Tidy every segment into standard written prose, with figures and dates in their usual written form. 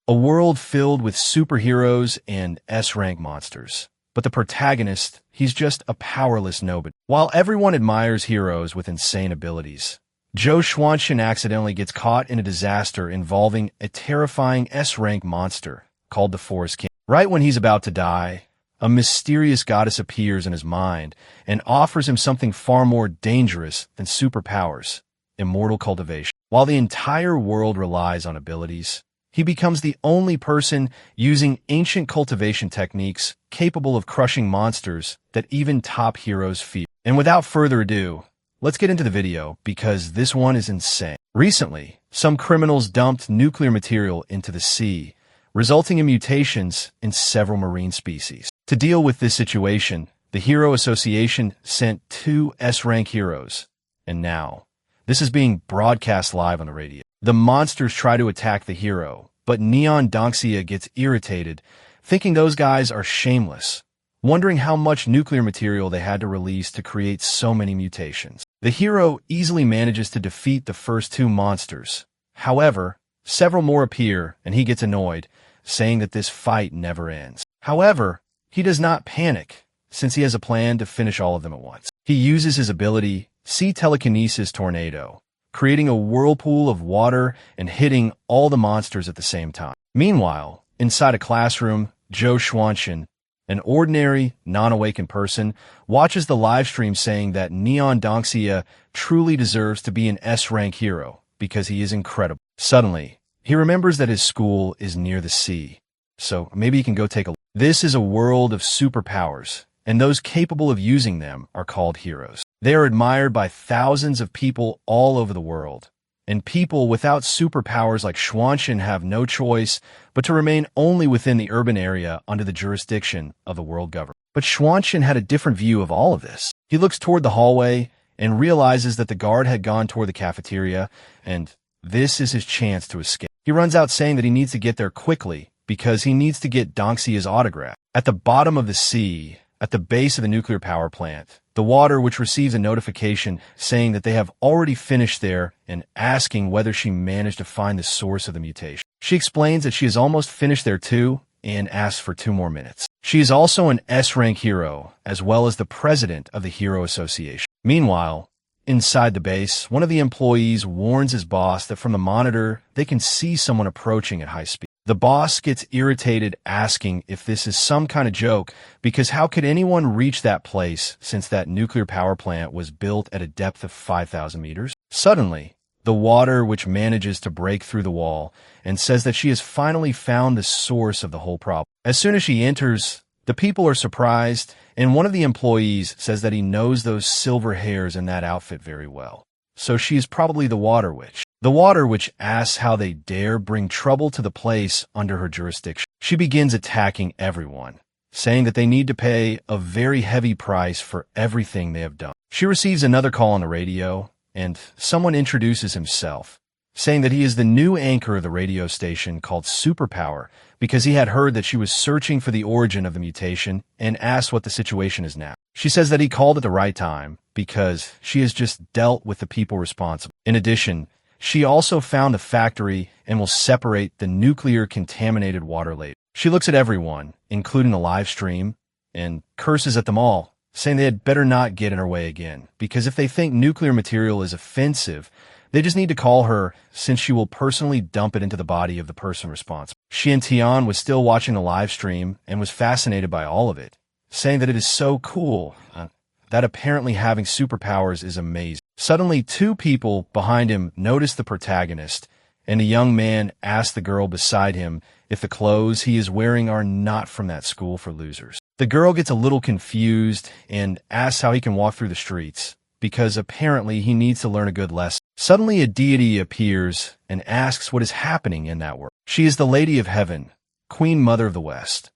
a world filled with superheroes and S-rank monsters. But the protagonist, he's just a powerless nobody. While everyone admires heroes with insane abilities, Zhou Xuanxin accidentally gets caught in a disaster involving a terrifying S-rank monster called the Forest King. Right when he's about to die, a mysterious goddess appears in his mind and offers him something far more dangerous than superpowers: immortal cultivation. While the entire world relies on abilities, he becomes the only person using ancient cultivation techniques capable of crushing monsters that even top heroes fear. And without further ado, let's get into the video because this one is insane. Recently, some criminals dumped nuclear material into the sea, resulting in mutations in several marine species. To deal with this situation, the Hero Association sent 2 S-rank heroes, and now, this is being broadcast live on the radio. The monsters try to attack the hero, but Neon Donxia gets irritated, thinking those guys are shameless, wondering how much nuclear material they had to release to create so many mutations. The hero easily manages to defeat the first 2 monsters. However, several more appear, and he gets annoyed, saying that this fight never ends. However, he does not panic, since he has a plan to finish all of them at once. He uses his ability, Sea Telekinesis Tornado, creating a whirlpool of water and hitting all the monsters at the same time. Meanwhile, inside a classroom, Zhou Xuanxin, an ordinary, non-awakened person, watches the live stream saying that Neon Donxia truly deserves to be an S-rank hero because he is incredible. Suddenly, he remembers that his school is near the sea, so maybe he can go take a look. This is a world of superpowers, and those capable of using them are called heroes. They are admired by thousands of people all over the world, and people without superpowers like Xuanxin have no choice but to remain only within the urban area under the jurisdiction of the world government. But Xuanxin had a different view of all of this. He looks toward the hallway and realizes that the guard had gone toward the cafeteria, and this is his chance to escape. He runs out saying that he needs to get there quickly because he needs to get Donxia's autograph. At the bottom of the sea, at the base of the nuclear power plant, the water, which receives a notification saying that they have already finished there and asking whether she managed to find the source of the mutation. She explains that she has almost finished there too and asks for 2 more minutes. She is also an S-rank hero, as well as the president of the Hero Association. Meanwhile, inside the base, one of the employees warns his boss that from the monitor, they can see someone approaching at high speed. The boss gets irritated, asking if this is some kind of joke, because how could anyone reach that place since that nuclear power plant was built at a depth of 5,000 meters? Suddenly, the water, which manages to break through the wall, and says that she has finally found the source of the whole problem. As soon as she enters, the people are surprised, and one of the employees says that he knows those silver hairs in that outfit very well. So she is probably the Water Witch. The Water Witch asks how they dare bring trouble to the place under her jurisdiction. She begins attacking everyone, saying that they need to pay a very heavy price for everything they have done. She receives another call on the radio, and someone introduces himself, saying that he is the new anchor of the radio station called Superpower because he had heard that she was searching for the origin of the mutation and asked what the situation is now. She says that he called at the right time because she has just dealt with the people responsible. In addition, she also found the factory and will separate the nuclear contaminated water later. She looks at everyone, including the live stream, and curses at them all, saying they had better not get in her way again, because if they think nuclear material is offensive, they just need to call her, since she will personally dump it into the body of the person responsible. Xian Tian was still watching the live stream and was fascinated by all of it, saying that it is so cool, that apparently having superpowers is amazing. Suddenly, 2 people behind him notice the protagonist, and a young man asks the girl beside him if the clothes he is wearing are not from that school for losers. The girl gets a little confused and asks how he can walk through the streets, because apparently he needs to learn a good lesson. Suddenly, a deity appears and asks what is happening in that world. She is the Lady of Heaven, Queen Mother of the West,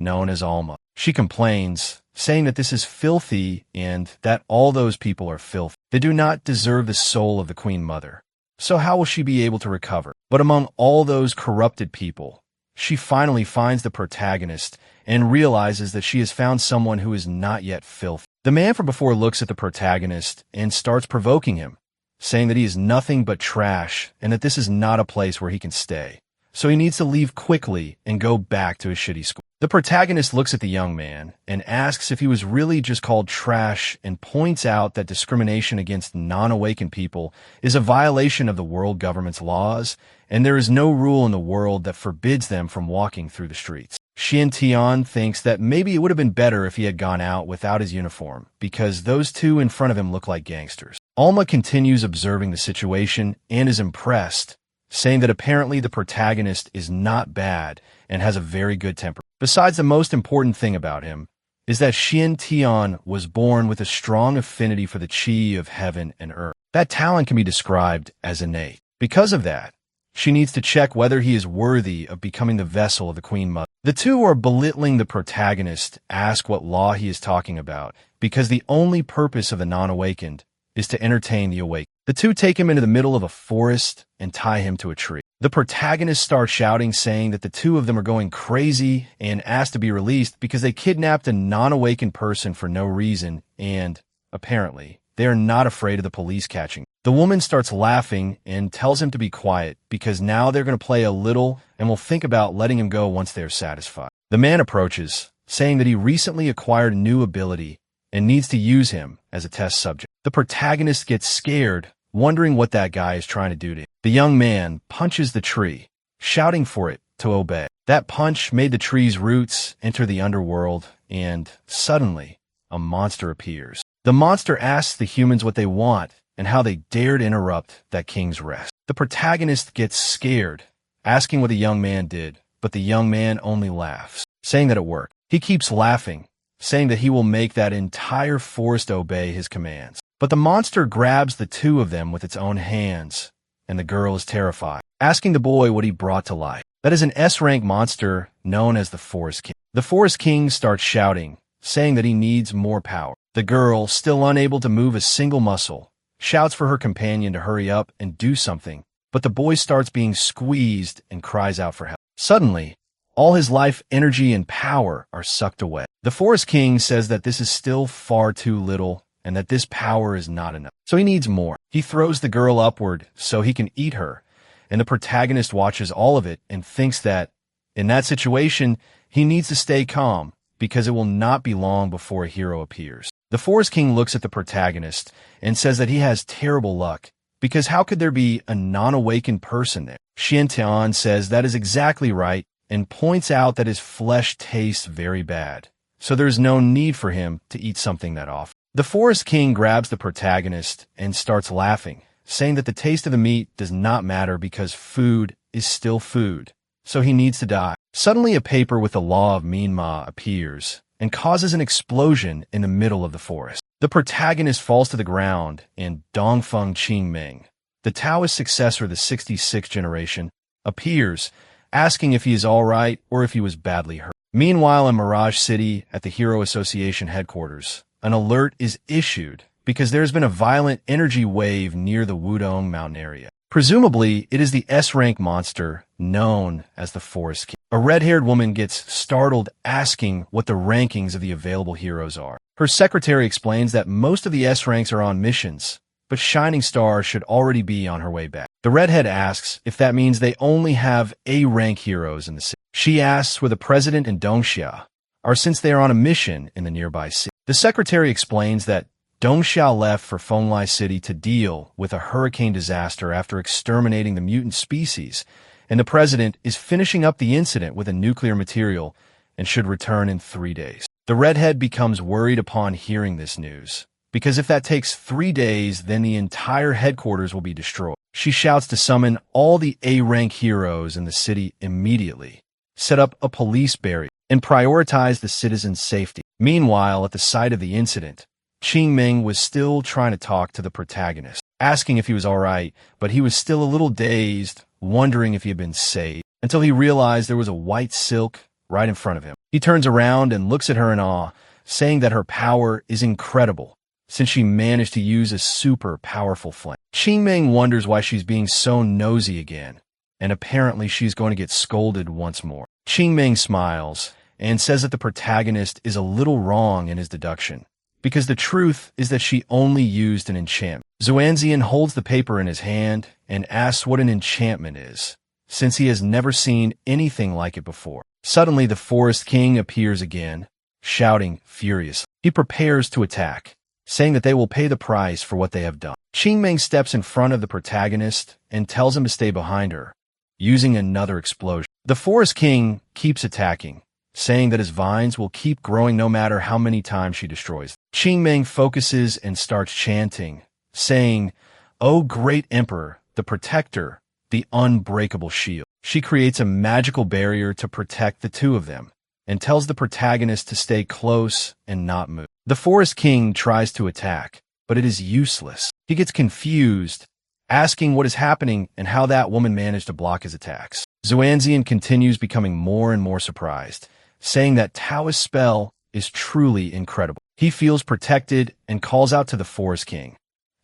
known as Alma. She complains, saying that this is filthy and that all those people are filthy. They do not deserve the soul of the Queen Mother. So how will she be able to recover? But among all those corrupted people, she finally finds the protagonist and realizes that she has found someone who is not yet filthy. The man from before looks at the protagonist and starts provoking him, saying that he is nothing but trash and that this is not a place where he can stay. so he needs to leave quickly and go back to his shitty school. The protagonist looks at the young man and asks if he was really just called trash and points out that discrimination against non-awakened people is a violation of the world government's laws, and there is no rule in the world that forbids them from walking through the streets. Tian thinks that maybe it would have been better if he had gone out without his uniform, because those two in front of him look like gangsters. Alma continues observing the situation and is impressed, saying that apparently the protagonist is not bad and has a very good temper. Besides, the most important thing about him is that Tian was born with a strong affinity for the chi of heaven and earth. That talent can be described as innate. Because of that, she needs to check whether he is worthy of becoming the vessel of the Queen Mother. The two are belittling the protagonist, ask what law he is talking about, because the only purpose of the non-awakened is to entertain the awake. The two take him into the middle of a forest and tie him to a tree. The protagonist starts shouting, saying that the two of them are going crazy and asked to be released because they kidnapped a non-awakened person for no reason, and, apparently, they are not afraid of the police catching. The woman starts laughing and tells him to be quiet because now they're going to play a little and will think about letting him go once they're satisfied. The man approaches, saying that he recently acquired a new ability and needs to use him as a test subject. The protagonist gets scared, wondering what that guy is trying to do to him. The young man punches the tree, shouting for it to obey. That punch made the tree's roots enter the underworld, and suddenly, a monster appears. The monster asks the humans what they want and how they dared interrupt that king's rest. The protagonist gets scared, asking what the young man did, but the young man only laughs, saying that it worked. He keeps laughing, saying that he will make that entire forest obey his commands. But the monster grabs the two of them with its own hands, and the girl is terrified, asking the boy what he brought to life. That is an S-rank monster known as the Forest King. The Forest King starts shouting, saying that he needs more power. The girl, still unable to move a single muscle, shouts for her companion to hurry up and do something, but the boy starts being squeezed and cries out for help. Suddenly, all his life, energy, and power are sucked away. The Forest King says that this is still far too little and that this power is not enough, so he needs more. He throws the girl upward so he can eat her, and the protagonist watches all of it and thinks that, in that situation, he needs to stay calm because it will not be long before a hero appears. The Forest King looks at the protagonist and says that he has terrible luck, because how could there be a non-awakened person there? Tian says that is exactly right and points out that his flesh tastes very bad, so there's no need for him to eat something that often. The Forest King grabs the protagonist and starts laughing, saying that the taste of the meat does not matter because food is still food, so he needs to die. Suddenly, a paper with the law of Manhwa appears and causes an explosion in the middle of the forest. The protagonist falls to the ground, and Dongfeng Qingming, the Taoist successor of the 66th generation, appears, asking if he is all right or if he was badly hurt. Meanwhile, in Mirage City, at the Hero Association headquarters, an alert is issued because there's been a violent energy wave near the Wudong mountain area. Presumably, it is the S-rank monster known as the Forest King. A red-haired woman gets startled, asking what the rankings of the available heroes are. Her secretary explains that most of the S-ranks are on missions, but Shining Star should already be on her way back. The redhead asks if that means they only have A-rank heroes in the city. She asks where the president and Dongxia are since they are on a mission in the nearby city. The secretary explains that Dongxia left for Fenglai City to deal with a hurricane disaster after exterminating the mutant species, and the president is finishing up the incident with a nuclear material and should return in 3 days. The redhead becomes worried upon hearing this news, because if that takes 3 days, then the entire headquarters will be destroyed. She shouts to summon all the A-rank heroes in the city immediately, set up a police barrier, and prioritize the citizens' safety. Meanwhile, at the site of the incident, Qingming was still trying to talk to the protagonist, asking if he was all right, but he was still a little dazed, wondering if he had been saved, until he realized there was a white silk right in front of him. He turns around and looks at her in awe, saying that her power is incredible, since she managed to use a super powerful flame. Qingming wonders why she's being so nosy again, and apparently she's going to get scolded once more. Qingming smiles and says that the protagonist is a little wrong in his deduction, because the truth is that she only used an enchantment. Xuanzian holds the paper in his hand and asks what an enchantment is, since he has never seen anything like it before. Suddenly, the Forest King appears again, shouting furiously. He prepares to attack, saying that they will pay the price for what they have done. Qingming steps in front of the protagonist and tells him to stay behind her, using another explosion. The Forest King keeps attacking, saying that his vines will keep growing no matter how many times she destroys them. Qingming focuses and starts chanting, saying, "O great emperor, the protector, the unbreakable shield." She creates a magical barrier to protect the two of them, and tells the protagonist to stay close and not move. The Forest King tries to attack, but it is useless. He gets confused, asking what is happening and how that woman managed to block his attacks. Xuanzian continues becoming more and more surprised, saying that Taoist's spell is truly incredible. He feels protected and calls out to the Forest King,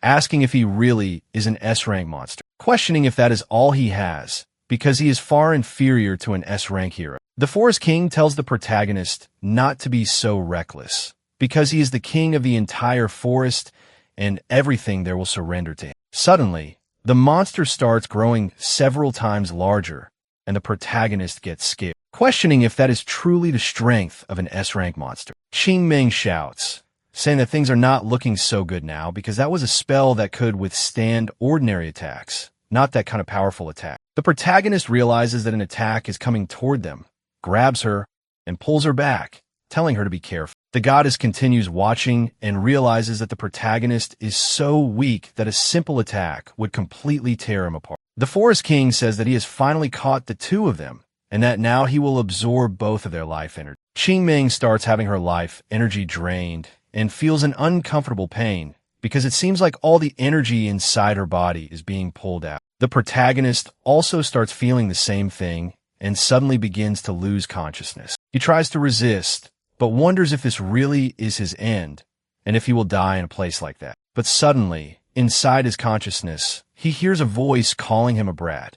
asking if he really is an S-rank monster, questioning if that is all he has, because he is far inferior to an S-rank hero. The Forest King tells the protagonist not to be so reckless, because he is the king of the entire forest and everything there will surrender to him. Suddenly, the monster starts growing several times larger, and the protagonist gets scared, questioning if that is truly the strength of an S-rank monster. Qingming shouts, saying that things are not looking so good now because that was a spell that could withstand ordinary attacks, not that kind of powerful attack. The protagonist realizes that an attack is coming toward them, grabs her, and pulls her back, telling her to be careful. The goddess continues watching and realizes that the protagonist is so weak that a simple attack would completely tear him apart. The Forest King says that he has finally caught the two of them, and that now he will absorb both of their life energy. Qingming starts having her life energy drained and feels an uncomfortable pain because it seems like all the energy inside her body is being pulled out. The protagonist also starts feeling the same thing and suddenly begins to lose consciousness. He tries to resist, but wonders if this really is his end and if he will die in a place like that. But suddenly, inside his consciousness, he hears a voice calling him a brat,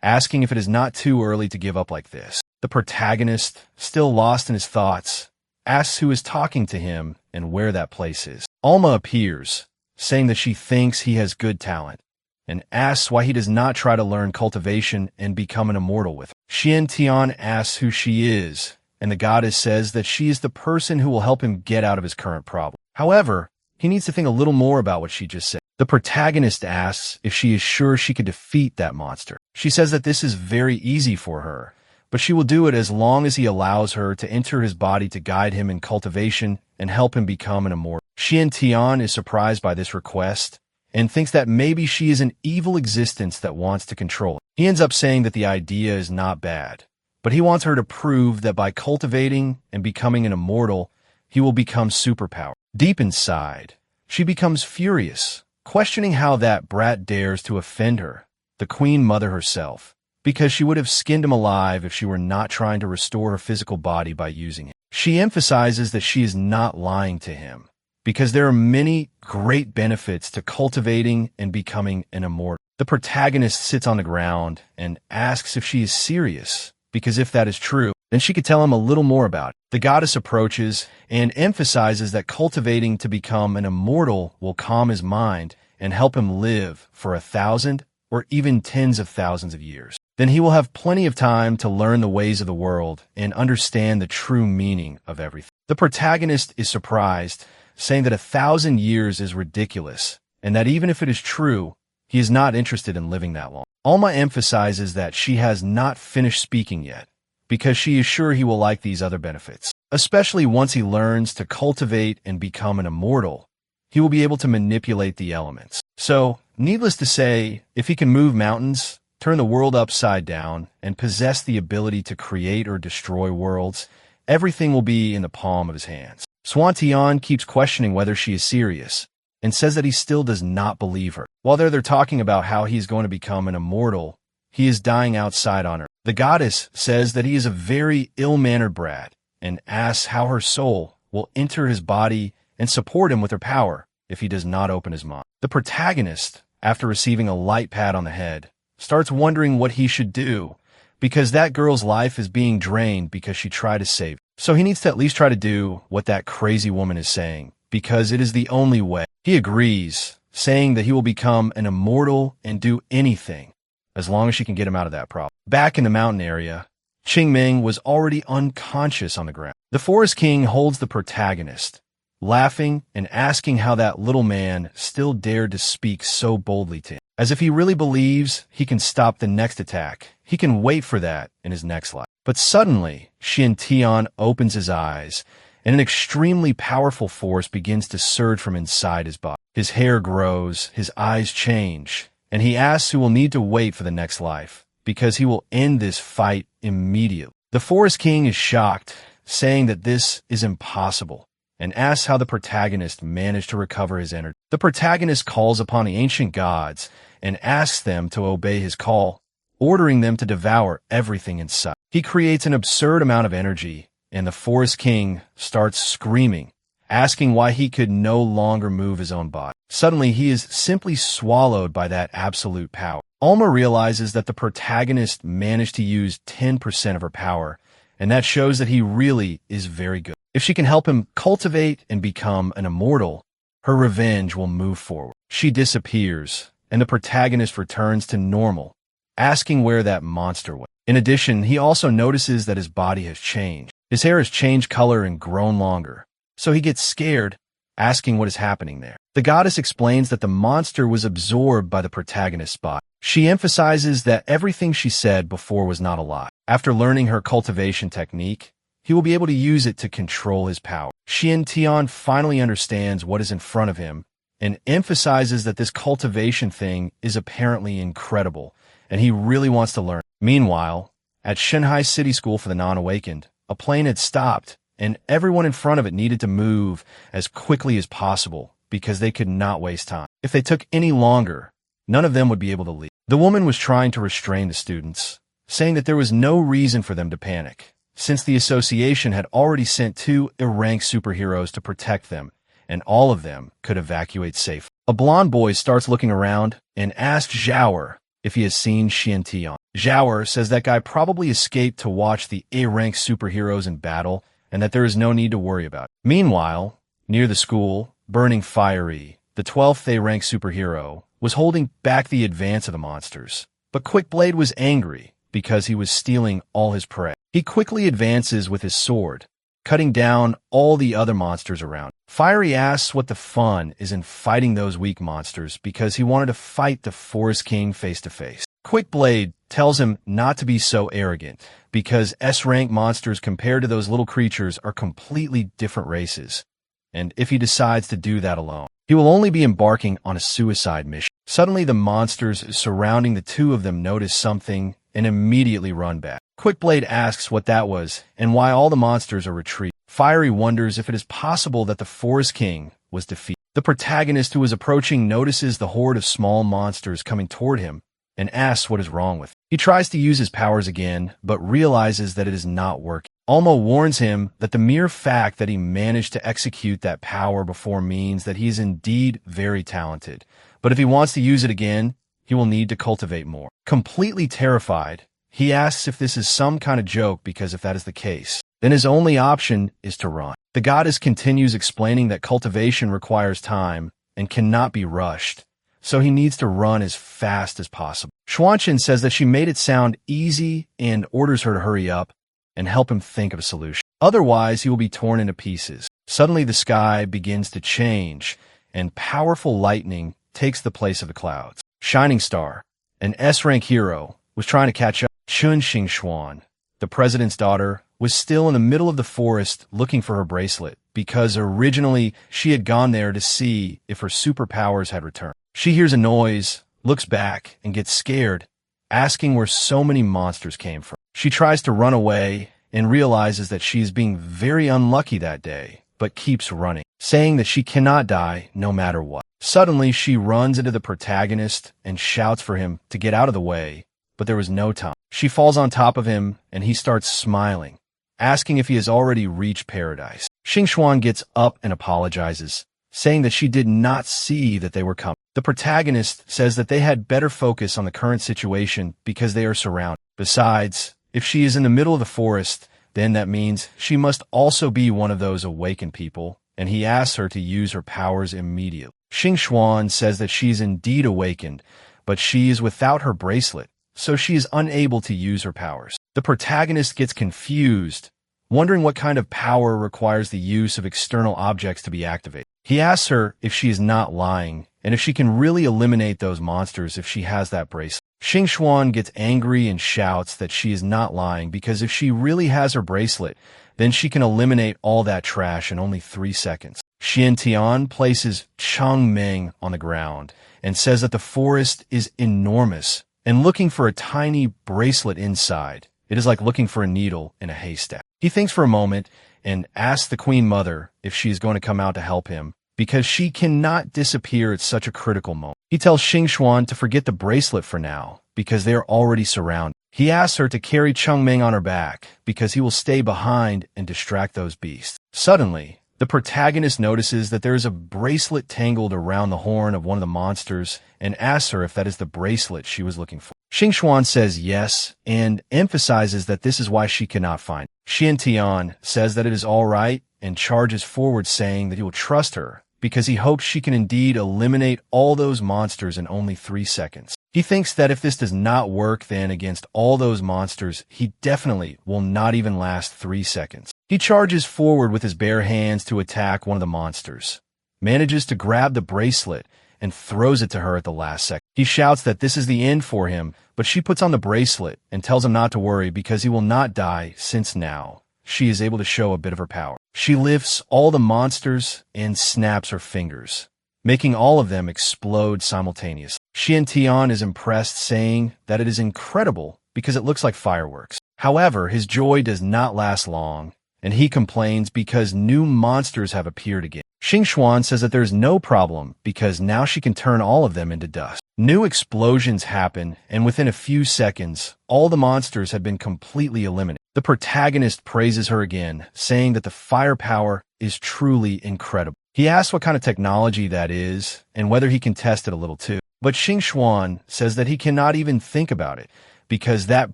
asking if it is not too early to give up like this. The protagonist, still lost in his thoughts, asks who is talking to him and where that place is. Alma appears, saying that she thinks he has good talent, and asks why he does not try to learn cultivation and become an immortal with her. Xian Tian asks who she is, and the goddess says that she is the person who will help him get out of his current problem. However, he needs to think a little more about what she just said. The protagonist asks if she is sure she could defeat that monster. She says that this is very easy for her, but she will do it as long as he allows her to enter his body to guide him in cultivation and help him become an immortal. Xian Tian is surprised by this request and thinks that maybe she is an evil existence that wants to control it. He ends up saying that the idea is not bad, but he wants her to prove that by cultivating and becoming an immortal, he will become superpowered. Deep inside, she becomes furious, questioning how that brat dares to offend her, the Queen Mother herself, because she would have skinned him alive if she were not trying to restore her physical body by using it. She emphasizes that she is not lying to him, because there are many great benefits to cultivating and becoming an immortal. The protagonist sits on the ground and asks if she is serious, because if that is true, then she could tell him a little more about it. The goddess approaches and emphasizes that cultivating to become an immortal will calm his mind and help him live for 1,000 or even tens of thousands of years. Then he will have plenty of time to learn the ways of the world and understand the true meaning of everything. The protagonist is surprised, saying that 1,000 years is ridiculous, and that even if it is true, he is not interested in living that long. Alma emphasizes that she has not finished speaking yet, because she is sure he will like these other benefits. Especially once he learns to cultivate and become an immortal, he will be able to manipulate the elements. So, needless to say, if he can move mountains, turn the world upside down, and possess the ability to create or destroy worlds, everything will be in the palm of his hands. Xuantian keeps questioning whether she is serious, and says that he still does not believe her. While they're talking about how he's going to become an immortal, he is dying outside on her. The goddess says that he is a very ill-mannered brat, and asks how her soul will enter his body and support him with her power if he does not open his mind. The protagonist, after receiving a light pat on the head, starts wondering what he should do, because that girl's life is being drained because she tried to save her. So he needs to at least try to do what that crazy woman is saying, because it is the only way. He agrees, saying that he will become an immortal and do anything, as long as she can get him out of that problem. Back in the mountain area, Qingming was already unconscious on the ground. The Forest King holds the protagonist, laughing and asking how that little man still dared to speak so boldly to him. As if he really believes he can stop the next attack. He can wait for that in his next life. But suddenly, Xiantian opens his eyes, and an extremely powerful force begins to surge from inside his body. His hair grows, his eyes change, and he asks who will need to wait for the next life, because he will end this fight immediately. The Forest King is shocked, saying that this is impossible, and asks how the protagonist managed to recover his energy. The protagonist calls upon the ancient gods and asks them to obey his call, ordering them to devour everything in sight. He creates an absurd amount of energy, and the Forest King starts screaming, asking why he could no longer move his own body. Suddenly, he is simply swallowed by that absolute power. Alma realizes that the protagonist managed to use 10% of her power, and that shows that he really is very good. If she can help him cultivate and become an immortal, her revenge will move forward. She disappears, and the protagonist returns to normal, asking where that monster went. In addition, he also notices that his body has changed. His hair has changed color and grown longer, so he gets scared, asking what is happening there. The goddess explains that the monster was absorbed by the protagonist's body. She emphasizes that everything she said before was not a lie. After learning her cultivation technique, he will be able to use it to control his power. Xiantian finally understands what is in front of him and emphasizes that this cultivation thing is apparently incredible, and he really wants to learn. Meanwhile, at Shanghai City School for the Non-Awakened, a plane had stopped, and everyone in front of it needed to move as quickly as possible because they could not waste time. If they took any longer, none of them would be able to leave. The woman was trying to restrain the students, saying that there was no reason for them to panic, since the association had already sent 2 ranked superheroes to protect them, and all of them could evacuate safely. A blonde boy starts looking around and asks Zhaoer if he has seen Xiantian. Zhaoer says that guy probably escaped to watch the A-ranked superheroes in battle, and that there is no need to worry about it. Meanwhile, near the school, Burning Fiery, the 12th A-ranked superhero, was holding back the advance of the monsters. But Quickblade was angry because he was stealing all his prey. He quickly advances with his sword, cutting down all the other monsters around. Fiery asks what the fun is in fighting those weak monsters because he wanted to fight the Forest King face to face. Quickblade tells him not to be so arrogant because S-rank monsters compared to those little creatures are completely different races, and if he decides to do that alone, he will only be embarking on a suicide mission. Suddenly, the monsters surrounding the 2 of them notice something and immediately run back. Quickblade asks what that was and why all the monsters are retreating. Fiery wonders if it is possible that the Forest King was defeated. The protagonist who is approaching notices the horde of small monsters coming toward him and asks what is wrong with him. He tries to use his powers again, but realizes that it is not working. Alma warns him that the mere fact that he managed to execute that power before means that he is indeed very talented, but if he wants to use it again, he will need to cultivate more. Completely terrified, he asks if this is some kind of joke because if that is the case, then his only option is to run. The goddess continues explaining that cultivation requires time and cannot be rushed, so he needs to run as fast as possible. Xuanqin says that she made it sound easy and orders her to hurry up and help him think of a solution. Otherwise, he will be torn into pieces. Suddenly, the sky begins to change, and powerful lightning takes the place of the clouds. Shining Star, an S-rank hero, was trying to catch up. Chun Xingxuan, the president's daughter, was still in the middle of the forest looking for her bracelet because originally she had gone there to see if her superpowers had returned. She hears a noise, looks back, and gets scared, asking where so many monsters came from. She tries to run away and realizes that she is being very unlucky that day, but keeps running, saying that she cannot die no matter what. Suddenly, she runs into the protagonist and shouts for him to get out of the way, but there was no time. She falls on top of him, and he starts smiling, asking if he has already reached paradise. Xingxuan gets up and apologizes, saying that she did not see that they were coming. The protagonist says that they had better focus on the current situation because they are surrounded. Besides, if she is in the middle of the forest, then that means she must also be one of those awakened people, and he asks her to use her powers immediately. Xingxuan says that she is indeed awakened, but she is without her bracelet, so she is unable to use her powers. The protagonist gets confused, wondering what kind of power requires the use of external objects to be activated. He asks her if she is not lying, and if she can really eliminate those monsters if she has that bracelet. Xingxuan gets angry and shouts that she is not lying because if she really has her bracelet, then she can eliminate all that trash in only 3 seconds. Xiantian places Changmeng on the ground and says that the forest is enormous and looking for a tiny bracelet inside. It is like looking for a needle in a haystack. He thinks for a moment and asks the Queen Mother if she is going to come out to help him because she cannot disappear at such a critical moment. He tells Xingxuan to forget the bracelet for now because they are already surrounded. He asks her to carry Changmeng on her back because he will stay behind and distract those beasts. Suddenly, the protagonist notices that there is a bracelet tangled around the horn of one of the monsters and asks her if that is the bracelet she was looking for. Xingxuan says yes and emphasizes that this is why she cannot find it. Xiantian says that it is all right and charges forward saying that he will trust her because he hopes she can indeed eliminate all those monsters in only 3 seconds. He thinks that if this does not work then against all those monsters, he definitely will not even last 3 seconds. He charges forward with his bare hands to attack one of the monsters, manages to grab the bracelet, and throws it to her at the last second. He shouts that this is the end for him, but she puts on the bracelet and tells him not to worry because he will not die since now she is able to show a bit of her power. She lifts all the monsters and snaps her fingers, making all of them explode simultaneously. Xiantian is impressed, saying that it is incredible because it looks like fireworks. However, his joy does not last long, and he complains because new monsters have appeared again. Xingxuan says that there's no problem because now she can turn all of them into dust. New explosions happen, and within a few seconds, all the monsters have been completely eliminated. The protagonist praises her again, saying that the firepower is truly incredible. He asks what kind of technology that is and whether he can test it a little too. But Xingxuan says that he cannot even think about it because that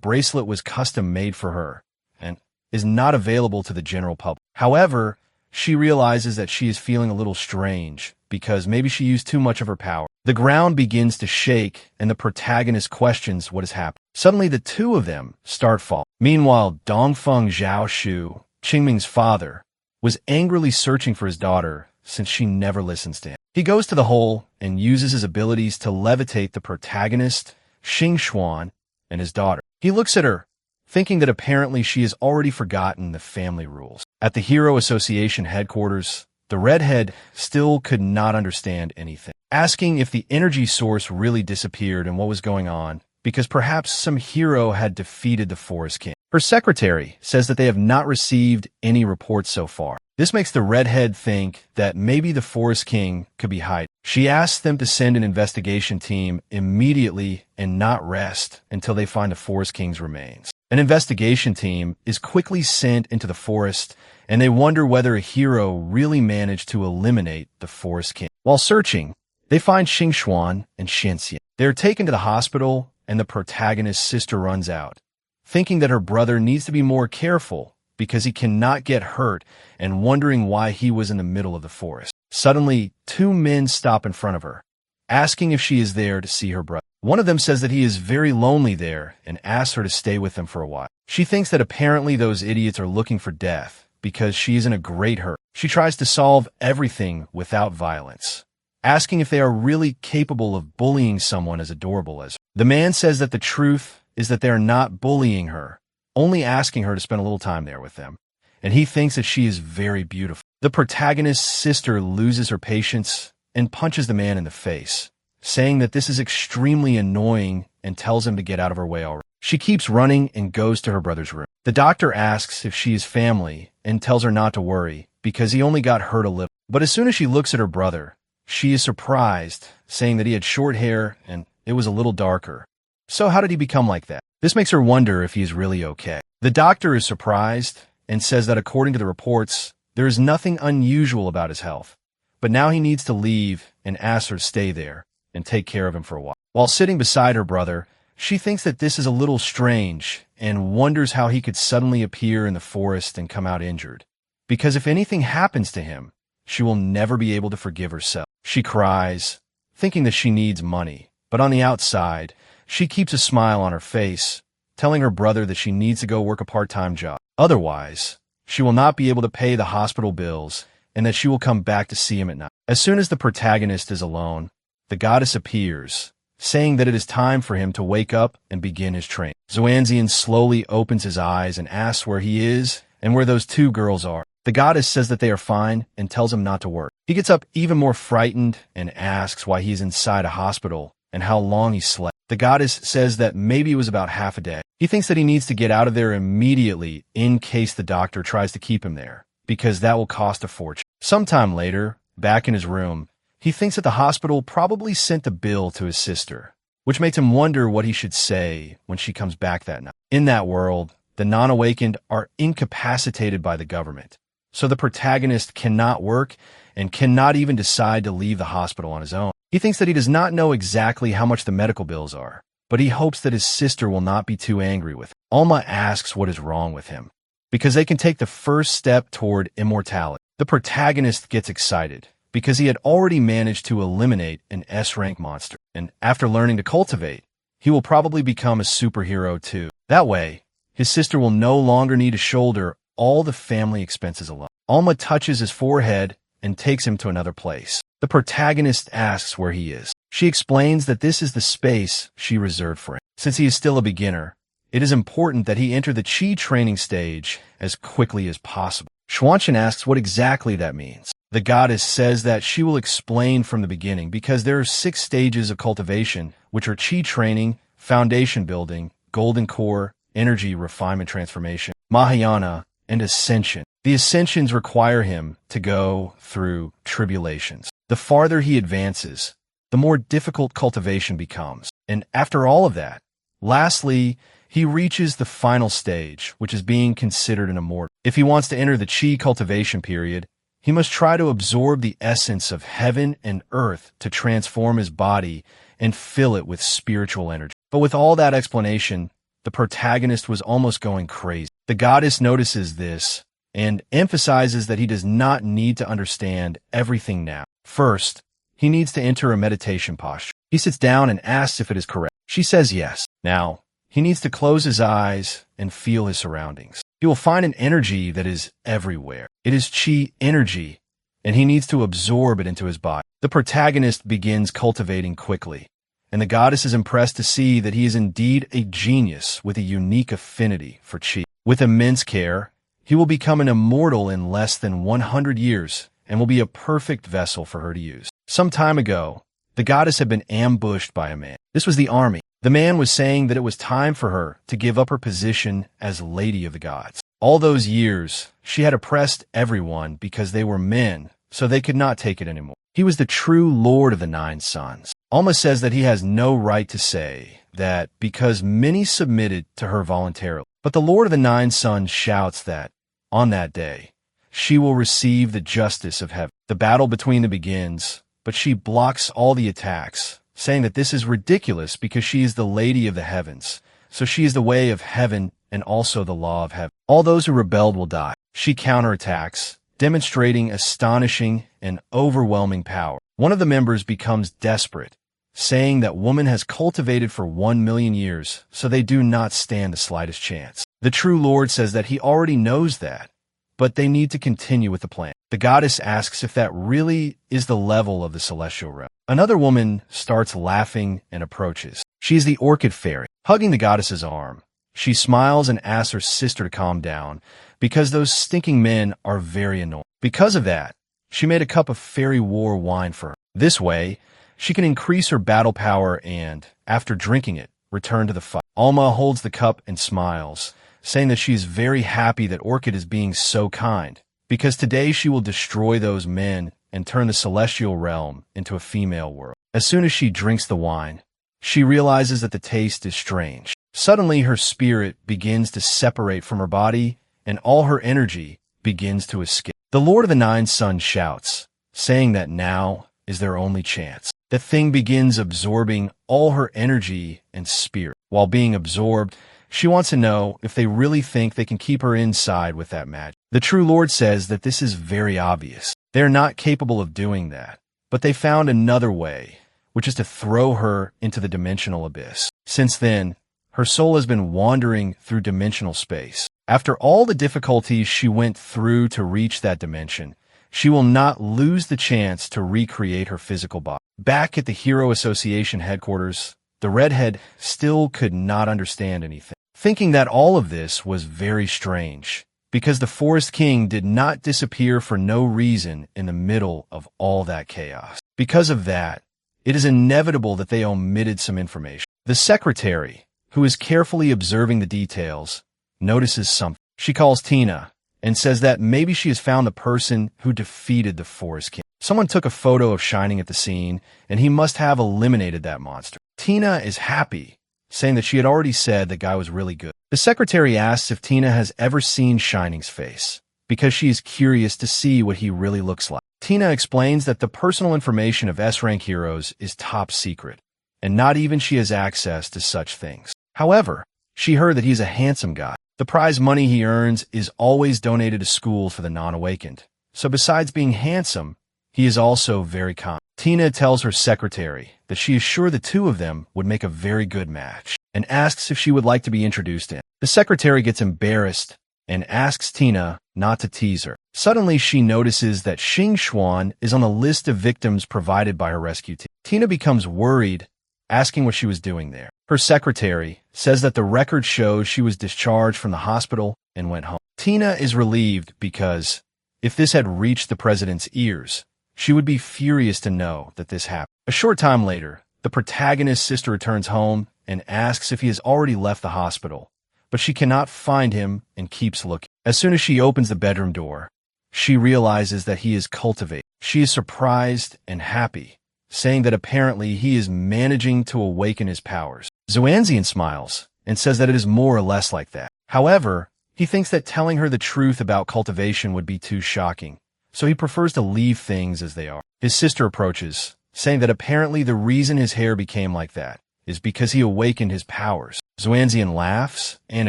bracelet was custom made for her and is not available to the general public. However, she realizes that she is feeling a little strange because maybe she used too much of her power. The ground begins to shake and the protagonist questions what has happened. Suddenly the two of them start falling. Meanwhile, Dongfeng Zhaoshu, Qingming's father, was angrily searching for his daughter since she never listens to him. He goes to the hole and uses his abilities to levitate the protagonist, Xingxuan, and his daughter. He looks at her, thinking that apparently she has already forgotten the family rules. At the Hero Association headquarters, the redhead still could not understand anything, asking if the energy source really disappeared and what was going on, because perhaps some hero had defeated the Forest King. Her secretary says that they have not received any reports so far. This makes the redhead think that maybe the Forest King could be hiding. She asks them to send an investigation team immediately and not rest until they find the Forest King's remains. An investigation team is quickly sent into the forest, and they wonder whether a hero really managed to eliminate the Forest King. While searching, they find Xingxuan and Xianxian. They are taken to the hospital, and the protagonist's sister runs out, thinking that her brother needs to be more careful because he cannot get hurt and wondering why he was in the middle of the forest. Suddenly, 2 men stop in front of her, asking if she is there to see her brother. One of them says that he is very lonely there and asks her to stay with them for a while. She thinks that apparently those idiots are looking for death because she is in a great hurt. She tries to solve everything without violence, asking if they are really capable of bullying someone as adorable as her. The man says that the truth is that they are not bullying her, only asking her to spend a little time there with them, and he thinks that she is very beautiful. The protagonist's sister loses her patience and punches the man in the face, saying that this is extremely annoying and tells him to get out of her way already. She keeps running and goes to her brother's room. The doctor asks if she is family and tells her not to worry because he only got hurt a little. But as soon as she looks at her brother, she is surprised, saying that he had short hair and it was a little darker. So how did he become like that? This makes her wonder if he is really okay. The doctor is surprised and says that according to the reports, there is nothing unusual about his health. But now he needs to leave and asks her to stay there and take care of him for a while. While sitting beside her brother, she thinks that this is a little strange and wonders how he could suddenly appear in the forest and come out injured. Because if anything happens to him, she will never be able to forgive herself. She cries, thinking that she needs money. But on the outside, she keeps a smile on her face, telling her brother that she needs to go work a part-time job. Otherwise, she will not be able to pay the hospital bills and that she will come back to see him at night. As soon as the protagonist is alone, the goddess appears, saying that it is time for him to wake up and begin his training. Xuanzian slowly opens his eyes and asks where he is and where those two girls are. The goddess says that they are fine and tells him not to worry. He gets up even more frightened and asks why he's inside a hospital and how long he slept. The goddess says that maybe it was about half a day. He thinks that he needs to get out of there immediately in case the doctor tries to keep him there, because that will cost a fortune. Sometime later, back in his room, he thinks that the hospital probably sent a bill to his sister, which makes him wonder what he should say when she comes back that night. In that world, the non-awakened are incapacitated by the government, so the protagonist cannot work and cannot even decide to leave the hospital on his own. He thinks that he does not know exactly how much the medical bills are, but he hopes that his sister will not be too angry with him. Alma asks what is wrong with him, because they can take the first step toward immortality. The protagonist gets excited, because he had already managed to eliminate an S-rank monster, and after learning to cultivate, he will probably become a superhero too. That way, his sister will no longer need to shoulder all the family expenses alone. Alma touches his forehead and takes him to another place. The protagonist asks where he is. She explains that this is the space she reserved for him. Since he is still a beginner, it is important that he enter the Chi training stage as quickly as possible. Xuanchen asks what exactly that means. The goddess says that she will explain from the beginning because there are 6 stages of cultivation, which are Chi training, foundation building, golden core, energy refinement transformation, Mahayana, and ascension. The ascensions require him to go through tribulations. The farther he advances, the more difficult cultivation becomes. And after all of that, lastly, he reaches the final stage, which is being considered an immortal. If he wants to enter the Chi cultivation period, he must try to absorb the essence of heaven and earth to transform his body and fill it with spiritual energy. But with all that explanation, the protagonist was almost going crazy. The goddess notices this and emphasizes that he does not need to understand everything now. First, he needs to enter a meditation posture. He sits down and asks if it is correct. She says yes. Now, he needs to close his eyes and feel his surroundings. He will find an energy that is everywhere. It is Chi energy, and he needs to absorb it into his body. The protagonist begins cultivating quickly, and the goddess is impressed to see that he is indeed a genius with a unique affinity for Chi. With immense care, he will become an immortal in less than 100 years and will be a perfect vessel for her to use. Some time ago, the goddess had been ambushed by a man. This was the army. The man was saying that it was time for her to give up her position as Lady of the Gods. All those years, she had oppressed everyone because they were men, so they could not take it anymore. He was the true Lord of the 9 Suns. Alma says that he has no right to say that because many submitted to her voluntarily. But the Lord of the 9 Suns shouts that, on that day, she will receive the justice of heaven. The battle between them begins, but she blocks all the attacks, saying that this is ridiculous because she is the Lady of the Heavens, so she is the way of heaven and also the law of heaven. All those who rebelled will die. She counterattacks, demonstrating astonishing and overwhelming power. One of the members becomes desperate, saying that woman has cultivated for 1 million years, so they do not stand the slightest chance. The true Lord says that he already knows that, but they need to continue with the plan. The goddess asks if that really is the level of the celestial realm. Another woman starts laughing and approaches. She is the orchid fairy. Hugging the goddess's arm, she smiles and asks her sister to calm down because those stinking men are very annoying. Because of that, she made a cup of fairy war wine for her. This way, she can increase her battle power and, after drinking it, return to the fight. Alma holds the cup and smiles, saying that she is very happy that Orchid is being so kind, because today she will destroy those men and turn the celestial realm into a female world. As soon as she drinks the wine, she realizes that the taste is strange. Suddenly, her spirit begins to separate from her body, and all her energy begins to escape. The Lord of the 9 Suns shouts, saying that now is their only chance. The thing begins absorbing all her energy and spirit. While being absorbed, she wants to know if they really think they can keep her inside with that magic. The true Lord says that this is very obvious. They are not capable of doing that, but they found another way, which is to throw her into the dimensional abyss. Since then, her soul has been wandering through dimensional space. After all the difficulties she went through to reach that dimension, she will not lose the chance to recreate her physical body. Back at the Hero Association headquarters, the redhead still could not understand anything, thinking that all of this was very strange, because the Forest King did not disappear for no reason in the middle of all that chaos. Because of that, it is inevitable that they omitted some information. The secretary, who is carefully observing the details, notices something. She calls Tina and says that maybe she has found the person who defeated the Forest King. Someone took a photo of Shining at the scene, and he must have eliminated that monster. Tina is happy, saying that she had already said the guy was really good. The secretary asks if Tina has ever seen Shining's face, because she is curious to see what he really looks like. Tina explains that the personal information of S-rank heroes is top secret, and not even she has access to such things. However, she heard that he's a handsome guy. The prize money he earns is always donated to schools for the non-awakened. So besides being handsome, he is also very kind. Tina tells her secretary that she is sure the two of them would make a very good match, and asks if she would like to be introduced to him. The secretary gets embarrassed and asks Tina not to tease her. Suddenly, she notices that Xing Xuan is on a list of victims provided by her rescue team. Tina becomes worried, asking what she was doing there. Her secretary says that the record shows she was discharged from the hospital and went home. Tina is relieved because if this had reached the president's ears, she would be furious to know that this happened. A short time later, the protagonist's sister returns home and asks if he has already left the hospital, but she cannot find him and keeps looking. As soon as she opens the bedroom door, she realizes that he is cultivated. She is surprised and happy, saying that apparently he is managing to awaken his powers. Xuanzian smiles and says that it is more or less like that. However, he thinks that telling her the truth about cultivation would be too shocking, so he prefers to leave things as they are. His sister approaches, saying that apparently the reason his hair became like that is because he awakened his powers. Xuanzian laughs and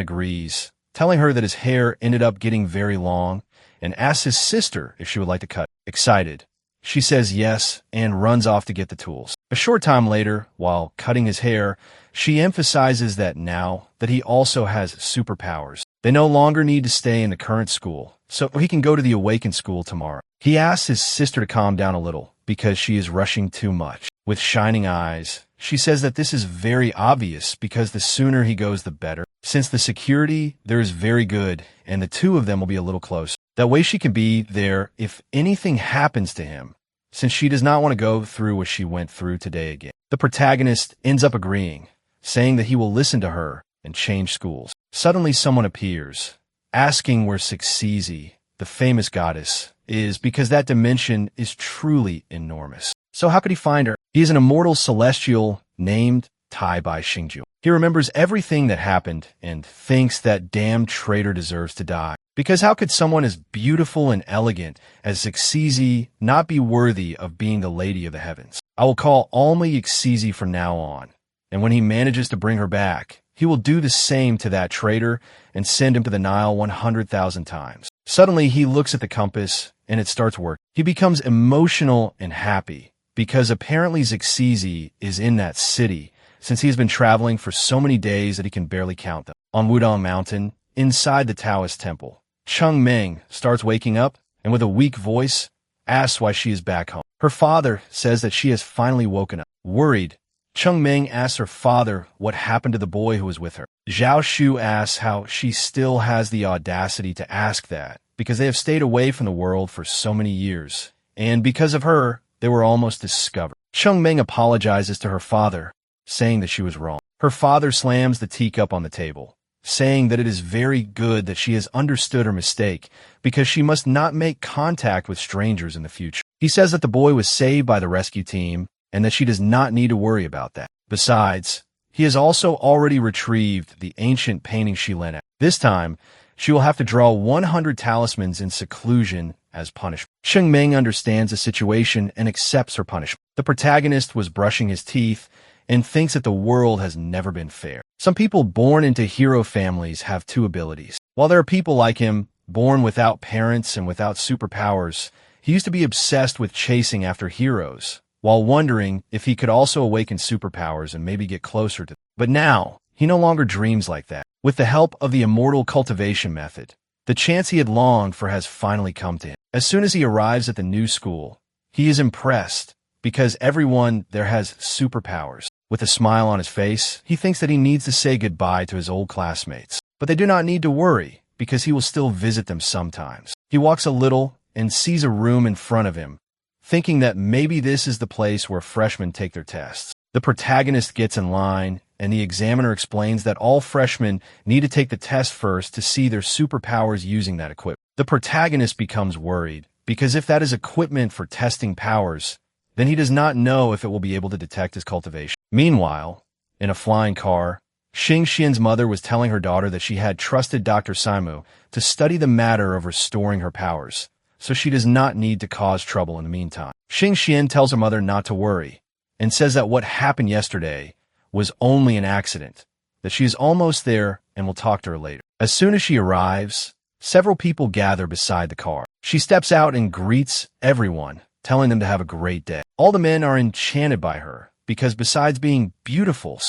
agrees, telling her that his hair ended up getting very long, and asks his sister if she would like to cut. Excited, she says yes and runs off to get the tools. A short time later, while cutting his hair, she emphasizes that now that he also has superpowers, they no longer need to stay in the current school, so he can go to the awakened school tomorrow. He asks his sister to calm down a little because she is rushing too much. With shining eyes, she says that this is very obvious because the sooner he goes, the better. Since the security there is very good and the two of them will be a little close. That way she can be there if anything happens to him, since she does not want to go through what she went through today again. The protagonist ends up agreeing, saying that he will listen to her and change schools. Suddenly someone appears, asking where Sixizi, the famous goddess, is because that dimension is truly enormous. So how could he find her? He is an immortal celestial named Tai Bai Xingju. He remembers everything that happened and thinks that damn traitor deserves to die. Because how could someone as beautiful and elegant as Sixizi not be worthy of being the Lady of the Heavens? I will call only Sixizi from now on, and when he manages to bring her back, he will do the same to that traitor and send him to the Nile 100,000 times. Suddenly, he looks at the compass, and it starts working. He becomes emotional and happy, because apparently Sixizi is in that city, since he has been traveling for so many days that he can barely count them. On Wudong Mountain, inside the Taoist temple, Cheng Meng starts waking up, and with a weak voice, asks why she is back home. Her father says that she has finally woken up. Worried, Cheng Meng asks her father what happened to the boy who was with her. Zhao Shu asks how she still has the audacity to ask that, because they have stayed away from the world for so many years, and because of her, they were almost discovered. Cheng Meng apologizes to her father, saying that she was wrong. Her father slams the teacup on the table, saying that it is very good that she has understood her mistake because she must not make contact with strangers in the future. He says that the boy was saved by the rescue team and that she does not need to worry about that. Besides, he has also already retrieved the ancient painting she lent out. This time, she will have to draw 100 talismans in seclusion as punishment. Cheng Meng understands the situation and accepts her punishment. The protagonist was brushing his teeth and thinks that the world has never been fair. Some people born into hero families have two abilities. While there are people like him, born without parents and without superpowers, he used to be obsessed with chasing after heroes, while wondering if he could also awaken superpowers and maybe get closer to them. But now, he no longer dreams like that. With the help of the immortal cultivation method, the chance he had longed for has finally come to him. As soon as he arrives at the new school, he is impressed because everyone there has superpowers. With a smile on his face, he thinks that he needs to say goodbye to his old classmates. But they do not need to worry, because he will still visit them sometimes. He walks a little and sees a room in front of him, thinking that maybe this is the place where freshmen take their tests. The protagonist gets in line, and the examiner explains that all freshmen need to take the test first to see their superpowers using that equipment. The protagonist becomes worried, because if that is equipment for testing powers, then he does not know if it will be able to detect his cultivation. Meanwhile, in a flying car, Xing Xian's mother was telling her daughter that she had trusted Dr. Saimu to study the matter of restoring her powers, so she does not need to cause trouble in the meantime. Xing Xian tells her mother not to worry, and says that what happened yesterday was only an accident, that she is almost there and will talk to her later. As soon as she arrives, several people gather beside the car. She steps out and greets everyone, telling them to have a great day. All the men are enchanted by her, because besides being beautiful,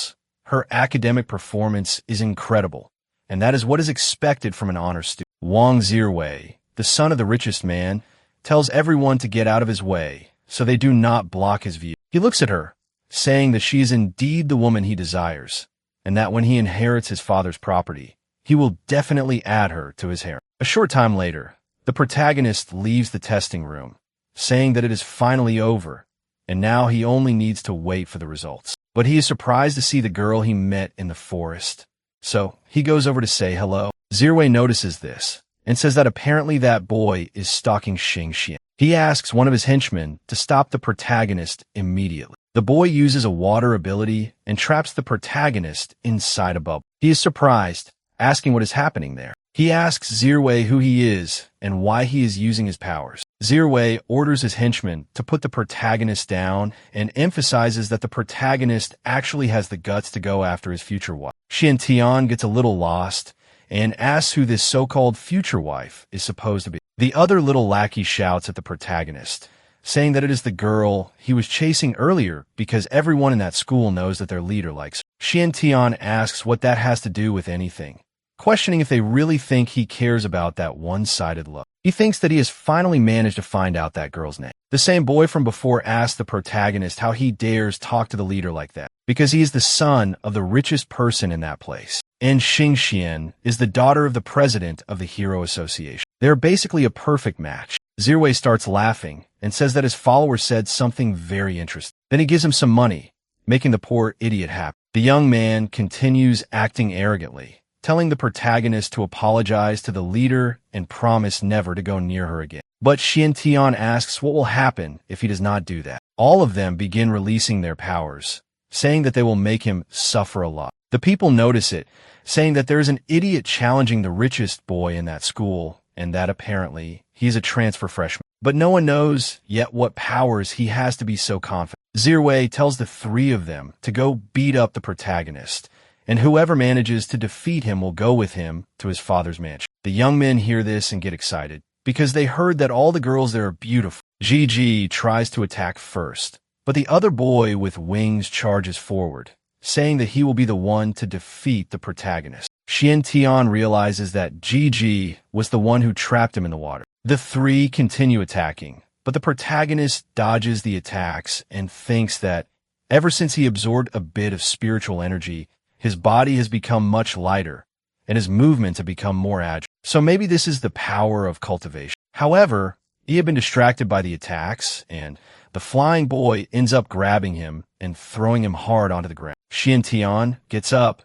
her academic performance is incredible, and that is what is expected from an honor student. Wang Zirwei, the son of the richest man, tells everyone to get out of his way, so they do not block his view. He looks at her, saying that she is indeed the woman he desires, and that when he inherits his father's property, he will definitely add her to his harem. A short time later, the protagonist leaves the testing room, saying that it is finally over, and now he only needs to wait for the results. But he is surprised to see the girl he met in the forest, so he goes over to say hello. Zirwei notices this, and says that apparently that boy is stalking Xing Xian. He asks one of his henchmen to stop the protagonist immediately. The boy uses a water ability and traps the protagonist inside a bubble. He is surprised, asking what is happening there. He asks Zirwei who he is and why he is using his powers. Zirwei orders his henchmen to put the protagonist down and emphasizes that the protagonist actually has the guts to go after his future wife. Xian Tian gets a little lost and asks who this so-called future wife is supposed to be. The other little lackey shouts at the protagonist, saying that it is the girl he was chasing earlier because everyone in that school knows that their leader likes her. Xian Tian asks what that has to do with anything, questioning if they really think he cares about that one-sided love. He thinks that he has finally managed to find out that girl's name. The same boy from before asks the protagonist how he dares talk to the leader like that, because he is the son of the richest person in that place. And Xing Xian is the daughter of the president of the Hero Association. They are basically a perfect match. Zirwei starts laughing and says that his follower said something very interesting. Then he gives him some money, making the poor idiot happy. The young man continues acting arrogantly, telling the protagonist to apologize to the leader and promise never to go near her again. But Xian Tian asks what will happen if he does not do that. All of them begin releasing their powers, saying that they will make him suffer a lot. The people notice it, saying that there is an idiot challenging the richest boy in that school, and that apparently he is a transfer freshman. But no one knows yet what powers he has to be so confident. Zirwei tells the three of them to go beat up the protagonist, and whoever manages to defeat him will go with him to his father's mansion. The young men hear this and get excited, because they heard that all the girls there are beautiful. Gigi tries to attack first, but the other boy with wings charges forward, saying that he will be the one to defeat the protagonist. Xian Tian realizes that Gigi was the one who trapped him in the water. The three continue attacking, but the protagonist dodges the attacks and thinks that ever since he absorbed a bit of spiritual energy, his body has become much lighter, and his movements have become more agile. So maybe this is the power of cultivation. However, he had been distracted by the attacks, and the flying boy ends up grabbing him and throwing him hard onto the ground. Xian Tian gets up,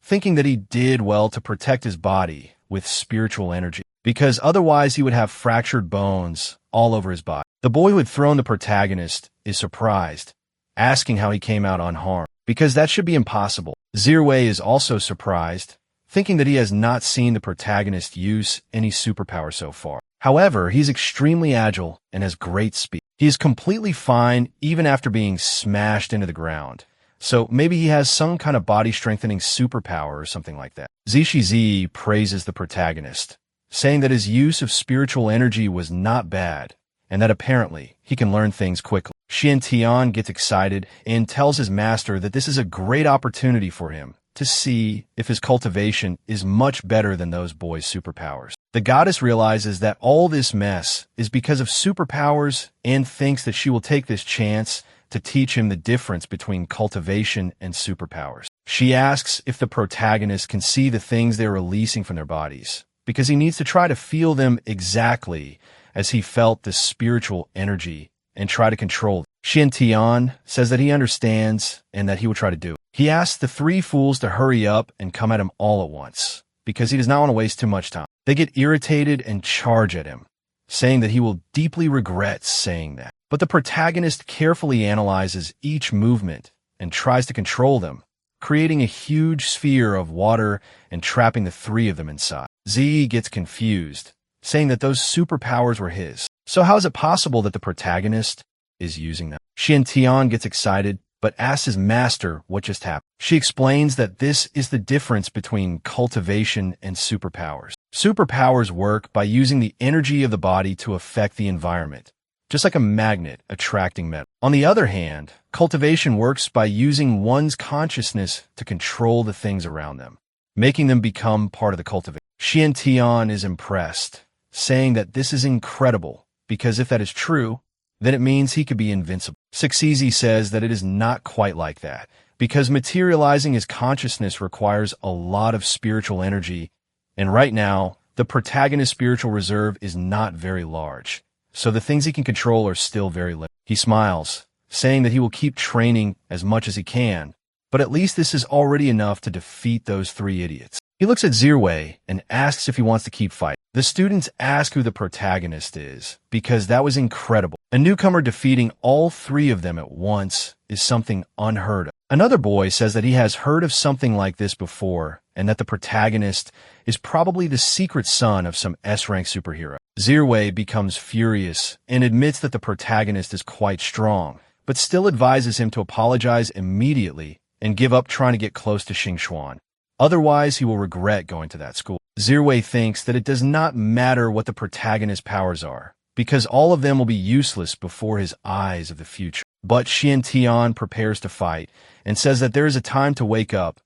thinking that he did well to protect his body with spiritual energy, because otherwise he would have fractured bones all over his body. The boy who had thrown the protagonist is surprised, asking how he came out unharmed, because that should be impossible. Zirwei is also surprised, thinking that he has not seen the protagonist use any superpower so far. However, he's extremely agile and has great speed. He is completely fine even after being smashed into the ground. So maybe he has some kind of body-strengthening superpower or something like that. Zishi praises the protagonist, saying that his use of spiritual energy was not bad, and that apparently he can learn things quickly. Tian gets excited and tells his master that this is a great opportunity for him to see if his cultivation is much better than those boys' superpowers. The goddess realizes that all this mess is because of superpowers and thinks that she will take this chance to teach him the difference between cultivation and superpowers. She asks if the protagonist can see the things they're releasing from their bodies, because he needs to try to feel them exactly as he felt this spiritual energy and try to control them. Tian says that he understands and that he will try to do it. He asks the three fools to hurry up and come at him all at once, because he does not want to waste too much time. They get irritated and charge at him, saying that he will deeply regret saying that. But the protagonist carefully analyzes each movement and tries to control them, creating a huge sphere of water and trapping the three of them inside. Z gets confused, saying that those superpowers were his. So how is it possible that the protagonist is using them? Tian gets excited, but asks his master what just happened. She explains that this is the difference between cultivation and superpowers. Superpowers work by using the energy of the body to affect the environment, just like a magnet attracting metal. On the other hand, cultivation works by using one's consciousness to control the things around them, making them become part of the cultivation. Tian is impressed, saying that this is incredible, because if that is true, then it means he could be invincible. Suxizi says that it is not quite like that, because materializing his consciousness requires a lot of spiritual energy, and right now, the protagonist's spiritual reserve is not very large, so the things he can control are still very limited. He smiles, saying that he will keep training as much as he can, but at least this is already enough to defeat those three idiots. He looks at Zirwei and asks if he wants to keep fighting. The students ask who the protagonist is, because that was incredible. A newcomer defeating all three of them at once is something unheard of. Another boy says that he has heard of something like this before, and that the protagonist is probably the secret son of some S-rank superhero. Zirwei becomes furious and admits that the protagonist is quite strong, but still advises him to apologize immediately and give up trying to get close to Xingxuan. Otherwise, he will regret going to that school. Zirwei thinks that it does not matter what the protagonist's powers are, because all of them will be useless before his eyes of the future. But Tian prepares to fight and says that there is a time to wake up,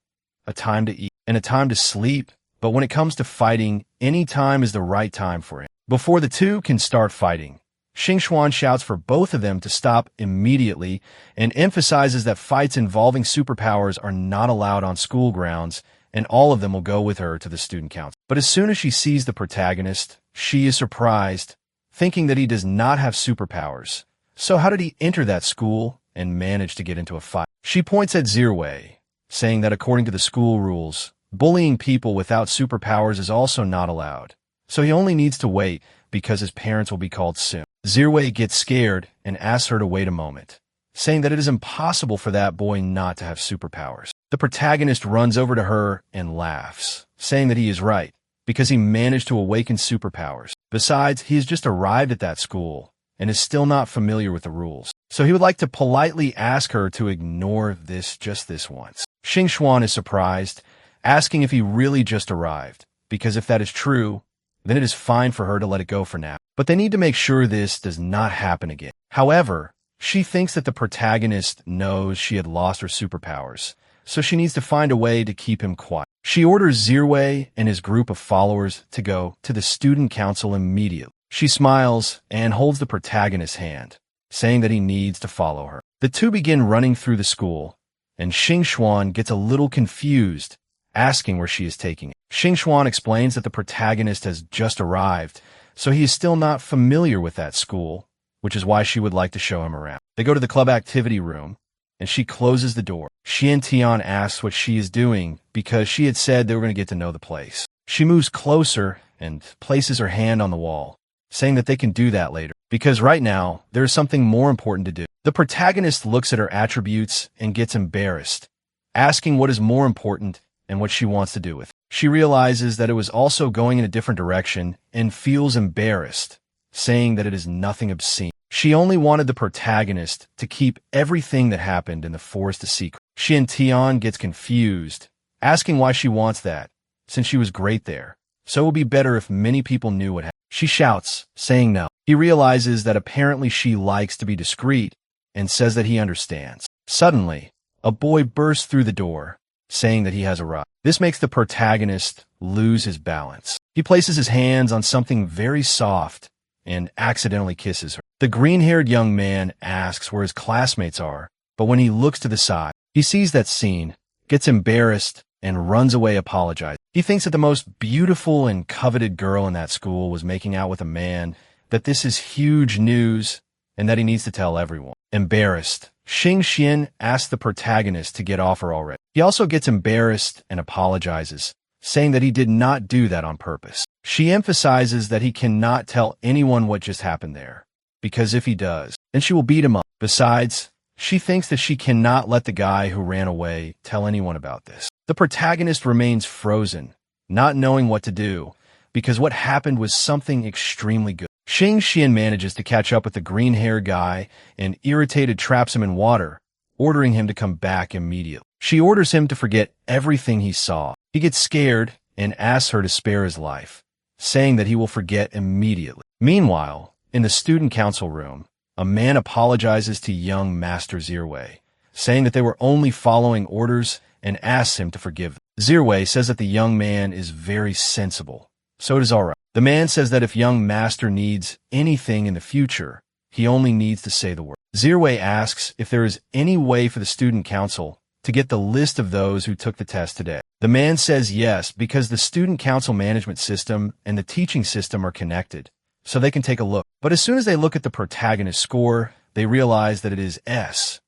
a time to eat, and a time to sleep, but when it comes to fighting, any time is the right time for him. Before the two can start fighting, Xingxuan shouts for both of them to stop immediately and emphasizes that fights involving superpowers are not allowed on school grounds, and all of them will go with her to the student council. But as soon as she sees the protagonist, she is surprised, thinking that he does not have superpowers. So how did he enter that school and manage to get into a fight? She points at Zirwei, saying that according to the school rules, bullying people without superpowers is also not allowed. So he only needs to wait because his parents will be called soon. Zirwei gets scared and asks her to wait a moment, saying that it is impossible for that boy not to have superpowers. The protagonist runs over to her and laughs, saying that he is right, because he managed to awaken superpowers. Besides, he has just arrived at that school and is still not familiar with the rules. So he would like to politely ask her to ignore this just this once. Xingxuan is surprised, asking if he really just arrived, because if that is true, then it is fine for her to let it go for now. But they need to make sure this does not happen again. However, she thinks that the protagonist knows she had lost her superpowers, so she needs to find a way to keep him quiet. She orders Zirwei and his group of followers to go to the student council immediately. She smiles and holds the protagonist's hand, saying that he needs to follow her. The two begin running through the school, and Xingxuan gets a little confused, asking where she is taking it. Xingxuan explains that the protagonist has just arrived, so he is still not familiar with that school, which is why she would like to show him around. They go to the club activity room, and she closes the door. Tian asks what she is doing because she had said they were going to get to know the place. She moves closer and places her hand on the wall, saying that they can do that later, because right now, there is something more important to do. The protagonist looks at her attributes and gets embarrassed, asking what is more important and what she wants to do with it. She realizes that it was also going in a different direction and feels embarrassed, saying that it is nothing obscene. She only wanted the protagonist to keep everything that happened in the forest a secret. Tian gets confused, asking why she wants that, since she was great there. So it would be better if many people knew what happened. She shouts, saying no. He realizes that apparently she likes to be discreet, and says that he understands. Suddenly, a boy bursts through the door, saying that he has arrived. This makes the protagonist lose his balance. He places his hands on something very soft and accidentally kisses her. The green-haired young man asks where his classmates are, but when he looks to the side, he sees that scene, gets embarrassed, and runs away apologizing. He thinks that the most beautiful and coveted girl in that school was making out with a man, that this is huge news, and that he needs to tell everyone. Embarrassed, Xing Xian asks the protagonist to get off her already. He also gets embarrassed and apologizes, saying that he did not do that on purpose. She emphasizes that he cannot tell anyone what just happened there, because if he does, then she will beat him up. Besides, she thinks that she cannot let the guy who ran away tell anyone about this. The protagonist remains frozen, not knowing what to do, because what happened was something extremely good. Xing Xian manages to catch up with the green-haired guy and, irritated, traps him in water, ordering him to come back immediately. She orders him to forget everything he saw. He gets scared and asks her to spare his life, saying that he will forget immediately. Meanwhile, in the student council room, a man apologizes to young Master Zirwei, saying that they were only following orders and asks him to forgive them. Zirwei says that the young man is very sensible, so it is all right. The man says that if young Master needs anything in the future, he only needs to say the word. Zirwei asks if there is any way for the student council to get the list of those who took the test today. The man says yes, because the student council management system and the teaching system are connected, so they can take a look. But as soon as they look at the protagonist's score, they realize that it is S.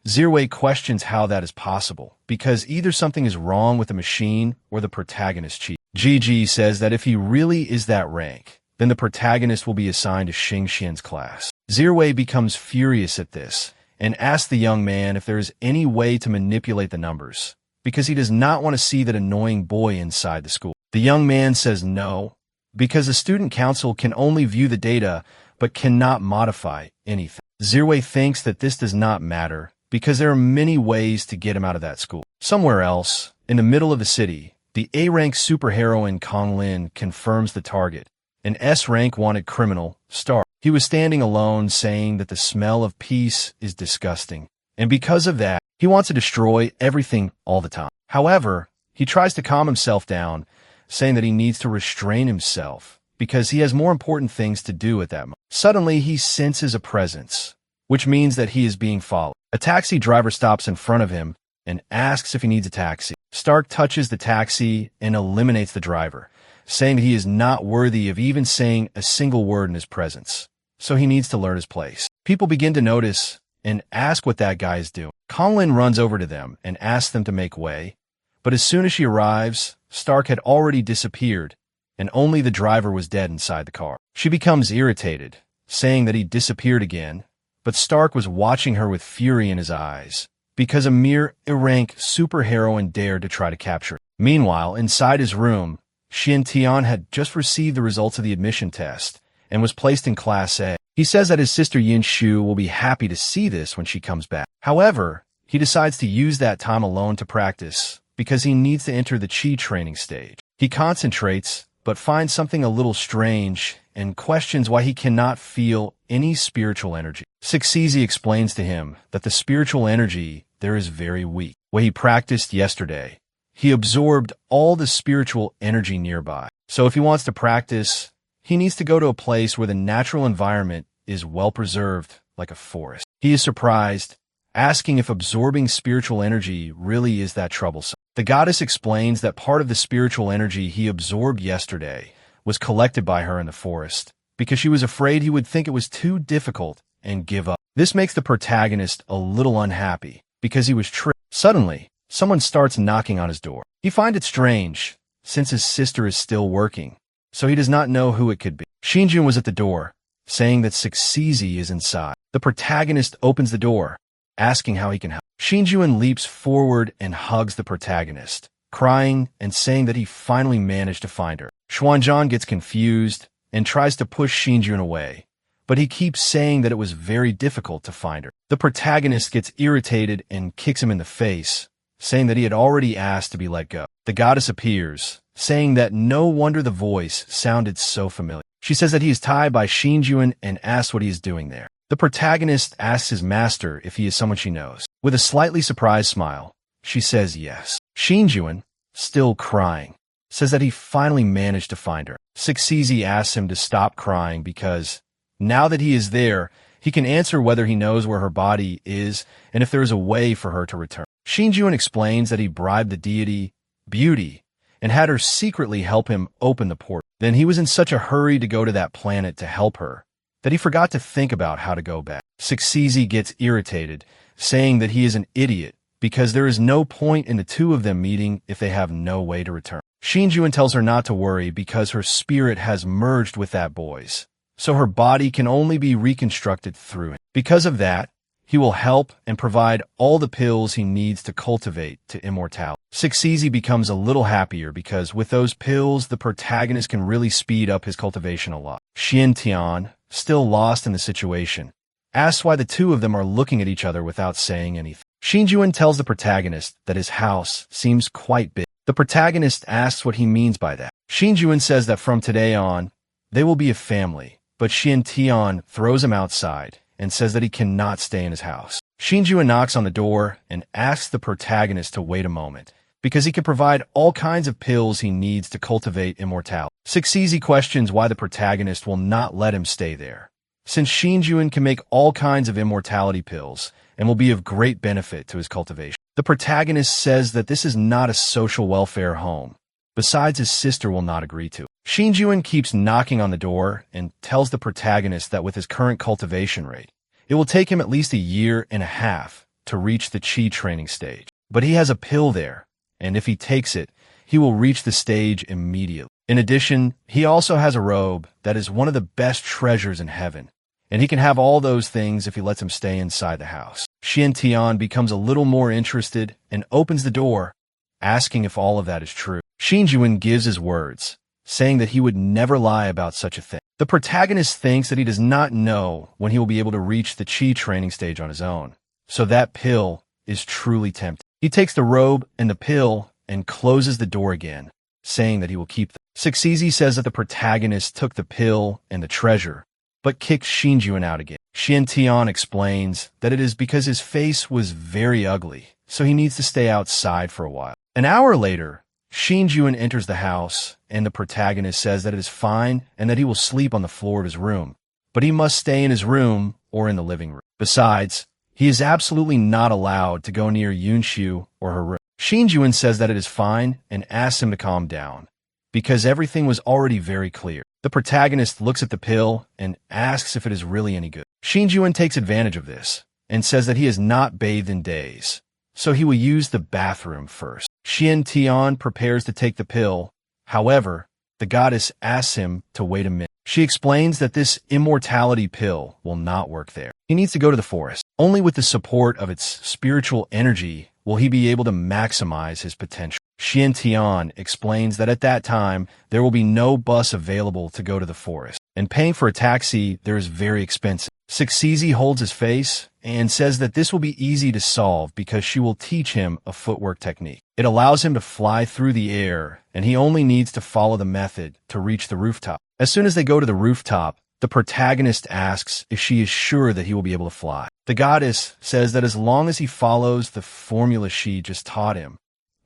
Zirwei questions how that is possible, because either something is wrong with the machine or the protagonist cheats. Gigi says that if he really is that rank, then the protagonist will be assigned to Xing Xian's class. Zirwei becomes furious at this and asks the young man if there is any way to manipulate the numbers, because he does not want to see that annoying boy inside the school. The young man says no, because the student council can only view the data but cannot modify anything. Zirwei thinks that this does not matter, because there are many ways to get him out of that school. Somewhere else, in the middle of the city, the A-rank superheroine Kong Lin confirms the target, an S-rank wanted criminal, Star. He was standing alone saying that the smell of peace is disgusting, and because of that, he wants to destroy everything all the time. However, he tries to calm himself down, saying that he needs to restrain himself, because he has more important things to do at that moment. Suddenly, he senses a presence, which means that he is being followed. A taxi driver stops in front of him and asks if he needs a taxi. Stark touches the taxi and eliminates the driver, saying that he is not worthy of even saying a single word in his presence, so he needs to learn his place. People begin to notice and ask what that guy is doing. Conlin runs over to them and asks them to make way, but as soon as she arrives, Stark had already disappeared, and only the driver was dead inside the car. She becomes irritated, saying that he disappeared again, but Stark was watching her with fury in his eyes, because a mere A-rank superheroine dared to try to capture her. Meanwhile, inside his room, Xin Tian had just received the results of the admission test and was placed in Class A. He says that his sister Yin Shu will be happy to see this when she comes back. However, he decides to use that time alone to practice because he needs to enter the Qi training stage. He concentrates, but finds something a little strange and questions why he cannot feel any spiritual energy. Suxizi explains to him that the spiritual energy there is very weak. When he practiced yesterday, he absorbed all the spiritual energy nearby. So if he wants to practice, he needs to go to a place where the natural environment is well preserved, like a forest. He is surprised, asking if absorbing spiritual energy really is that troublesome. The goddess explains that part of the spiritual energy he absorbed yesterday was collected by her in the forest, because she was afraid he would think it was too difficult and give up. This makes the protagonist a little unhappy, because he was tricked. Suddenly, someone starts knocking on his door. He finds it strange, since his sister is still working, so he does not know who it could be. Xinjun was at the door, saying that Suxizi is inside. The protagonist opens the door, asking how he can help. Xinjun leaps forward and hugs the protagonist, crying and saying that he finally managed to find her. Xuanzhan gets confused and tries to push Xinjun away, but he keeps saying that it was very difficult to find her. The protagonist gets irritated and kicks him in the face, saying that he had already asked to be let go. The goddess appears, saying that no wonder the voice sounded so familiar. She says that he is tied by Xinjun and asks what he is doing there. The protagonist asks his master if he is someone she knows. With a slightly surprised smile, she says yes. Shinjuan, still crying, says that he finally managed to find her. Suxizi asks him to stop crying because, now that he is there, he can answer whether he knows where her body is and if there is a way for her to return. Shinjuan explains that he bribed the deity, Beauty, and had her secretly help him open the portal. Then he was in such a hurry to go to that planet to help her that he forgot to think about how to go back. Suxizi gets irritated, saying that he is an idiot because there is no point in the two of them meeting if they have no way to return. Shinjuan tells her not to worry because her spirit has merged with that boy's, so her body can only be reconstructed through him. Because of that, he will help and provide all the pills he needs to cultivate to immortality. Suxizi becomes a little happier because with those pills, the protagonist can really speed up his cultivation a lot. Xiantian, still lost in the situation, asks why the two of them are looking at each other without saying anything. Shinjuan tells the protagonist that his house seems quite big. The protagonist asks what he means by that. Shinjuan says that from today on, they will be a family, but Xiantian throws him outside and says that he cannot stay in his house. Shinjuan knocks on the door and asks the protagonist to wait a moment, because he can provide all kinds of pills he needs to cultivate immortality. Suxizi questions why the protagonist will not let him stay there, since Shinjuan can make all kinds of immortality pills and will be of great benefit to his cultivation. The protagonist says that this is not a social welfare home. Besides, his sister will not agree to it. Shinjuan keeps knocking on the door and tells the protagonist that with his current cultivation rate, it will take him at least 1.5 years to reach the chi training stage. But he has a pill there, and if he takes it, he will reach the stage immediately. In addition, he also has a robe that is one of the best treasures in heaven, and he can have all those things if he lets him stay inside the house. Xiantian becomes a little more interested and opens the door, asking if all of that is true. Shinjuan gives his words, saying that he would never lie about such a thing. The protagonist thinks that he does not know when he will be able to reach the chi training stage on his own, so that pill is truly tempting. He takes the robe and the pill and closes the door again, saying that he will keep them. Suxizi says that the protagonist took the pill and the treasure, but kicked Shinjuan out again. Xiantian explains that it is because his face was very ugly, so he needs to stay outside for a while. An hour later, Shinjuan enters the house, and the protagonist says that it is fine and that he will sleep on the floor of his room, but he must stay in his room or in the living room. Besides, he is absolutely not allowed to go near Yunshu or her room. Shinjuan says that it is fine and asks him to calm down, because everything was already very clear. The protagonist looks at the pill and asks if it is really any good. Shinjuan takes advantage of this and says that he has not bathed in days, so he will use the bathroom first. Xiantian prepares to take the pill. However, the goddess asks him to wait a minute. She explains that this immortality pill will not work there. He needs to go to the forest. Only with the support of its spiritual energy will he be able to maximize his potential. Xiantian explains that at that time, there will be no bus available to go to the forest, and paying for a taxi there is very expensive. Suxizi holds his face and says that this will be easy to solve because she will teach him a footwork technique. It allows him to fly through the air, and he only needs to follow the method to reach the rooftop. As soon as they go to the rooftop, the protagonist asks if she is sure that he will be able to fly. The goddess says that as long as he follows the formula she just taught him,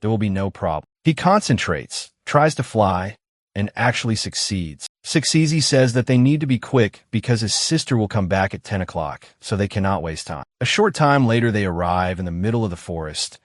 there will be no problem. He concentrates, tries to fly, and actually succeeds. Suxizi says that they need to be quick because his sister will come back at 10 o'clock, so they cannot waste time. A short time later, they arrive in the middle of the forest,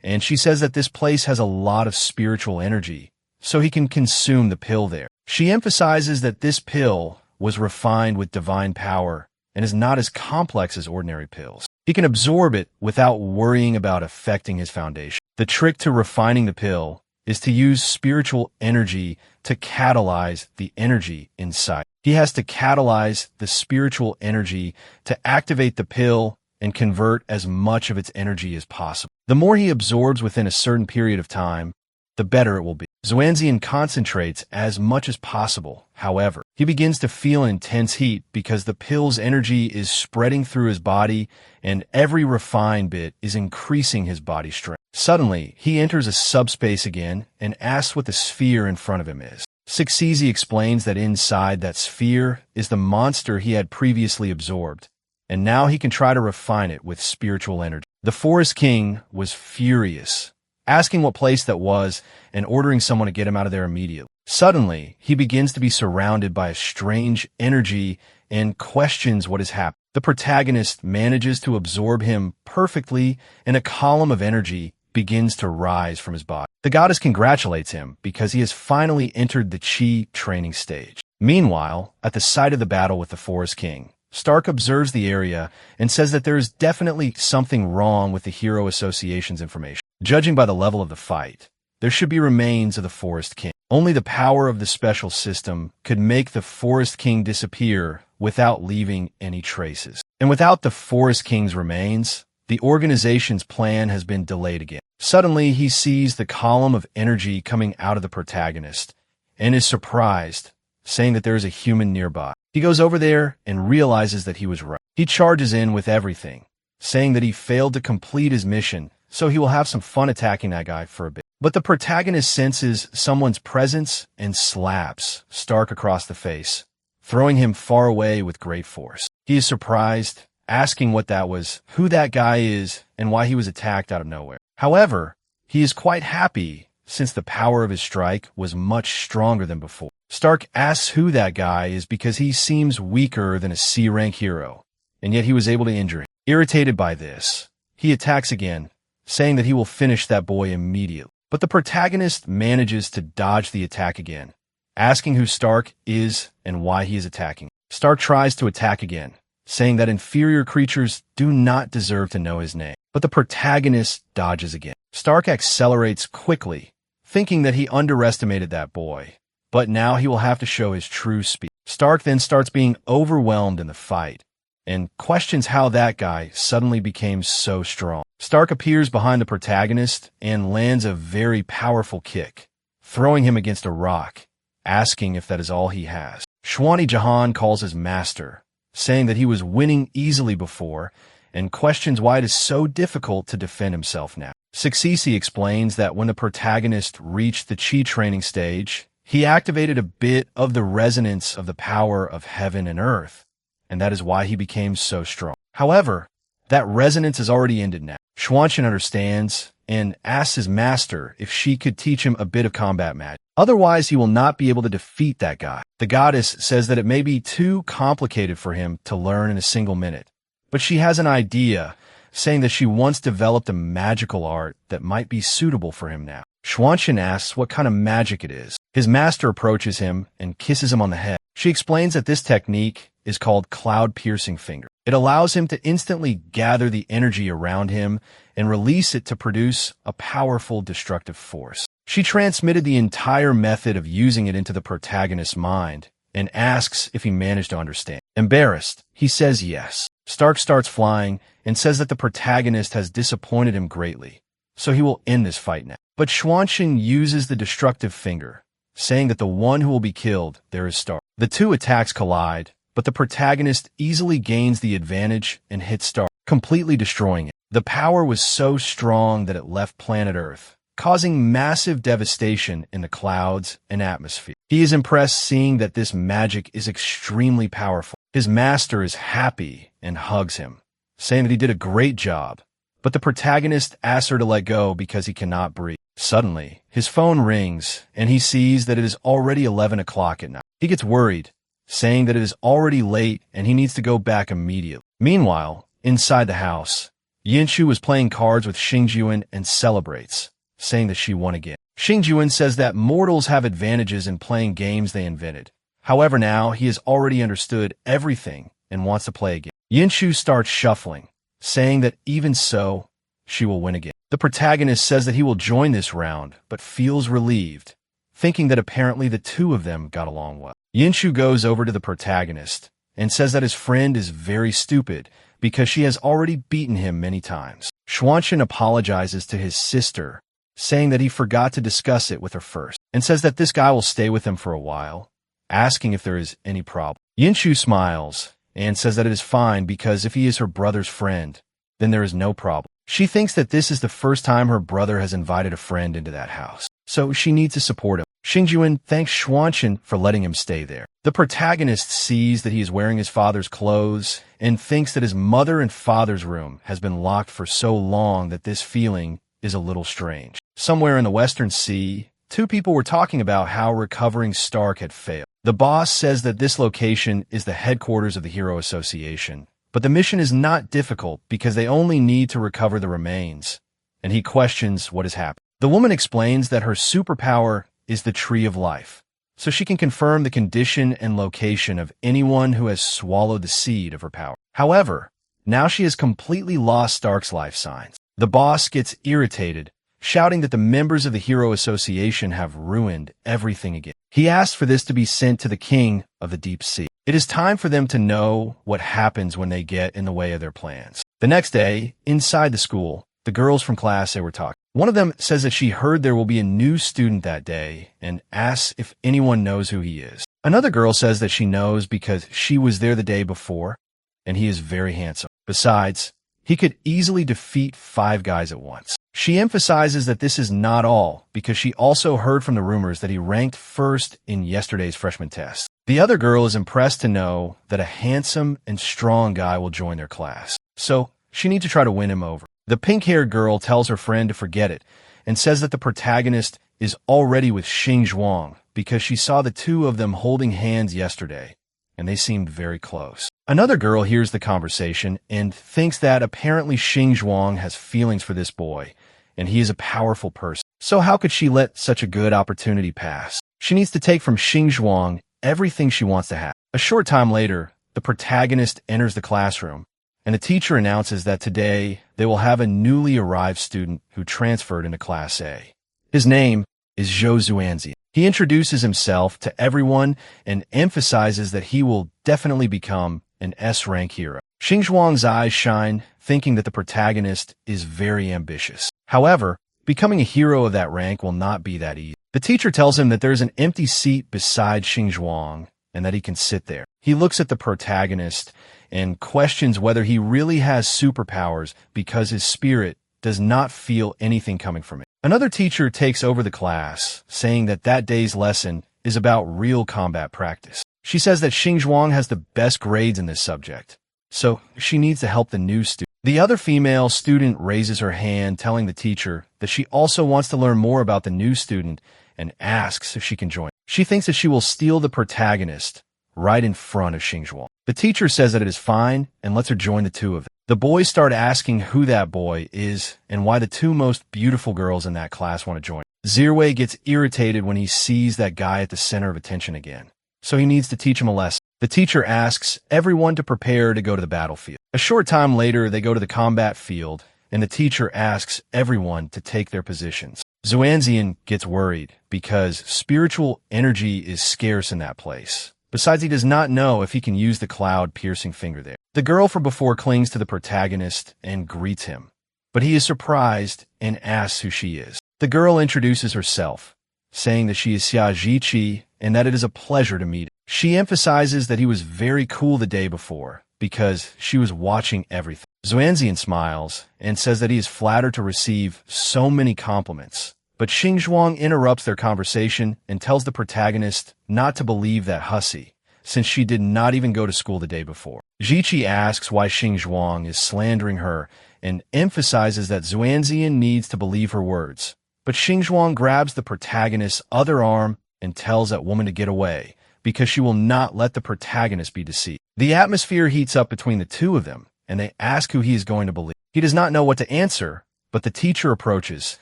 and she says that this place has a lot of spiritual energy, so he can consume the pill there. She emphasizes that this pill was refined with divine power and is not as complex as ordinary pills. He can absorb it without worrying about affecting his foundation. The trick to refining the pill is to use spiritual energy to catalyze the energy inside. He has to catalyze the spiritual energy to activate the pill and convert as much of its energy as possible. The more he absorbs within a certain period of time, the better it will be. Xuanzian concentrates as much as possible. However, he begins to feel an intense heat because the pill's energy is spreading through his body and every refined bit is increasing his body strength. Suddenly, he enters a subspace again and asks what the sphere in front of him is. Suxizi explains that inside that sphere is the monster he had previously absorbed, and now he can try to refine it with spiritual energy. The Forest King was furious, asking what place that was and ordering someone to get him out of there immediately. Suddenly, he begins to be surrounded by a strange energy and questions what has happened. The protagonist manages to absorb him perfectly, and a column of energy begins to rise from his body. The goddess congratulates him because he has finally entered the Chi training stage. Meanwhile, at the site of the battle with the Forest King, Stark observes the area and says that there is definitely something wrong with the Hero Association's information. Judging by the level of the fight, there should be remains of the Forest King. Only the power of the special system could make the Forest King disappear without leaving any traces. And without the Forest King's remains, the organization's plan has been delayed again. Suddenly, he sees the column of energy coming out of the protagonist and is surprised, saying that there is a human nearby. He goes over there and realizes that he was right. He charges in with everything, saying that he failed to complete his mission, so he will have some fun attacking that guy for a bit. But the protagonist senses someone's presence and slaps Stark across the face, throwing him far away with great force. He is surprised, asking what that was, who that guy is, and why he was attacked out of nowhere. However, he is quite happy since the power of his strike was much stronger than before. Stark asks who that guy is because he seems weaker than a C-rank hero, and yet he was able to injure him. Irritated by this, he attacks again, saying that he will finish that boy immediately. But the protagonist manages to dodge the attack again, asking who Stark is and why he is attacking. Stark tries to attack again, saying that inferior creatures do not deserve to know his name. But the protagonist dodges again. Stark accelerates quickly, thinking that he underestimated that boy, but now he will have to show his true speed. Stark then starts being overwhelmed in the fight, and questions how that guy suddenly became so strong. Stark appears behind the protagonist and lands a very powerful kick, throwing him against a rock, asking if that is all he has. Shwani Jahan calls his master, saying that he was winning easily before, and questions why it is so difficult to defend himself now. Suksisi explains that when the protagonist reached the Chi training stage, he activated a bit of the resonance of the power of heaven and earth, and that is why he became so strong. However, that resonance is already ended now. Xuanchen understands and asks his master if she could teach him a bit of combat magic. Otherwise, he will not be able to defeat that guy. The goddess says that it may be too complicated for him to learn in a single minute, but she has an idea, saying that she once developed a magical art that might be suitable for him now. Xuanchen asks what kind of magic it is. His master approaches him and kisses him on the head. She explains that this technique is called cloud-piercing finger. It allows him to instantly gather the energy around him and release it to produce a powerful destructive force. She transmitted the entire method of using it into the protagonist's mind and asks if he managed to understand. Embarrassed, he says yes. Stark starts flying and says that the protagonist has disappointed him greatly, so he will end this fight now. But Xuanchen uses the destructive finger, saying that the one who will be killed there is Stark. The two attacks collide, but the protagonist easily gains the advantage and hits Stark, completely destroying it. The power was so strong that it left planet Earth, causing massive devastation in the clouds and atmosphere. He is impressed seeing that this magic is extremely powerful. His master is happy and hugs him, saying that he did a great job, but the protagonist asks her to let go because he cannot breathe. Suddenly, his phone rings, and he sees that it is already 11 o'clock at night. He gets worried, saying that it is already late and he needs to go back immediately. Meanwhile, inside the house, Yinshu is playing cards with Xingjuan and celebrates, saying that she won again. Xingjuan says that mortals have advantages in playing games they invented. However, now he has already understood everything and wants to play again. Yinshu starts shuffling, saying that even so, she will win again. The protagonist says that he will join this round, but feels relieved, thinking that apparently the two of them got along well. Yinshu goes over to the protagonist and says that his friend is very stupid because she has already beaten him many times. Xuanchen apologizes to his sister, saying that he forgot to discuss it with her first, and says that this guy will stay with him for a while, asking if there is any problem. Yinshu smiles and says that it is fine because if he is her brother's friend, then there is no problem. She thinks that this is the first time her brother has invited a friend into that house, so she needs to support him. Xingjuan thanks Xuanchen for letting him stay there. The protagonist sees that he is wearing his father's clothes and thinks that his mother and father's room has been locked for so long that this feeling is a little strange. Somewhere in the Western Sea, two people were talking about how recovering Stark had failed. The boss says that this location is the headquarters of the Hero Association, but the mission is not difficult because they only need to recover the remains, and he questions what has happened. The woman explains that her superpower is the Tree of Life, so she can confirm the condition and location of anyone who has swallowed the seed of her power. However, now she has completely lost Stark's life signs. The boss gets irritated, shouting that the members of the Hero Association have ruined everything again. He asks for this to be sent to the King of the Deep Sea. It is time for them to know what happens when they get in the way of their plans. The next day, inside the school, the girls from class they were talking. One of them says that she heard there will be a new student that day and asks if anyone knows who he is. Another girl says that she knows because she was there the day before, and he is very handsome. Besides, he could easily defeat 5 guys at once. She emphasizes that this is not all, because she also heard from the rumors that he ranked first in yesterday's freshman test. The other girl is impressed to know that a handsome and strong guy will join their class, so she needs to try to win him over. The pink-haired girl tells her friend to forget it and says that the protagonist is already with Xing Zhuang because she saw the two of them holding hands yesterday, and they seemed very close. Another girl hears the conversation and thinks that apparently Xing Zhuang has feelings for this boy, and he is a powerful person. So how could she let such a good opportunity pass? She needs to take from Xing Zhuang everything she wants to have. A short time later, the protagonist enters the classroom, and the teacher announces that today they will have a newly arrived student who transferred into Class A. His name is Zhou Zuanzi. He introduces himself to everyone and emphasizes that he will definitely become an S-rank hero. Xing Zhuang's eyes shine, thinking that the protagonist is very ambitious. However, becoming a hero of that rank will not be that easy. The teacher tells him that there is an empty seat beside Xing Zhuang and that he can sit there. He looks at the protagonist and questions whether he really has superpowers because his spirit does not feel anything coming from it. Another teacher takes over the class, saying that that day's lesson is about real combat practice. She says that Xing Zhuang has the best grades in this subject, so she needs to help the new student. The other female student raises her hand, telling the teacher that she also wants to learn more about the new student and asks if she can join. She thinks that she will steal the protagonist right in front of Xing Zhuang. The teacher says that it is fine and lets her join the two of them. The boys start asking who that boy is and why the two most beautiful girls in that class want to join. Zirwei gets irritated when he sees that guy at the center of attention again, so he needs to teach him a lesson. The teacher asks everyone to prepare to go to the battlefield. A short time later, they go to the combat field, and the teacher asks everyone to take their positions. Zuanzian gets worried because spiritual energy is scarce in that place. Besides, he does not know if he can use the cloud-piercing finger there. The girl from before clings to the protagonist and greets him, but he is surprised and asks who she is. The girl introduces herself, saying that she is Xia Zhiqi and that it is a pleasure to meet him. She emphasizes that he was very cool the day before because she was watching everything. Zuanzian smiles and says that he is flattered to receive so many compliments. But Xing Zhuang interrupts their conversation and tells the protagonist not to believe that hussy, since she did not even go to school the day before. Zhiqi asks why Xing Zhuang is slandering her and emphasizes that Zuanzian needs to believe her words. But Xing Zhuang grabs the protagonist's other arm and tells that woman to get away, because she will not let the protagonist be deceived. The atmosphere heats up between the two of them, and they ask who he is going to believe. He does not know what to answer, but the teacher approaches,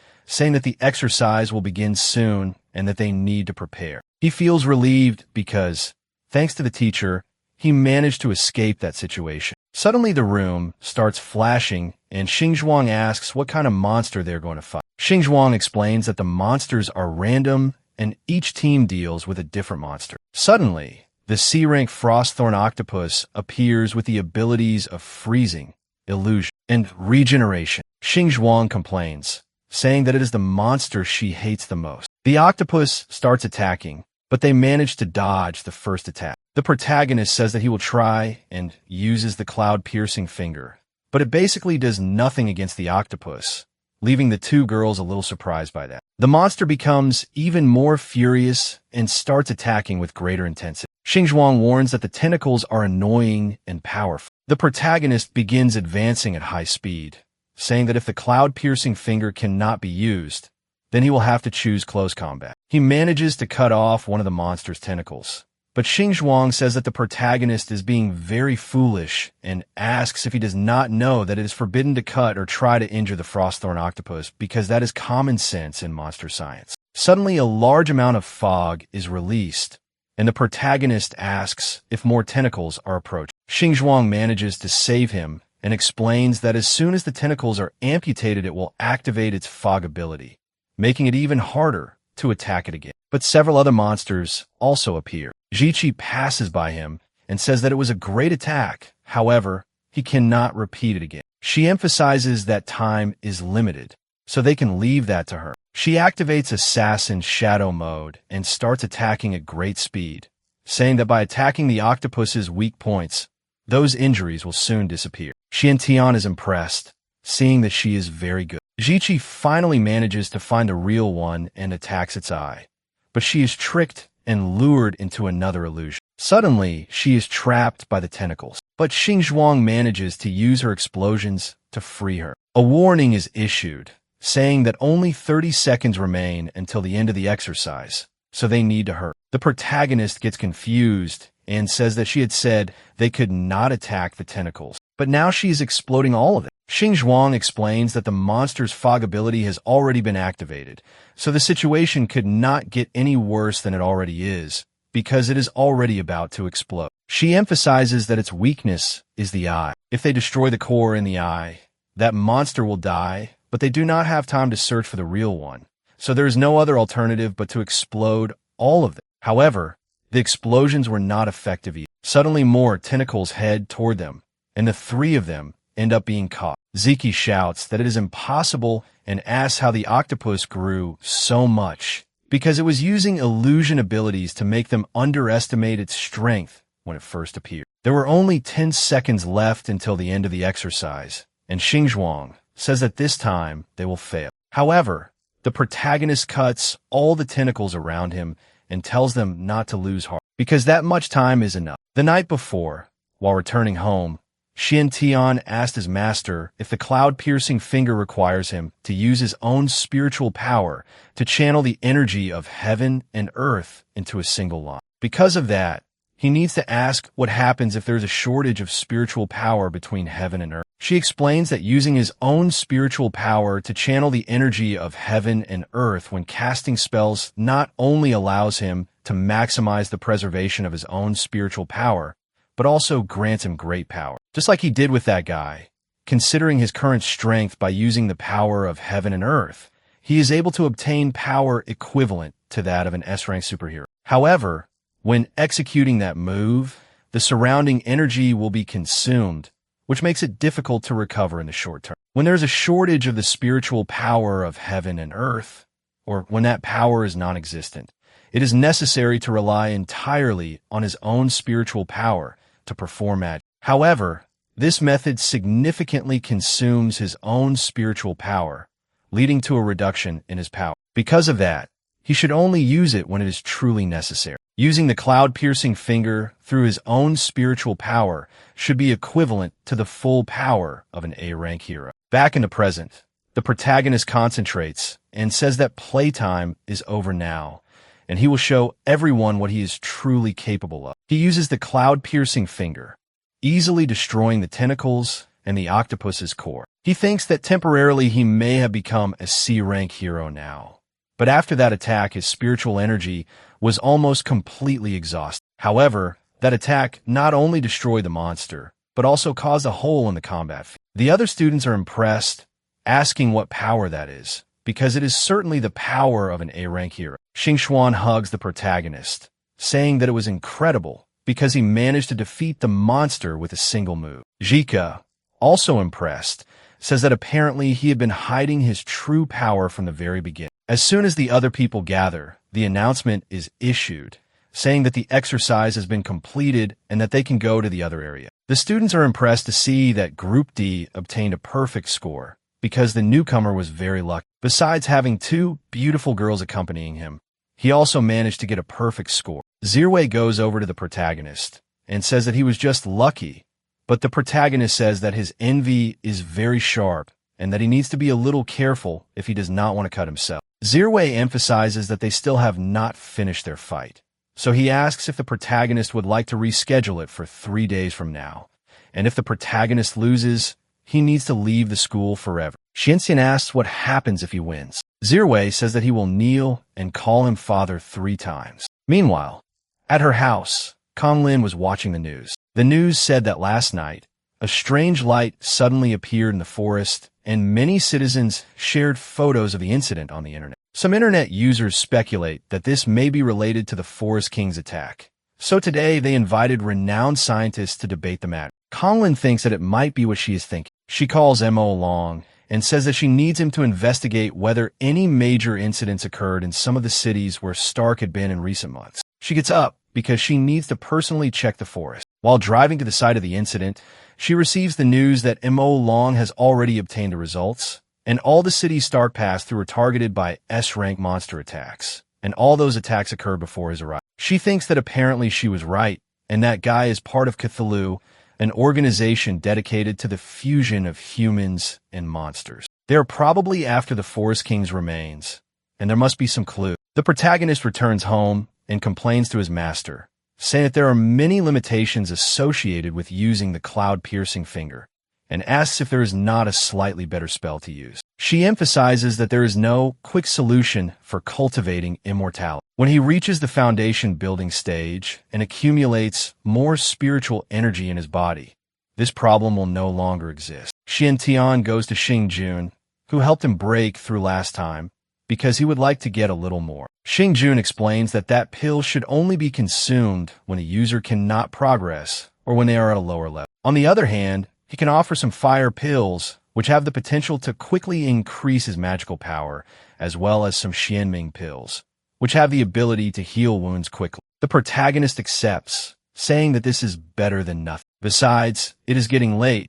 saying that the exercise will begin soon and that they need to prepare. He feels relieved because, thanks to the teacher, he managed to escape that situation. Suddenly the room starts flashing and Xing Zhuang asks what kind of monster they're going to fight. Xing Zhuang explains that the monsters are random and each team deals with a different monster. Suddenly, the C-rank Frostthorn Octopus appears with the abilities of freezing, illusion, and regeneration. Xing Zhuang complains, saying that it is the monster she hates the most. The octopus starts attacking, but they manage to dodge the first attack. The protagonist says that he will try and uses the cloud-piercing finger, but it basically does nothing against the octopus, leaving the two girls a little surprised by that. The monster becomes even more furious and starts attacking with greater intensity. Xingzhuang warns that the tentacles are annoying and powerful. The protagonist begins advancing at high speed, saying that if the cloud-piercing finger cannot be used, then he will have to choose close combat. He manages to cut off one of the monster's tentacles, but Xingzhuang says that the protagonist is being very foolish and asks if he does not know that it is forbidden to cut or try to injure the frostthorn octopus because that is common sense in monster science. Suddenly, a large amount of fog is released, and the protagonist asks if more tentacles are approaching. Xingzhuang manages to save him and explains that as soon as the tentacles are amputated, it will activate its fog ability, making it even harder to attack it again. But several other monsters also appear. Ziqi passes by him and says that it was a great attack. However, he cannot repeat it again. She emphasizes that time is limited, so they can leave that to her. She activates Assassin Shadow Mode and starts attacking at great speed, saying that by attacking the octopus's weak points, those injuries will soon disappear. Xiantian is impressed, seeing that she is very good. Ziqi finally manages to find the real one and attacks its eye, but she is tricked and lured into another illusion. Suddenly, she is trapped by the tentacles, but Xingzhuang manages to use her explosions to free her. A warning is issued, saying that only 30 seconds remain until the end of the exercise, so they need to hurry. The protagonist gets confused and says that she had said they could not attack the tentacles, but now she is exploding all of it. Xingzhuang explains that the monster's fog ability has already been activated, so the situation could not get any worse than it already is, because it is already about to explode. She emphasizes that its weakness is the eye. If they destroy the core in the eye, that monster will die, but they do not have time to search for the real one, so there is no other alternative but to explode all of them. However, the explosions were not effective either. Suddenly more tentacles head toward them, and the three of them end up being caught. Ziqi shouts that it is impossible and asks how the octopus grew so much, because it was using illusion abilities to make them underestimate its strength when it first appeared. There were only 10 seconds left until the end of the exercise, and Xingzhuang says that this time they will fail. However, the protagonist cuts all the tentacles around him and tells them not to lose heart, because that much time is enough. The night before, while returning home, Xiantian asked his master if the cloud-piercing finger requires him to use his own spiritual power to channel the energy of heaven and earth into a single line. Because of that, he needs to ask what happens if there's a shortage of spiritual power between heaven and earth. She explains that using his own spiritual power to channel the energy of heaven and earth when casting spells not only allows him to maximize the preservation of his own spiritual power, but also grants him great power. Just like he did with that guy, considering his current strength by using the power of heaven and earth, he is able to obtain power equivalent to that of an S-rank superhero. However, when executing that move, the surrounding energy will be consumed, which makes it difficult to recover in the short term. When there's a shortage of the spiritual power of heaven and earth, or when that power is non-existent, it is necessary to rely entirely on his own spiritual power to perform magic. However, this method significantly consumes his own spiritual power, leading to a reduction in his power. Because of that, he should only use it when it is truly necessary. Using the cloud-piercing finger through his own spiritual power should be equivalent to the full power of an A-rank hero. Back in the present, the protagonist concentrates and says that playtime is over now, and he will show everyone what he is truly capable of. He uses the cloud-piercing finger, easily destroying the tentacles and the octopus's core. He thinks that temporarily he may have become a C-rank hero now, but after that attack, his spiritual energy was almost completely exhausted. However, that attack not only destroyed the monster, but also caused a hole in the combat field. The other students are impressed, asking what power that is, because it is certainly the power of an A-rank hero. Xingzhuang hugs the protagonist, saying that it was incredible because he managed to defeat the monster with a single move. Zika, also impressed, says that apparently he had been hiding his true power from the very beginning. As soon as the other people gather, the announcement is issued, saying that the exercise has been completed and that they can go to the other area. The students are impressed to see that Group D obtained a perfect score, because the newcomer was very lucky. Besides having two beautiful girls accompanying him, he also managed to get a perfect score. Zirwei goes over to the protagonist and says that he was just lucky, but the protagonist says that his envy is very sharp and that he needs to be a little careful if he does not want to cut himself. Zirwei emphasizes that they still have not finished their fight, so he asks if the protagonist would like to reschedule it for 3 days from now, and if the protagonist loses, he needs to leave the school forever. Xianxian asks what happens if he wins. Zirwei says that he will kneel and call him father 3 times. Meanwhile, at her house, Konglin was watching the news. The news said that last night, a strange light suddenly appeared in the forest, and many citizens shared photos of the incident on the internet. Some internet users speculate that this may be related to the Forest King's attack. So today, they invited renowned scientists to debate the matter. Konglin thinks that it might be what she is thinking. She calls Mo along and says that she needs him to investigate whether any major incidents occurred in some of the cities where Stark had been in recent months. She gets up because she needs to personally check the forest. While driving to the site of the incident, she receives the news that Mo Long has already obtained the results, and all the cities Stark passed through were targeted by S-rank monster attacks, and all those attacks occurred before his arrival. She thinks that apparently she was right, and that guy is part of Cthulhu, an organization dedicated to the fusion of humans and monsters. They are probably after the Forest King's remains, and there must be some clue. The protagonist returns home and complains to his master, saying that there are many limitations associated with using the cloud-piercing finger, and asks if there is not a slightly better spell to use. She emphasizes that there is no quick solution for cultivating immortality. When he reaches the foundation building stage and accumulates more spiritual energy in his body, this problem will no longer exist. Xiantian goes to Xingjun, who helped him break through last time, because he would like to get a little more. Xingjun explains that that pill should only be consumed when a user cannot progress or when they are at a lower level. On the other hand, he can offer some fire pills, which have the potential to quickly increase his magical power, as well as some Xianming pills, which have the ability to heal wounds quickly. The protagonist accepts, saying that this is better than nothing. Besides, it is getting late,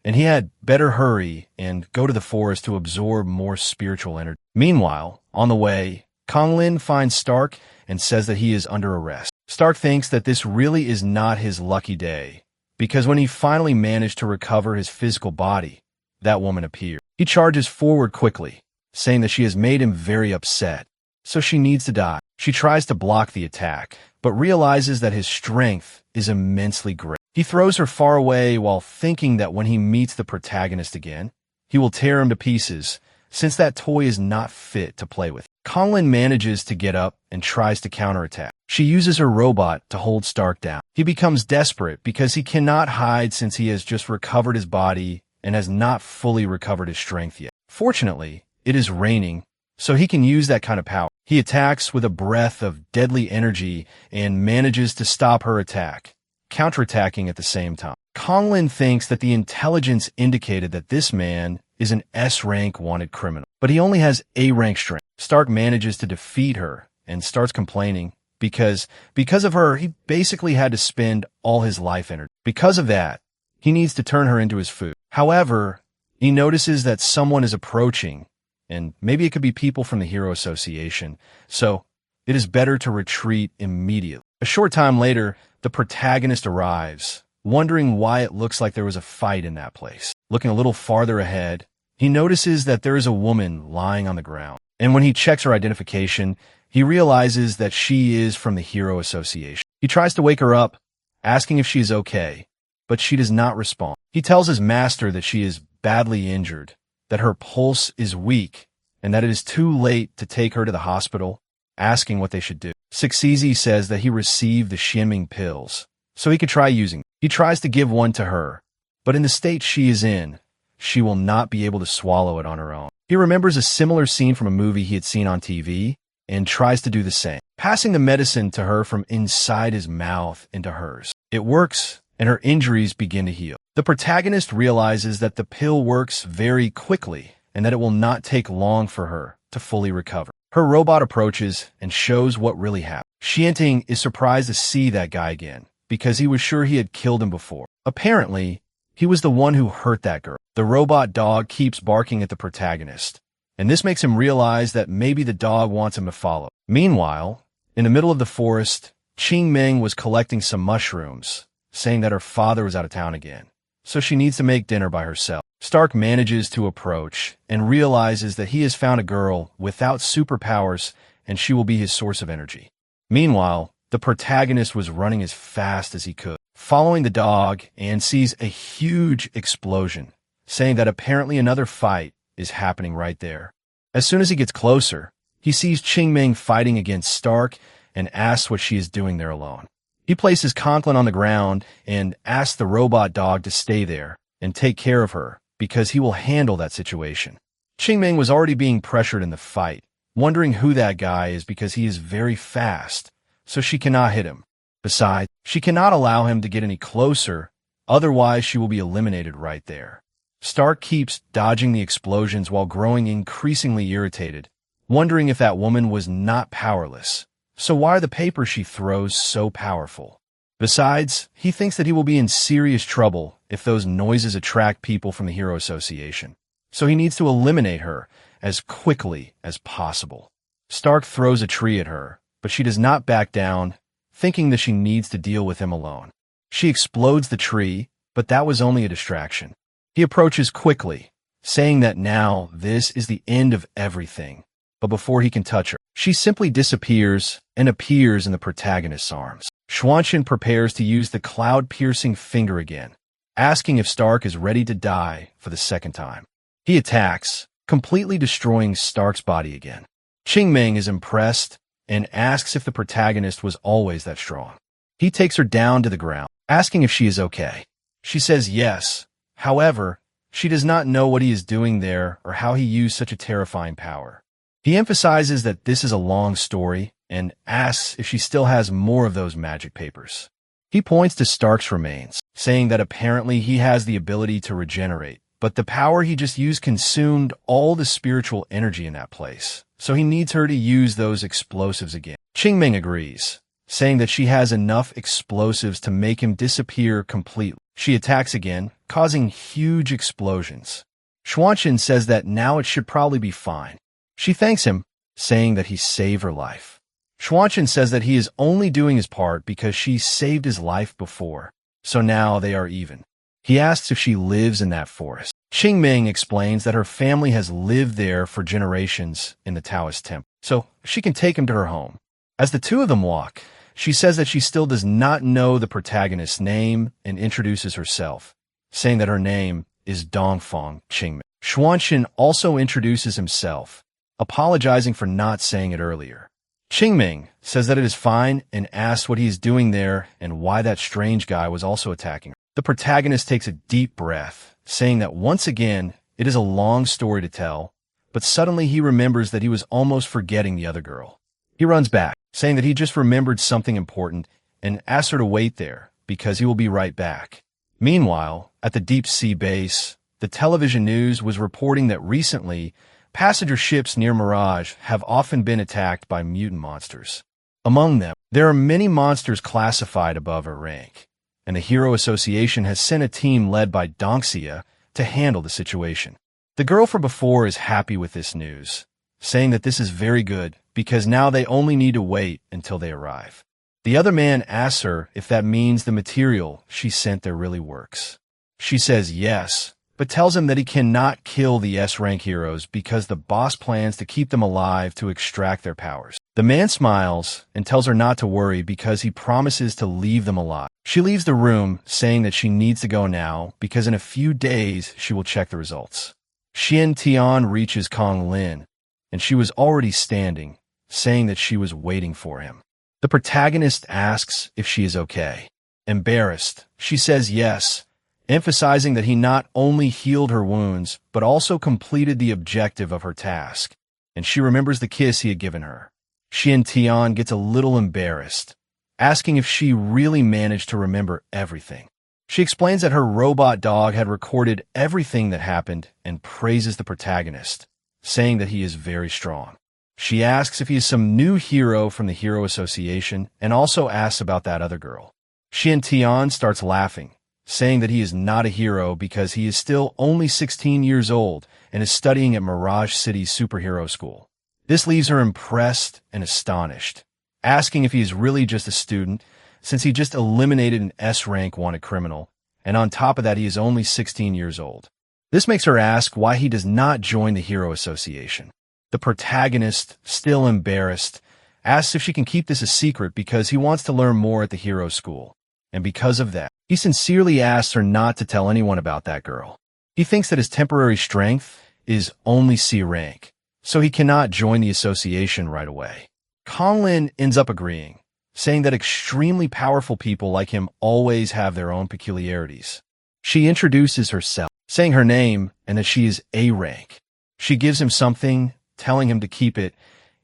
and he had better hurry and go to the forest to absorb more spiritual energy. Meanwhile, on the way, Konglin finds Stark and says that he is under arrest. Stark thinks that this really is not his lucky day, because when he finally managed to recover his physical body, that woman appeared. He charges forward quickly, saying that she has made him very upset, so she needs to die. She tries to block the attack, but realizes that his strength is immensely great. He throws her far away while thinking that when he meets the protagonist again, he will tear him to pieces, since that toy is not fit to play with. Konglin manages to get up and tries to counterattack. She uses her robot to hold Stark down. He becomes desperate because he cannot hide since he has just recovered his body and has not fully recovered his strength yet. Fortunately, it is raining, so he can use that kind of power. He attacks with a breath of deadly energy and manages to stop her attack, counterattacking at the same time. Konglin thinks that the intelligence indicated that this man is an S-rank wanted criminal, but he only has A-rank strength. Stark manages to defeat her and starts complaining because of her, he basically had to spend all his life energy. Because of that, he needs to turn her into his food. However, he notices that someone is approaching, and maybe it could be people from the Hero Association, so it is better to retreat immediately. A short time later, the protagonist arrives, wondering why it looks like there was a fight in that place. Looking a little farther ahead, he notices that there is a woman lying on the ground, and when he checks her identification, he realizes that she is from the Hero Association. He tries to wake her up, asking if she is okay, but she does not respond. He tells his master that she is badly injured, that her pulse is weak, and that it is too late to take her to the hospital, asking what they should do. Sixizi says that he received the Xianming pills, so he could try using them. He tries to give one to her, but in the state she is in, she will not be able to swallow it on her own. He remembers a similar scene from a movie he had seen on TV, and tries to do the same, passing the medicine to her from inside his mouth into hers. It works, and her injuries begin to heal. The protagonist realizes that the pill works very quickly, and that it will not take long for her to fully recover. Her robot approaches and shows what really happened. Xianting is surprised to see that guy again, because he was sure he had killed him before. Apparently, He was the one who hurt that girl. The robot dog keeps barking at the protagonist, and this makes him realize that maybe the dog wants him to follow. Meanwhile, in the middle of the forest, Qingming was collecting some mushrooms, saying that her father was out of town again, so she needs to make dinner by herself. Stark manages to approach and realizes that he has found a girl without superpowers and she will be his source of energy. Meanwhile, the protagonist was running as fast as he could, following the dog, and sees a huge explosion, saying that apparently another fight is happening right there. As soon as he gets closer, he sees Qingming fighting against Stark and asks what she is doing there alone. He places Conklin on the ground and asks the robot dog to stay there and take care of her because he will handle that situation. Qingming was already being pressured in the fight, wondering who that guy is because he is very fast, so she cannot hit him. Besides, she cannot allow him to get any closer, otherwise she will be eliminated right there. Stark keeps dodging the explosions while growing increasingly irritated, wondering if that woman was not powerless. So why are the papers she throws so powerful? Besides, he thinks that he will be in serious trouble if those noises attract people from the Hero Association, so he needs to eliminate her as quickly as possible. Stark throws a tree at her, but she does not back down, thinking that she needs to deal with him alone. She explodes the tree, but that was only a distraction. He approaches quickly, saying that now this is the end of everything, but before he can touch her, she simply disappears and appears in the protagonist's arms. Xuanqin prepares to use the cloud-piercing finger again, asking if Stark is ready to die for the second time. He attacks, completely destroying Stark's body again. Qingming is impressed and asks if the protagonist was always that strong. He takes her down to the ground, asking if she is okay. She says yes. However, she does not know what he is doing there or how he used such a terrifying power. He emphasizes that this is a long story and asks if she still has more of those magic papers. He points to Stark's remains, saying that apparently he has the ability to regenerate, but the power he just used consumed all the spiritual energy in that place, so he needs her to use those explosives again. Qingming agrees, saying that she has enough explosives to make him disappear completely. She attacks again, causing huge explosions. Xuanqin says that now it should probably be fine. She thanks him, saying that he saved her life. Xuanqin says that he is only doing his part because she saved his life before, so now they are even. He asks if she lives in that forest. Qingming explains that her family has lived there for generations in the Taoist temple, so she can take him to her home. As the two of them walk, she says that she still does not know the protagonist's name and introduces herself, saying that her name is Dongfang Qingming. Xuanqin also introduces himself, apologizing for not saying it earlier. Qingming says that it is fine and asks what he is doing there and why that strange guy was also attacking her. The protagonist takes a deep breath, saying that once again, it is a long story to tell, but suddenly he remembers that he was almost forgetting the other girl. He runs back, saying that he just remembered something important and asks her to wait there because he will be right back. Meanwhile, at the deep sea base, the television news was reporting that recently, passenger ships near Mirage have often been attacked by mutant monsters. Among them, there are many monsters classified above her rank, and the Hero Association has sent a team led by Dongxia to handle the situation. The girl from before is happy with this news, saying that this is very good because now they only need to wait until they arrive. The other man asks her if that means the material she sent there really works. She says yes, but tells him that he cannot kill the S-rank heroes because the boss plans to keep them alive to extract their powers. The man smiles and tells her not to worry because he promises to leave them alive. She leaves the room, saying that she needs to go now because in a few days she will check the results. Xian Tian reaches Kong Lin, and she was already standing, saying that she was waiting for him. The protagonist asks if she is okay. Embarrassed, she says yes, emphasizing that he not only healed her wounds, but also completed the objective of her task, and she remembers the kiss he had given her. Xian Tian gets a little embarrassed, asking if she really managed to remember everything. She explains that her robot dog had recorded everything that happened and praises the protagonist, saying that he is very strong. She asks if he is some new hero from the Hero Association and also asks about that other girl. Xian Tian starts laughing, saying that he is not a hero because he is still only 16 years old and is studying at Mirage City's superhero school. This leaves her impressed and astonished, asking if he is really just a student, since he just eliminated an S-rank wanted criminal, and on top of that he is only 16 years old. This makes her ask why he does not join the Hero Association. The protagonist, still embarrassed, asks if she can keep this a secret because he wants to learn more at the hero school, and because of that, he sincerely asks her not to tell anyone about that girl. He thinks that his temporary strength is only C rank, so he cannot join the association right away. Conlin ends up agreeing, saying that extremely powerful people like him always have their own peculiarities. She introduces herself, saying her name and that she is A rank. She gives him something, telling him to keep it,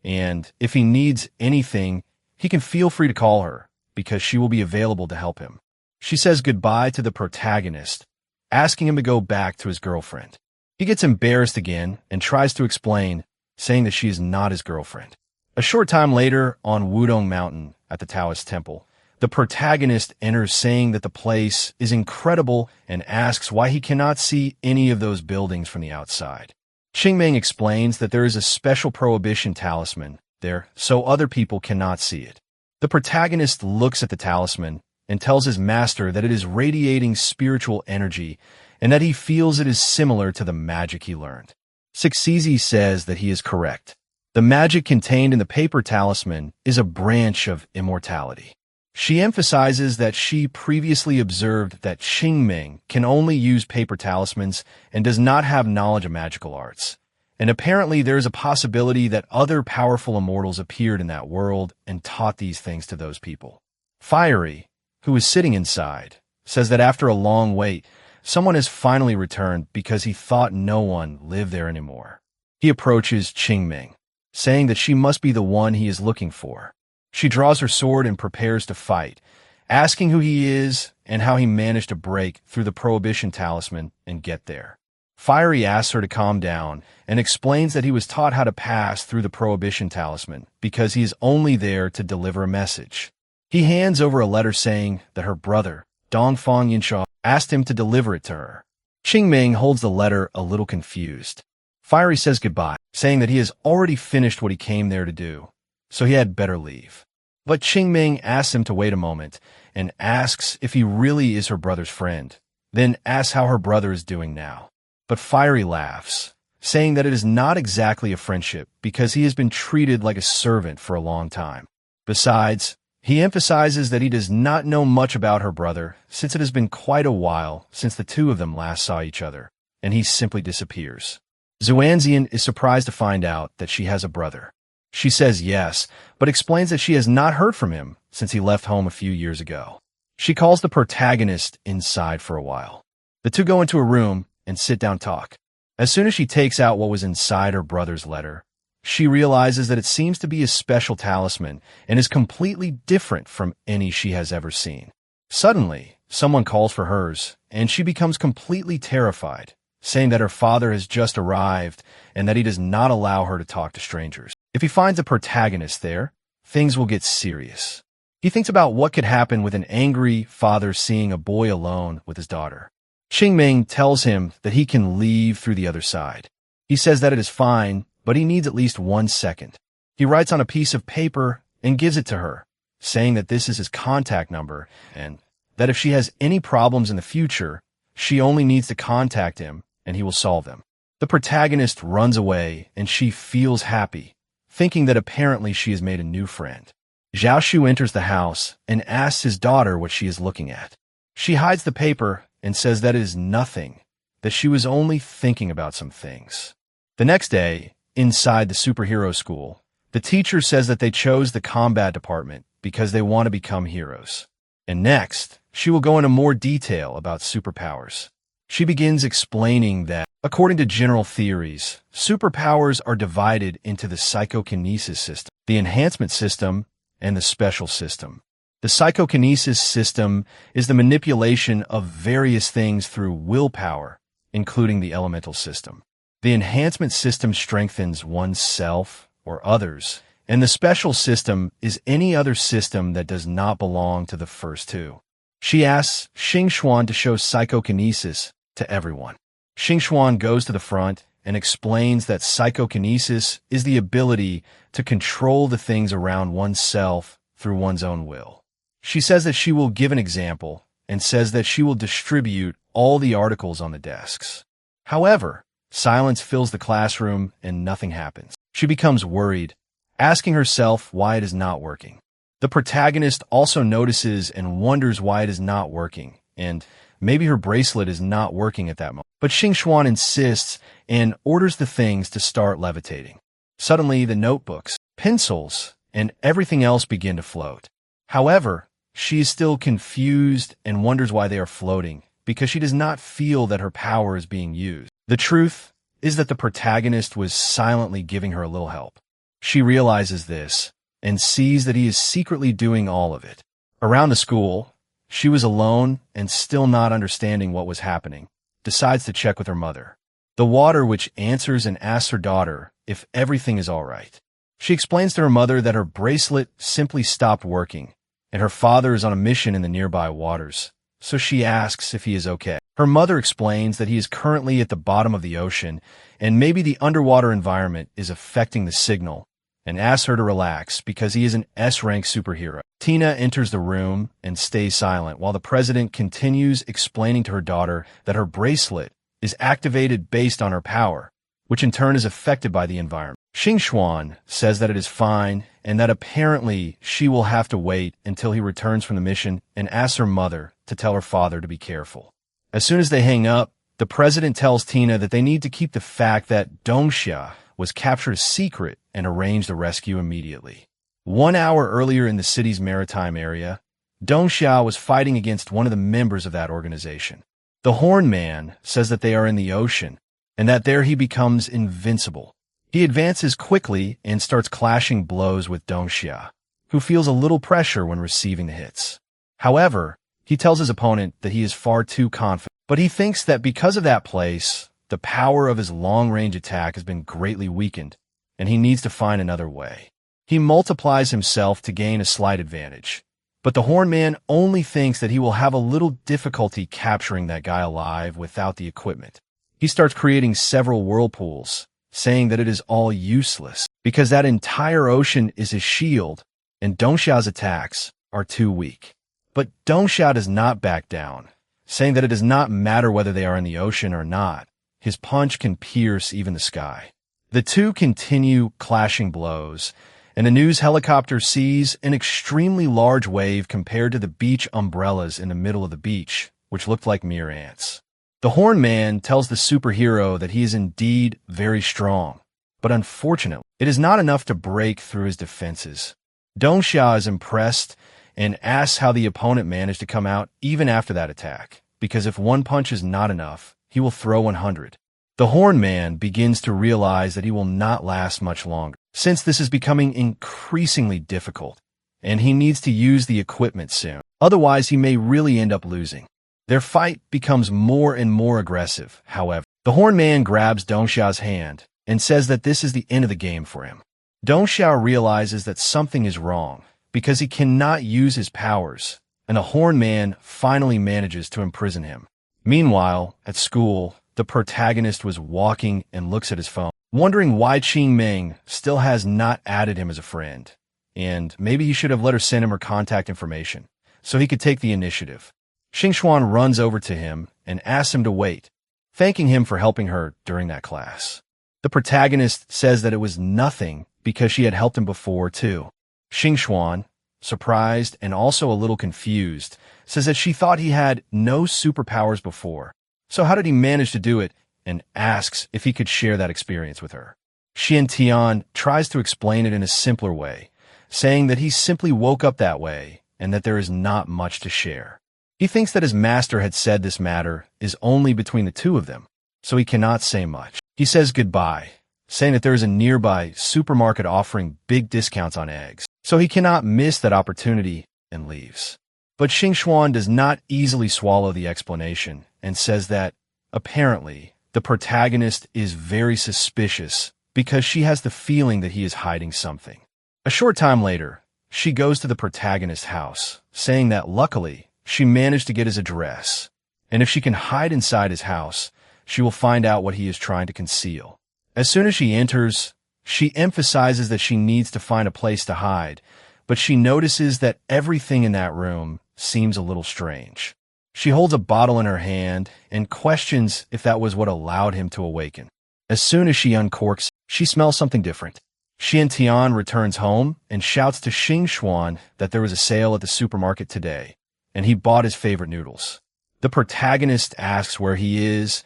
and if he needs anything, he can feel free to call her, because she will be available to help him. She says goodbye to the protagonist, asking him to go back to his girlfriend. He gets embarrassed again and tries to explain, saying that she is not his girlfriend. A short time later, on Wudong Mountain at the Taoist Temple, the protagonist enters saying that the place is incredible and asks why he cannot see any of those buildings from the outside. Qingming explains that there is a special prohibition talisman there, so other people cannot see it. The protagonist looks at the talisman and tells his master that it is radiating spiritual energy and that he feels it is similar to the magic he learned. Sixizi says that he is correct. The magic contained in the paper talisman is a branch of immortality. She emphasizes that she previously observed that Qingming can only use paper talismans and does not have knowledge of magical arts. And apparently there is a possibility that other powerful immortals appeared in that world and taught these things to those people. Fiery, who is sitting inside, says that after a long wait, someone has finally returned because he thought no one lived there anymore. He approaches Qingming, saying that she must be the one he is looking for. She draws her sword and prepares to fight, asking who he is and how he managed to break through the prohibition talisman and get there. Fiery asks her to calm down and explains that he was taught how to pass through the prohibition talisman because he is only there to deliver a message. He hands over a letter saying that her brother, Dongfang Yinsha, asked him to deliver it to her. Qingming holds the letter a little confused. Fiery says goodbye, saying that he has already finished what he came there to do, so he had better leave. But Qingming asks him to wait a moment and asks if he really is her brother's friend, then asks how her brother is doing now. But Fiery laughs, saying that it is not exactly a friendship because he has been treated like a servant for a long time. Besides, he emphasizes that he does not know much about her brother since it has been quite a while since the two of them last saw each other, and he simply disappears. Xuanzian is surprised to find out that she has a brother. She says yes, but explains that she has not heard from him since he left home a few years ago. She calls the protagonist inside for a while. The two go into a room and sit down to talk. As soon as she takes out what was inside her brother's letter, she realizes that it seems to be a special talisman and is completely different from any she has ever seen. Suddenly, someone calls for hers, and she becomes completely terrified, saying that her father has just arrived and that he does not allow her to talk to strangers. If he finds a protagonist there, things will get serious. He thinks about what could happen with an angry father seeing a boy alone with his daughter. Qingming tells him that he can leave through the other side. He says that it is fine, but he needs at least 1 second. He writes on a piece of paper and gives it to her, saying that this is his contact number and that if she has any problems in the future, she only needs to contact him and he will solve them. The protagonist runs away and she feels happy, thinking that apparently she has made a new friend. Xiaoshu enters the house and asks his daughter what she is looking at. She hides the paper and says that it is nothing, that she was only thinking about some things. The next day, inside the superhero school, the teacher says that they chose the combat department because they want to become heroes. And next, she will go into more detail about superpowers. She begins explaining that, according to general theories, superpowers are divided into the psychokinesis system, the enhancement system, and the special system. The psychokinesis system is the manipulation of various things through willpower, including the elemental system. The enhancement system strengthens oneself or others, and the special system is any other system that does not belong to the first two. She asks Xingxuan to show psychokinesis to everyone. Xingxuan goes to the front and explains that psychokinesis is the ability to control the things around oneself through one's own will. She says that she will give an example and says that she will distribute all the articles on the desks. However, silence fills the classroom and nothing happens. She becomes worried, asking herself why it is not working. The protagonist also notices and wonders why it is not working, and maybe her bracelet is not working at that moment. But Xingxuan insists and orders the things to start levitating. Suddenly, the notebooks, pencils, and everything else begin to float. However, she is still confused and wonders why they are floating, because she does not feel that her power is being used. The truth is that the protagonist was silently giving her a little help. She realizes this and sees that he is secretly doing all of it. Around the school, she was alone and still not understanding what was happening, decides to check with her mother. The water which answers and asks her daughter if everything is all right. She explains to her mother that her bracelet simply stopped working, and her father is on a mission in the nearby waters, so she asks if he is okay. Her mother explains that he is currently at the bottom of the ocean, and maybe the underwater environment is affecting the signal, and asks her to relax because he is an S-rank superhero. Tina enters the room and stays silent while the president continues explaining to her daughter that her bracelet is activated based on her power, which in turn is affected by the environment. Xingxuan says that it is fine and that apparently she will have to wait until he returns from the mission and asks her mother to tell her father to be careful. As soon as they hang up, the president tells Tina that they need to keep the fact that Dongxia was captured a secret and arrange the rescue immediately. 1 hour earlier in the city's maritime area, Dongxia was fighting against one of the members of that organization. The Horn Man says that they are in the ocean and that there he becomes invincible. He advances quickly and starts clashing blows with Dongxia, who feels a little pressure when receiving the hits. However, he tells his opponent that he is far too confident, but he thinks that because of that place, the power of his long-range attack has been greatly weakened, and he needs to find another way. He multiplies himself to gain a slight advantage, but the Horn Man only thinks that he will have a little difficulty capturing that guy alive without the equipment. He starts creating several whirlpools, saying that it is all useless because that entire ocean is his shield and Dongxia's attacks are too weak. But Dongxia does not back down, saying that it does not matter whether they are in the ocean or not. His punch can pierce even the sky. The two continue clashing blows, and a news helicopter sees an extremely large wave compared to the beach umbrellas in the middle of the beach, which looked like mere ants. The Horn Man tells the superhero that he is indeed very strong, but unfortunately, it is not enough to break through his defenses. Dongxia is impressed and asks how the opponent managed to come out even after that attack, because if one punch is not enough, he will throw 100. The Horn Man begins to realize that he will not last much longer, since this is becoming increasingly difficult, and he needs to use the equipment soon. Otherwise, he may really end up losing. Their fight becomes more and more aggressive, however. The Horn Man grabs Dongxia's hand and says that this is the end of the game for him. Dongxia realizes that something is wrong because he cannot use his powers, and the Horn Man finally manages to imprison him. Meanwhile, at school, the protagonist was walking and looks at his phone, wondering why Qing Ming still has not added him as a friend, and maybe he should have let her send him her contact information so he could take the initiative. Xingxuan runs over to him and asks him to wait, thanking him for helping her during that class. The protagonist says that it was nothing because she had helped him before, too. Xingxuan, surprised and also a little confused, says that she thought he had no superpowers before. So how did he manage to do it? And asks if he could share that experience with her. Xiantian tries to explain it in a simpler way, saying that he simply woke up that way and that there is not much to share. He thinks that his master had said this matter is only between the two of them, so he cannot say much. He says goodbye, saying that there is a nearby supermarket offering big discounts on eggs, so he cannot miss that opportunity and leaves. But Xingxuan does not easily swallow the explanation and says that, apparently, the protagonist is very suspicious because she has the feeling that he is hiding something. A short time later, she goes to the protagonist's house, saying that luckily, she managed to get his address, and if she can hide inside his house, she will find out what he is trying to conceal. As soon as she enters, she emphasizes that she needs to find a place to hide, but she notices that everything in that room seems a little strange. She holds a bottle in her hand and questions if that was what allowed him to awaken. As soon as she uncorks, she smells something different. Tian returns home and shouts to Xuan that there was a sale at the supermarket today, and he bought his favorite noodles. The protagonist asks where he is,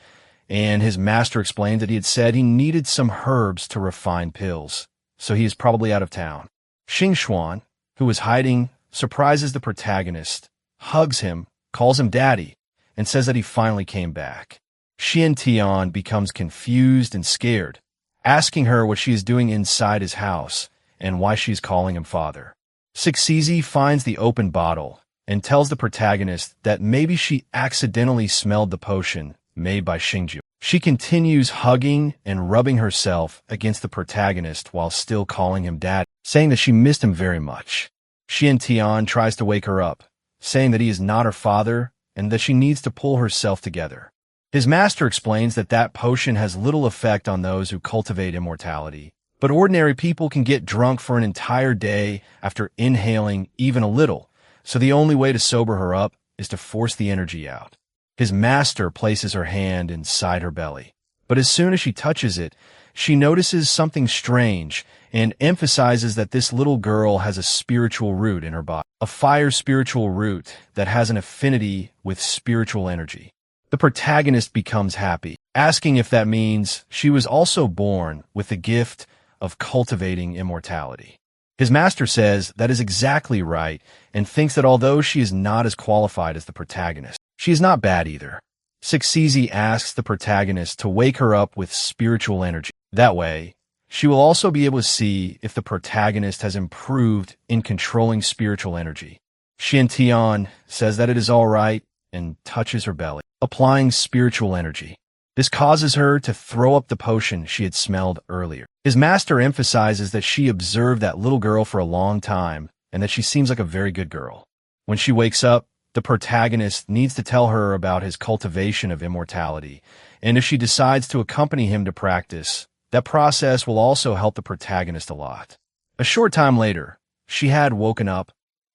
and his master explains that he had said he needed some herbs to refine pills, so he is probably out of town. Xuan, who is hiding, surprises the protagonist, hugs him, calls him daddy, and says that he finally came back. Tian becomes confused and scared, asking her what she is doing inside his house and why she's calling him father. Sixizi finds the open bottle and tells the protagonist that maybe she accidentally smelled the potion made by Xingju. She continues hugging and rubbing herself against the protagonist while still calling him dad, saying that she missed him very much. Tian tries to wake her up, saying that he is not her father and that she needs to pull herself together. His master explains that that potion has little effect on those who cultivate immortality, but ordinary people can get drunk for an entire day after inhaling even a little, so the only way to sober her up is to force the energy out. His master places her hand inside her belly, but as soon as she touches it, she notices something strange and emphasizes that this little girl has a spiritual root in her body, a fire spiritual root that has an affinity with spiritual energy. The protagonist becomes happy, asking if that means she was also born with the gift of cultivating immortality. His master says that is exactly right and thinks that although she is not as qualified as the protagonist, she is not bad either. Sixizi asks the protagonist to wake her up with spiritual energy. That way, she will also be able to see if the protagonist has improved in controlling spiritual energy. Tian says that it is all right and touches her belly, applying spiritual energy. This causes her to throw up the potion she had smelled earlier. His master emphasizes that she observed that little girl for a long time and that she seems like a very good girl. When she wakes up, the protagonist needs to tell her about his cultivation of immortality, and if she decides to accompany him to practice, that process will also help the protagonist a lot. A short time later, she had woken up,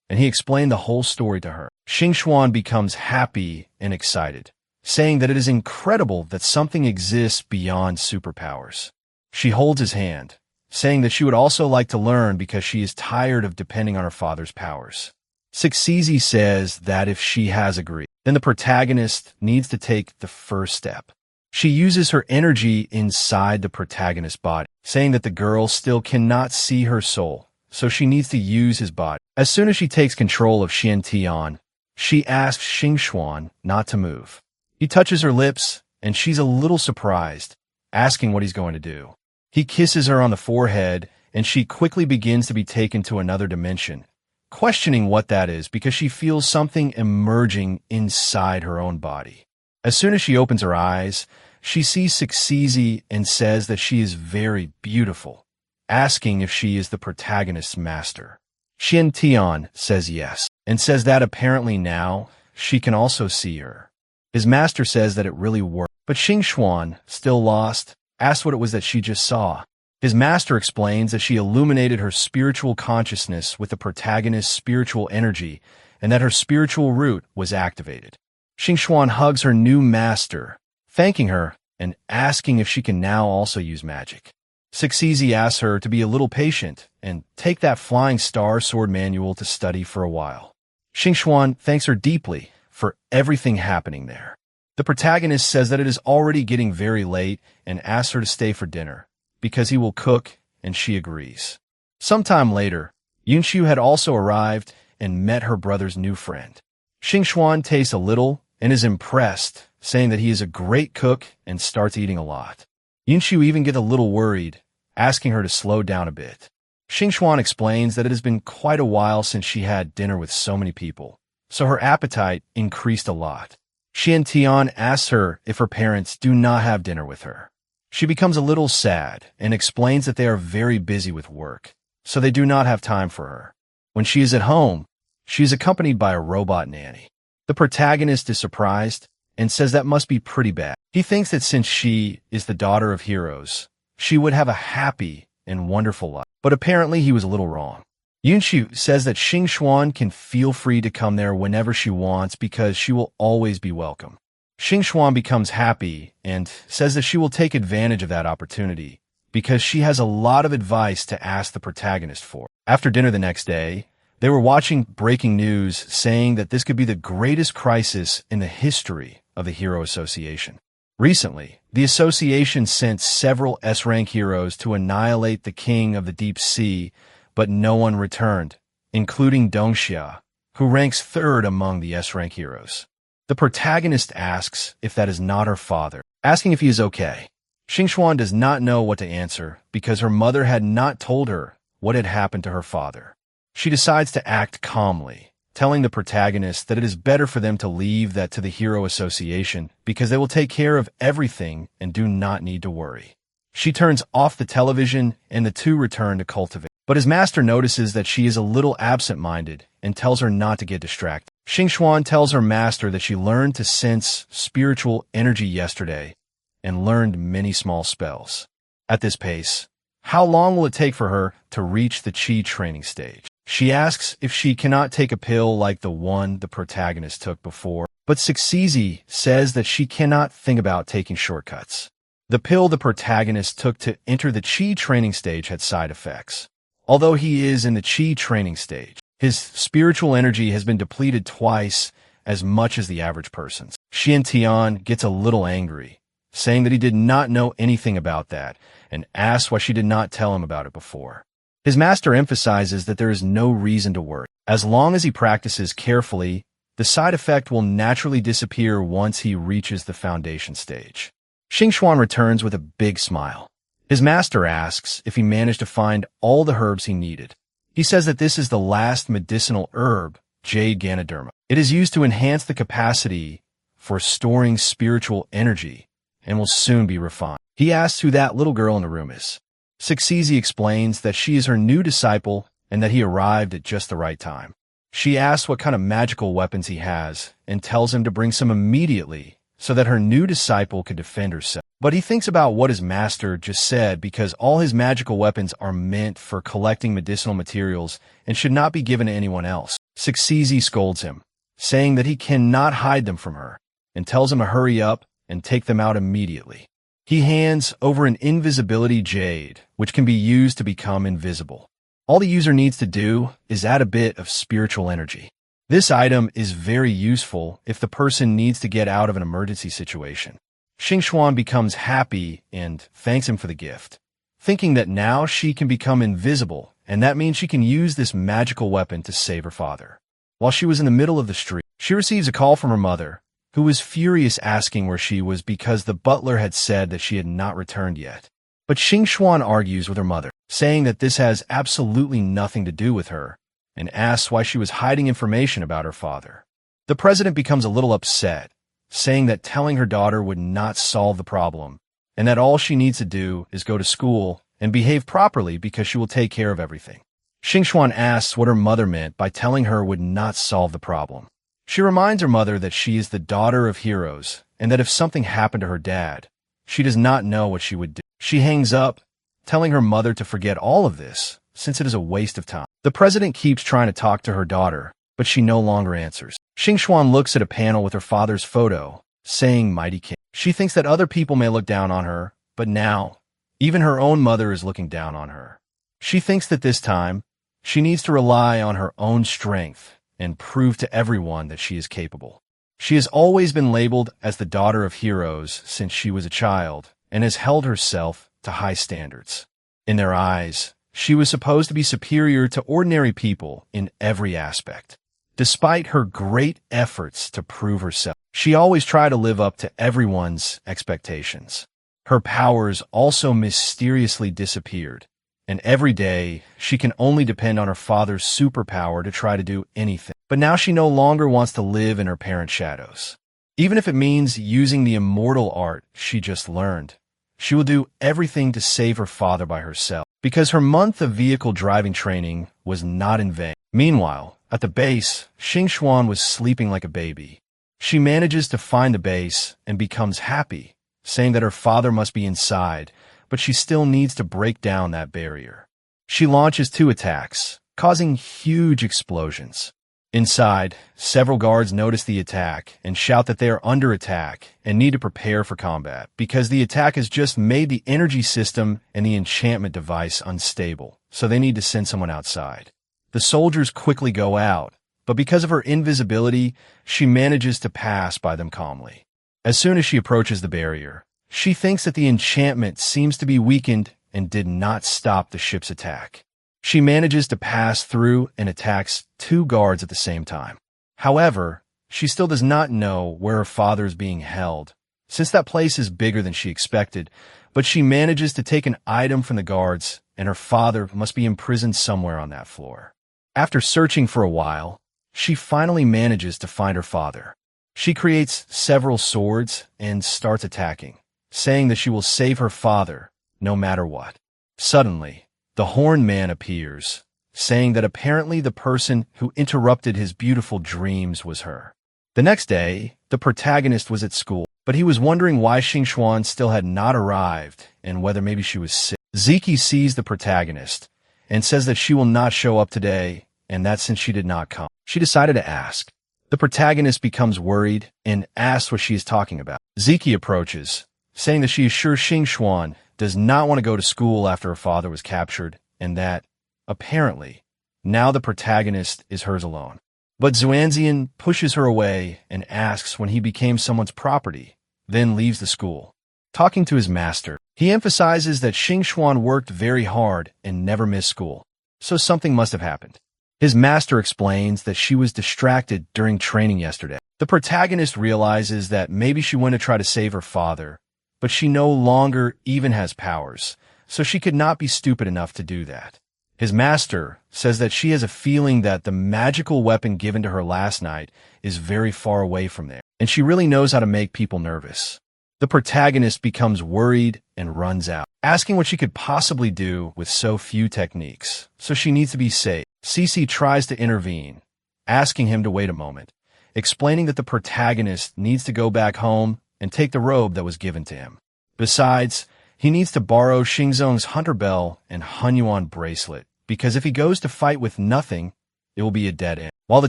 and he explained the whole story to her. Xuan becomes happy and excited, saying that it is incredible that something exists beyond superpowers. She holds his hand, saying that she would also like to learn because she is tired of depending on her father's powers. Sixizi says that if she has agreed, then the protagonist needs to take the first step. She uses her energy inside the protagonist's body, saying that the girl still cannot see her soul, so she needs to use his body. As soon as she takes control of Tian, she asks Xuan not to move. He touches her lips, and she's a little surprised, asking what he's going to do. He kisses her on the forehead, and she quickly begins to be taken to another dimension, questioning what that is because she feels something emerging inside her own body. As soon as she opens her eyes, she sees Sixizi and says that she is very beautiful, asking if she is the protagonist's master. Tian says yes, and says that apparently now she can also see her. His master says that it really worked, but Xuan, still lost, asks what it was that she just saw. His master explains that she illuminated her spiritual consciousness with the protagonist's spiritual energy and that her spiritual root was activated. Xuan hugs her new master, thanking her and asking if she can now also use magic. Sixizi asks her to be a little patient and take that flying star sword manual to study for a while. Xuan thanks her deeply for everything happening there. The protagonist says that it is already getting very late and asks her to stay for dinner, because he will cook, and she agrees. Sometime later, Yunxiu had also arrived and met her brother's new friend. Xuan tastes a little and is impressed, saying that he is a great cook and starts eating a lot. Yunxiu even gets a little worried, asking her to slow down a bit. Xuan explains that it has been quite a while since she had dinner with so many people, so her appetite increased a lot. Tian asks her if her parents do not have dinner with her. She becomes a little sad and explains that they are very busy with work, so they do not have time for her. When she is at home, she is accompanied by a robot nanny. The protagonist is surprised and says that must be pretty bad. He thinks that since she is the daughter of heroes, she would have a happy and wonderful life. But apparently he was a little wrong. Yunxiu says that Xing Xuan can feel free to come there whenever she wants because she will always be welcome. Xing Xuan becomes happy and says that she will take advantage of that opportunity because she has a lot of advice to ask the protagonist for. After dinner the next day, they were watching breaking news saying that this could be the greatest crisis in the history of the Hero Association. Recently, the association sent several S-rank heroes to annihilate the king of the deep sea, but no one returned, including Dongxia, who ranks third among the S-rank heroes. The protagonist asks if that is not her father, asking if he is okay. Xing Xuan does not know what to answer because her mother had not told her what had happened to her father. She decides to act calmly, telling the protagonist that it is better for them to leave that to the Hero Association because they will take care of everything and do not need to worry. She turns off the television and the two return to cultivate. But his master notices that she is a little absent-minded and tells her not to get distracted. Xing Xuan tells her master that she learned to sense spiritual energy yesterday and learned many small spells. At this pace, how long will it take for her to reach the Qi training stage? She asks if she cannot take a pill like the one the protagonist took before, but Sixizi says that she cannot think about taking shortcuts. The pill the protagonist took to enter the Qi training stage had side effects. Although he is in the Qi training stage, his spiritual energy has been depleted twice as much as the average person's. Xian Tian gets a little angry, saying that he did not know anything about that and asks why she did not tell him about it before. His master emphasizes that there is no reason to worry. As long as he practices carefully, the side effect will naturally disappear once he reaches the foundation stage. Xing Xuan returns with a big smile. His master asks if he managed to find all the herbs he needed. He says that this is the last medicinal herb, Jade Ganoderma. It is used to enhance the capacity for storing spiritual energy and will soon be refined. He asks who that little girl in the room is. Sixizi explains that she is her new disciple and that he arrived at just the right time. She asks what kind of magical weapons he has and tells him to bring some immediately so that her new disciple could defend herself. But he thinks about what his master just said because all his magical weapons are meant for collecting medicinal materials and should not be given to anyone else. Sixizi scolds him, saying that he cannot hide them from her, and tells him to hurry up and take them out immediately. He hands over an invisibility jade, which can be used to become invisible. All the user needs to do is add a bit of spiritual energy. This item is very useful if the person needs to get out of an emergency situation. Xing Xuan becomes happy and thanks him for the gift, thinking that now she can become invisible, and that means she can use this magical weapon to save her father. While she was in the middle of the street, she receives a call from her mother, who was furious asking where she was because the butler had said that she had not returned yet. But Xing Xuan argues with her mother, saying that this has absolutely nothing to do with her, and asks why she was hiding information about her father. The president becomes a little upset, saying that telling her daughter would not solve the problem, and that all she needs to do is go to school and behave properly because she will take care of everything. Xing Xuan asks what her mother meant by telling her would not solve the problem. She reminds her mother that she is the daughter of heroes, and that if something happened to her dad, she does not know what she would do. She hangs up, telling her mother to forget all of this, since it is a waste of time. The president keeps trying to talk to her daughter, but she no longer answers. Xing Xuan looks at a panel with her father's photo, saying Mighty King. She thinks that other people may look down on her, but now, even her own mother is looking down on her. She thinks that this time, she needs to rely on her own strength and prove to everyone that she is capable. She has always been labeled as the daughter of heroes since she was a child, and has held herself to high standards. In their eyes, she was supposed to be superior to ordinary people in every aspect. Despite her great efforts to prove herself, she always tried to live up to everyone's expectations. Her powers also mysteriously disappeared, and every day she can only depend on her father's superpower to try to do anything. But now she no longer wants to live in her parents' shadows. Even if it means using the immortal art she just learned, she will do everything to save her father by herself, because her month of vehicle driving training was not in vain. Meanwhile, At the base, Xingxuan was sleeping like a baby. She manages to find the base and becomes happy, saying that her father must be inside, but she still needs to break down that barrier. She launches 2 attacks, causing huge explosions. Inside, several guards notice the attack and shout that they are under attack and need to prepare for combat because the attack has just made the energy system and the enchantment device unstable, so they need to send someone outside. The soldiers quickly go out, but because of her invisibility, she manages to pass by them calmly. As soon as she approaches the barrier, she thinks that the enchantment seems to be weakened and did not stop the ship's attack. She manages to pass through and attacks 2 guards at the same time. However, she still does not know where her father is being held, since that place is bigger than she expected, but she manages to take an item from the guards, and her father must be imprisoned somewhere on that floor. After searching for a while, she finally manages to find her father. She creates several swords and starts attacking, saying that she will save her father no matter what. Suddenly, the Horned Man appears, saying that apparently the person who interrupted his beautiful dreams was her. The next day, the protagonist was at school, but he was wondering why Xingxuan still had not arrived and whether maybe she was sick. Ziki sees the protagonist and says that she will not show up today and that since she did not come, she decided to ask. The protagonist becomes worried and asks what she is talking about. Ziki approaches, saying that she is sure Xingxuan does not want to go to school after her father was captured, and that, apparently, now the protagonist is hers alone. But Xuanzian pushes her away and asks when he became someone's property, then leaves the school. Talking to his master, he emphasizes that Xingxuan worked very hard and never missed school, so something must have happened. His master explains that she was distracted during training yesterday. The protagonist realizes that maybe she went to try to save her father, but she no longer even has powers, so she could not be stupid enough to do that. His master says that she has a feeling that the magical weapon given to her last night is very far away from there, and she really knows how to make people nervous. The protagonist becomes worried and runs out, asking what she could possibly do with so few techniques, so she needs to be safe. Cece tries to intervene, asking him to wait a moment, explaining that the protagonist needs to go back home and take the robe that was given to him. Besides, he needs to borrow Xingzong's hunter bell and Hunyuan bracelet, because if he goes to fight with nothing, it will be a dead end. While the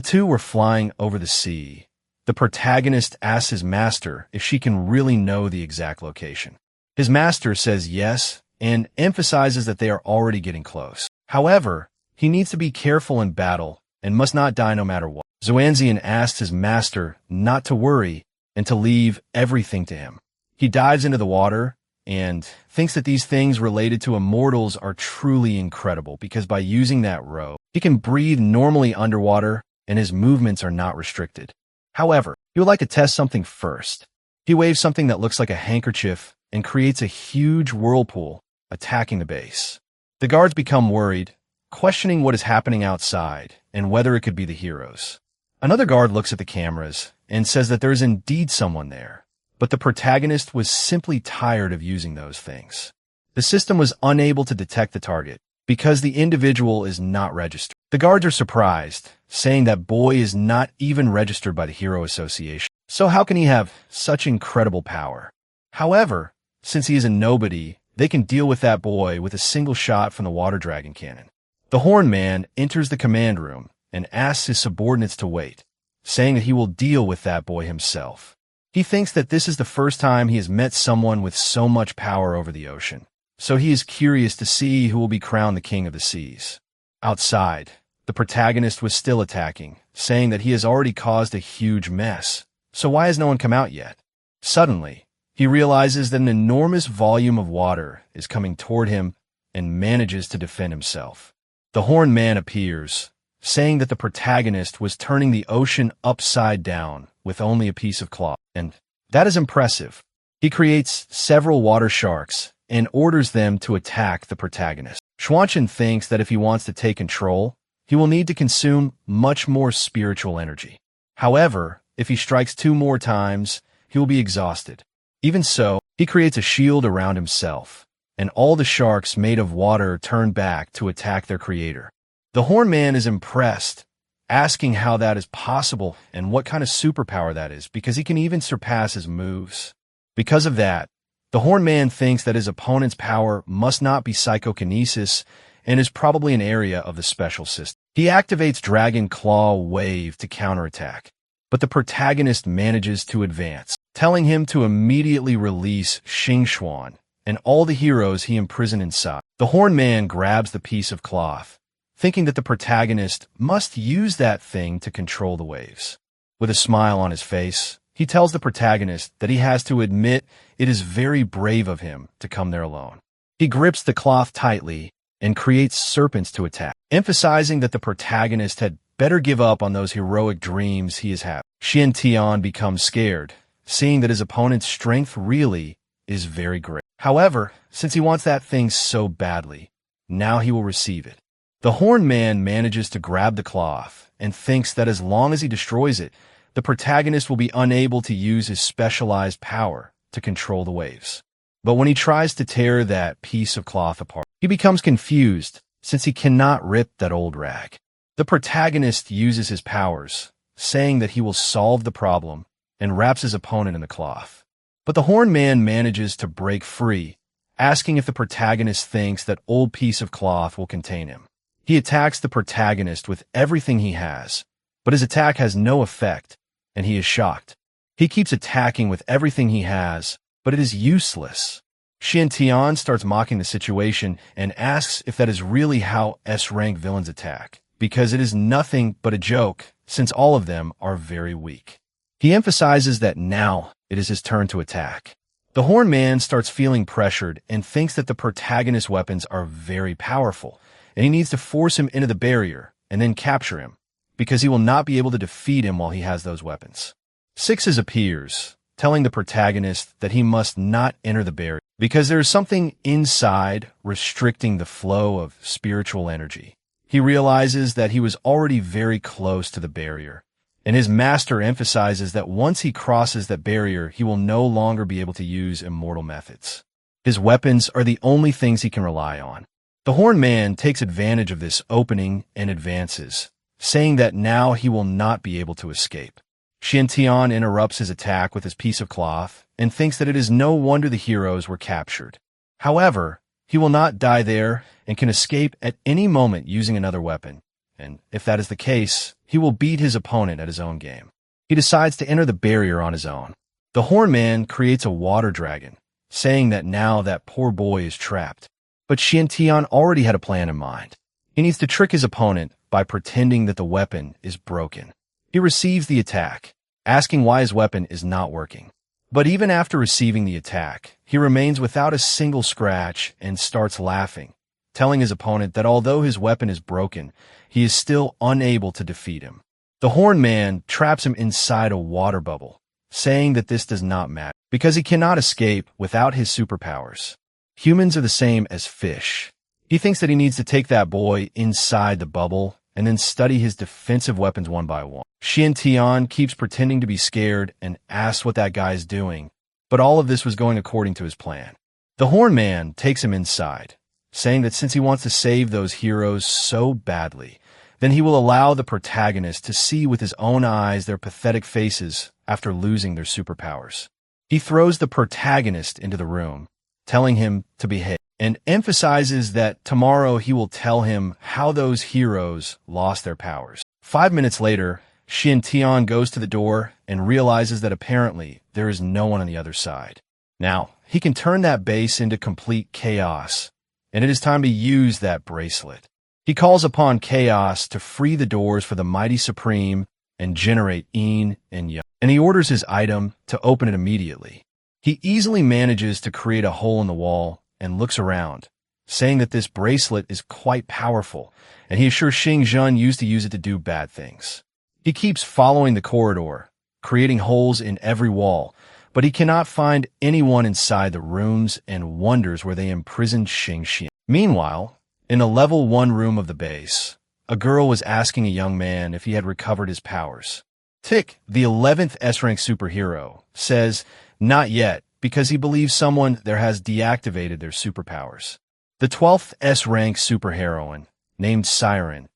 two were flying over the sea, the protagonist asks his master if she can really know the exact location. His master says yes, and emphasizes that they are already getting close. However, he needs to be careful in battle and must not die no matter what. Xuanzian asks his master not to worry and to leave everything to him. He dives into the water and thinks that these things related to immortals are truly incredible because by using that robe, he can breathe normally underwater and his movements are not restricted. However, he would like to test something first. He waves something that looks like a handkerchief and creates a huge whirlpool, attacking the base. The guards become worried, questioning what is happening outside and whether it could be the heroes. Another guard looks at the cameras and says that there is indeed someone there, but the protagonist was simply tired of using those things. The system was unable to detect the target because the individual is not registered. The guards are surprised, saying that boy is not even registered by the Hero Association. So how can he have such incredible power? However, since he is a nobody, they can deal with that boy with a single shot from the water dragon cannon. The Horned Man enters the command room and asks his subordinates to wait, saying that he will deal with that boy himself. He thinks that this is the first time he has met someone with so much power over the ocean, so he is curious to see who will be crowned the king of the seas. Outside, the protagonist was still attacking, saying that he has already caused a huge mess, so why has no one come out yet? Suddenly, he realizes that an enormous volume of water is coming toward him and manages to defend himself. The Horned Man appears, saying that the protagonist was turning the ocean upside down with only a piece of cloth, and that is impressive. He creates several water sharks and orders them to attack the protagonist. Xuanchen thinks that if he wants to take control, he will need to consume much more spiritual energy. However, if he strikes 2 more times, he will be exhausted. Even so, he creates a shield around himself, and all the sharks made of water turn back to attack their creator. The Horned Man is impressed, asking how that is possible and what kind of superpower that is, because he can even surpass his moves. Because of that, the Horned Man thinks that his opponent's power must not be psychokinesis and is probably an area of the special system. He activates Dragon Claw Wave to counterattack, but the protagonist manages to advance, telling him to immediately release Xingxuan and all the heroes he imprisoned inside. The Horned Man grabs the piece of cloth, thinking that the protagonist must use that thing to control the waves. With a smile on his face, he tells the protagonist that he has to admit it is very brave of him to come there alone. He grips the cloth tightly and creates serpents to attack, emphasizing that the protagonist had better give up on those heroic dreams he has had. Xiantian becomes scared, seeing that his opponent's strength really is very great. However, since he wants that thing so badly, now he will receive it. The Horned Man manages to grab the cloth and thinks that as long as he destroys it, the protagonist will be unable to use his specialized power to control the waves. But when he tries to tear that piece of cloth apart, he becomes confused since he cannot rip that old rag. The protagonist uses his powers, saying that he will solve the problem, and wraps his opponent in the cloth. But the Horned Man manages to break free, asking if the protagonist thinks that old piece of cloth will contain him. He attacks the protagonist with everything he has, but his attack has no effect, and he is shocked. He keeps attacking with everything he has, but it is useless. Xiantian starts mocking the situation and asks if that is really how S-rank villains attack, because it is nothing but a joke, since all of them are very weak. He emphasizes that now it is his turn to attack. The Horned Man starts feeling pressured and thinks that the protagonist's weapons are very powerful, and he needs to force him into the barrier and then capture him, because he will not be able to defeat him while he has those weapons. Sixes appears, telling the protagonist that he must not enter the barrier, because there is something inside restricting the flow of spiritual energy. He realizes that he was already very close to the barrier, and his master emphasizes that once he crosses that barrier, he will no longer be able to use immortal methods. His weapons are the only things he can rely on. The Horned Man takes advantage of this opening and advances, saying that now he will not be able to escape. Xiantian interrupts his attack with his piece of cloth and thinks that it is no wonder the heroes were captured. However, he will not die there and can escape at any moment using another weapon, and if that is the case, he will beat his opponent at his own game. He decides to enter the barrier on his own. The Horned Man creates a water dragon, saying that now that poor boy is trapped. But Xiantian already had a plan in mind. He needs to trick his opponent by pretending that the weapon is broken. He receives the attack, asking why his weapon is not working. But even after receiving the attack, he remains without a single scratch and starts laughing, telling his opponent that although his weapon is broken, he is still unable to defeat him. The Horned Man traps him inside a water bubble, saying that this does not matter, because he cannot escape without his superpowers. Humans are the same as fish. He thinks that he needs to take that boy inside the bubble and then study his defensive weapons one by one. Xiantian keeps pretending to be scared and asks what that guy is doing, but all of this was going according to his plan. The Horned Man takes him inside, saying that since he wants to save those heroes so badly, then he will allow the protagonist to see with his own eyes their pathetic faces after losing their superpowers. He throws the protagonist into the room, telling him to behave, and emphasizes that tomorrow he will tell him how those heroes lost their powers. 5 minutes later, Xiantian goes to the door and realizes that apparently there is no one on the other side. Now, he can turn that base into complete chaos, and it is time to use that bracelet. He calls upon Chaos to free the doors for the Mighty Supreme and generate Yin and Yang, and he orders his item to open it immediately. He easily manages to create a hole in the wall and looks around, saying that this bracelet is quite powerful, and he is sure Xing Zhen used to use it to do bad things. He keeps following the corridor, creating holes in every wall, but he cannot find anyone inside the rooms and wonders where they imprisoned Xing Xian. Meanwhile, in a level 1 room of the base, a girl was asking a young man if he had recovered his powers. Tick, the 11th S-rank superhero, says, not yet, because he believes someone there has deactivated their superpowers. The 12th S-rank superheroine, named Siren,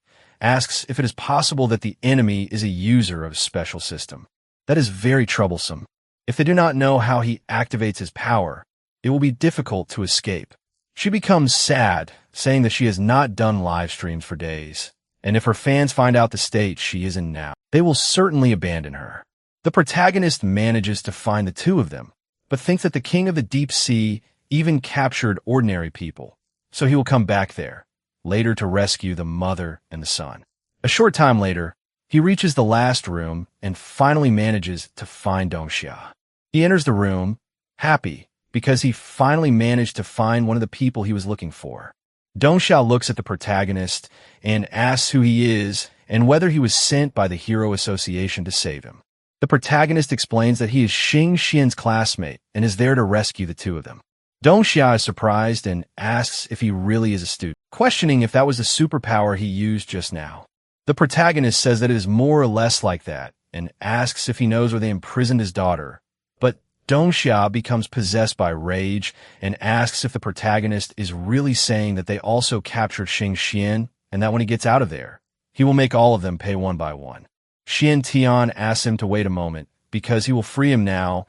asks if it is possible that the enemy is a user of a special system. That is very troublesome. If they do not know how he activates his power, it will be difficult to escape. She becomes sad, saying that she has not done live streams for days, and if her fans find out the state she is in now, they will certainly abandon her. The protagonist manages to find the two of them, but thinks that the king of the deep sea even captured ordinary people, so he will come back there, later to rescue the mother and the son. A short time later, he reaches the last room and finally manages to find Dongxia. He enters the room, happy, because he finally managed to find one of the people he was looking for. Dongxia looks at the protagonist and asks who he is and whether he was sent by the Hero Association to save him. The protagonist explains that he is Xing Xian's classmate and is there to rescue the two of them. Dongxia is surprised and asks if he really is a student, questioning if that was the superpower he used just now. The protagonist says that it is more or less like that and asks if he knows where they imprisoned his daughter, but Dongxia becomes possessed by rage and asks if the protagonist is really saying that they also captured Xing Xian and that when he gets out of there, he will make all of them pay one by one. Xian Tian asks him to wait a moment because he will free him now,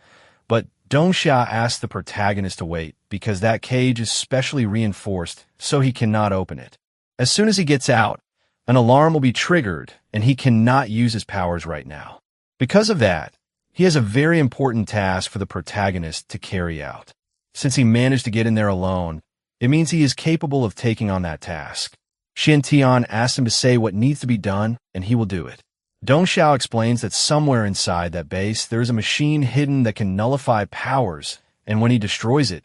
but Dongxia asks the protagonist to wait because that cage is specially reinforced so he cannot open it. As soon as he gets out, an alarm will be triggered and he cannot use his powers right now. Because of that, he has a very important task for the protagonist to carry out. Since he managed to get in there alone, it means he is capable of taking on that task. Xian Tian asks him to say what needs to be done and he will do it. Dongxia explains that somewhere inside that base there is a machine hidden that can nullify powers, and when he destroys it,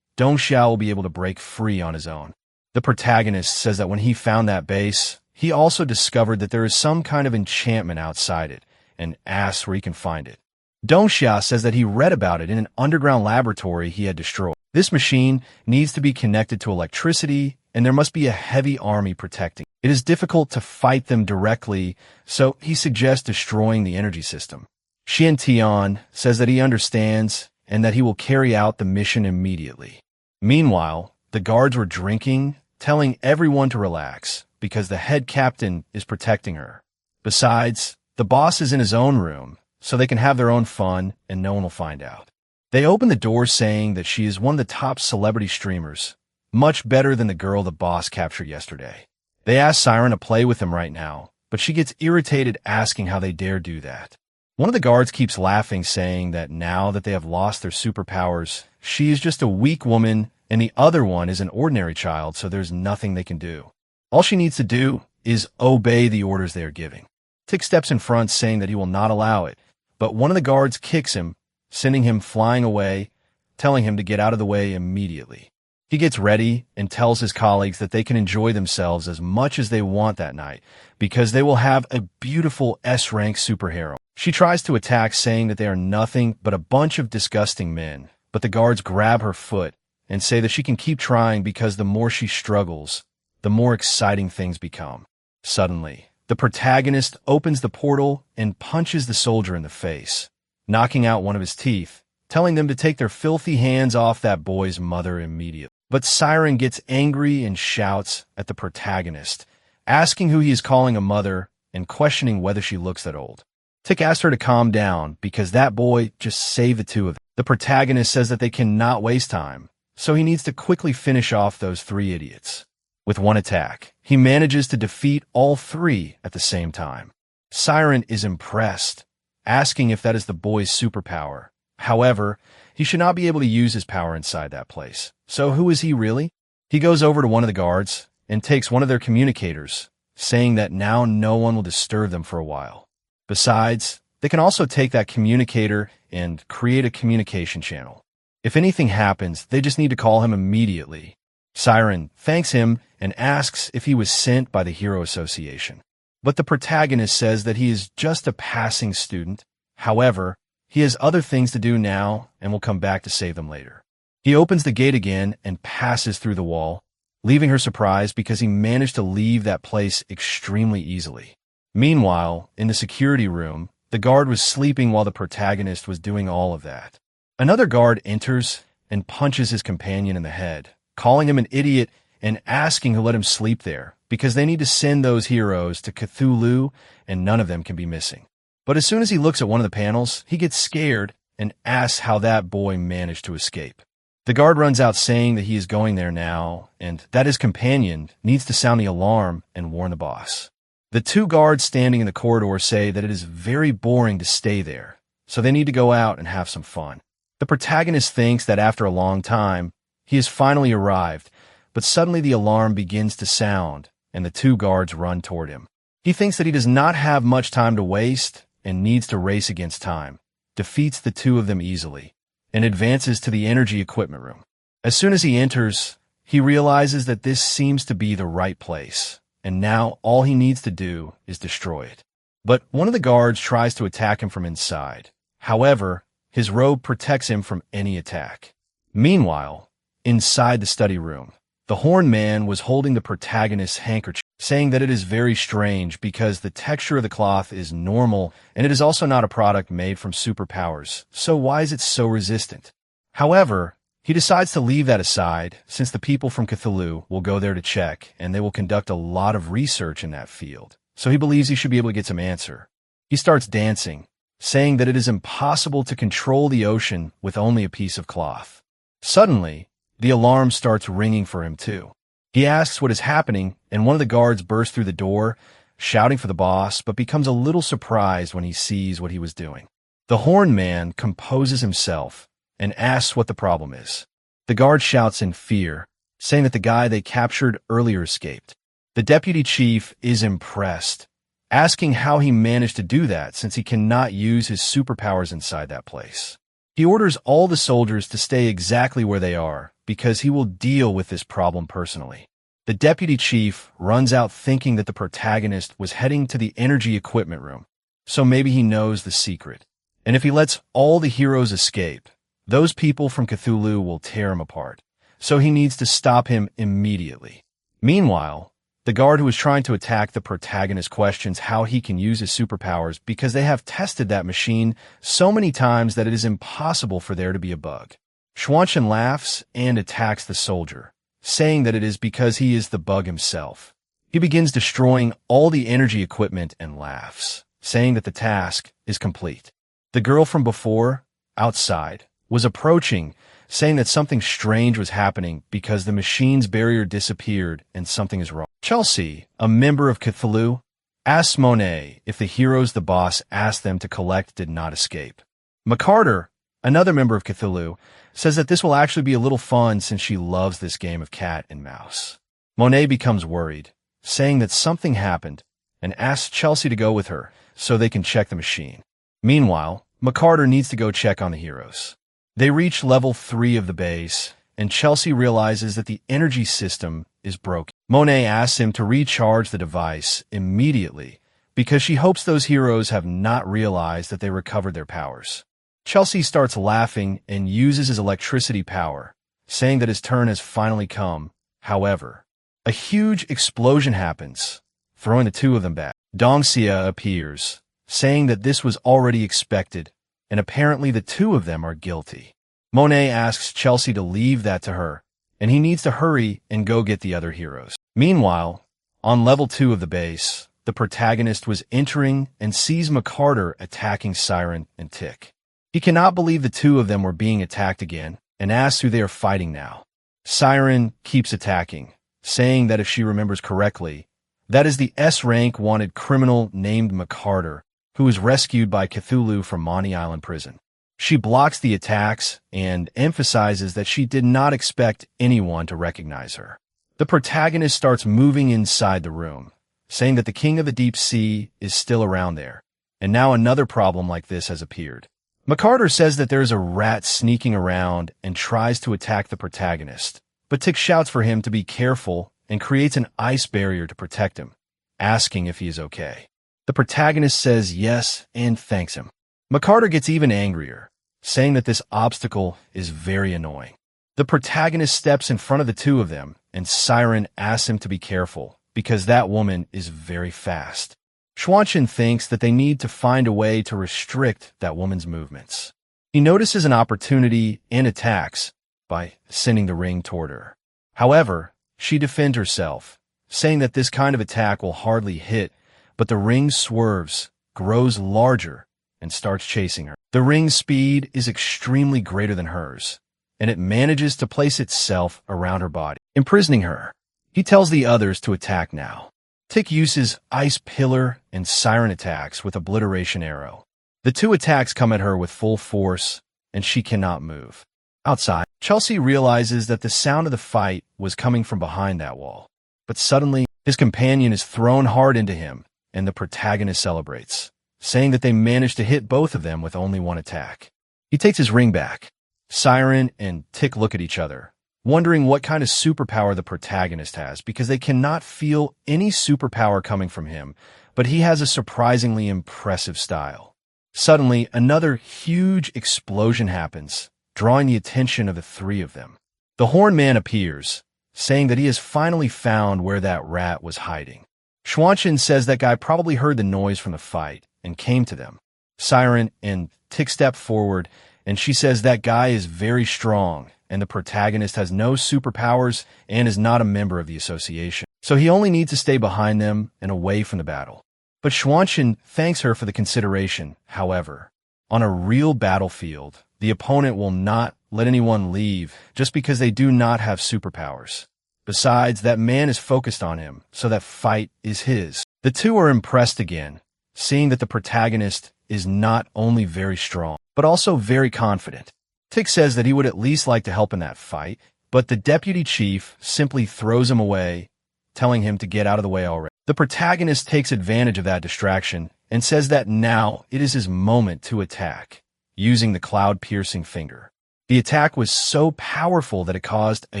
Dongxia will be able to break free on his own. The protagonist says that when he found that base, he also discovered that there is some kind of enchantment outside it, and asks where he can find it. Dongxia says that he read about it in an underground laboratory he had destroyed. This machine needs to be connected to electricity, and there must be a heavy army protecting. It is difficult to fight them directly, so he suggests destroying the energy system. Xian Tian says that he understands and that he will carry out the mission immediately. Meanwhile, the guards were drinking, telling everyone to relax because the head captain is protecting her. Besides, the boss is in his own room, so they can have their own fun and no one will find out. They open the door saying that she is one of the top celebrity streamers, much better than the girl the boss captured yesterday. They ask Siren to play with them right now, but she gets irritated asking how they dare do that. One of the guards keeps laughing, saying that now that they have lost their superpowers, she is just a weak woman and the other one is an ordinary child, so there's nothing they can do. All she needs to do is obey the orders they are giving. Tick steps in front saying that he will not allow it, but one of the guards kicks him, sending him flying away, telling him to get out of the way immediately. He gets ready and tells his colleagues that they can enjoy themselves as much as they want that night because they will have a beautiful S-rank superhero. She tries to attack, saying that they are nothing but a bunch of disgusting men, but the guards grab her foot and say that she can keep trying because the more she struggles, the more exciting things become. Suddenly, the protagonist opens the portal and punches the soldier in the face, knocking out one of his teeth, telling them to take their filthy hands off that boy's mother immediately. But Siren gets angry and shouts at the protagonist, asking who he is calling a mother and questioning whether she looks that old. Tick asks her to calm down because that boy just saved the two of them. The protagonist says that they cannot waste time, so he needs to quickly finish off those three idiots. With one attack, he manages to defeat all three at the same time. Siren is impressed, asking if that is the boy's superpower. However, he should not be able to use his power inside that place. So who is he really? He goes over to one of the guards and takes one of their communicators, saying that now no one will disturb them for a while. Besides, they can also take that communicator and create a communication channel. If anything happens, they just need to call him immediately. Siren thanks him and asks if he was sent by the Hero Association. But the protagonist says that he is just a passing student. However, he has other things to do now and will come back to save them later. He opens the gate again and passes through the wall, leaving her surprised because he managed to leave that place extremely easily. Meanwhile, in the security room, the guard was sleeping while the protagonist was doing all of that. Another guard enters and punches his companion in the head, calling him an idiot and asking to let him sleep there because they need to send those heroes to Cthulhu and none of them can be missing. But as soon as he looks at one of the panels, he gets scared and asks how that boy managed to escape. The guard runs out saying that he is going there now and that his companion needs to sound the alarm and warn the boss. The two guards standing in the corridor say that it is very boring to stay there, so they need to go out and have some fun. The protagonist thinks that after a long time, he has finally arrived, but suddenly the alarm begins to sound and the two guards run toward him. He thinks that he does not have much time to waste and needs to race against time, defeats the two of them easily, and advances to the energy equipment room. As soon as he enters, he realizes that this seems to be the right place, and now all he needs to do is destroy it. But one of the guards tries to attack him from inside. However, his robe protects him from any attack. Meanwhile, inside the study room, the Horned Man was holding the protagonist's handkerchief, saying that it is very strange because the texture of the cloth is normal and it is also not a product made from superpowers, so why is it so resistant? However, he decides to leave that aside since the people from Cthulhu will go there to check and they will conduct a lot of research in that field, so he believes he should be able to get some answer. He starts dancing, saying that it is impossible to control the ocean with only a piece of cloth. Suddenly, the alarm starts ringing for him too. He asks what is happening, and one of the guards bursts through the door, shouting for the boss, but becomes a little surprised when he sees what he was doing. The Horned Man composes himself and asks what the problem is. The guard shouts in fear, saying that the guy they captured earlier escaped. The deputy chief is impressed, asking how he managed to do that since he cannot use his superpowers inside that place. He orders all the soldiers to stay exactly where they are because he will deal with this problem personally. The deputy chief runs out thinking that the protagonist was heading to the energy equipment room, so maybe he knows the secret. And if he lets all the heroes escape, those people from Cthulhu will tear him apart, so he needs to stop him immediately. Meanwhile, the guard who is trying to attack the protagonist questions how he can use his superpowers because they have tested that machine so many times that it is impossible for there to be a bug. Schwanchen laughs and attacks the soldier, saying that it is because he is the bug himself. He begins destroying all the energy equipment and laughs, saying that the task is complete. The girl from before, outside, was approaching, saying that something strange was happening because the machine's barrier disappeared and something is wrong. Chelsea, a member of Cthulhu, asks Monet if the heroes the boss asked them to collect did not escape. McCarter, another member of Cthulhu, says that this will actually be a little fun since she loves this game of cat and mouse. Monet becomes worried, saying that something happened, and asks Chelsea to go with her so they can check the machine. Meanwhile, McCarter needs to go check on the heroes. They reach level 3 of the base, and Chelsea realizes that the energy system is broken. Monet asks him to recharge the device immediately because she hopes those heroes have not realized that they recovered their powers. Chelsea starts laughing and uses his electricity power, saying that his turn has finally come. However, a huge explosion happens, throwing the two of them back. Dongxia appears, saying that this was already expected, and apparently the two of them are guilty. Monet asks Chelsea to leave that to her, and he needs to hurry and go get the other heroes. Meanwhile, on level 2 of the base, the protagonist was entering and sees McCarter attacking Siren and Tick. He cannot believe the two of them were being attacked again, and asks who they are fighting now. Siren keeps attacking, saying that if she remembers correctly, that is the S-rank wanted criminal named McCarter, who was rescued by Cthulhu from Monty Island prison. She blocks the attacks and emphasizes that she did not expect anyone to recognize her. The protagonist starts moving inside the room, saying that the King of the Deep Sea is still around there, and now another problem like this has appeared. McCarter says that there is a rat sneaking around and tries to attack the protagonist, but Tick shouts for him to be careful and creates an ice barrier to protect him, asking if he is okay. The protagonist says yes and thanks him. McCarter gets even angrier, saying that this obstacle is very annoying. The protagonist steps in front of the two of them, and Siren asks him to be careful because that woman is very fast. Schwanchen thinks that they need to find a way to restrict that woman's movements. He notices an opportunity and attacks by sending the ring toward her. However, she defends herself, saying that this kind of attack will hardly hit, but the ring swerves, grows larger, and starts chasing her. The ring's speed is extremely greater than hers, and it manages to place itself around her body, imprisoning her. He tells the others to attack now. Tick uses Ice Pillar and Siren attacks with Obliteration Arrow. The two attacks come at her with full force, and she cannot move. Outside, Chelsea realizes that the sound of the fight was coming from behind that wall. But suddenly, his companion is thrown hard into him, and the protagonist celebrates, saying that they managed to hit both of them with only one attack. He takes his ring back. Siren and Tick look at each other, wondering what kind of superpower the protagonist has, because they cannot feel any superpower coming from him, but he has a surprisingly impressive style. Suddenly, another huge explosion happens, drawing the attention of the three of them. The Horn Man appears, saying that he has finally found where that rat was hiding. Xuanchen says that guy probably heard the noise from the fight and came to them. Siren and Tick step forward, and she says that guy is very strong, and the protagonist has no superpowers and is not a member of the association. So he only needs to stay behind them and away from the battle. But Xuanchen thanks her for the consideration. However, on a real battlefield, the opponent will not let anyone leave just because they do not have superpowers. Besides, that man is focused on him, so that fight is his. The two are impressed again, seeing that the protagonist is not only very strong, but also very confident. Tick says that he would at least like to help in that fight, but the deputy chief simply throws him away, telling him to get out of the way already. The protagonist takes advantage of that distraction and says that now it is his moment to attack, using the cloud-piercing finger. The attack was so powerful that it caused a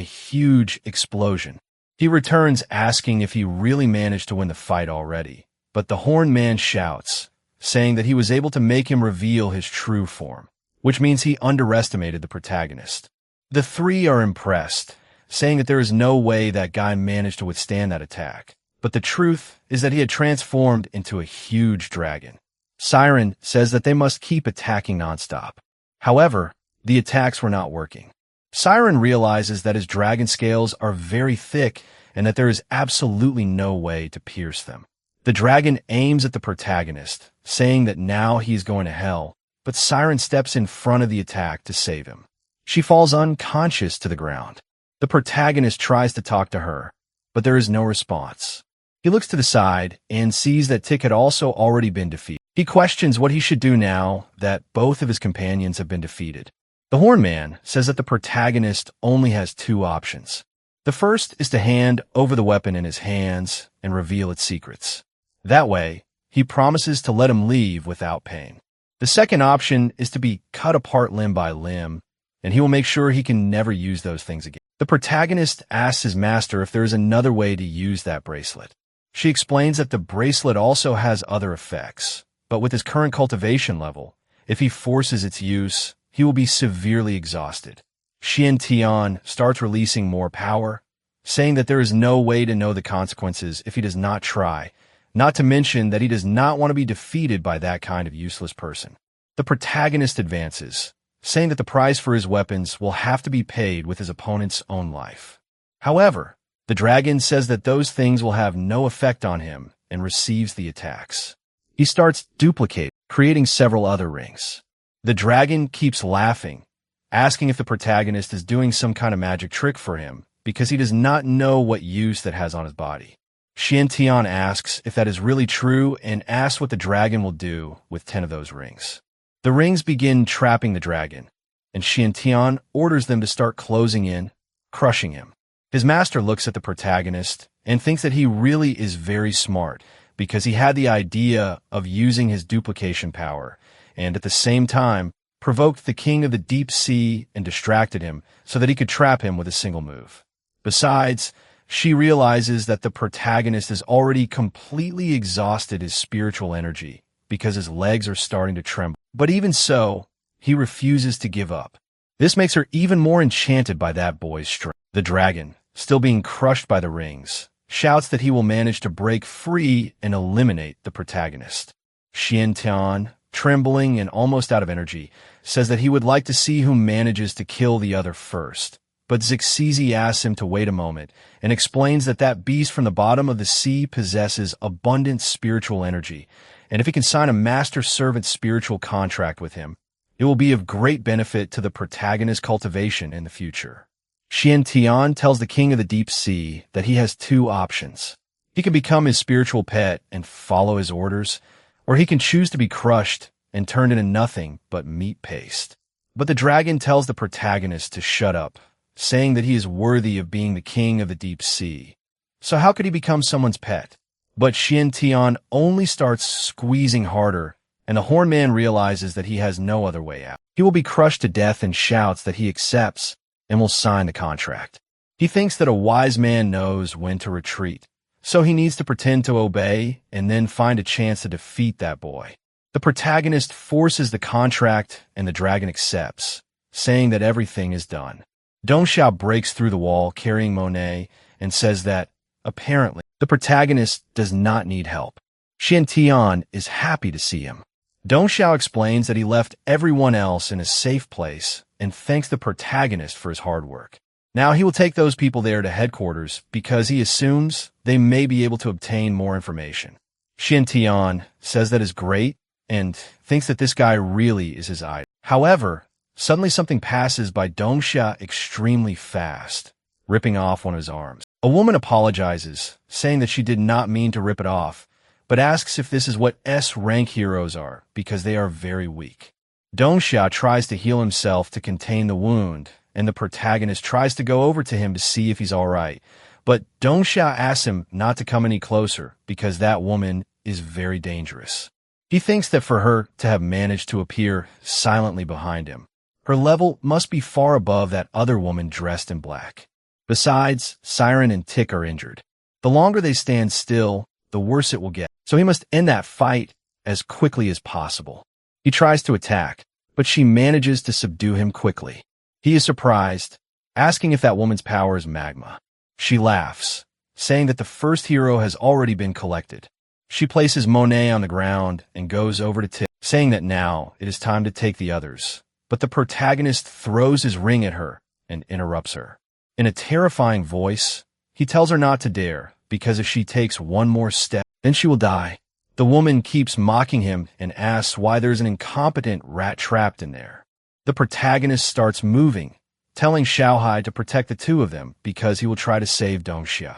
huge explosion. He returns asking if he really managed to win the fight already, but the Horn Man shouts, saying that he was able to make him reveal his true form, which means he underestimated the protagonist. The three are impressed, saying that there is no way that guy managed to withstand that attack. But the truth is that he had transformed into a huge dragon. Siren says that they must keep attacking nonstop. However, the attacks were not working. Siren realizes that his dragon scales are very thick and that there is absolutely no way to pierce them. The dragon aims at the protagonist, saying that now he is going to hell, but Siren steps in front of the attack to save him. She falls unconscious to the ground. The protagonist tries to talk to her, but there is no response. He looks to the side and sees that Tick had also already been defeated. He questions what he should do now that both of his companions have been defeated. The Horn Man says that the protagonist only has two options. The first is to hand over the weapon in his hands and reveal its secrets. That way, he promises to let him leave without pain. The second option is to be cut apart limb by limb, and he will make sure he can never use those things again. The protagonist asks his master if there is another way to use that bracelet. She explains that the bracelet also has other effects, but with his current cultivation level, if he forces its use, he will be severely exhausted. Xian Tian starts releasing more power, saying that there is no way to know the consequences if he does not try, not to mention that he does not want to be defeated by that kind of useless person. The protagonist advances, saying that the price for his weapons will have to be paid with his opponent's own life. However, the dragon says that those things will have no effect on him and receives the attacks. He starts duplicating, creating several other rings. The dragon keeps laughing, asking if the protagonist is doing some kind of magic trick for him because he does not know what use that has on his body. Xian Tian asks if that is really true and asks what the dragon will do with 10 of those rings. The rings begin trapping the dragon, and Xian Tian orders them to start closing in, crushing him. His master looks at the protagonist and thinks that he really is very smart because he had the idea of using his duplication power and at the same time provoked the king of the deep sea and distracted him so that he could trap him with a single move. Besides, she realizes that the protagonist has already completely exhausted his spiritual energy because his legs are starting to tremble. But even so, he refuses to give up. This makes her even more enchanted by that boy's strength. The dragon, still being crushed by the rings, shouts that he will manage to break free and eliminate the protagonist. Xian Tian, trembling and almost out of energy, says that he would like to see who manages to kill the other first, but Zixisi asks him to wait a moment and explains that that beast from the bottom of the sea possesses abundant spiritual energy, and if he can sign a master-servant spiritual contract with him, it will be of great benefit to the protagonist's cultivation in the future. Xian Tian tells the king of the deep sea that he has two options. He can become his spiritual pet and follow his orders, or he can choose to be crushed and turned into nothing but meat paste. But the dragon tells the protagonist to shut up, saying that he is worthy of being the king of the deep sea. So how could he become someone's pet? But Xian Tian only starts squeezing harder, and the horn man realizes that he has no other way out. He will be crushed to death and shouts that he accepts and will sign the contract. He thinks that a wise man knows when to retreat, so he needs to pretend to obey and then find a chance to defeat that boy. The protagonist forces the contract and the dragon accepts, saying that everything is done. Dong Xiao breaks through the wall carrying Monet and says that, apparently, the protagonist does not need help. Xian Tian is happy to see him. Dong Xiao explains that he left everyone else in a safe place and thanks the protagonist for his hard work. Now he will take those people there to headquarters because he assumes they may be able to obtain more information. Xian Tian says that is great and thinks that this guy really is his idol. However, suddenly something passes by Dong Xiao extremely fast, ripping off one of his arms. A woman apologizes, saying that she did not mean to rip it off, but asks if this is what S-rank heroes are, because they are very weak. Dong Xiao tries to heal himself to contain the wound, and the protagonist tries to go over to him to see if he's all right, but Dong Xiao asks him not to come any closer because that woman is very dangerous. He thinks that for her to have managed to appear silently behind him, her level must be far above that other woman dressed in black. Besides, Siren and Tick are injured. The longer they stand still, the worse it will get, so he must end that fight as quickly as possible. He tries to attack, but she manages to subdue him quickly. He is surprised, asking if that woman's power is magma. She laughs, saying that the first hero has already been collected. She places Monet on the ground and goes over to Tick, saying that now it is time to take the others. But the protagonist throws his ring at her and interrupts her. In a terrifying voice, he tells her not to dare, because if she takes one more step, then she will die. The woman keeps mocking him and asks why there's an incompetent rat trapped in there. The protagonist starts moving, telling Xiaohai to protect the two of them because he will try to save Dong Xiao.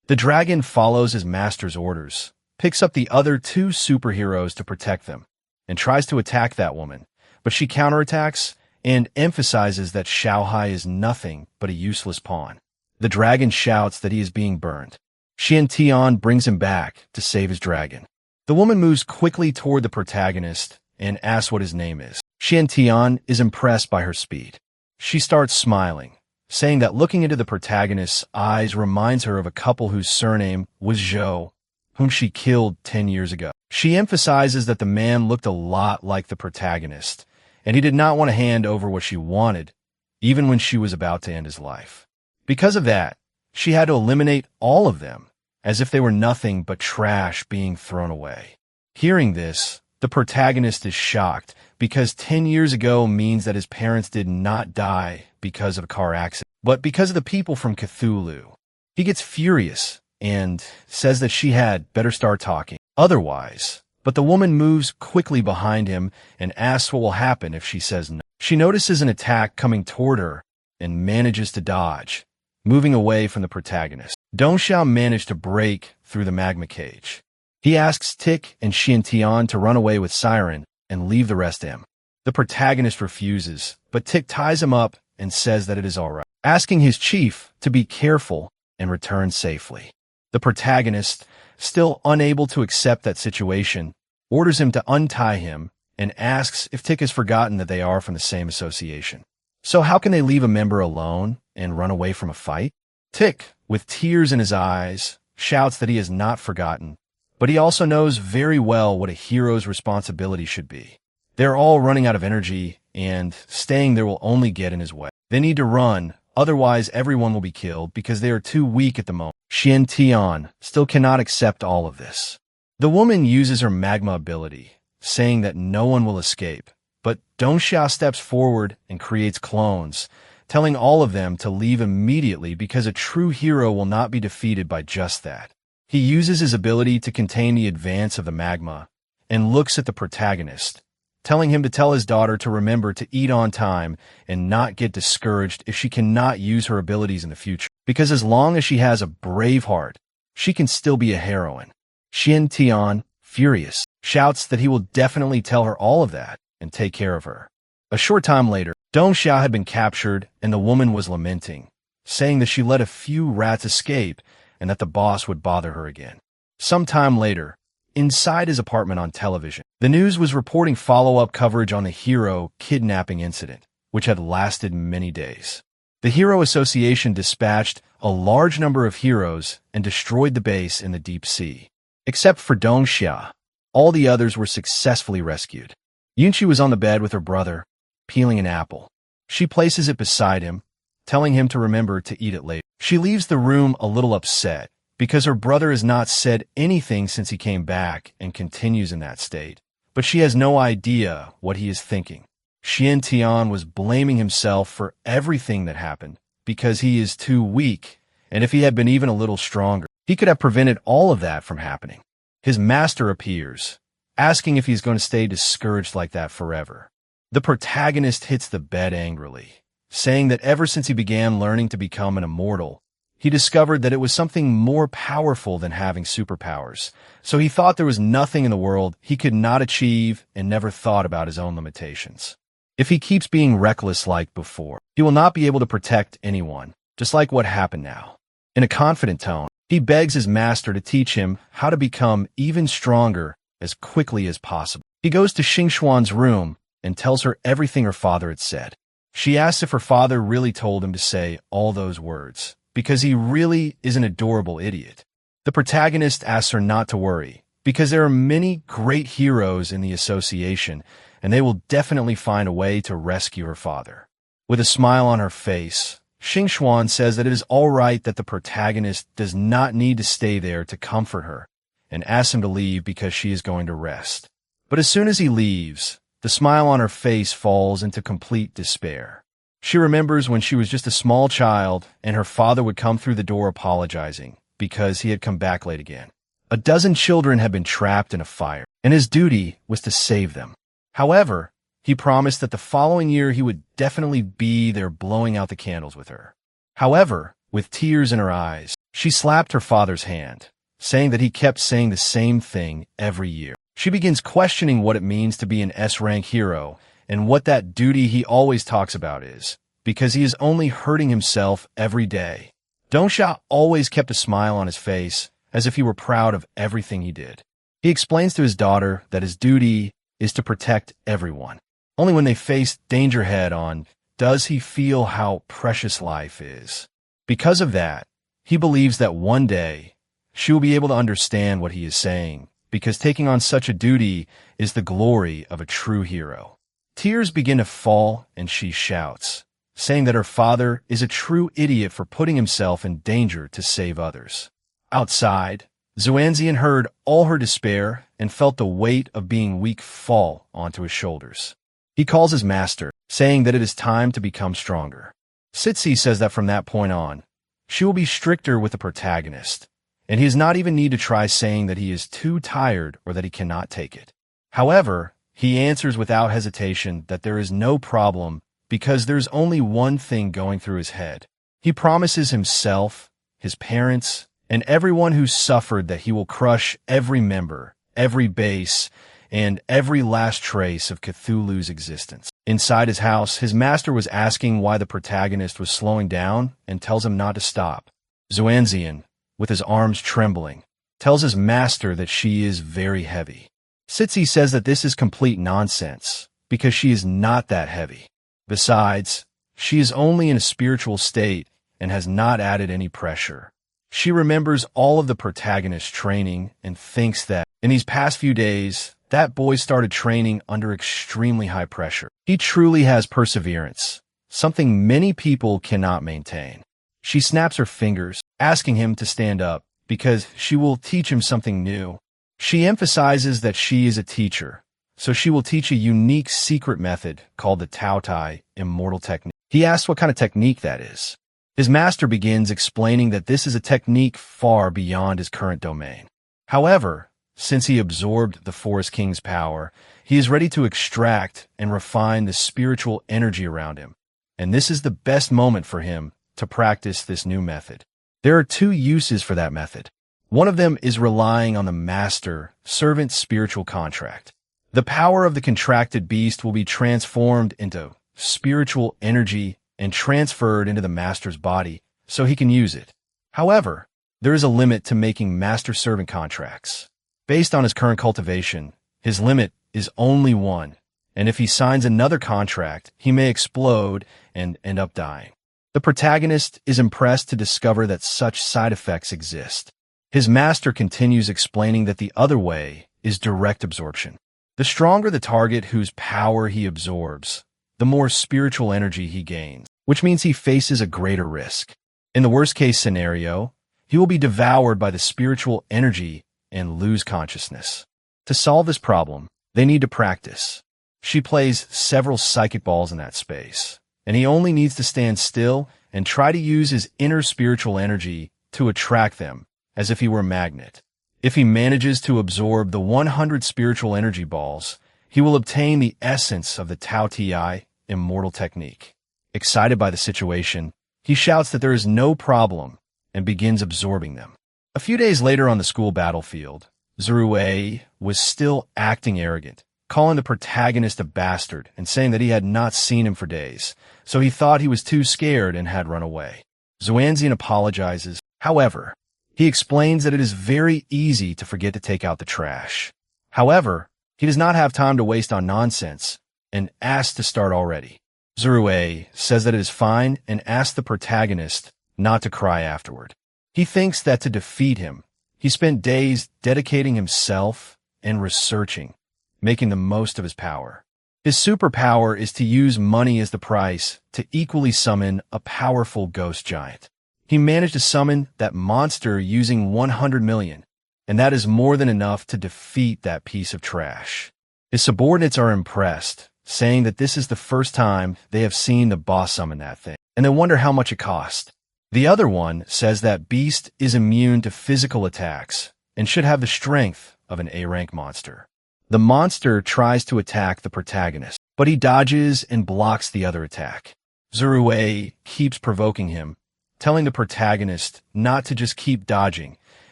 The dragon follows his master's orders, picks up the other two superheroes to protect them, and tries to attack that woman, but she counterattacks and emphasizes that Xiaohai is nothing but a useless pawn. The dragon shouts that he is being burned. Xian Tian brings him back to save his dragon. The woman moves quickly toward the protagonist and asks what his name is. Xian Tian is impressed by her speed. She starts smiling, saying that looking into the protagonist's eyes reminds her of a couple whose surname was Zhou, whom she killed 10 years ago. She emphasizes that the man looked a lot like the protagonist, and he did not want to hand over what she wanted, even when she was about to end his life. Because of that, she had to eliminate all of them, as if they were nothing but trash being thrown away. Hearing this, the protagonist is shocked, because 10 years ago means that his parents did not die because of a car accident, but because of the people from Cthulhu. He gets furious and says that she had better start talking otherwise, but the woman moves quickly behind him and asks what will happen if she says no. She notices an attack coming toward her and manages to dodge, moving away from the protagonist. Dong Xiao managed to break through the magma cage. He asks Tick and Xian Tian to run away with Siren and leave the rest to him. The protagonist refuses, but Tick ties him up and says that it is all right, asking his chief to be careful and return safely. The protagonist, still unable to accept that situation, orders him to untie him and asks if Tick has forgotten that they are from the same association. So how can they leave a member alone and run away from a fight? Tick, with tears in his eyes, shouts that he has not forgotten, but he also knows very well what a hero's responsibility should be. They're all running out of energy, and staying there will only get in his way. They need to run, otherwise everyone will be killed because they are too weak at the moment. Xian Tian still cannot accept all of this. The woman uses her magma ability, saying that no one will escape, but Dong Xiao steps forward and creates clones, telling all of them to leave immediately because a true hero will not be defeated by just that. He uses his ability to contain the advance of the magma and looks at the protagonist, telling him to tell his daughter to remember to eat on time and not get discouraged if she cannot use her abilities in the future, because as long as she has a brave heart, she can still be a heroine. Xian Tian, furious, shouts that he will definitely tell her all of that and take care of her. A short time later, Dong Xiao had been captured and the woman was lamenting, saying that she let a few rats escape and that the boss would bother her again. Some time later, inside his apartment on television, the news was reporting follow-up coverage on the Hero kidnapping incident, which had lasted many days. The Hero Association dispatched a large number of heroes and destroyed the base in the deep sea. Except for Dong Xia, all the others were successfully rescued. Yunqi was on the bed with her brother, peeling an apple. She places it beside him, telling him to remember to eat it later. She leaves the room a little upset because her brother has not said anything since he came back and continues in that state, but she has no idea what he is thinking. Xian Tian was blaming himself for everything that happened because he is too weak, and if he had been even a little stronger, he could have prevented all of that from happening. His master appears, asking if he's going to stay discouraged like that forever. The protagonist hits the bed angrily, saying that ever since he began learning to become an immortal, he discovered that it was something more powerful than having superpowers, so he thought there was nothing in the world he could not achieve and never thought about his own limitations. If he keeps being reckless like before, he will not be able to protect anyone, just like what happened now. In a confident tone, he begs his master to teach him how to become even stronger as quickly as possible. He goes to Xingxuan's room and tells her everything her father had said. She asks if her father really told him to say all those words, because he really is an adorable idiot. The protagonist asks her not to worry, because there are many great heroes in the association, and they will definitely find a way to rescue her father. With a smile on her face, Xingxuan says that it is all right that the protagonist does not need to stay there to comfort her, and asks him to leave because she is going to rest. But as soon as he leaves, the smile on her face falls into complete despair. She remembers when she was just a small child and her father would come through the door apologizing because he had come back late again. A dozen children had been trapped in a fire, and his duty was to save them. However, he promised that the following year he would definitely be there blowing out the candles with her. However, with tears in her eyes, she slapped her father's hand, saying that he kept saying the same thing every year. She begins questioning what it means to be an S-rank hero and what that duty he always talks about is, because he is only hurting himself every day. Dongxia always kept a smile on his face, as if he were proud of everything he did. He explains to his daughter that his duty is to protect everyone. Only when they face danger head-on does he feel how precious life is. Because of that, he believes that one day she will be able to understand what he is saying, because taking on such a duty is the glory of a true hero. Tears begin to fall and she shouts, saying that her father is a true idiot for putting himself in danger to save others. Outside, Xuanzian heard all her despair and felt the weight of being weak fall onto his shoulders. He calls his master, saying that it is time to become stronger. Sitsi says that from that point on, she will be stricter with the protagonist, and he does not even need to try saying that he is too tired or that he cannot take it. However, he answers without hesitation that there is no problem because there's only one thing going through his head. He promises himself, his parents, and everyone who suffered that he will crush every member, every base, and every last trace of Cthulhu's existence. Inside his house, his master was asking why the protagonist was slowing down and tells him not to stop. Xuanzian, with his arms trembling, tells his master that she is very heavy. Sitsi says that this is complete nonsense, because she is not that heavy. Besides, she is only in a spiritual state and has not added any pressure. She remembers all of the protagonist's training and thinks that, in these past few days, that boy started training under extremely high pressure. He truly has perseverance, something many people cannot maintain. She snaps her fingers, asking him to stand up, because she will teach him something new. She emphasizes that she is a teacher, so she will teach a unique secret method called the Tao Tai Immortal Technique. He asks what kind of technique that is. His master begins explaining that this is a technique far beyond his current domain. However, since he absorbed the Forest King's power, he is ready to extract and refine the spiritual energy around him, and this is the best moment for him to practice this new method. There are two uses for that method. One of them is relying on the master-servant spiritual contract. The power of the contracted beast will be transformed into spiritual energy and transferred into the master's body so he can use it. However, there is a limit to making master-servant contracts. Based on his current cultivation, his limit is only one, and if he signs another contract, he may explode and end up dying. The protagonist is impressed to discover that such side effects exist. His master continues explaining that the other way is direct absorption. The stronger the target whose power he absorbs, the more spiritual energy he gains, which means he faces a greater risk. In the worst-case scenario, he will be devoured by the spiritual energy and lose consciousness. To solve this problem, they need to practice. She plays several psychic balls in that space, and he only needs to stand still and try to use his inner spiritual energy to attract them, as if he were a magnet. If he manages to absorb the 100 spiritual energy balls, he will obtain the essence of the Tao Ti immortal technique. Excited by the situation, he shouts that there is no problem and begins absorbing them. A few days later on the school battlefield, Zirue was still acting arrogant, calling the protagonist a bastard and saying that he had not seen him for days, so he thought he was too scared and had run away. Xuanzian apologizes. However, he explains that it is very easy to forget to take out the trash. However, he does not have time to waste on nonsense and asks to start already. Zirue says that it is fine and asks the protagonist not to cry afterward. He thinks that to defeat him, he spent days dedicating himself and researching, making the most of his power. His superpower is to use money as the price to equally summon a powerful ghost giant. He managed to summon that monster using 100 million, and that is more than enough to defeat that piece of trash. His subordinates are impressed, saying that this is the first time they have seen the boss summon that thing, and they wonder how much it cost. The other one says that Beast is immune to physical attacks and should have the strength of an A-rank monster. The monster tries to attack the protagonist, but he dodges and blocks the other attack. Zirue keeps provoking him, telling the protagonist not to just keep dodging,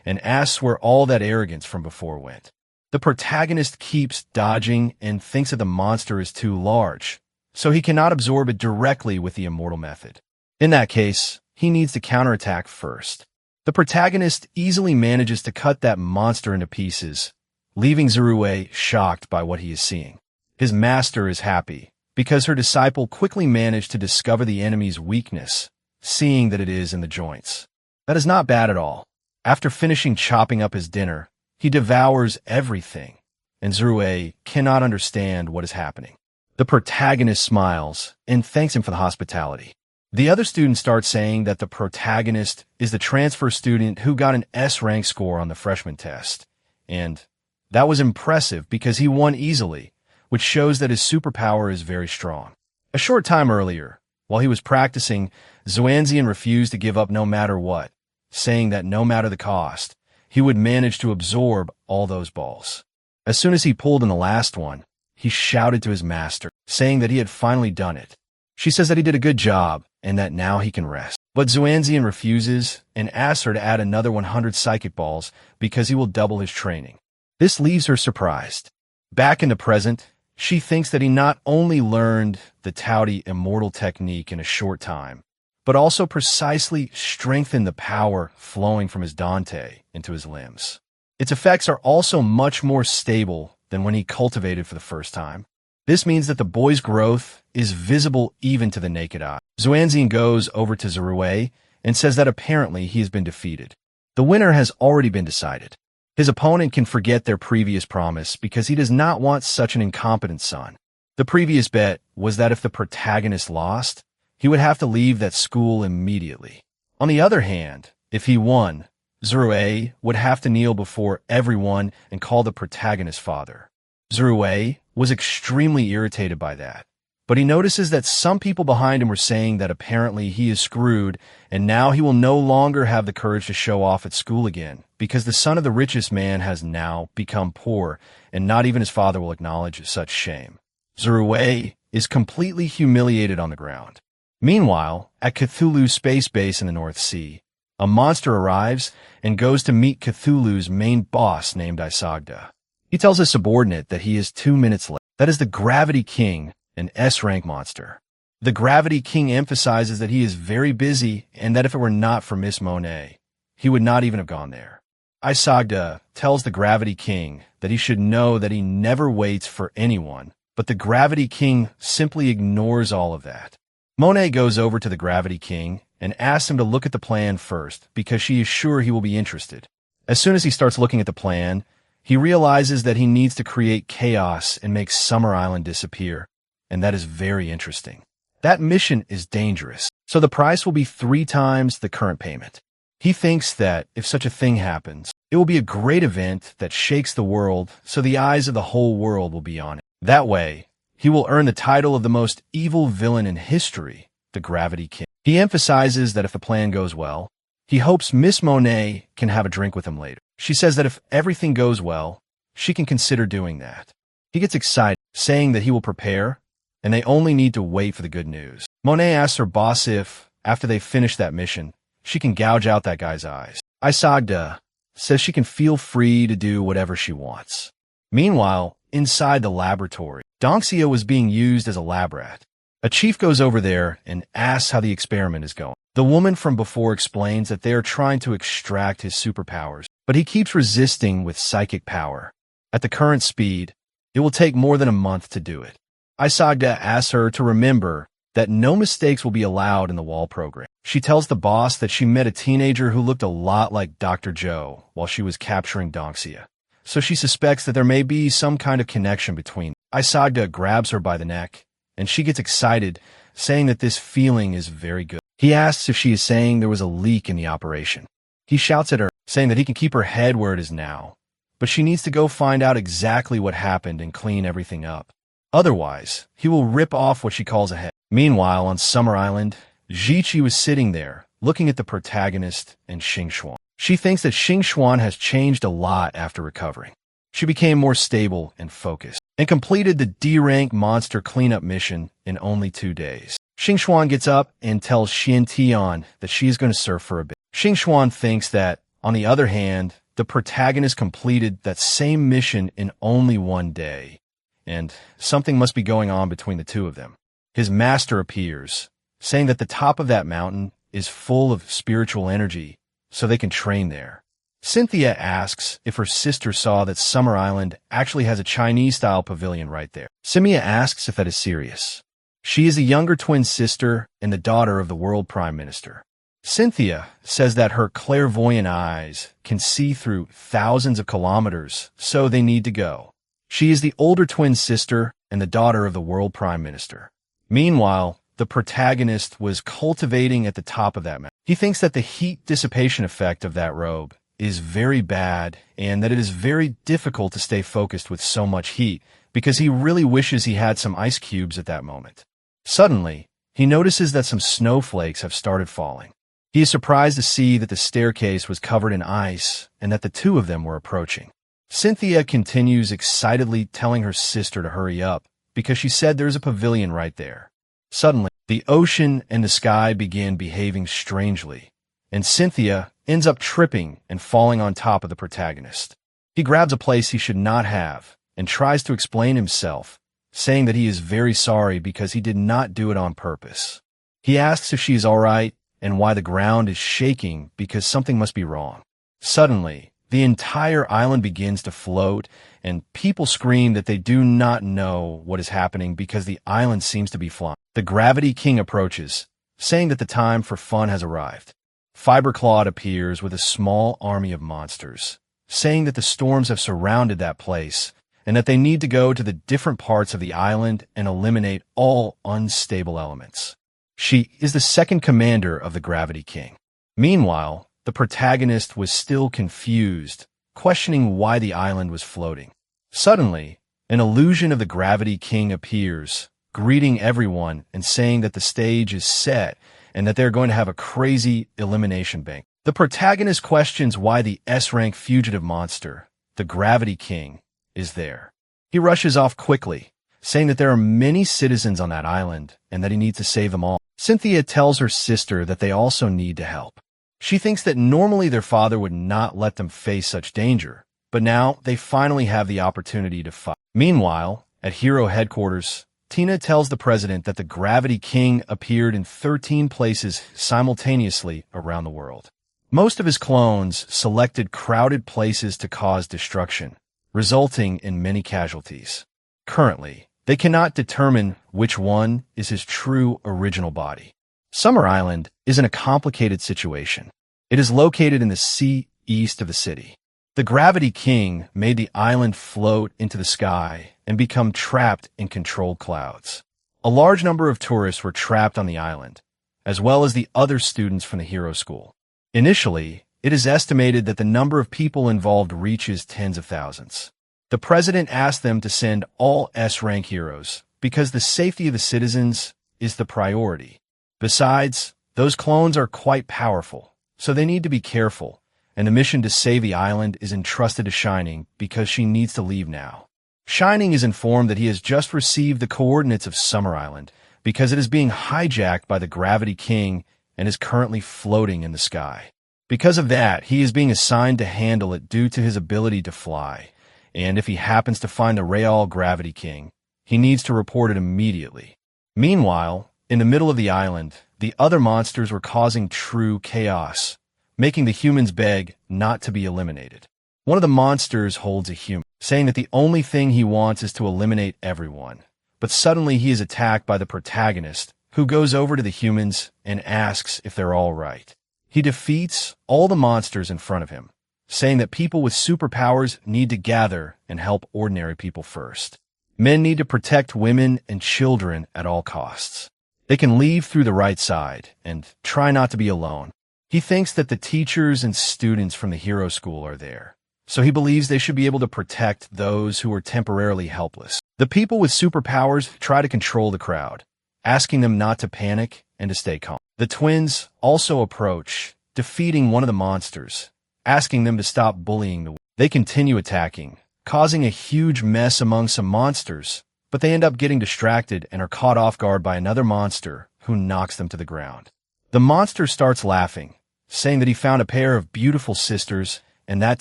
and asks where all that arrogance from before went. The protagonist keeps dodging and thinks that the monster is too large, so he cannot absorb it directly with the immortal method. In that case, he needs to counterattack first. The protagonist easily manages to cut that monster into pieces, leaving Zirue shocked by what he is seeing. His master is happy, because her disciple quickly managed to discover the enemy's weakness, seeing that it is in the joints. That is not bad at all. After finishing chopping up his dinner, he devours everything, and Zirue cannot understand what is happening. The protagonist smiles and thanks him for the hospitality. The other students start saying that the protagonist is the transfer student who got an S-rank score on the freshman test, and that was impressive because he won easily, which shows that his superpower is very strong. A short time earlier, while he was practicing, Xuanzian refused to give up no matter what, saying that no matter the cost, he would manage to absorb all those balls. As soon as he pulled in the last one, he shouted to his master, saying that he had finally done it. She says that he did a good job and that now he can rest. But Xuanzian refuses and asks her to add another 100 psychic balls because he will double his training. This leaves her surprised. Back in the present, she thinks that he not only learned the Taudi immortal technique in a short time, but also precisely strengthened the power flowing from his Dante into his limbs. Its effects are also much more stable than when he cultivated for the first time. This means that the boy's growth is visible even to the naked eye. Xuanzian goes over to Zirue and says that apparently he has been defeated. The winner has already been decided. His opponent can forget their previous promise because he does not want such an incompetent son. The previous bet was that if the protagonist lost, he would have to leave that school immediately. On the other hand, if he won, Zirue would have to kneel before everyone and call the protagonist father. Zirue was extremely irritated by that, But he notices that some people behind him were saying that apparently he is screwed, and now he will no longer have the courage to show off at school again, because the son of the richest man has now become poor, and not even his father will acknowledge such shame. Zerue is completely humiliated on the ground. Meanwhile, at Cthulhu's space base in the North Sea, a monster arrives and goes to meet Cthulhu's main boss named Isagda. He tells his subordinate that he is 2 minutes late. That is the Gravity King, an S-rank monster. The Gravity King emphasizes that he is very busy and that if it were not for Miss Monet, he would not even have gone there. Isagda tells the Gravity King that he should know that he never waits for anyone, but the Gravity King simply ignores all of that. Monet goes over to the Gravity King and asks him to look at the plan first because she is sure he will be interested. As soon as he starts looking at the plan, he realizes that he needs to create chaos and make Summer Island disappear, and that is very interesting. That mission is dangerous, so the price will be 3 times the current payment. He thinks that if such a thing happens, it will be a great event that shakes the world, so the eyes of the whole world will be on it. That way, he will earn the title of the most evil villain in history, the Gravity King. He emphasizes that if the plan goes well, he hopes Miss Monet can have a drink with him later. She says that if everything goes well, she can consider doing that. He gets excited, saying that he will prepare, and they only need to wait for the good news. Monet asks her boss if, after they finish that mission, she can gouge out that guy's eyes. Isagda says she can feel free to do whatever she wants. Meanwhile, inside the laboratory, Donxia was being used as a lab rat. A chief goes over there and asks how the experiment is going. The woman from before explains that they are trying to extract his superpowers, but he keeps resisting with psychic power. At the current speed, it will take more than a month to do it. Isagda asks her to remember that no mistakes will be allowed in the wall program. She tells the boss that she met a teenager who looked a lot like Dr. Joe while she was capturing Donxia, so she suspects that there may be some kind of connection between them. Isagda grabs her by the neck, and she gets excited, saying that this feeling is very good. He asks if she is saying there was a leak in the operation. He shouts at her, saying that he can keep her head where it is now, but she needs to go find out exactly what happened and clean everything up. Otherwise, he will rip off what she calls a head. Meanwhile, on Summer Island, Jiqi was sitting there, looking at the protagonist and Xingxuan. She thinks that Xingxuan has changed a lot after recovering. She became more stable and focused, and completed the D-rank monster cleanup mission in only 2 days. Xingxuan gets up and tells Xian Tian that she is going to surf for a bit. Xingxuan thinks that, on the other hand, the protagonist completed that same mission in only 1 day, and something must be going on between the two of them. His master appears, saying that the top of that mountain is full of spiritual energy, so they can train there. Cynthia asks if her sister saw that Summer Island actually has a Chinese-style pavilion right there. Simia asks if that is serious. She is a younger twin sister and the daughter of the world prime minister. Cynthia says that her clairvoyant eyes can see through thousands of kilometers, so they need to go. She is the older twin sister and the daughter of the world prime minister. Meanwhile, the protagonist was cultivating at the top of that mountain. He thinks that the heat dissipation effect of that robe is very bad and that it is very difficult to stay focused with so much heat because he really wishes he had some ice cubes at that moment. Suddenly, he notices that some snowflakes have started falling. He is surprised to see that the staircase was covered in ice and that the two of them were approaching. Cynthia continues excitedly telling her sister to hurry up because she said there is a pavilion right there. Suddenly, the ocean and the sky begin behaving strangely, and Cynthia ends up tripping and falling on top of the protagonist. He grabs a place he should not have and tries to explain himself, saying that he is very sorry because he did not do it on purpose. He asks if she is all right and why the ground is shaking because something must be wrong. Suddenly, the entire island begins to float, and people scream that they do not know what is happening because the island seems to be flying. The Gravity King approaches, saying that the time for fun has arrived. Fiberclawed appears with a small army of monsters, saying that the storms have surrounded that place and that they need to go to the different parts of the island and eliminate all unstable elements. She is the second commander of the Gravity King. Meanwhile, the protagonist was still confused, questioning why the island was floating. Suddenly, an illusion of the Gravity King appears, greeting everyone and saying that the stage is set and that they're going to have a crazy elimination bank. The protagonist questions why the S-rank fugitive monster, the Gravity King, is there. He rushes off quickly, saying that there are many citizens on that island and that he needs to save them all. Cynthia tells her sister that they also need to help. She thinks that normally their father would not let them face such danger, but now they finally have the opportunity to fight. Meanwhile, at Hero headquarters, Tina tells the president that the Gravity King appeared in 13 places simultaneously around the world. Most of his clones selected crowded places to cause destruction, resulting in many casualties. Currently, they cannot determine which one is his true original body. Summer Island is in a complicated situation. It is located in the sea east of the city. The Gravity King made the island float into the sky and become trapped in controlled clouds. A large number of tourists were trapped on the island, as well as the other students from the Hero School. Initially, it is estimated that the number of people involved reaches tens of thousands. The president asked them to send all S-rank heroes because the safety of the citizens is the priority. Besides, those clones are quite powerful, so they need to be careful, and the mission to save the island is entrusted to Shining because she needs to leave now. Shining is informed that he has just received the coordinates of Summer Island because it is being hijacked by the Gravity King and is currently floating in the sky. Because of that, he is being assigned to handle it due to his ability to fly, and if he happens to find the Real Gravity King, he needs to report it immediately. Meanwhile, in the middle of the island, the other monsters were causing true chaos, making the humans beg not to be eliminated. One of the monsters holds a human, saying that the only thing he wants is to eliminate everyone. But suddenly he is attacked by the protagonist, who goes over to the humans and asks if they're all right. He defeats all the monsters in front of him, saying that people with superpowers need to gather and help ordinary people first. Men need to protect women and children at all costs. They can leave through the right side and try not to be alone. He thinks that the teachers and students from the Hero School are there, so he believes they should be able to protect those who are temporarily helpless. The people with superpowers try to control the crowd, asking them not to panic and to stay calm. The twins also approach, defeating one of the monsters, asking them to stop bullying the. They continue attacking, causing a huge mess among some monsters, but they end up getting distracted and are caught off guard by another monster who knocks them to the ground. The monster starts laughing, saying that he found a pair of beautiful sisters and that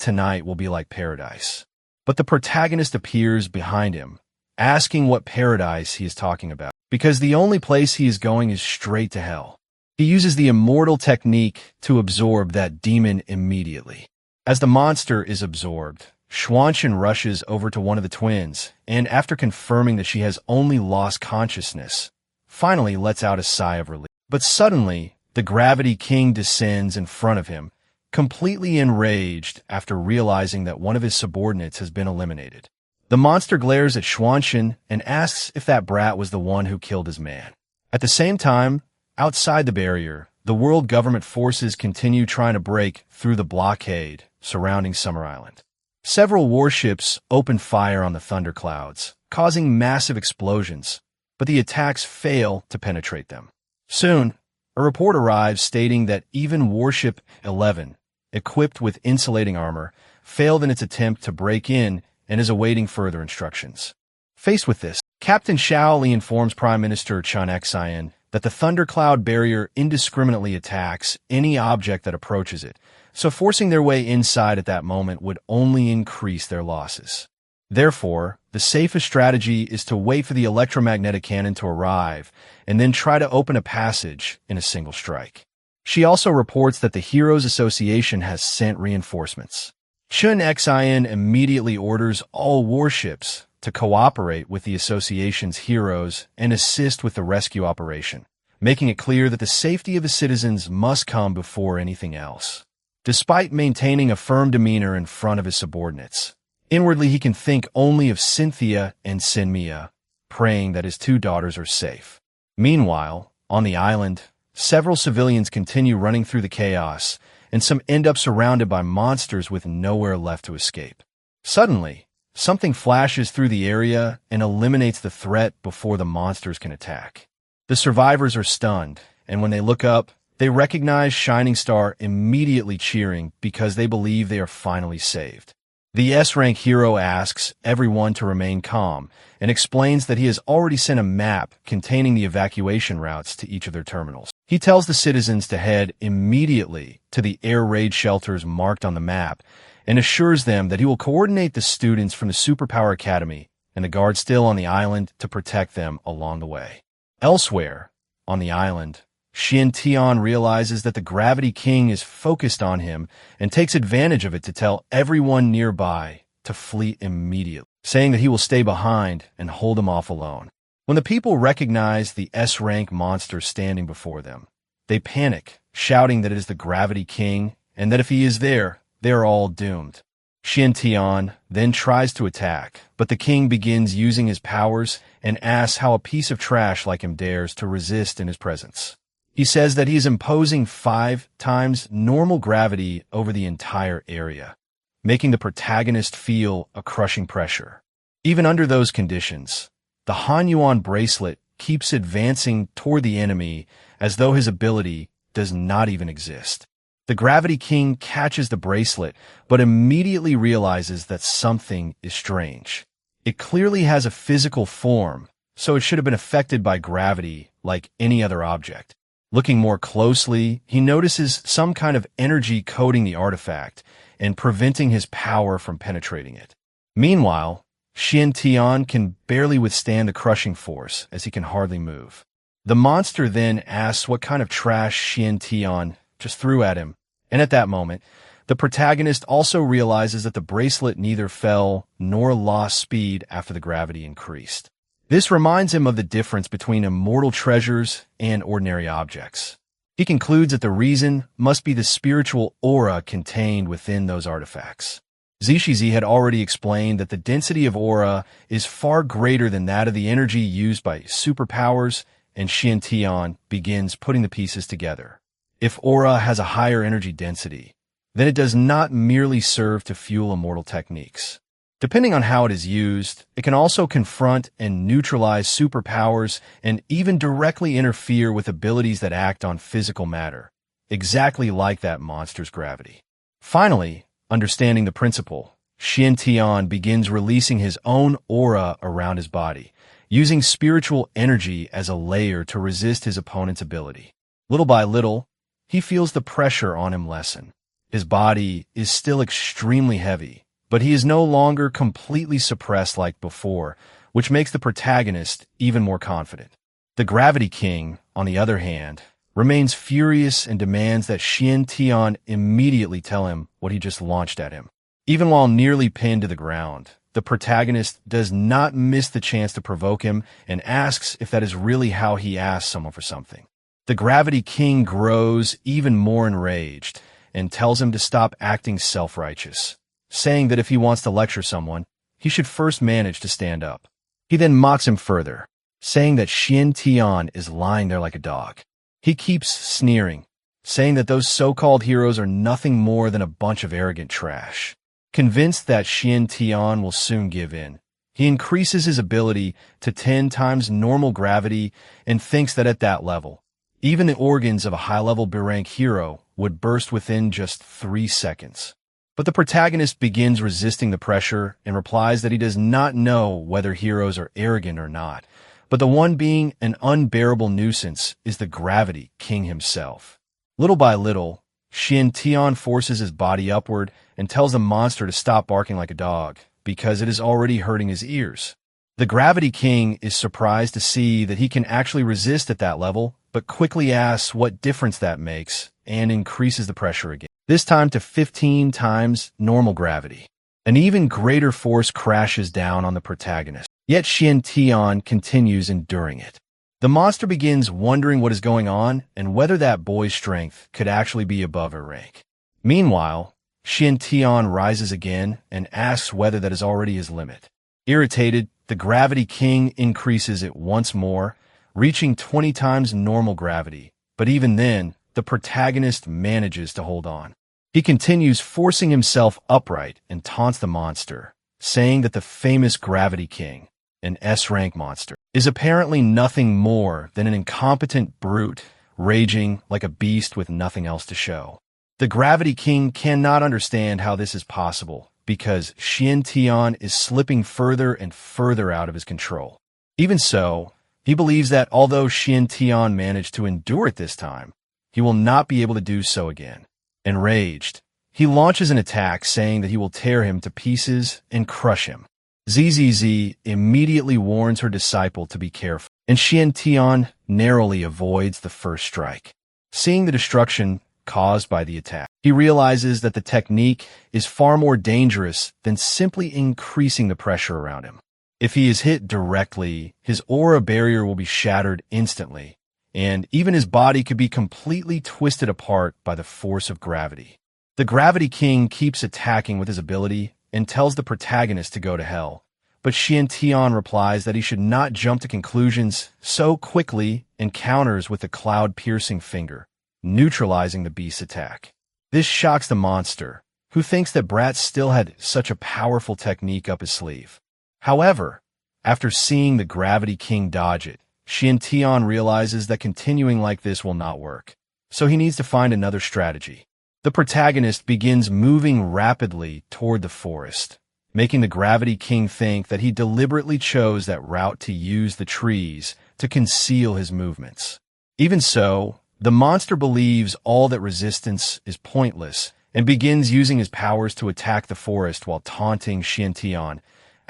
tonight will be like paradise. But the protagonist appears behind him, asking what paradise he is talking about, because the only place he is going is straight to hell. He uses the immortal technique to absorb that demon immediately. As the monster is absorbed, Schwanchen rushes over to one of the twins, and after confirming that she has only lost consciousness, finally lets out a sigh of relief. But suddenly, the Gravity King descends in front of him, completely enraged after realizing that one of his subordinates has been eliminated. The monster glares at Schwanchen and asks if that brat was the one who killed his man. At the same time, outside the barrier, the world government forces continue trying to break through the blockade surrounding Summer Island. Several warships open fire on the thunderclouds, causing massive explosions, but the attacks fail to penetrate them. Soon, a report arrives stating that even Warship 11, equipped with insulating armor, failed in its attempt to break in and is awaiting further instructions. Faced with this, Captain Shaoli informs Prime Minister Chun Xian that the thundercloud barrier indiscriminately attacks any object that approaches it, so forcing their way inside at that moment would only increase their losses. Therefore, the safest strategy is to wait for the electromagnetic cannon to arrive and then try to open a passage in a single strike. She also reports that the Heroes Association has sent reinforcements. Chun Xian immediately orders all warships to cooperate with the association's heroes and assist with the rescue operation, making it clear that the safety of the citizens must come before anything else. Despite maintaining a firm demeanor in front of his subordinates, inwardly he can think only of Cynthia and Sinmia, praying that his two daughters are safe. Meanwhile, on the island, several civilians continue running through the chaos, and some end up surrounded by monsters with nowhere left to escape. Suddenly, something flashes through the area and eliminates the threat before the monsters can attack. The survivors are stunned, and when they look up, they recognize Shining Star immediately cheering because they believe they are finally saved. The S-rank hero asks everyone to remain calm and explains that he has already sent a map containing the evacuation routes to each of their terminals. He tells the citizens to head immediately to the air raid shelters marked on the map and assures them that he will coordinate the students from the Superpower Academy and the guards still on the island to protect them along the way. Elsewhere, on the island, Xian realizes that the Gravity King is focused on him and takes advantage of it to tell everyone nearby to flee immediately, saying that he will stay behind and hold him off alone. When the people recognize the S-rank monster standing before them, they panic, shouting that it is the Gravity King and that if he is there, they are all doomed. Xian then tries to attack, but the king begins using his powers and asks how a piece of trash like him dares to resist in his presence. He says that he is imposing 5 times normal gravity over the entire area, making the protagonist feel a crushing pressure. Even under those conditions, the Hanyuan bracelet keeps advancing toward the enemy as though his ability does not even exist. The Gravity King catches the bracelet, but immediately realizes that something is strange. It clearly has a physical form, so it should have been affected by gravity like any other object. Looking more closely, he notices some kind of energy coating the artifact and preventing his power from penetrating it. Meanwhile, Xian can barely withstand the crushing force, as he can hardly move. The monster then asks what kind of trash Xian just threw at him, and at that moment, the protagonist also realizes that the bracelet neither fell nor lost speed after the gravity increased. This reminds him of the difference between immortal treasures and ordinary objects. He concludes that the reason must be the spiritual aura contained within those artifacts. Zishizi had already explained that the density of aura is far greater than that of the energy used by superpowers, and Xian begins putting the pieces together. If aura has a higher energy density, then it does not merely serve to fuel immortal techniques. Depending on how it is used, it can also confront and neutralize superpowers and even directly interfere with abilities that act on physical matter, exactly like that monster's gravity. Finally, understanding the principle, Xian begins releasing his own aura around his body, using spiritual energy as a layer to resist his opponent's ability. Little by little, he feels the pressure on him lessen. His body is still extremely heavy, but he is no longer completely suppressed like before, which makes the protagonist even more confident. The Gravity King, on the other hand, remains furious and demands that Xian immediately tell him what he just launched at him. Even while nearly pinned to the ground, the protagonist does not miss the chance to provoke him and asks if that is really how he asks someone for something. The Gravity King grows even more enraged and tells him to stop acting self-righteous, saying that if he wants to lecture someone, he should first manage to stand up. He then mocks him further, saying that Xian is lying there like a dog. He keeps sneering, saying that those so-called heroes are nothing more than a bunch of arrogant trash. Convinced that Xian will soon give in, he increases his ability to 10 times normal gravity and thinks that at that level, even the organs of a high-level B-rank hero would burst within just 3 seconds. But the protagonist begins resisting the pressure and replies that he does not know whether heroes are arrogant or not, but the one being an unbearable nuisance is the Gravity King himself. Little by little, Xian forces his body upward and tells the monster to stop barking like a dog, because it is already hurting his ears. The Gravity King is surprised to see that he can actually resist at that level, but quickly asks what difference that makes and increases the pressure again, this time to 15 times normal gravity. An even greater force crashes down on the protagonist, yet Xian continues enduring it. The monster begins wondering what is going on and whether that boy's strength could actually be above her rank. Meanwhile, Xian rises again and asks whether that is already his limit. Irritated, the Gravity King increases it once more, reaching 20 times normal gravity, but even then, the protagonist manages to hold on. He continues forcing himself upright and taunts the monster, saying that the famous Gravity King, an S-rank monster, is apparently nothing more than an incompetent brute, raging like a beast with nothing else to show. The Gravity King cannot understand how this is possible, because Xian is slipping further and further out of his control. Even so, he believes that although Xian managed to endure it this time, he will not be able to do so again. Enraged, he launches an attack saying that he will tear him to pieces and crush him. ZZZ immediately warns her disciple to be careful, and Xian narrowly avoids the first strike. Seeing the destruction caused by the attack, he realizes that the technique is far more dangerous than simply increasing the pressure around him. If he is hit directly, his aura barrier will be shattered instantly, and even his body could be completely twisted apart by the force of gravity. The Gravity King keeps attacking with his ability and tells the protagonist to go to hell, but Xian replies that he should not jump to conclusions so quickly and counters with a cloud-piercing finger, neutralizing the beast's attack. This shocks the monster, who thinks that Brat still had such a powerful technique up his sleeve. However, after seeing the Gravity King dodge it, Xian realizes that continuing like this will not work, so he needs to find another strategy. The protagonist begins moving rapidly toward the forest, making the Gravity King think that he deliberately chose that route to use the trees to conceal his movements. Even so, the monster believes all that resistance is pointless and begins using his powers to attack the forest while taunting Xian,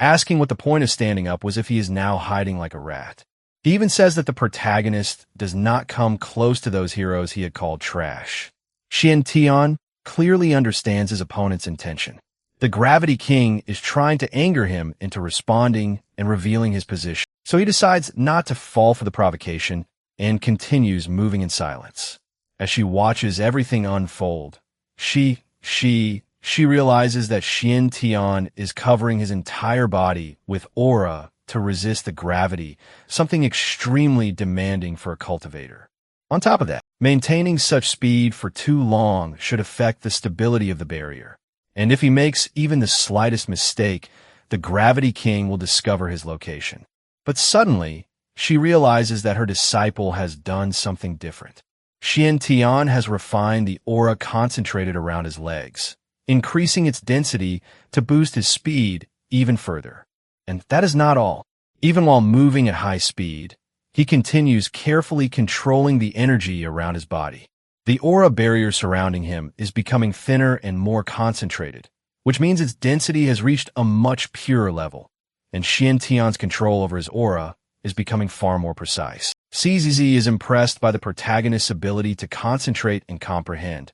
asking what the point of standing up was if he is now hiding like a rat. He even says that the protagonist does not come close to those heroes he had called trash. Xian clearly understands his opponent's intention. The Gravity King is trying to anger him into responding and revealing his position, so he decides not to fall for the provocation and continues moving in silence. As she watches everything unfold, she realizes that Xian is covering his entire body with aura to resist the gravity, something extremely demanding for a cultivator. On top of that, maintaining such speed for too long should affect the stability of the barrier, and if he makes even the slightest mistake, the Gravity King will discover his location. But suddenly, she realizes that her disciple has done something different. Xian has refined the aura concentrated around his legs, increasing its density to boost his speed even further. And that is not all. Even while moving at high speed, he continues carefully controlling the energy around his body. The aura barrier surrounding him is becoming thinner and more concentrated, which means its density has reached a much purer level, and Xian's control over his aura is becoming far more precise. CZZ is impressed by the protagonist's ability to concentrate and comprehend,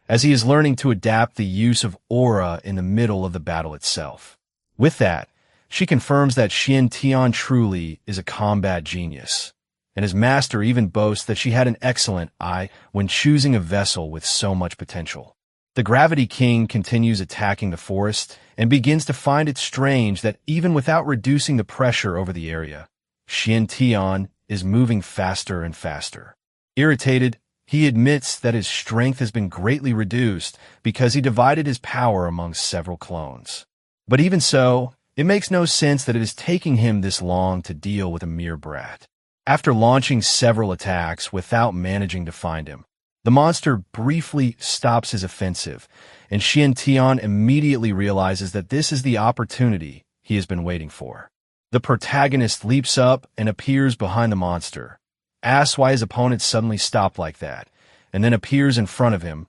as he is learning to adapt the use of aura in the middle of the battle itself. With that, she confirms that Xian truly is a combat genius, and his master even boasts that she had an excellent eye when choosing a vessel with so much potential. The Gravity King continues attacking the forest and begins to find it strange that even without reducing the pressure over the area, Xian is moving faster and faster. Irritated, he admits that his strength has been greatly reduced because he divided his power among several clones. But even so, it makes no sense that it is taking him this long to deal with a mere brat. After launching several attacks without managing to find him, the monster briefly stops his offensive, and Xian immediately realizes that this is the opportunity he has been waiting for. The protagonist leaps up and appears behind the monster, asks why his opponent suddenly stopped like that, and then appears in front of him,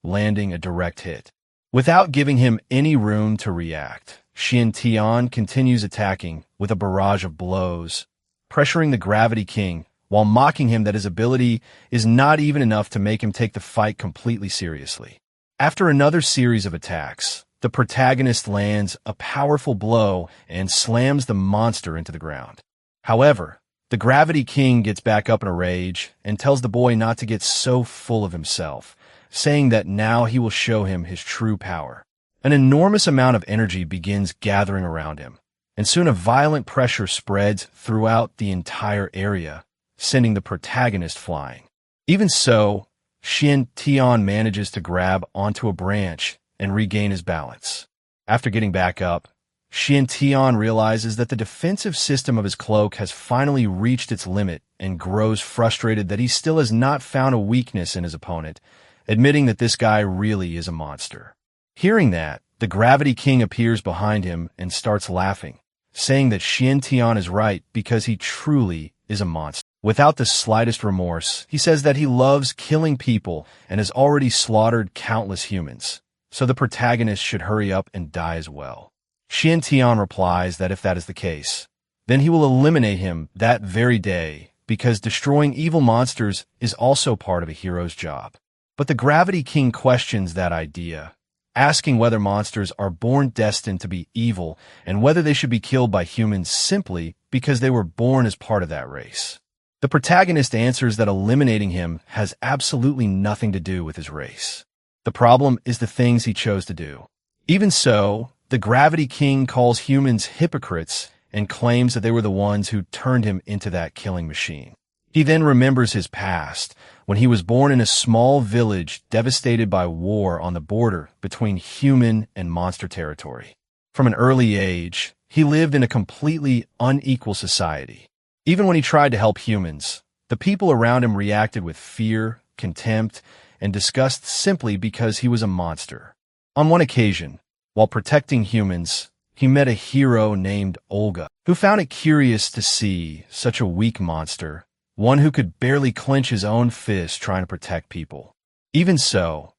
landing a direct hit. Without giving him any room to react, Xian continues attacking with a barrage of blows, pressuring the Gravity King while mocking him that his ability is not even enough to make him take the fight completely seriously. After another series of attacks, the protagonist lands a powerful blow and slams the monster into the ground. However, the Gravity King gets back up in a rage and tells the boy not to get so full of himself, saying that now he will show him his true power. An enormous amount of energy begins gathering around him, and soon a violent pressure spreads throughout the entire area, sending the protagonist flying. Even so, Xian manages to grab onto a branch and regain his balance. After getting back up, Xian realizes that the defensive system of his cloak has finally reached its limit and grows frustrated that he still has not found a weakness in his opponent, admitting that this guy really is a monster. Hearing that, the Gravity King appears behind him and starts laughing, saying that Xian is right because he truly is a monster. Without the slightest remorse, he says that he loves killing people and has already slaughtered countless humans, so the protagonist should hurry up and die as well. Xian replies that if that is the case, then he will eliminate him that very day because destroying evil monsters is also part of a hero's job. But the Gravity King questions that idea, asking whether monsters are born destined to be evil and whether they should be killed by humans simply because they were born as part of that race. The protagonist answers that eliminating him has absolutely nothing to do with his race. The problem is the things he chose to do. Even so, the Gravity King calls humans hypocrites and claims that they were the ones who turned him into that killing machine. He then remembers his past, when he was born in a small village devastated by war on the border between human and monster territory. From an early age, he lived in a completely unequal society. Even when he tried to help humans, the people around him reacted with fear, contempt, and disgust simply because he was a monster. On one occasion, while protecting humans, he met a hero named Olga, who found it curious to see such a weak monster, one who could barely clench his own fist trying to protect people. Even so,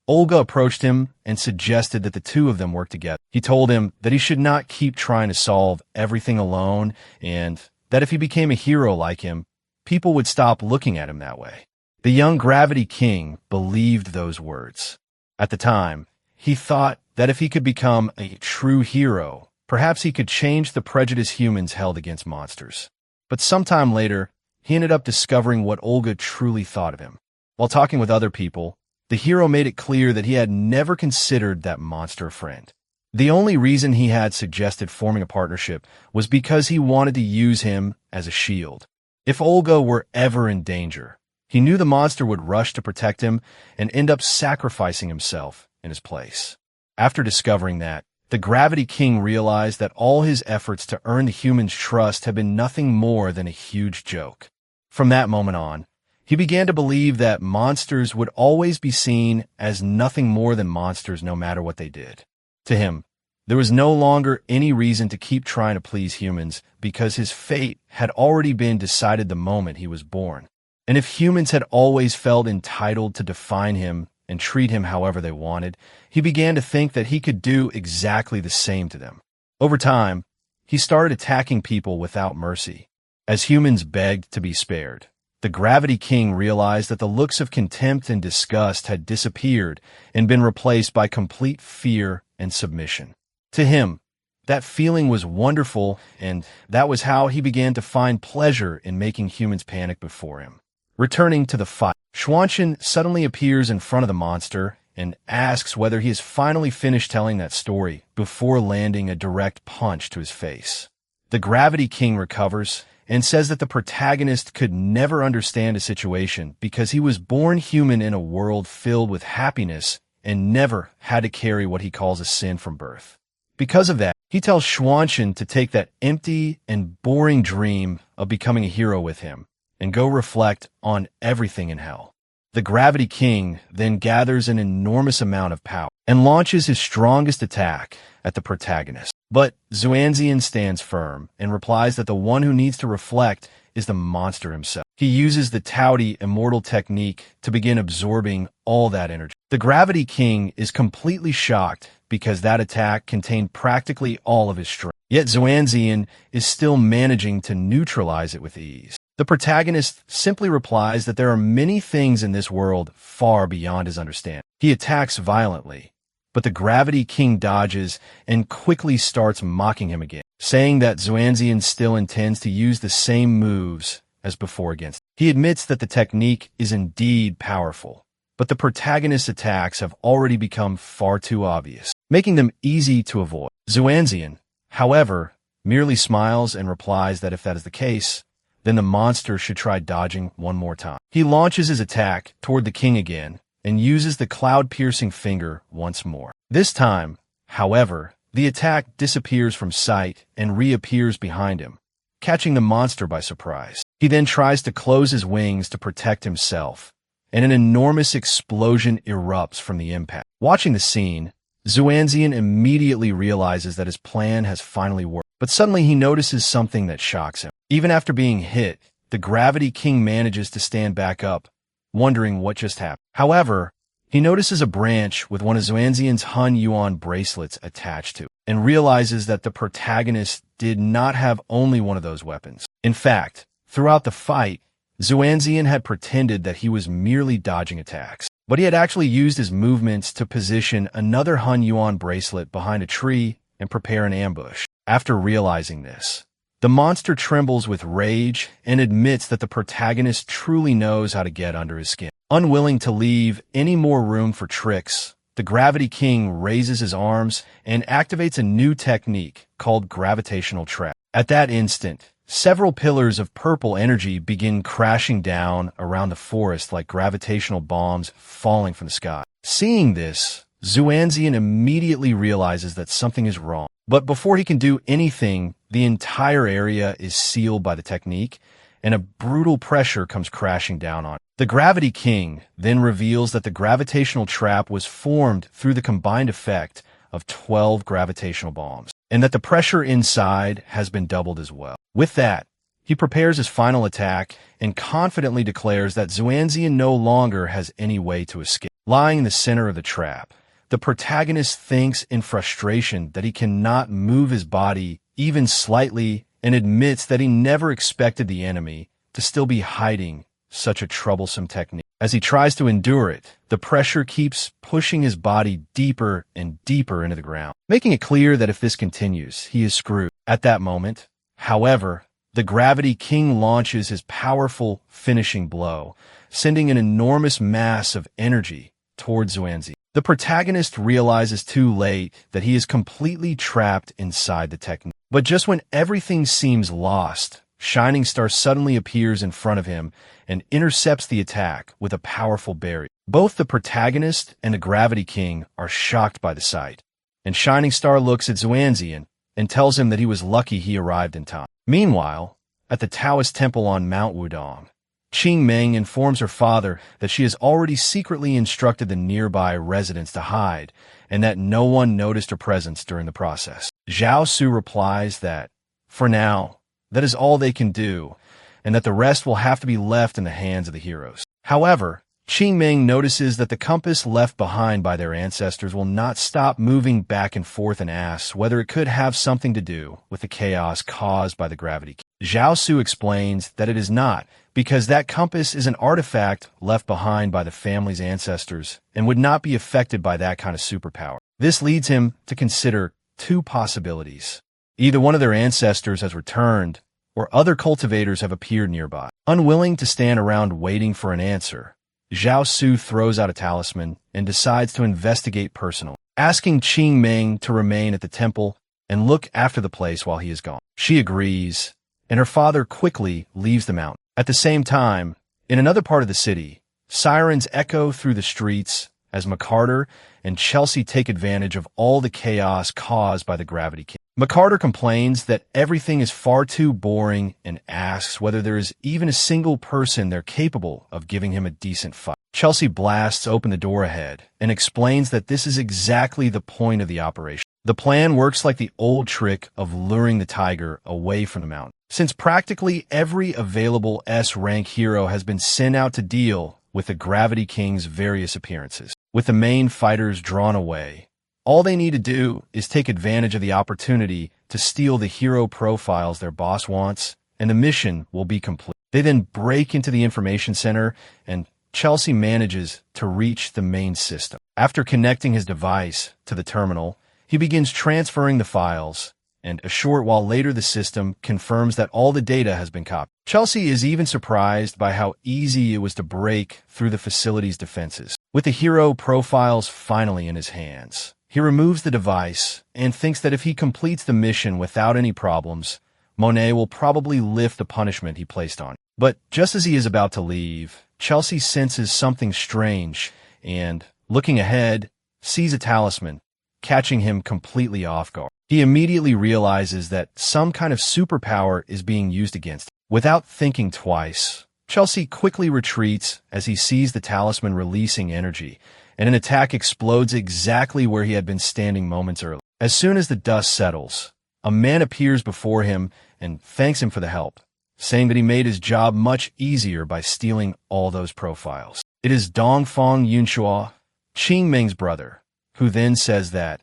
Olga approached him and suggested that the two of them work together. He told him that he should not keep trying to solve everything alone and that if he became a hero like him, people would stop looking at him that way. The young Gravity King believed those words. At the time, he thought that if he could become a true hero, perhaps he could change the prejudice humans held against monsters. But sometime later, he ended up discovering what Olga truly thought of him. While talking with other people, the hero made it clear that he had never considered that monster a friend. The only reason he had suggested forming a partnership was because he wanted to use him as a shield. If Olga were ever in danger, he knew the monster would rush to protect him and end up sacrificing himself in his place. After discovering that, the Gravity King realized that all his efforts to earn the humans' trust had been nothing more than a huge joke. From that moment on, he began to believe that monsters would always be seen as nothing more than monsters no matter what they did. To him, there was no longer any reason to keep trying to please humans because his fate had already been decided the moment he was born. And if humans had always felt entitled to define him and treat him however they wanted, he began to think that he could do exactly the same to them. Over time, he started attacking people without mercy. As humans begged to be spared, the Gravity King realized that the looks of contempt and disgust had disappeared and been replaced by complete fear and submission. To him, that feeling was wonderful, and that was how he began to find pleasure in making humans panic before him. Returning to the fight, Xuanchen suddenly appears in front of the monster and asks whether he has finally finished telling that story before landing a direct punch to his face. The Gravity King recovers and says that the protagonist could never understand a situation because he was born human in a world filled with happiness and never had to carry what he calls a sin from birth. Because of that, he tells Xuanchen to take that empty and boring dream of becoming a hero with him and go reflect on everything in hell. The Gravity King then gathers an enormous amount of power and launches his strongest attack at the protagonist. But Xuanzian stands firm and replies that the one who needs to reflect is the monster himself. He uses the touty immortal technique to begin absorbing all that energy. The Gravity King is completely shocked because that attack contained practically all of his strength. Yet Xuanzian is still managing to neutralize it with ease. The protagonist simply replies that there are many things in this world far beyond his understanding. He attacks violently, but the Gravity King dodges and quickly starts mocking him again, saying that Xuanzian still intends to use the same moves as before against him. He admits that the technique is indeed powerful, but the protagonist's attacks have already become far too obvious, making them easy to avoid. Xuanzian, however, merely smiles and replies that if that is the case, then the monster should try dodging one more time. He launches his attack toward the king again and uses the cloud-piercing finger once more. This time, however, The attack disappears from sight and reappears behind him, catching the monster by surprise. He then tries to close his wings to protect himself, and an enormous explosion erupts from the impact. Watching the scene, Xuanzian immediately realizes that his plan has finally worked. But suddenly he notices something that shocks him. Even after being hit, the Gravity King manages to stand back up, wondering what just happened. However, he notices a branch with one of Xuanzian's Hun Yuan bracelets attached to it, and realizes that the protagonist did not have only one of those weapons. In fact, throughout the fight, Xuanzian had pretended that he was merely dodging attacks, but he had actually used his movements to position another Hun Yuan bracelet behind a tree and prepare an ambush. After realizing this, the monster trembles with rage and admits that the protagonist truly knows how to get under his skin. Unwilling to leave any more room for tricks, the Gravity King raises his arms and activates a new technique called gravitational trap. At that instant, several pillars of purple energy begin crashing down around the forest like gravitational bombs falling from the sky. Seeing this, Xuanzian immediately realizes that something is wrong. But before he can do anything, the entire area is sealed by the technique, and a brutal pressure comes crashing down on it. The Gravity King then reveals that the gravitational trap was formed through the combined effect of 12 gravitational bombs, and that the pressure inside has been doubled as well. With that, he prepares his final attack and confidently declares that Xuanzian no longer has any way to escape. Lying in the center of the trap, the protagonist thinks in frustration that he cannot move his body even slightly and admits that he never expected the enemy to still be hiding such a troublesome technique. As he tries to endure it, the pressure keeps pushing his body deeper and deeper into the ground, making it clear that if this continues, he is screwed. At that moment, however, the Gravity King launches his powerful finishing blow, sending an enormous mass of energy towards Xuanzi. The protagonist realizes too late that he is completely trapped inside the technique. But just when everything seems lost, Shining Star suddenly appears in front of him and intercepts the attack with a powerful barrier. Both the protagonist and the Gravity King are shocked by the sight, and Shining Star looks at Xuanzian and tells him that he was lucky he arrived in time. Meanwhile, at the Taoist temple on Mount Wudong, Qing Meng informs her father that she has already secretly instructed the nearby residents to hide and that no one noticed her presence during the process. Zhao Su replies that, for now, that is all they can do, and that the rest will have to be left in the hands of the heroes. However, Qing Meng notices that the compass left behind by their ancestors will not stop moving back and forth and asks whether it could have something to do with the chaos caused by the Gravity King. Zhao Su explains that it is not, because that compass is an artifact left behind by the family's ancestors and would not be affected by that kind of superpower. This leads him to consider two possibilities. Either one of their ancestors has returned, or other cultivators have appeared nearby. Unwilling to stand around waiting for an answer, Zhao Su throws out a talisman and decides to investigate personally, asking Qing Meng to remain at the temple and look after the place while he is gone. She agrees, and her father quickly leaves the mountain. At the same time, in another part of the city, sirens echo through the streets as McCarter and Chelsea take advantage of all the chaos caused by the Gravity King. McCarter complains that everything is far too boring and asks whether there is even a single person there capable of giving him a decent fight. Chelsea blasts open the door ahead and explains that this is exactly the point of the operation. The plan works like the old trick of luring the tiger away from the mountain. Since practically every available S-rank hero has been sent out to deal with the Gravity King's various appearances, with the main fighters drawn away, all they need to do is take advantage of the opportunity to steal the hero profiles their boss wants, and the mission will be complete. They then break into the information center, and Chelsea manages to reach the main system. After connecting his device to the terminal, he begins transferring the files, and a short while later the system confirms that all the data has been copied. Chelsea is even surprised by how easy it was to break through the facility's defenses. With the hero profiles finally in his hands, he removes the device and thinks that if he completes the mission without any problems, Monet will probably lift the punishment he placed on him. But just as he is about to leave, Chelsea senses something strange and, looking ahead, sees a talisman catching him completely off guard. He immediately realizes that some kind of superpower is being used against him. Without thinking twice, Chelsea quickly retreats as he sees the talisman releasing energy, and an attack explodes exactly where he had been standing moments earlier. As soon as the dust settles, a man appears before him and thanks him for the help, saying that he made his job much easier by stealing all those profiles. It is Dongfang Yunxua, Qing Ming's brother, who then says that,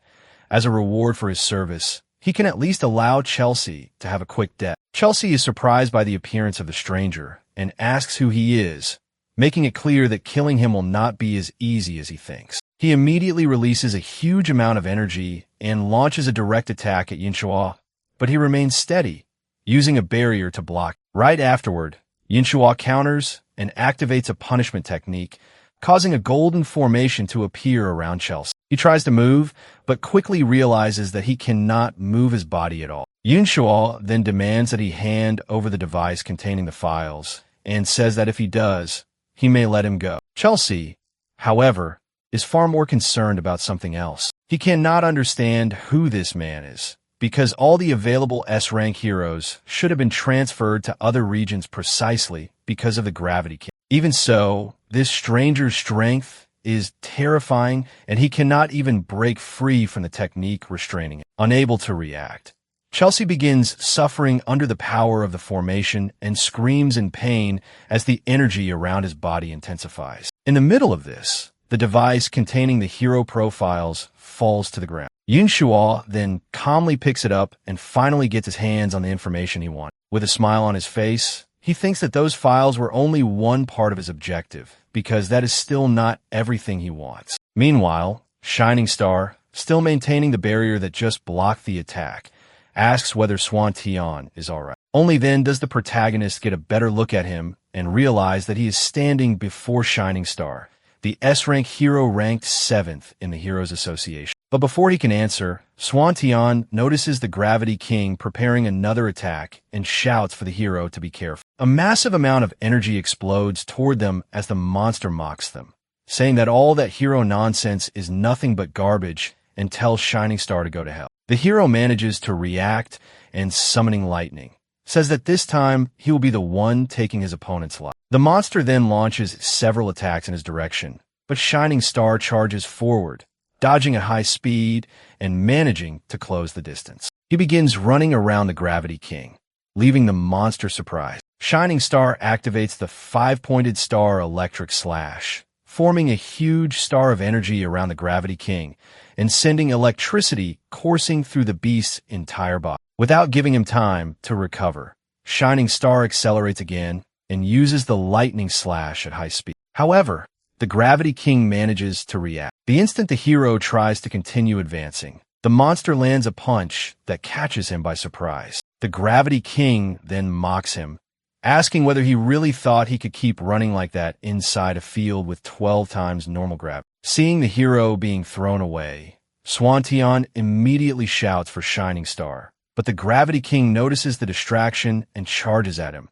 as a reward for his service, he can at least allow Chelsea to have a quick death. Chelsea is surprised by the appearance of the stranger and asks who he is, making it clear that killing him will not be as easy as he thinks. He immediately releases a huge amount of energy and launches a direct attack at Yunxua, but he remains steady, using a barrier to block. Right afterward, Yunxua counters and activates a punishment technique, causing a golden formation to appear around Chelsea. He tries to move, but quickly realizes that he cannot move his body at all. Yunxua then demands that he hand over the device containing the files, and says that if he does, he may let him go. Chelsea, however, is far more concerned about something else. He cannot understand who this man is, because all the available S-rank heroes should have been transferred to other regions precisely because of the gravity king. Even so, this stranger's strength is terrifying, and he cannot even break free from the technique restraining him. Unable to react, Chelsea begins suffering under the power of the formation and screams in pain as the energy around his body intensifies. In the middle of this, the device containing the hero profiles falls to the ground. Yunxua then calmly picks it up and finally gets his hands on the information he wants. With a smile on his face, he thinks that those files were only one part of his objective, because that is still not everything he wants. Meanwhile, Shining Star, still maintaining the barrier that just blocked the attack, asks whether Swan Tian is alright. Only then does the protagonist get a better look at him and realize that he is standing before Shining Star, the S-rank hero ranked 7th in the Heroes Association. But before he can answer, Swan Tian notices the Gravity King preparing another attack and shouts for the hero to be careful. A massive amount of energy explodes toward them as the monster mocks them, saying that all that hero nonsense is nothing but garbage and tells Shining Star to go to hell. The hero manages to react and, summoning lightning, says that this time he will be the one taking his opponent's life. The monster then launches several attacks in his direction, but Shining Star charges forward, dodging at high speed and managing to close the distance. He begins running around the Gravity King, leaving the monster surprised. Shining Star activates the 5-pointed star electric slash, forming a huge star of energy around the Gravity King and sending electricity coursing through the beast's entire body. Without giving him time to recover, Shining Star accelerates again and uses the lightning slash at high speed. However, the Gravity King manages to react. The instant the hero tries to continue advancing, the monster lands a punch that catches him by surprise. The Gravity King then mocks him, asking whether he really thought he could keep running like that inside a field with 12 times normal gravity. Seeing the hero being thrown away, Swan Tian immediately shouts for Shining Star, but the Gravity King notices the distraction and charges at him,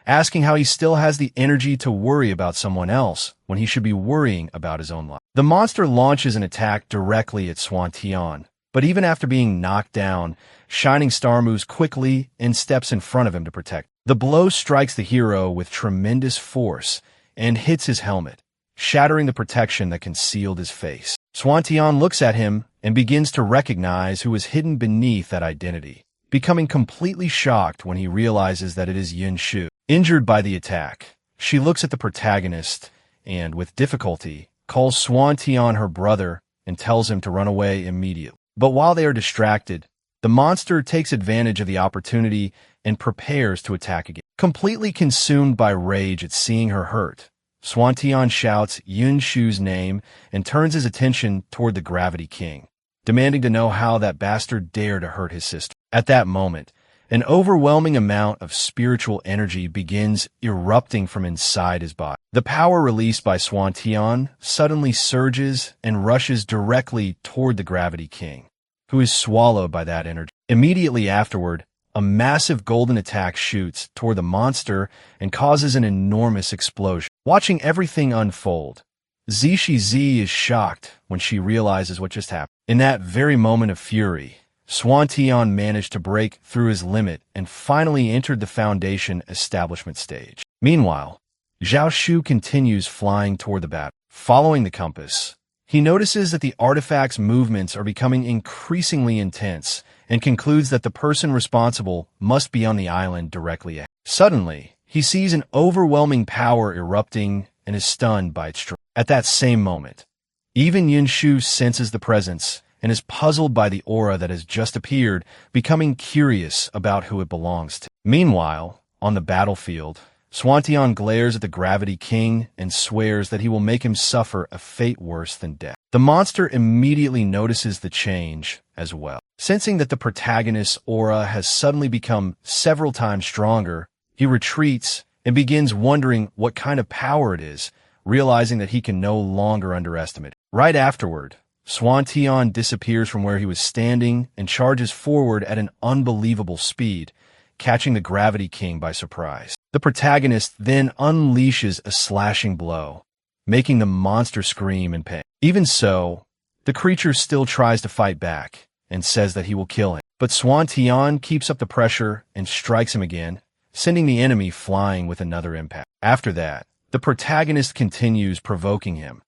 asking how he still has the energy to worry about someone else when he should be worrying about his own life. The monster launches an attack directly at Swan Tian, but even after being knocked down, Shining Star moves quickly and steps in front of him to protect him. The blow strikes the hero with tremendous force and hits his helmet, shattering the protection that concealed his face. Swan Tian looks at him and begins to recognize who is hidden beneath that identity, becoming completely shocked when he realizes that it is Yin Shu. Injured by the attack, she looks at the protagonist and, with difficulty, calls Swan Tian her brother and tells him to run away immediately. But while they are distracted, the monster takes advantage of the opportunity and prepares to attack again. Completely consumed by rage at seeing her hurt, Swan Tian shouts Yun Shu's name and turns his attention toward the Gravity King, demanding to know how that bastard dared to hurt his sister. At that moment, an overwhelming amount of spiritual energy begins erupting from inside his body. The power released by Swan Tian suddenly surges and rushes directly toward the Gravity King, who is swallowed by that energy. Immediately afterward, a massive golden attack shoots toward the monster and causes an enormous explosion. Watching everything unfold, Zishi is shocked when she realizes what just happened. In that very moment of fury, Swantion managed to break through his limit and finally entered the Foundation establishment stage. Meanwhile, Zhao Shu continues flying toward the battle. Following the compass, he notices that the artifact's movements are becoming increasingly intense and concludes that the person responsible must be on the island directly ahead. Suddenly, he sees an overwhelming power erupting and is stunned by its strength. At that same moment, even Yunshu senses the presence and is puzzled by the aura that has just appeared, becoming curious about who it belongs to. Meanwhile, on the battlefield, Swantion glares at the Gravity King and swears that he will make him suffer a fate worse than death. The monster immediately notices the change as well. Sensing that the protagonist's aura has suddenly become several times stronger, he retreats and begins wondering what kind of power it is, realizing that he can no longer underestimate it. Right afterward, Swantion disappears from where he was standing and charges forward at an unbelievable speed, catching the Gravity King by surprise. The protagonist then unleashes a slashing blow, making the monster scream in pain. Even so, the creature still tries to fight back and says that he will kill him. But Swantion keeps up the pressure and strikes him again, sending the enemy flying with another impact. After that, the protagonist continues provoking him,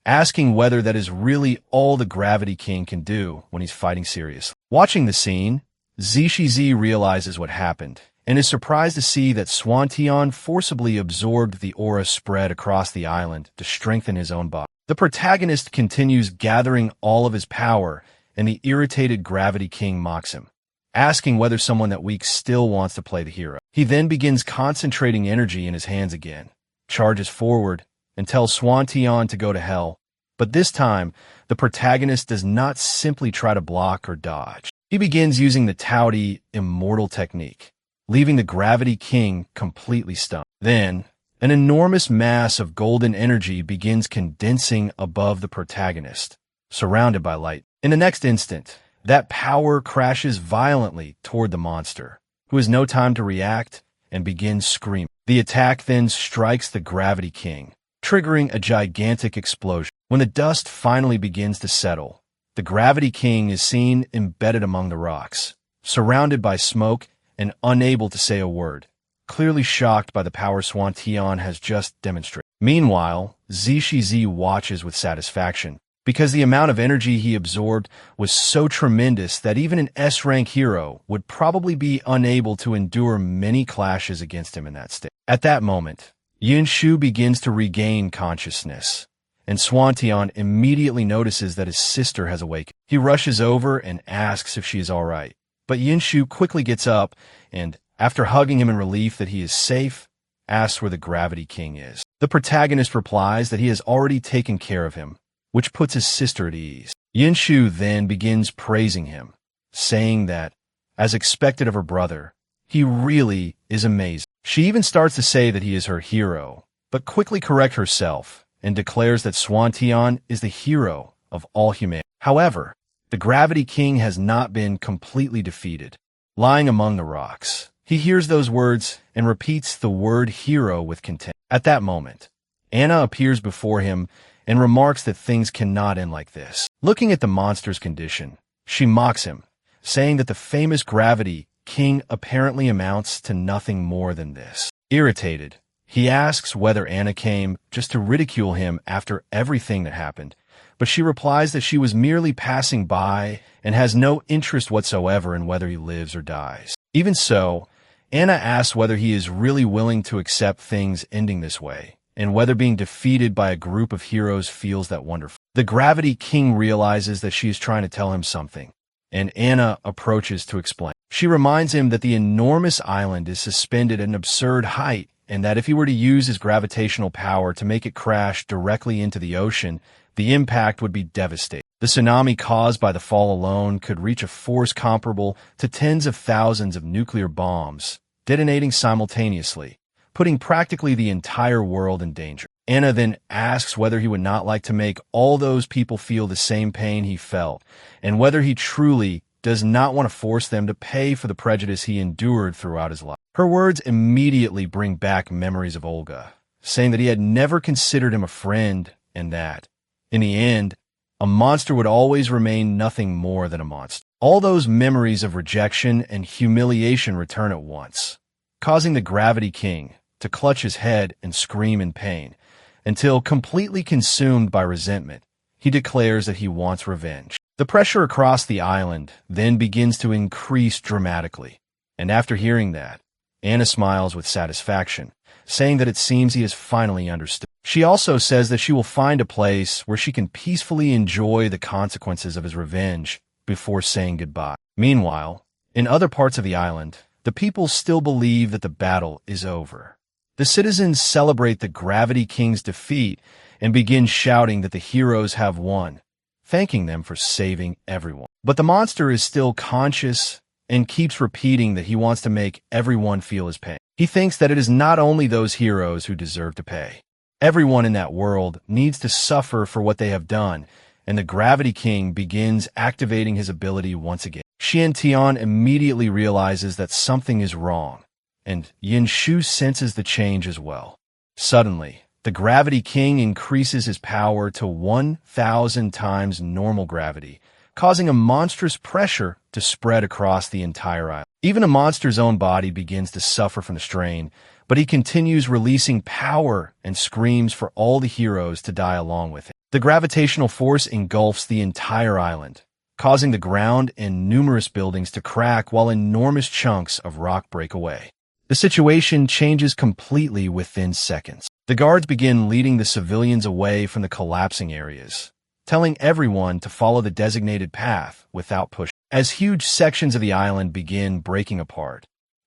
asking whether that is really all the Gravity King can do when he's fighting seriously. Watching the scene, Zishi realizes what happened and is surprised to see that Swantion forcibly absorbed the aura spread across the island to strengthen his own body. The protagonist continues gathering all of his power, and the irritated Gravity King mocks him, asking whether someone that weak still wants to play the hero. He then begins concentrating energy in his hands again, charges forward, and tells Swantion to go to hell. But this time, the protagonist does not simply try to block or dodge. He begins using the touty immortal technique, leaving the Gravity King completely stunned. Then, an enormous mass of golden energy begins condensing above the protagonist, surrounded by light. In the next instant, that power crashes violently toward the monster, who has no time to react and begins screaming. The attack then strikes the Gravity King, triggering a gigantic explosion. When the dust finally begins to settle, the Gravity King is seen embedded among the rocks, surrounded by smoke and unable to say a word, clearly shocked by the power Swantion has just demonstrated. Meanwhile, Zishi watches with satisfaction, because the amount of energy he absorbed was so tremendous that even an S-rank hero would probably be unable to endure many clashes against him in that state. At that moment, Yunshu begins to regain consciousness, and Swantion immediately notices that his sister has awakened. He rushes over and asks if she is all right, but Yunshu quickly gets up and, after hugging him in relief that he is safe, asks where the Gravity King is. The protagonist replies that he has already taken care of him, which puts his sister at ease. Yunshu then begins praising him, saying that, as expected of her brother, he really is amazing. She even starts to say that he is her hero, but quickly corrects herself and declares that Swantion is the hero of all humanity. However, the Gravity King has not been completely defeated. Lying among the rocks, he hears those words and repeats the word hero with contempt. At that moment, Anna appears before him and remarks that things cannot end like this. Looking at the monster's condition, she mocks him, saying that the famous Gravity King apparently amounts to nothing more than this. Irritated, he asks whether Anna came just to ridicule him after everything that happened, but she replies that she was merely passing by and has no interest whatsoever in whether he lives or dies. Even so, Anna asks whether he is really willing to accept things ending this way, and whether being defeated by a group of heroes feels that wonderful. The Gravity King realizes that she is trying to tell him something, and Anna approaches to explain. She reminds him that the enormous island is suspended at an absurd height, and that if he were to use his gravitational power to make it crash directly into the ocean, the impact would be devastating. The tsunami caused by the fall alone could reach a force comparable to tens of thousands of nuclear bombs, detonating simultaneously, putting practically the entire world in danger. Anna then asks whether he would not like to make all those people feel the same pain he felt, and whether he truly does not want to force them to pay for the prejudice he endured throughout his life. Her words immediately bring back memories of Olga, saying that he had never considered him a friend and that, in the end, a monster would always remain nothing more than a monster. All those memories of rejection and humiliation return at once, causing the Gravity King to clutch his head and scream in pain, until, completely consumed by resentment, he declares that he wants revenge. The pressure across the island then begins to increase dramatically, and after hearing that, Anna smiles with satisfaction, saying that it seems he has finally understood. She also says that she will find a place where she can peacefully enjoy the consequences of his revenge before saying goodbye. Meanwhile, in other parts of the island, the people still believe that the battle is over. The citizens celebrate the Gravity King's defeat and begin shouting that the heroes have won, thanking them for saving everyone. But the monster is still conscious and keeps repeating that he wants to make everyone feel his pain. He thinks that it is not only those heroes who deserve to pay. Everyone in that world needs to suffer for what they have done, and the Gravity King begins activating his ability once again. Xiantian immediately realizes that something is wrong, and Yinshu senses the change as well. Suddenly, the Gravity King increases his power to 1,000 times normal gravity, causing a monstrous pressure to spread across the entire island. Even a monster's own body begins to suffer from the strain, but he continues releasing power and screams for all the heroes to die along with him. The gravitational force engulfs the entire island, causing the ground and numerous buildings to crack while enormous chunks of rock break away. The situation changes completely within seconds. The guards begin leading the civilians away from the collapsing areas, telling everyone to follow the designated path without pushing. As huge sections of the island begin breaking apart,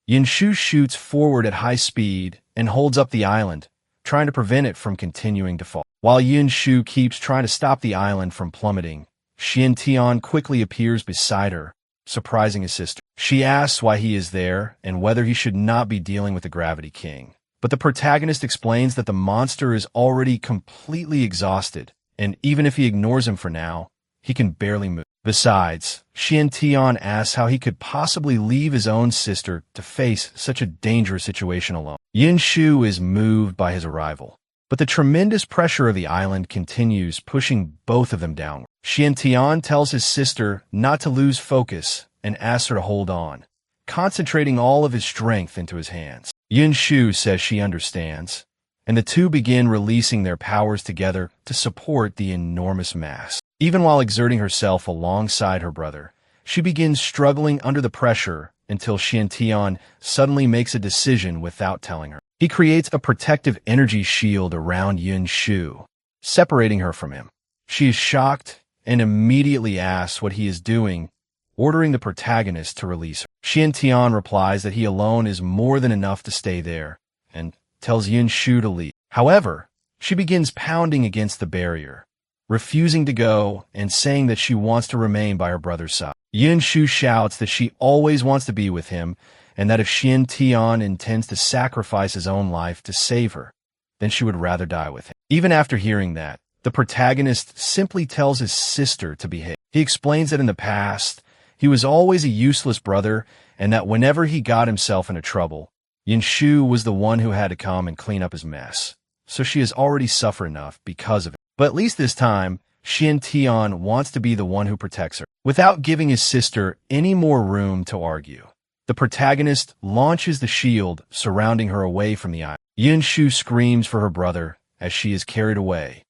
Yinshu shoots forward at high speed and holds up the island, trying to prevent it from continuing to fall. While Yinshu keeps trying to stop the island from plummeting, Xiantian quickly appears beside her, surprising his sister. She asks why he is there and whether he should not be dealing with the Gravity King. But the protagonist explains that the monster is already completely exhausted, and even if he ignores him for now, he can barely move. Besides, Xiantian asks how he could possibly leave his own sister to face such a dangerous situation alone. Yinshu is moved by his arrival, but the tremendous pressure of the island continues, pushing both of them downward. Xiantian tells his sister not to lose focus and asks her to hold on, concentrating all of his strength into his hands. Yinshu says she understands, and the two begin releasing their powers together to support the enormous mass. Even while exerting herself alongside her brother, she begins struggling under the pressure until Xiantian suddenly makes a decision without telling her. He creates a protective energy shield around Yinshu, separating her from him. She is shocked and immediately asks what he is doing, ordering the protagonist to release her. Xiantian replies that he alone is more than enough to stay there, and tells Yinshu to leave. However, she begins pounding against the barrier, refusing to go and saying that she wants to remain by her brother's side. Yinshu shouts that she always wants to be with him, and that if Xiantian intends to sacrifice his own life to save her, then she would rather die with him. Even after hearing that, the protagonist simply tells his sister to behave. He explains that in the past, he was always a useless brother, and that whenever he got himself into trouble, Yinshu was the one who had to come and clean up his mess. So she has already suffered enough because of it. But at least this time, Xiantian wants to be the one who protects her. Without giving his sister any more room to argue, the protagonist launches the shield surrounding her away from the island. Yinshu screams for her brother as she is carried away,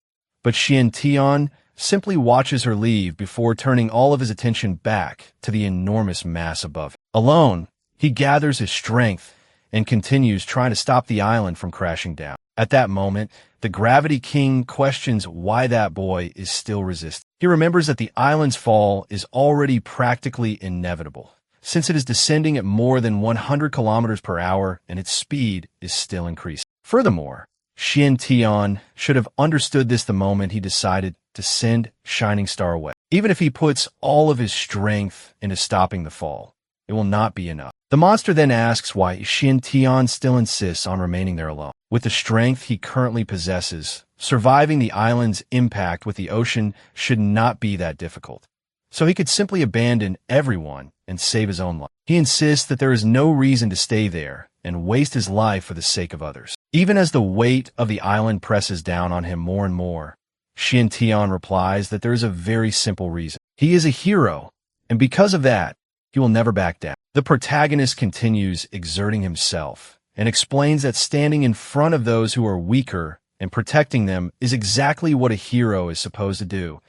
but Xiantian simply watches her leave before turning all of his attention back to the enormous mass above him. Alone, he gathers his strength and continues trying to stop the island from crashing down. At that moment, the Gravity King questions why that boy is still resisting. He remembers that the island's fall is already practically inevitable, since it is descending at more than 100 kilometers per hour and its speed is still increasing. Furthermore, Xiantian should have understood this the moment he decided to send Shining Star away. Even if he puts all of his strength into stopping the fall, it will not be enough. The monster then asks why Xiantian still insists on remaining there alone. With the strength he currently possesses, surviving the island's impact with the ocean should not be that difficult. So he could simply abandon everyone and save his own life. He insists that there is no reason to stay there and waste his life for the sake of others. Even as the weight of the island presses down on him more and more, Xiantian replies that there is a very simple reason. He is a hero, and because of that, he will never back down. The protagonist continues exerting himself and explains that standing in front of those who are weaker and protecting them is exactly what a hero is supposed to do,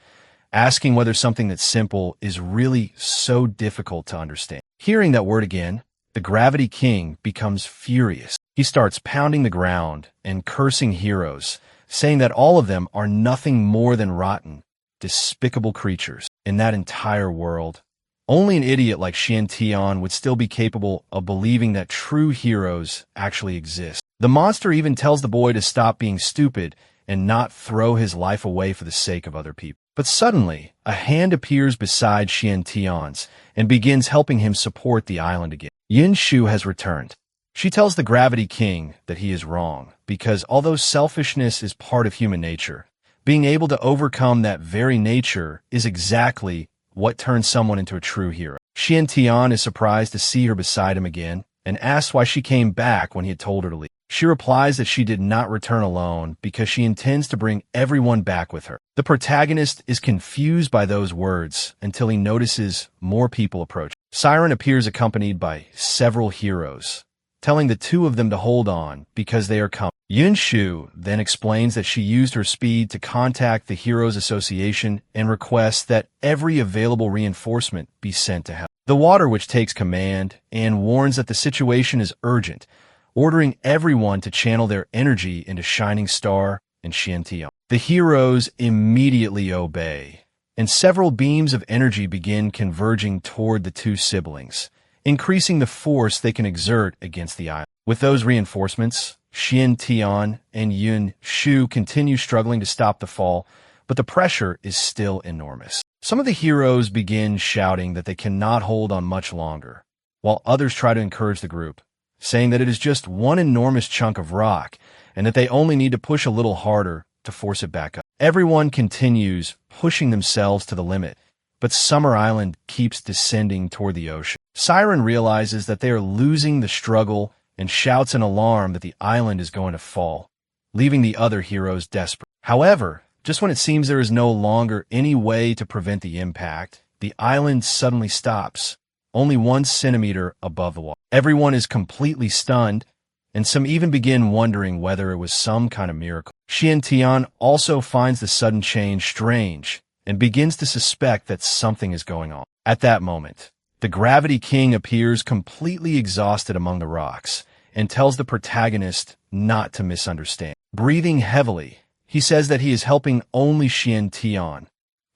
asking whether something that's simple is really so difficult to understand. Hearing that word again, the Gravity King becomes furious. He starts pounding the ground and cursing heroes, saying that all of them are nothing more than rotten, despicable creatures. In that entire world, only an idiot like Xiantian would still be capable of believing that true heroes actually exist. The monster even tells the boy to stop being stupid and not throw his life away for the sake of other people. But suddenly, a hand appears beside Xiantian's and begins helping him support the island again. Yin Shu has returned. She tells the Gravity King that he is wrong, because although selfishness is part of human nature, being able to overcome that very nature is exactly what turns someone into a true hero. Xiantian is surprised to see her beside him again and asks why she came back when he had told her to leave. She replies that she did not return alone because she intends to bring everyone back with her. The protagonist is confused by those words until he notices more people approach. Siren appears accompanied by several heroes, telling the two of them to hold on because they are coming. Yun Shu then explains that she used her speed to contact the Heroes Association and requests that every available reinforcement be sent to help. The Water Witch takes command and warns that the situation is urgent, ordering everyone to channel their energy into Shining Star and Xiantian. The heroes immediately obey, and several beams of energy begin converging toward the two siblings, increasing the force they can exert against the island. With those reinforcements, Xiantian and Yun Shu continue struggling to stop the fall, but the pressure is still enormous. Some of the heroes begin shouting that they cannot hold on much longer, while others try to encourage the group, saying that it is just one enormous chunk of rock and that they only need to push a little harder to force it back up. Everyone continues pushing themselves to the limit, but Summer Island keeps descending toward the ocean. Siren realizes that they are losing the struggle and shouts in alarm that the island is going to fall, leaving the other heroes desperate. However, just when it seems there is no longer any way to prevent the impact, the island suddenly stops, only 1 centimeter above the water. Everyone is completely stunned, and some even begin wondering whether it was some kind of miracle. Xiantian also finds the sudden change strange and begins to suspect that something is going on. At that moment, the Gravity King appears completely exhausted among the rocks and tells the protagonist not to misunderstand. Breathing heavily, he says that he is helping only Xiantian,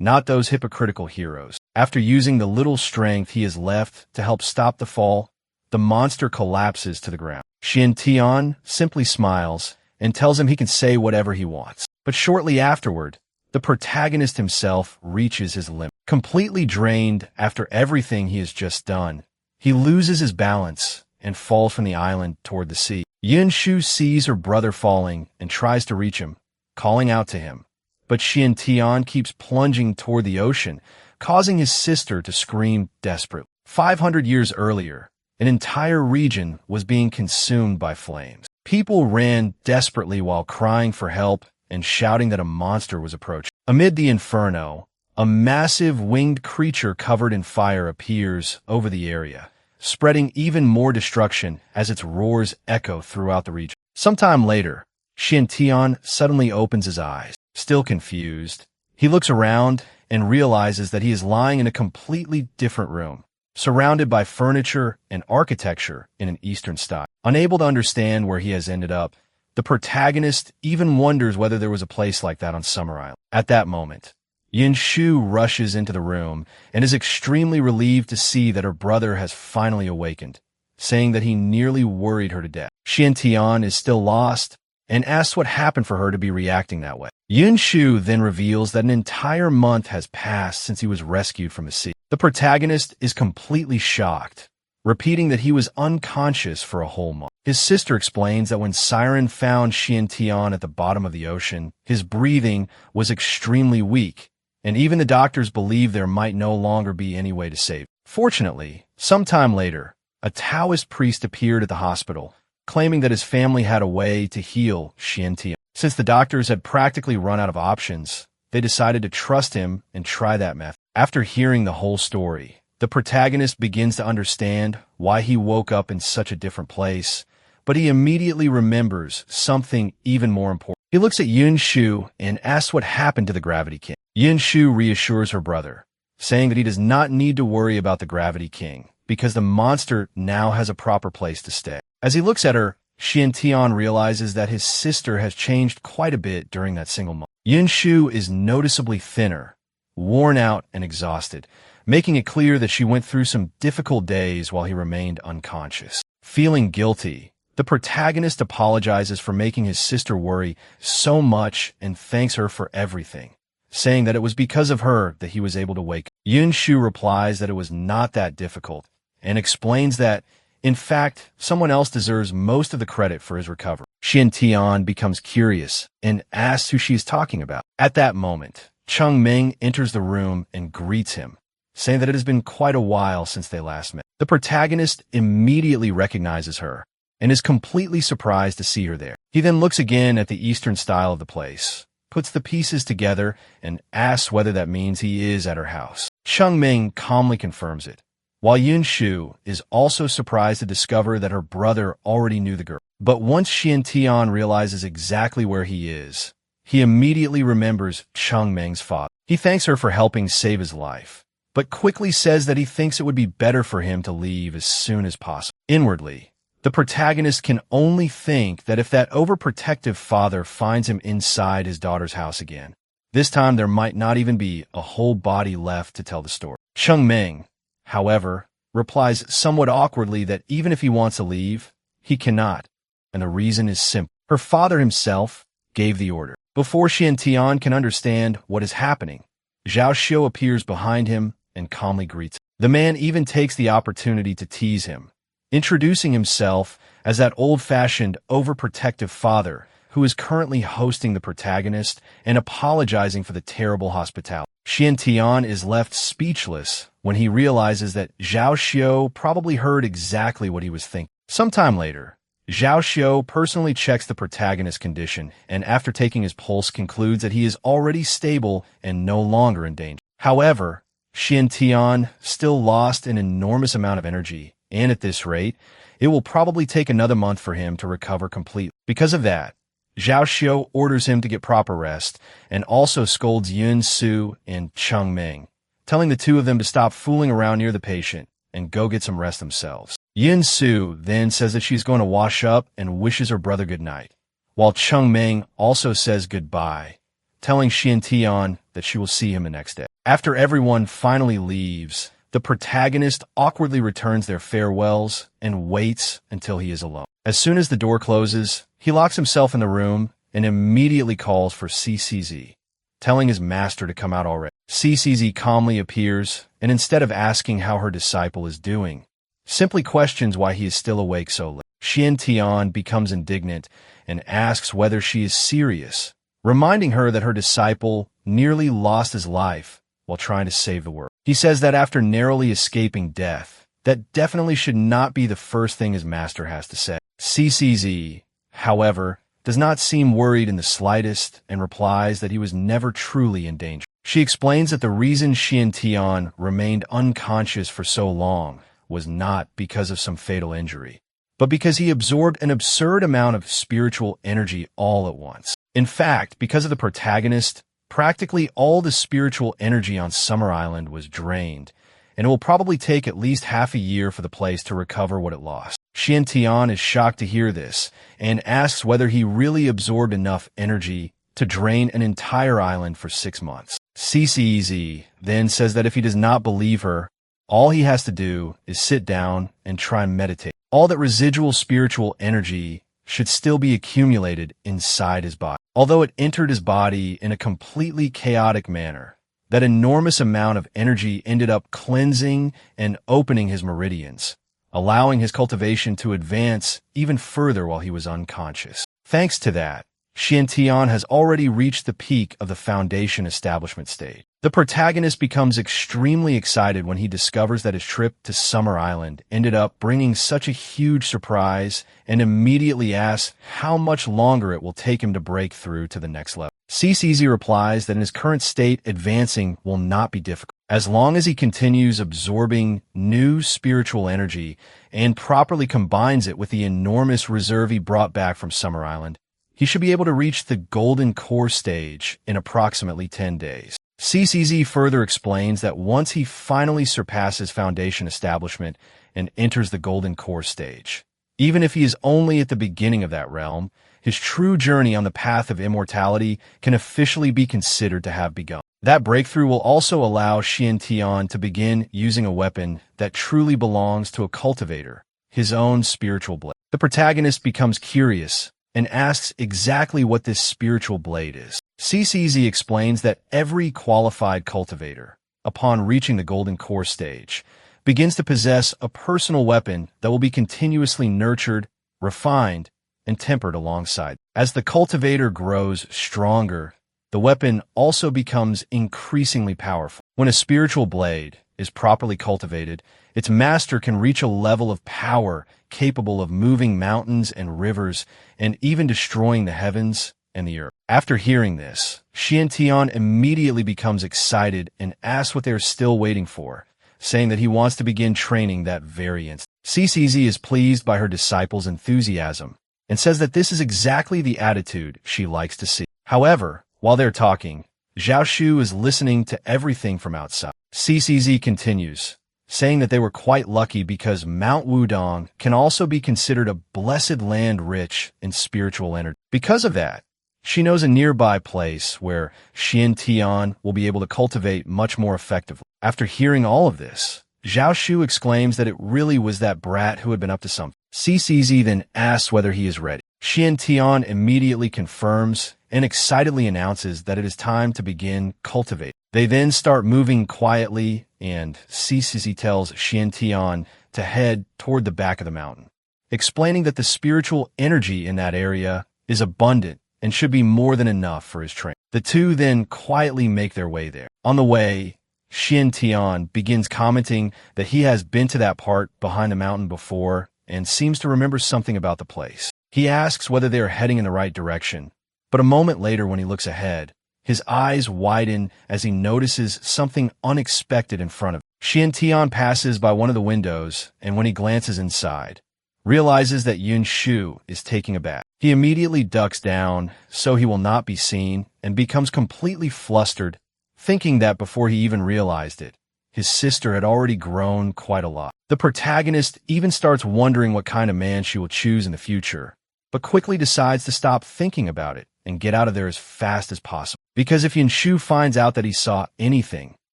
not those hypocritical heroes. After using the little strength he has left to help stop the fall, the monster collapses to the ground. Xiantian simply smiles and tells him he can say whatever he wants. But shortly afterward, the protagonist himself reaches his limit. Completely drained after everything he has just done, he loses his balance and falls from the island toward the sea. Yun Shu sees her brother falling and tries to reach him, calling out to him. But Xiantian keeps plunging toward the ocean, causing his sister to scream desperately. 500 years earlier, an entire region was being consumed by flames. People ran desperately while crying for help and shouting that a monster was approaching. Amid the inferno, a massive winged creature covered in fire appears over the area, spreading even more destruction as its roars echo throughout the region. Sometime later, Xiantian suddenly opens his eyes. Still confused, he looks around and realizes that he is lying in a completely different room, surrounded by furniture and architecture in an Eastern style. Unable to understand where he has ended up, the protagonist even wonders whether there was a place like that on Summer Island. At that moment, Yin Shu rushes into the room and is extremely relieved to see that her brother has finally awakened, saying that he nearly worried her to death. Xiantian is still lost and asks what happened for her to be reacting that way. Yun Shu then reveals that an entire month has passed since he was rescued from the sea. The protagonist is completely shocked, repeating that he was unconscious for a whole month. His sister explains that when Siren found Xiantian at the bottom of the ocean, his breathing was extremely weak, and even the doctors believed there might no longer be any way to save him. Fortunately, sometime later, a Taoist priest appeared at the hospital, claiming that his family had a way to heal Xiantian. Since the doctors had practically run out of options, they decided to trust him and try that method. After hearing the whole story, the protagonist begins to understand why he woke up in such a different place, but he immediately remembers something even more important. He looks at Yunshu and asks what happened to the Gravity King. Yunshu reassures her brother, saying that he does not need to worry about the Gravity King because the monster now has a proper place to stay. As he looks at her, Xiantian realizes that his sister has changed quite a bit during that single moment. Yunshu is noticeably thinner, worn out, and exhausted, making it clear that she went through some difficult days while he remained unconscious. Feeling guilty, the protagonist apologizes for making his sister worry so much and thanks her for everything, saying that it was because of her that he was able to wake up. Yunshu replies that it was not that difficult and explains that, in fact, someone else deserves most of the credit for his recovery. Xiantian becomes curious and asks who she is talking about. At that moment, Chengming enters the room and greets him, saying that it has been quite a while since they last met. The protagonist immediately recognizes her and is completely surprised to see her there. He then looks again at the Eastern style of the place, puts the pieces together, and asks whether that means he is at her house. Chengming calmly confirms it, while Yunshu is also surprised to discover that her brother already knew the girl. But once Xiantian realizes exactly where he is, he immediately remembers Chengming's father. He thanks her for helping save his life, but quickly says that he thinks it would be better for him to leave as soon as possible. Inwardly, the protagonist can only think that if that overprotective father finds him inside his daughter's house again, this time there might not even be a whole body left to tell the story. Chengming, however, replies somewhat awkwardly that even if he wants to leave, he cannot, and the reason is simple. Her father himself gave the order. Before Xiantian can understand what is happening, Zhao Xiu appears behind him and calmly greets him. The man even takes the opportunity to tease him, introducing himself as that old-fashioned, overprotective father who is currently hosting the protagonist and apologizing for the terrible hospitality. Xiantian is left speechless when he realizes that Zhao Xiu probably heard exactly what he was thinking. Sometime later, Zhao Xiu personally checks the protagonist's condition and after taking his pulse concludes that he is already stable and no longer in danger. However, Xiantian still lost an enormous amount of energy, and at this rate, it will probably take another month for him to recover completely. Because of that, Zhao Xiu orders him to get proper rest and also scolds Yun Su and Chengming, telling the two of them to stop fooling around near the patient and go get some rest themselves. Yun Su then says that she's going to wash up and wishes her brother good night, while Chengming also says goodbye, telling Xiantian that she will see him the next day. After everyone finally leaves, the protagonist awkwardly returns their farewells and waits until he is alone. As soon as the door closes, he locks himself in the room and immediately calls for CCZ, telling his master to come out already. CCZ calmly appears, and instead of asking how her disciple is doing, simply questions why he is still awake so late. Xiantian becomes indignant and asks whether she is serious, reminding her that her disciple nearly lost his life while trying to save the world. He says that after narrowly escaping death, that definitely should not be the first thing his master has to say. CCZ, however, does not seem worried in the slightest and replies that he was never truly in danger. She explains that the reason Xiantian remained unconscious for so long was not because of some fatal injury, but because he absorbed an absurd amount of spiritual energy all at once. In fact, because of the protagonist, practically all the spiritual energy on Summer Island was drained, and it will probably take at least half a year for the place to recover what it lost. Xiantian is shocked to hear this and asks whether he really absorbed enough energy to drain an entire island for 6 months. CCZ then says that if he does not believe her, all he has to do is sit down and try and meditate. All that residual spiritual energy should still be accumulated inside his body. Although it entered his body in a completely chaotic manner, that enormous amount of energy ended up cleansing and opening his meridians, allowing his cultivation to advance even further while he was unconscious. Thanks to that, Xiantian has already reached the peak of the foundation establishment stage. The protagonist becomes extremely excited when he discovers that his trip to Summer Island ended up bringing such a huge surprise and immediately asks how much longer it will take him to break through to the next level. CCZ replies that in his current state, advancing will not be difficult. As long as he continues absorbing new spiritual energy and properly combines it with the enormous reserve he brought back from Summer Island, he should be able to reach the Golden Core stage in approximately 10 days. CCZ further explains that once he finally surpasses Foundation Establishment and enters the Golden Core stage, even if he is only at the beginning of that realm, his true journey on the path of immortality can officially be considered to have begun. That breakthrough will also allow Xiantian to begin using a weapon that truly belongs to a cultivator, his own spiritual blade. The protagonist becomes curious and asks exactly what this spiritual blade is. CCZ explains that every qualified cultivator, upon reaching the Golden Core stage, begins to possess a personal weapon that will be continuously nurtured, refined, and tempered alongside. As the cultivator grows stronger, the weapon also becomes increasingly powerful. When a spiritual blade is properly cultivated, its master can reach a level of power capable of moving mountains and rivers and even destroying the heavens and the earth. After hearing this, Xiantian immediately becomes excited and asks what they are still waiting for, saying that he wants to begin training that very instant. CCZ is pleased by her disciple's enthusiasm and says that this is exactly the attitude she likes to see. However, while they're talking, Zhao Shu is listening to everything from outside. CCZ continues, saying that they were quite lucky because Mount Wudong can also be considered a blessed land rich in spiritual energy. Because of that, she knows a nearby place where Xiantian will be able to cultivate much more effectively. After hearing all of this, Zhao Shu exclaims that it really was that brat who had been up to something. CCZ then asks whether he is ready. Xiantian immediately confirms and excitedly announces that it is time to begin cultivating. They then start moving quietly, and CCZ tells Xiantian to head toward the back of the mountain, explaining that the spiritual energy in that area is abundant and should be more than enough for his training. The two then quietly make their way there. On the way, Xiantian begins commenting that he has been to that part behind the mountain before and seems to remember something about the place. He asks whether they are heading in the right direction, but a moment later when he looks ahead, his eyes widen as he notices something unexpected in front of him. Xiantian passes by one of the windows, and when he glances inside, realizes that Yun Shu is taking a bath. He immediately ducks down so he will not be seen and becomes completely flustered, thinking that before he even realized it, his sister had already grown quite a lot. The protagonist even starts wondering what kind of man she will choose in the future, but quickly decides to stop thinking about it and get out of there as fast as possible. Because if Yun Shu finds out that he saw anything,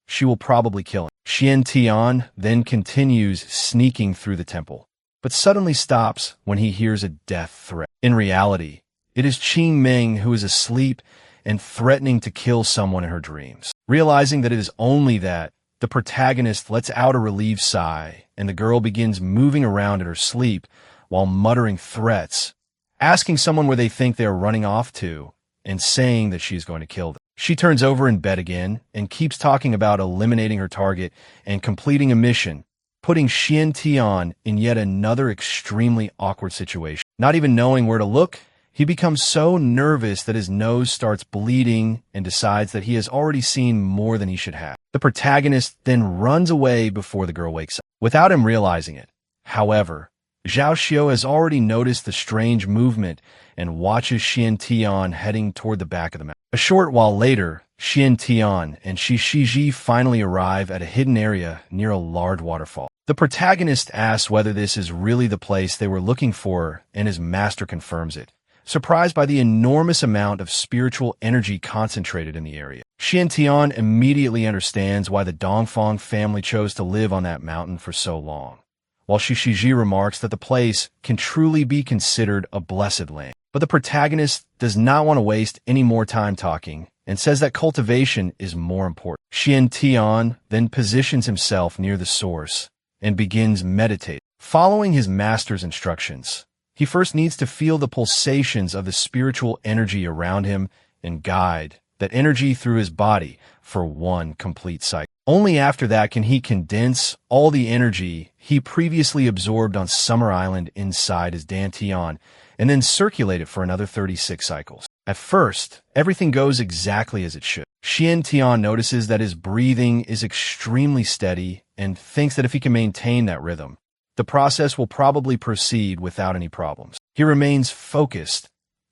she will probably kill him. Xiantian then continues sneaking through the temple, but suddenly stops when he hears a death threat. In reality, it is Qing Ming who is asleep and threatening to kill someone in her dreams. Realizing that it is only that, the protagonist lets out a relieved sigh, and the girl begins moving around in her sleep while muttering threats, asking someone where they think they are running off to, and saying that she is going to kill them. She turns over in bed again and keeps talking about eliminating her target and completing a mission, putting Xiantian in yet another extremely awkward situation. Not even knowing where to look, he becomes so nervous that his nose starts bleeding and decides that he has already seen more than he should have. The protagonist then runs away before the girl wakes up, without him realizing it. However, Zhao Xiu has already noticed the strange movement and watches Xiantian heading toward the back of the mountain. A short while later, Xiantian and Shishiji finally arrive at a hidden area near a large waterfall. The protagonist asks whether this is really the place they were looking for, and his master confirms it, surprised by the enormous amount of spiritual energy concentrated in the area. Xiantian immediately understands why the Dongfang family chose to live on that mountain for so long, while Shishiji remarks that the place can truly be considered a blessed land. But the protagonist does not want to waste any more time talking and says that cultivation is more important. Xiantian then positions himself near the source and begins meditating. Following his master's instructions, he first needs to feel the pulsations of the spiritual energy around him and guide that energy through his body for one complete cycle. Only after that can he condense all the energy he previously absorbed on Summer Island inside his dantian and then circulate it for another 36 cycles. At first, everything goes exactly as it should. Xian Tian notices that his breathing is extremely steady and thinks that if he can maintain that rhythm, the process will probably proceed without any problems. He remains focused,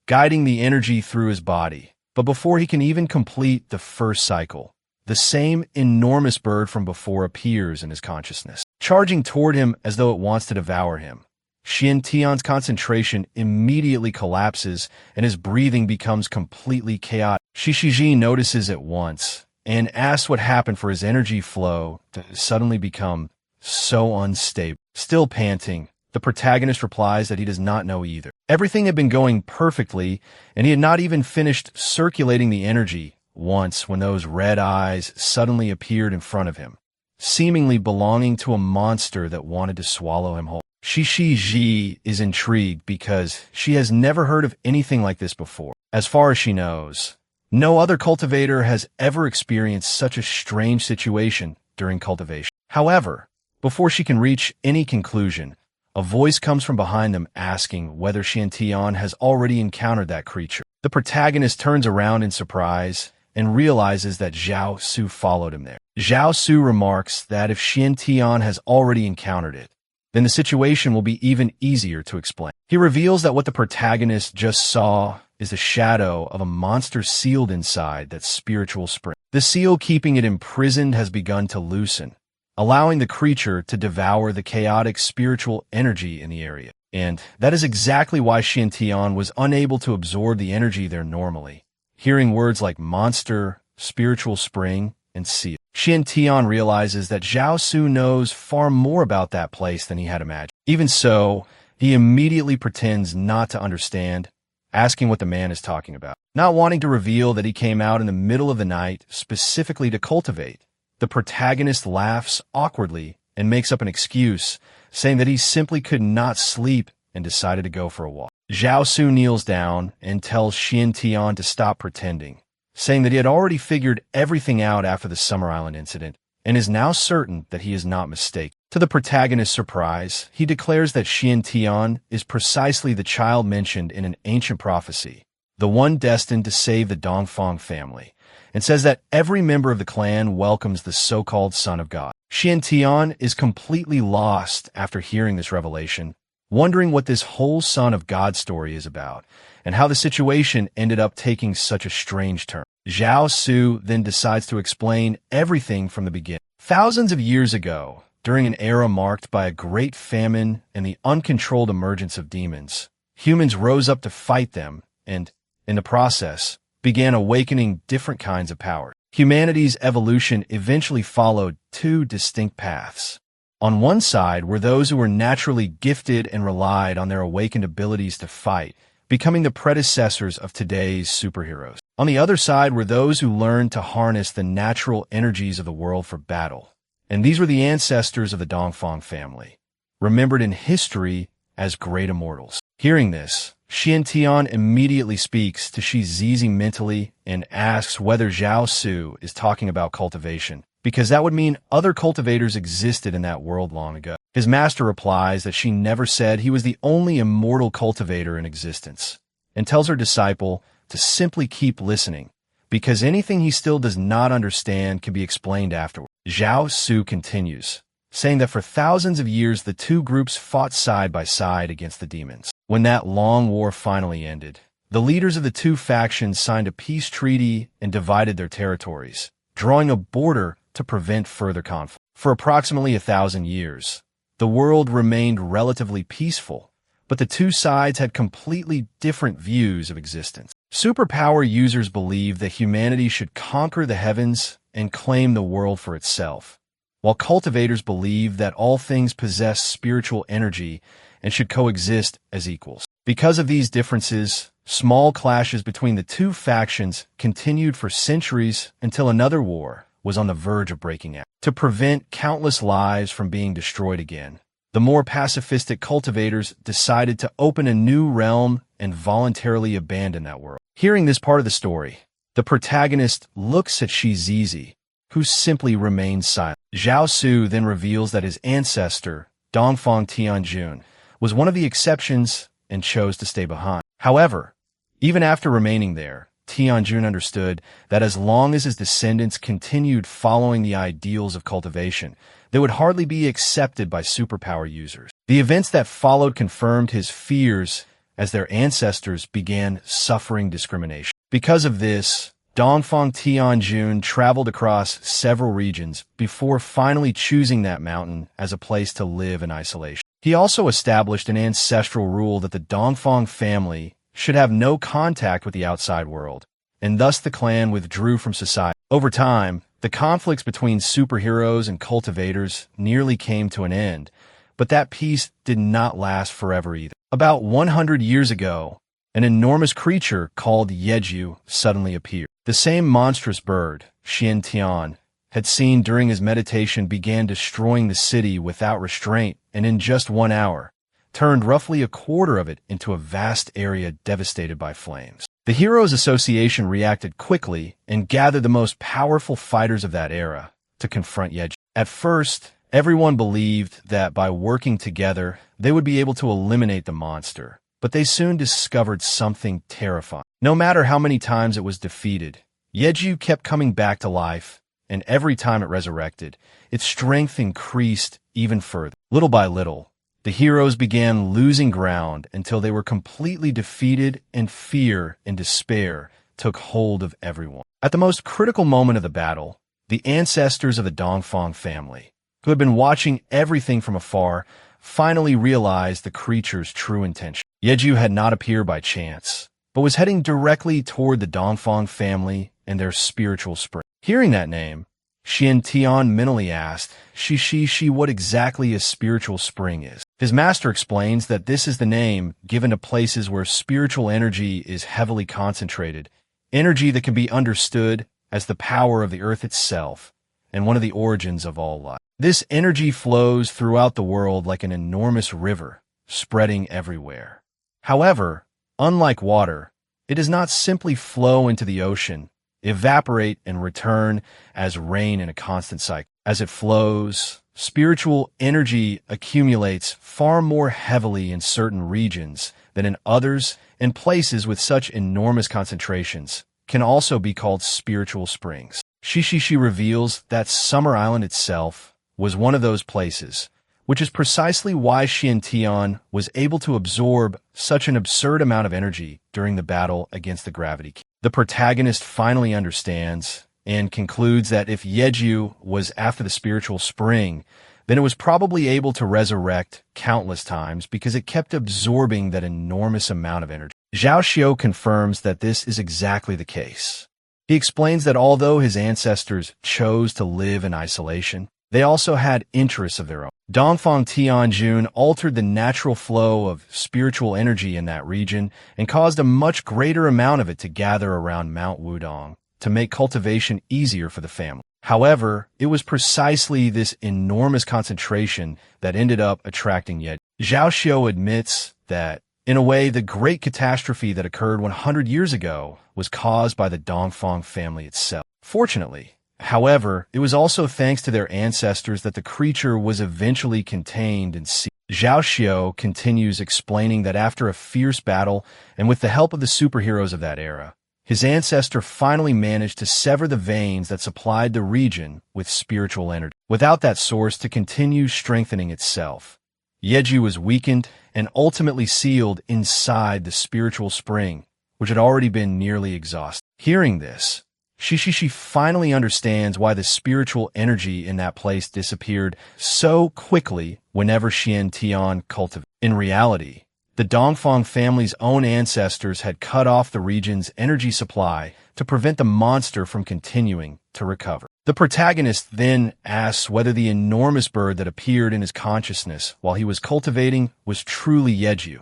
guiding the energy through his body. But before he can even complete the first cycle, the same enormous bird from before appears in his consciousness, charging toward him as though it wants to devour him. Xian Tian's concentration immediately collapses and his breathing becomes completely chaotic. Shishiji notices at once and asks what happened for his energy flow to suddenly become so unstable. Still panting, the protagonist replies that he does not know either. Everything had been going perfectly, and he had not even finished circulating the energy once when those red eyes suddenly appeared in front of him, seemingly belonging to a monster that wanted to swallow him whole. Shishiji is intrigued because she has never heard of anything like this before. As far as she knows, no other cultivator has ever experienced such a strange situation during cultivation. However, before she can reach any conclusion, a voice comes from behind them asking whether Xian Tian has already encountered that creature. The protagonist turns around in surprise and realizes that Zhao Su followed him there. Zhao Su remarks that if Xian Tian has already encountered it, then the situation will be even easier to explain. He reveals that what the protagonist just saw is the shadow of a monster sealed inside that spiritual spring. The seal keeping it imprisoned has begun to loosen, allowing the creature to devour the chaotic spiritual energy in the area. And that is exactly why Xian Tian was unable to absorb the energy there normally. Hearing words like monster, spiritual spring, and seal, Xian Tian realizes that Zhao Su knows far more about that place than he had imagined. Even so, he immediately pretends not to understand, asking what the man is talking about. Not wanting to reveal that he came out in the middle of the night specifically to cultivate, the protagonist laughs awkwardly and makes up an excuse, saying that he simply could not sleep and decided to go for a walk. Zhao Su kneels down and tells Xian Tian to stop pretending, saying that he had already figured everything out after the Summer Island incident and is now certain that he is not mistaken. To the protagonist's surprise, he declares that Xian Tian is precisely the child mentioned in an ancient prophecy, the one destined to save the Dongfang family, and says that every member of the clan welcomes the so-called Son of God. Xian Tian is completely lost after hearing this revelation, wondering what this whole Son of God story is about, and how the situation ended up taking such a strange turn. Zhao Su then decides to explain everything from the beginning. Thousands of years ago, during an era marked by a great famine and the uncontrolled emergence of demons, humans rose up to fight them and, in the process, began awakening different kinds of power. Humanity's evolution eventually followed two distinct paths. On one side were those who were naturally gifted and relied on their awakened abilities to fight, becoming the predecessors of today's superheroes. On the other side were those who learned to harness the natural energies of the world for battle, and these were the ancestors of the Dongfang family, remembered in history as great immortals. Hearing this, Xian Tian immediately speaks to Shi Zizi mentally and asks whether Zhao Su is talking about cultivation, because that would mean other cultivators existed in that world long ago. His master replies that she never said he was the only immortal cultivator in existence, and tells her disciple to simply keep listening, because anything he still does not understand can be explained afterward. Zhao Su continues, saying that for thousands of years the two groups fought side by side against the demons. When that long war finally ended, the leaders of the two factions signed a peace treaty and divided their territories, drawing a border to prevent further conflict. For approximately 1,000 years, the world remained relatively peaceful, but the two sides had completely different views of existence. Superpower users believed that humanity should conquer the heavens and claim the world for itself, while cultivators believed that all things possess spiritual energy and should coexist as equals. Because of these differences, small clashes between the two factions continued for centuries until another war was on the verge of breaking out. To prevent countless lives from being destroyed again, the more pacifistic cultivators decided to open a new realm and voluntarily abandon that world. Hearing this part of the story, the protagonist looks at Shi Zizi, who simply remains silent. Zhao Su then reveals that his ancestor, Dongfang Tianjun, was one of the exceptions and chose to stay behind. However, Even after remaining there, Tianjun understood that as long as his descendants continued following the ideals of cultivation, they would hardly be accepted by superpower users. The events that followed confirmed his fears as their ancestors began suffering discrimination. Because of this, Dongfang Tianjun traveled across several regions before finally choosing that mountain as a place to live in isolation. He also established an ancestral rule that the Dongfang family should have no contact with the outside world, and thus the clan withdrew from society. Over time, the conflicts between superheroes and cultivators nearly came to an end, but that peace did not last forever either. About 100 years ago, an enormous creature called Yeju suddenly appeared. The same monstrous bird, Xiantian, had seen during his meditation began destroying the city without restraint, and in just 1 hour, turned roughly a quarter of it into a vast area devastated by flames. The Heroes Association reacted quickly and gathered the most powerful fighters of that era to confront Yeju. At first, everyone believed that by working together, they would be able to eliminate the monster, but they soon discovered something terrifying. No matter how many times it was defeated, Yeju kept coming back to life, and every time it resurrected, its strength increased even further. Little by little, the heroes began losing ground until they were completely defeated, and fear and despair took hold of everyone. At the most critical moment of the battle, the ancestors of the Dongfang family, who had been watching everything from afar, finally realized the creature's true intention. Yeju had not appeared by chance, but was heading directly toward the Dongfang family and their spiritual spring. Hearing that name, Xiantian mentally asked, Shi, what exactly a spiritual spring is. His master explains that this is the name given to places where spiritual energy is heavily concentrated, energy that can be understood as the power of the earth itself and one of the origins of all life. This energy flows throughout the world like an enormous river, spreading everywhere. However, unlike water, it does not simply flow into the ocean, evaporate, and return as rain in a constant cycle. As it flows, spiritual energy accumulates far more heavily in certain regions than in others, and places with such enormous concentrations can also be called spiritual springs. Shi reveals that Summer Island itself was one of those places, which is precisely why Xiantian was able to absorb such an absurd amount of energy during the battle against the Gravity King. The protagonist finally understands and concludes that if Yeju was after the spiritual spring, then it was probably able to resurrect countless times because it kept absorbing that enormous amount of energy. Zhao Xiao confirms that this is exactly the case. He explains that although his ancestors chose to live in isolation, they also had interests of their own. Dongfang Tianjun altered the natural flow of spiritual energy in that region and caused a much greater amount of it to gather around Mount Wudong to make cultivation easier for the family. However, it was precisely this enormous concentration that ended up attracting Yeju. Zhao Xiao admits that, in a way, the great catastrophe that occurred 100 years ago was caused by the Dongfang family itself. Fortunately, however, it was also thanks to their ancestors that the creature was eventually contained and sealed. Zhao Xiao continues explaining that after a fierce battle, and with the help of the superheroes of that era, his ancestor finally managed to sever the veins that supplied the region with spiritual energy. Without that source to continue strengthening itself, Yeju was weakened and ultimately sealed inside the spiritual spring, which had already been nearly exhausted. Hearing this, Shi finally understands why the spiritual energy in that place disappeared so quickly whenever Xiantian cultivated. In reality, the Dongfang family's own ancestors had cut off the region's energy supply to prevent the monster from continuing to recover. The protagonist then asks whether the enormous bird that appeared in his consciousness while he was cultivating was truly Yeju,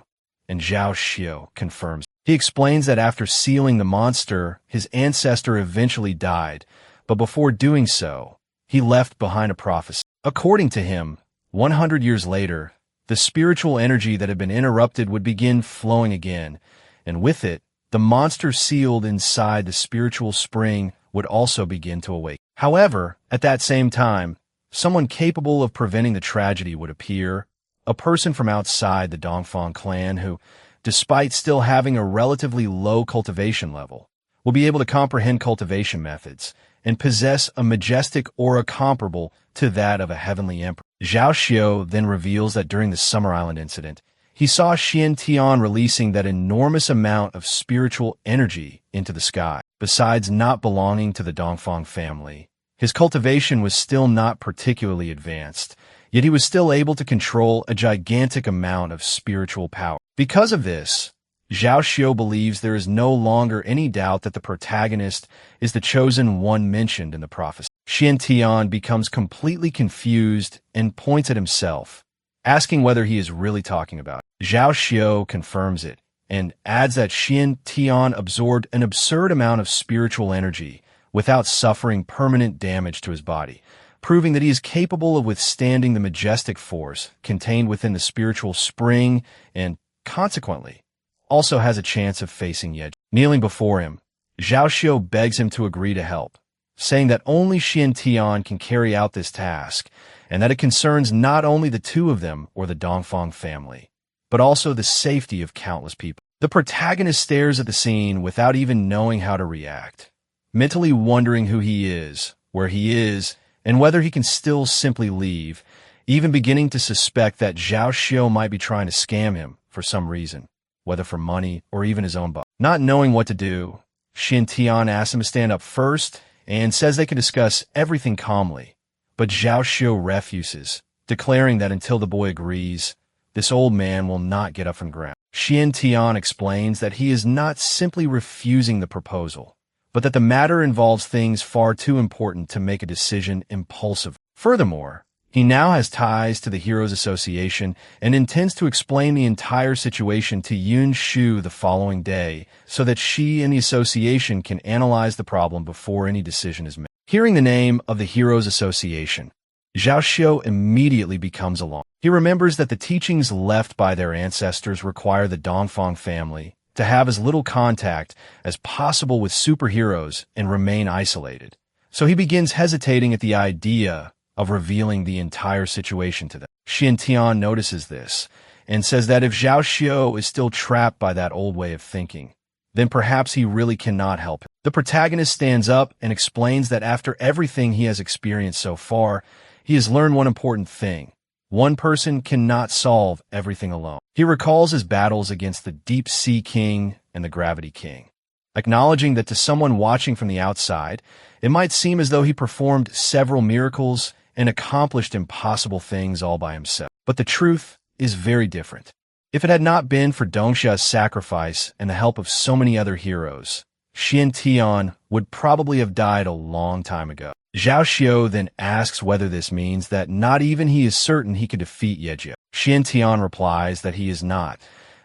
and Zhao Xiao confirms. He explains that after sealing the monster, his ancestor eventually died, but before doing so, he left behind a prophecy. According to him, 100 years later, the spiritual energy that had been interrupted would begin flowing again, and with it, the monster sealed inside the spiritual spring would also begin to awake. However, at that same time, someone capable of preventing the tragedy would appear, a person from outside the Dongfang clan who despite still having a relatively low cultivation level, will be able to comprehend cultivation methods and possess a majestic aura comparable to that of a heavenly emperor. Zhao Xiao then reveals that during the Summer Island incident, he saw Xian Tian releasing that enormous amount of spiritual energy into the sky. Besides not belonging to the Dongfang family, his cultivation was still not particularly advanced, yet he was still able to control a gigantic amount of spiritual power. Because of this, Zhao Xiao believes there is no longer any doubt that the protagonist is the chosen one mentioned in the prophecy. Xian Tian becomes completely confused and points at himself, asking whether he is really talking about it. Zhao Xiao confirms it and adds that Xian Tian absorbed an absurd amount of spiritual energy without suffering permanent damage to his body, proving that he is capable of withstanding the majestic force contained within the spiritual spring and, consequently, also has a chance of facing Ye. Kneeling before him, Zhao Xiao begs him to agree to help, saying that only Xian Tian can carry out this task, and that it concerns not only the two of them or the Dongfang family, but also the safety of countless people. The protagonist stares at the scene without even knowing how to react, mentally wondering who he is, where he is, and whether he can still simply leave, even beginning to suspect that Zhao Xiao might be trying to scam him for some reason, whether for money or even his own buck. Not knowing what to do, Xian Tian asks him to stand up first and says they can discuss everything calmly, but Zhao Xiao refuses, declaring that until the boy agrees, this old man will not get up from the ground. Xian Tian explains that he is not simply refusing the proposal, but that the matter involves things far too important to make a decision impulsively. Furthermore, he now has ties to the Heroes Association and intends to explain the entire situation to Yun Shu the following day so that she and the association can analyze the problem before any decision is made. Hearing the name of the Heroes Association, Zhao Xiao immediately becomes alarmed. He remembers that the teachings left by their ancestors require the Dongfang family to have as little contact as possible with superheroes and remain isolated. So he begins hesitating at the idea of revealing the entire situation to them. Xian Tian notices this and says that if Zhao Xiao is still trapped by that old way of thinking, then perhaps he really cannot help him. The protagonist stands up and explains that after everything he has experienced so far, he has learned one important thing. One person cannot solve everything alone. He recalls his battles against the Deep Sea King and the Gravity King, acknowledging that to someone watching from the outside, it might seem as though he performed several miracles and accomplished impossible things all by himself. But the truth is very different. If it had not been for Dongxia's sacrifice and the help of so many other heroes, Xian Tian would probably have died a long time ago. Zhao Xiao then asks whether this means that not even he is certain he could defeat Ye Jie. Xian Tian replies that he is not,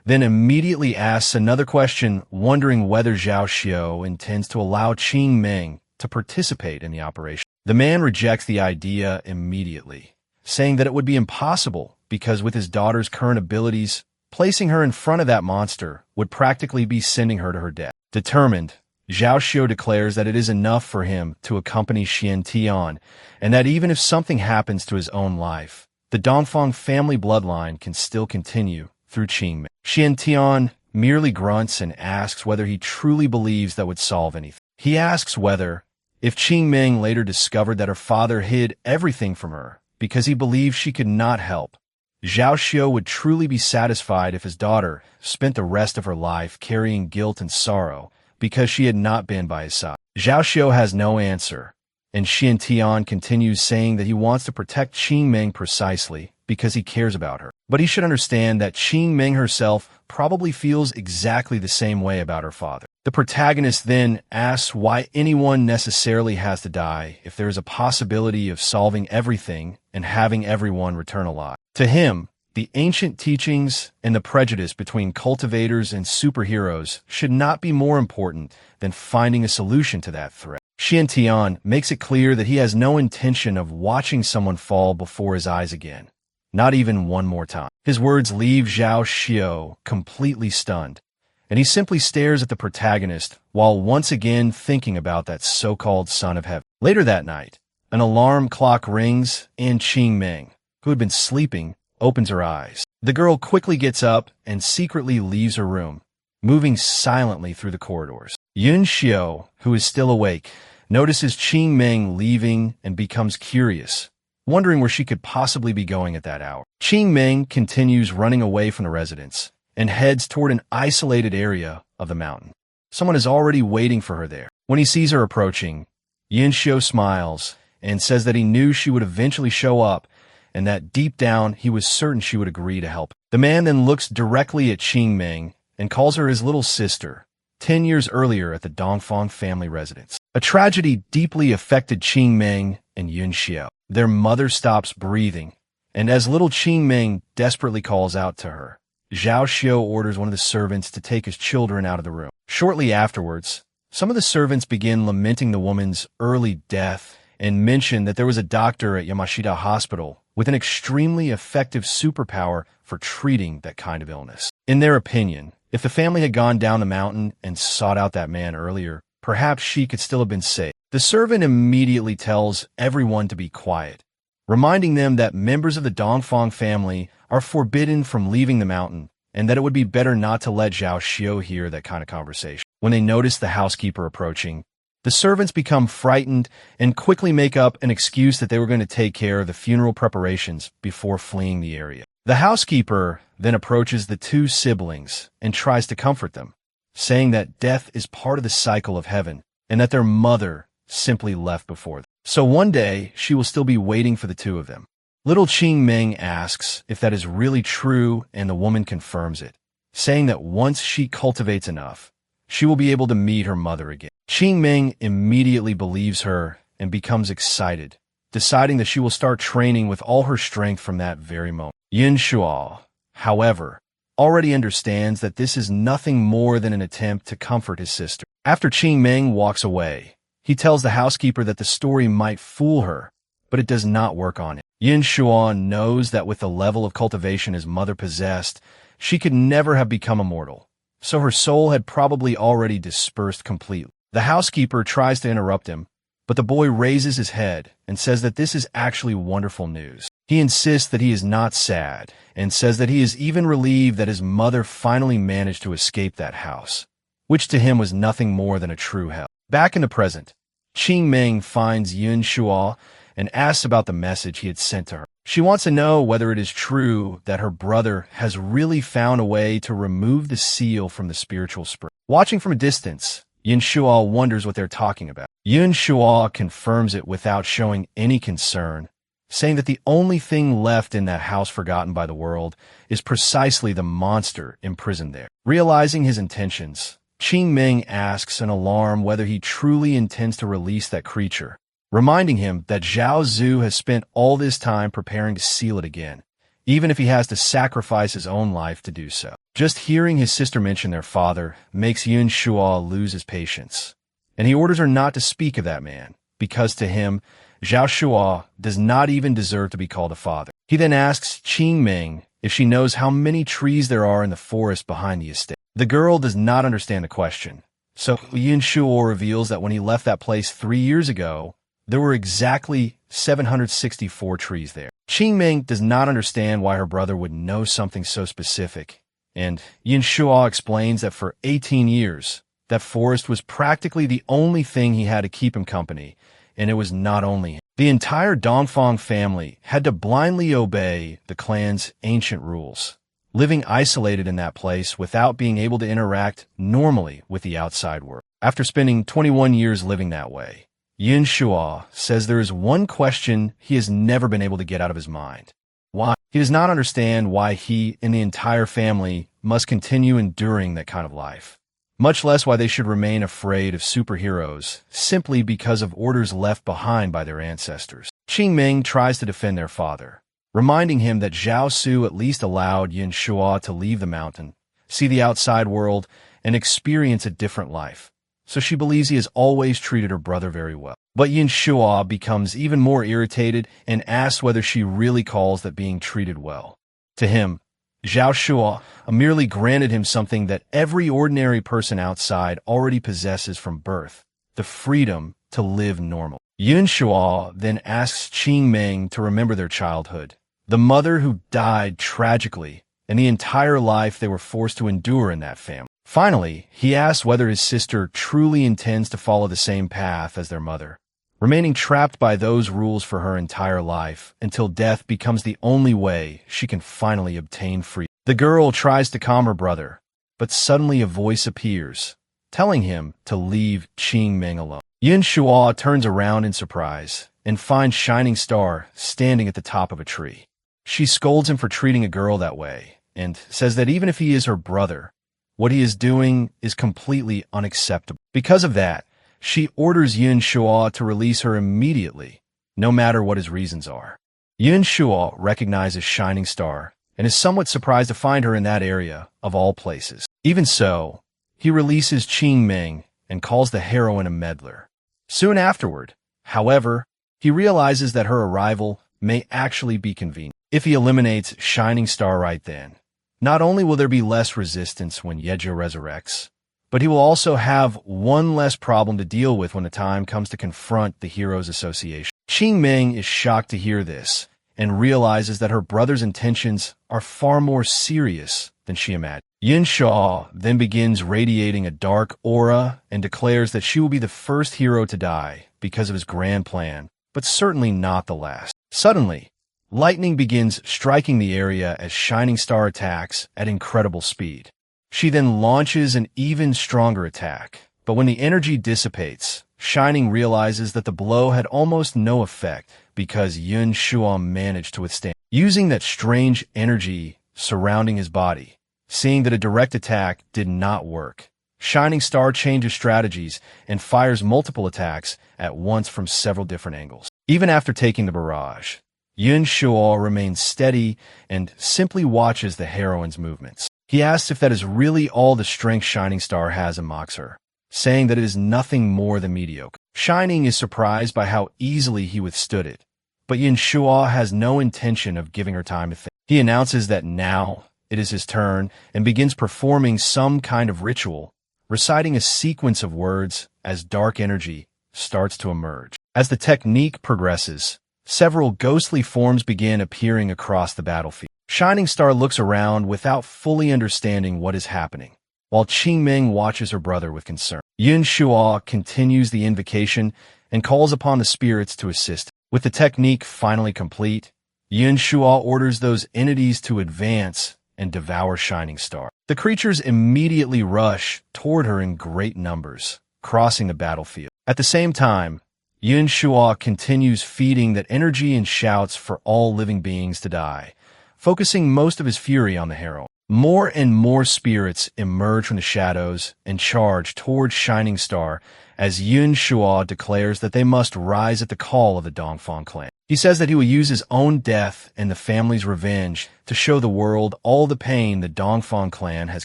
then immediately asks another question, wondering whether Zhao Xiao intends to allow Qing Meng to participate in the operation. The man rejects the idea immediately, saying that it would be impossible because with his daughter's current abilities, placing her in front of that monster would practically be sending her to her death. Determined, Zhao Xiao declares that it is enough for him to accompany Xian Tian, and that even if something happens to his own life, the Dongfang family bloodline can still continue through Qing Meng. Xian Tian merely grunts and asks whether he truly believes that would solve anything. He asks whether, if Qing Meng later discovered that her father hid everything from her because he believed she could not help, Zhao Xiao would truly be satisfied if his daughter spent the rest of her life carrying guilt and sorrow because she had not been by his side. Zhao Xiao has no answer, and Xian Tian continues saying that he wants to protect Qing Meng precisely because he cares about her. But he should understand that Qing Meng herself probably feels exactly the same way about her father. The protagonist then asks why anyone necessarily has to die if there is a possibility of solving everything and having everyone return alive. To him, the ancient teachings and the prejudice between cultivators and superheroes should not be more important than finding a solution to that threat. Xian Tian makes it clear that he has no intention of watching someone fall before his eyes again, not even one more time. His words leave Zhao Xiao completely stunned, and he simply stares at the protagonist while once again thinking about that so-called son of heaven. Later that night, an alarm clock rings and Qing Meng, who had been sleeping, opens her eyes. The girl quickly gets up and secretly leaves her room, moving silently through the corridors. Yun Xiao, who is still awake, notices Qing Ming leaving and becomes curious, wondering where she could possibly be going at that hour. Qing Ming continues running away from the residence and heads toward an isolated area of the mountain. Someone is already waiting for her there. When he sees her approaching, Yun Xiao smiles and says that he knew she would eventually show up and that deep down he was certain she would agree to help. The man then looks directly at Qing Ming and calls her his little sister, 10 years earlier at the Dongfang family residence. A tragedy deeply affected Qing Ming and Yun Xiao. Their mother stops breathing, and as little Qing Ming desperately calls out to her, Zhao Xiao orders one of the servants to take his children out of the room. Shortly afterwards, some of the servants begin lamenting the woman's early death and mention that there was a doctor at Yamashita Hospital with an extremely effective superpower for treating that kind of illness. In their opinion, if the family had gone down the mountain and sought out that man earlier, perhaps she could still have been saved. The servant immediately tells everyone to be quiet, reminding them that members of the Dongfang family are forbidden from leaving the mountain and that it would be better not to let Zhao Xiao hear that kind of conversation. When they notice the housekeeper approaching, the servants become frightened and quickly make up an excuse that they were going to take care of the funeral preparations before fleeing the area. The housekeeper then approaches the two siblings and tries to comfort them, saying that death is part of the cycle of heaven and that their mother simply left before them. So one day, she will still be waiting for the two of them. Little Qing Ming asks if that is really true, and the woman confirms it, saying that once she cultivates enough, she will be able to meet her mother again. Qing Ming immediately believes her and becomes excited, deciding that she will start training with all her strength from that very moment. Yun Xiao, however, already understands that this is nothing more than an attempt to comfort his sister. After Qing Ming walks away, he tells the housekeeper that the story might fool her, but it does not work on him. Yun Xiao knows that with the level of cultivation his mother possessed, she could never have become immortal, so her soul had probably already dispersed completely. The housekeeper tries to interrupt him, but the boy raises his head and says that this is actually wonderful news. He insists that he is not sad and says that he is even relieved that his mother finally managed to escape that house, which to him was nothing more than a true hell. Back in the present, Qing Ming finds Yun Xiao and asks about the message he had sent to her. She wants to know whether it is true that her brother has really found a way to remove the seal from the spiritual spring. Watching from a distance, Yun Xiao wonders what they're talking about. Yun Xiao confirms it without showing any concern, saying that the only thing left in that house forgotten by the world is precisely the monster imprisoned there. Realizing his intentions, Qing Ming asks in alarm whether he truly intends to release that creature, reminding him that Zhao Zhu has spent all this time preparing to seal it again, even if he has to sacrifice his own life to do so. Just hearing his sister mention their father makes Yun Xiao lose his patience, and he orders her not to speak of that man, because to him, Zhao Xiao does not even deserve to be called a father. He then asks Qing Ming if she knows how many trees there are in the forest behind the estate. The girl does not understand the question, so Yun Xiao reveals that when he left that place 3 years ago, there were exactly 764 trees there. Qing Ming does not understand why her brother would know something so specific, and Yun Xiao explains that for 18 years, that forest was practically the only thing he had to keep him company, and it was not only him. The entire Dongfang family had to blindly obey the clan's ancient rules, living isolated in that place without being able to interact normally with the outside world. After spending 21 years living that way, Yun Xiao says there is one question he has never been able to get out of his mind. Why? He does not understand why he and the entire family must continue enduring that kind of life, much less why they should remain afraid of superheroes simply because of orders left behind by their ancestors. Qing Ming tries to defend their father, reminding him that Zhao Su at least allowed Yun Xiao to leave the mountain, see the outside world, and experience a different life. So she believes he has always treated her brother very well. But Yun Xiao becomes even more irritated and asks whether she really calls that being treated well. To him, Zhao Xiao merely granted him something that every ordinary person outside already possesses from birth, the freedom to live normal. Yun Xiao then asks Qing Ming to remember their childhood, the mother who died tragically and the entire life they were forced to endure in that family. Finally, he asks whether his sister truly intends to follow the same path as their mother, remaining trapped by those rules for her entire life until death becomes the only way she can finally obtain freedom. The girl tries to calm her brother, but suddenly a voice appears, telling him to leave Qingming alone. Yin Shuo turns around in surprise and finds Shining Star standing at the top of a tree. She scolds him for treating a girl that way and says that even if he is her brother, what he is doing is completely unacceptable. Because of that, she orders Yin Shuo to release her immediately, no matter what his reasons are. Yin Shuo recognizes Shining Star and is somewhat surprised to find her in that area, of all places. Even so, he releases Qingming and calls the heroine a meddler. Soon afterward, however, he realizes that her arrival may actually be convenient. If he eliminates Shining Star right then, not only will there be less resistance when Yejo resurrects, but he will also have one less problem to deal with when the time comes to confront the Heroes Association. Qingming is shocked to hear this and realizes that her brother's intentions are far more serious than she imagined. Yin Shuo then begins radiating a dark aura and declares that she will be the first hero to die because of his grand plan, but certainly not the last. Suddenly, lightning begins striking the area as Shining Star attacks at incredible speed. She then launches an even stronger attack, but when the energy dissipates, Shining realizes that the blow had almost no effect because Yin Shuo managed to withstand. Using that strange energy surrounding his body, seeing that a direct attack did not work, Shining Star changes strategies and fires multiple attacks at once from several different angles. Even after taking the barrage, Yin Shuo remains steady and simply watches the heroine's movements. He asks if that is really all the strength Shining Star has and mocks her, saying that it is nothing more than mediocre. Shining is surprised by how easily he withstood it, but Yin Shuo has no intention of giving her time to think. He announces that now it is his turn and begins performing some kind of ritual, reciting a sequence of words as dark energy starts to emerge. As the technique progresses, several ghostly forms begin appearing across the battlefield. Shining Star looks around without fully understanding what is happening, while Qingming watches her brother with concern. Yin Shuo continues the invocation and calls upon the spirits to assist. With the technique finally complete, Yin Shuo orders those entities to advance and devour Shining Star. The creatures immediately rush toward her in great numbers, crossing the battlefield. At the same time, Yin Shuo continues feeding that energy and shouts for all living beings to die, focusing most of his fury on the heroine. More and more spirits emerge from the shadows and charge towards Shining Star as Yin Shuo declares that they must rise at the call of the Dongfang clan. He says that he will use his own death and the family's revenge to show the world all the pain the Dongfang clan has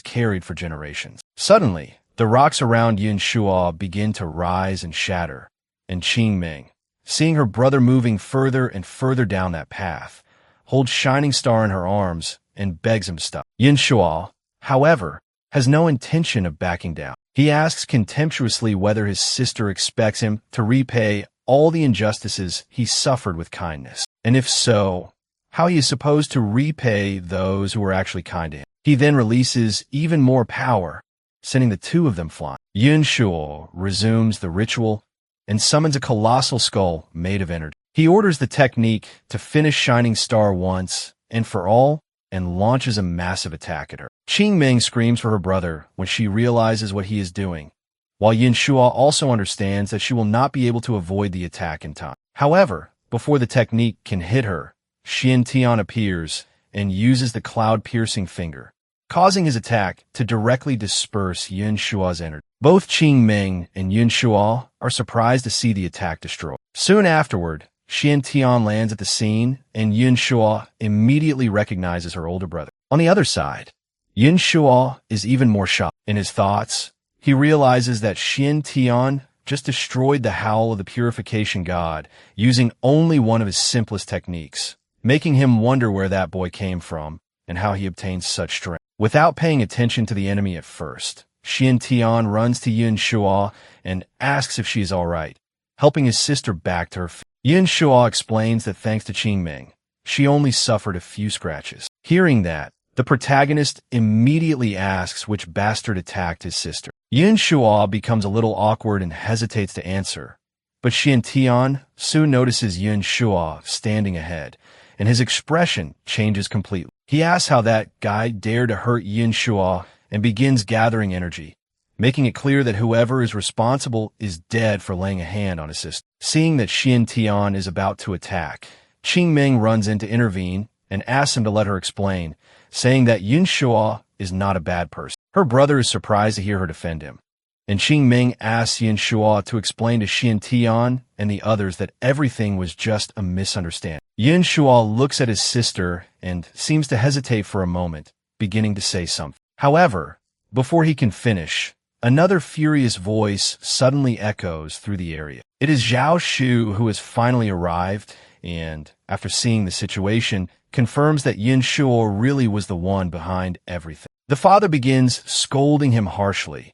carried for generations. Suddenly, the rocks around Yin Shuo begin to rise and shatter, and Qingming, seeing her brother moving further and further down that path, holds Shining Star in her arms and begs him to stop. Yin Shuo, however, has no intention of backing down. He asks contemptuously whether his sister expects him to repay all the injustices he suffered with kindness, and if so, how he is supposed to repay those who were actually kind to him. He then releases even more power, sending the two of them flying. Yin Shuo resumes the ritual and summons a colossal skull made of energy. He orders the technique to finish Shining Star once and for all and launches a massive attack at her. Qingming screams for her brother when she realizes what he is doing, while Yin Shuo also understands that she will not be able to avoid the attack in time. However, before the technique can hit her, Xian Tian appears and uses the cloud-piercing finger, causing his attack to directly disperse Yin Shuo's energy. Both Qingming and Yin Shuo are surprised to see the attack destroyed. Soon afterward, Xian Tian lands at the scene, and Yin Shuo immediately recognizes her older brother. On the other side, Yin Shuo is even more shocked. In his thoughts, he realizes that Xian Tian just destroyed the Howl of the Purification God using only one of his simplest techniques, making him wonder where that boy came from and how he obtained such strength. Without paying attention to the enemy at first, Xian Tian runs to Yin Shuo and asks if she is all right, helping his sister back to her feet. Yin Shuo explains that thanks to Qingming, she only suffered a few scratches. Hearing that, The protagonist immediately asks which bastard attacked his sister. Yin Shua becomes a little awkward and hesitates to answer, but Xian Tian soon notices Yin Shua standing ahead, and his expression changes completely. He asks how that guy dared to hurt Yin Shua and begins gathering energy, making it clear that whoever is responsible is dead for laying a hand on his sister. Seeing that Xian Tian is about to attack, Qing Ming runs in to intervene and asks him to let her explain, saying that Yin Shua is not a bad person. Her brother is surprised to hear her defend him, and Qing Ming asks Yin Shua to explain to Xian Tian and the others that everything was just a misunderstanding. Yin Shua looks at his sister and seems to hesitate for a moment, beginning to say something. However, before he can finish, another furious voice suddenly echoes through the area. It is Zhao Shu who has finally arrived, and, after seeing the situation, confirms that Yin Shua really was the one behind everything. The father begins scolding him harshly,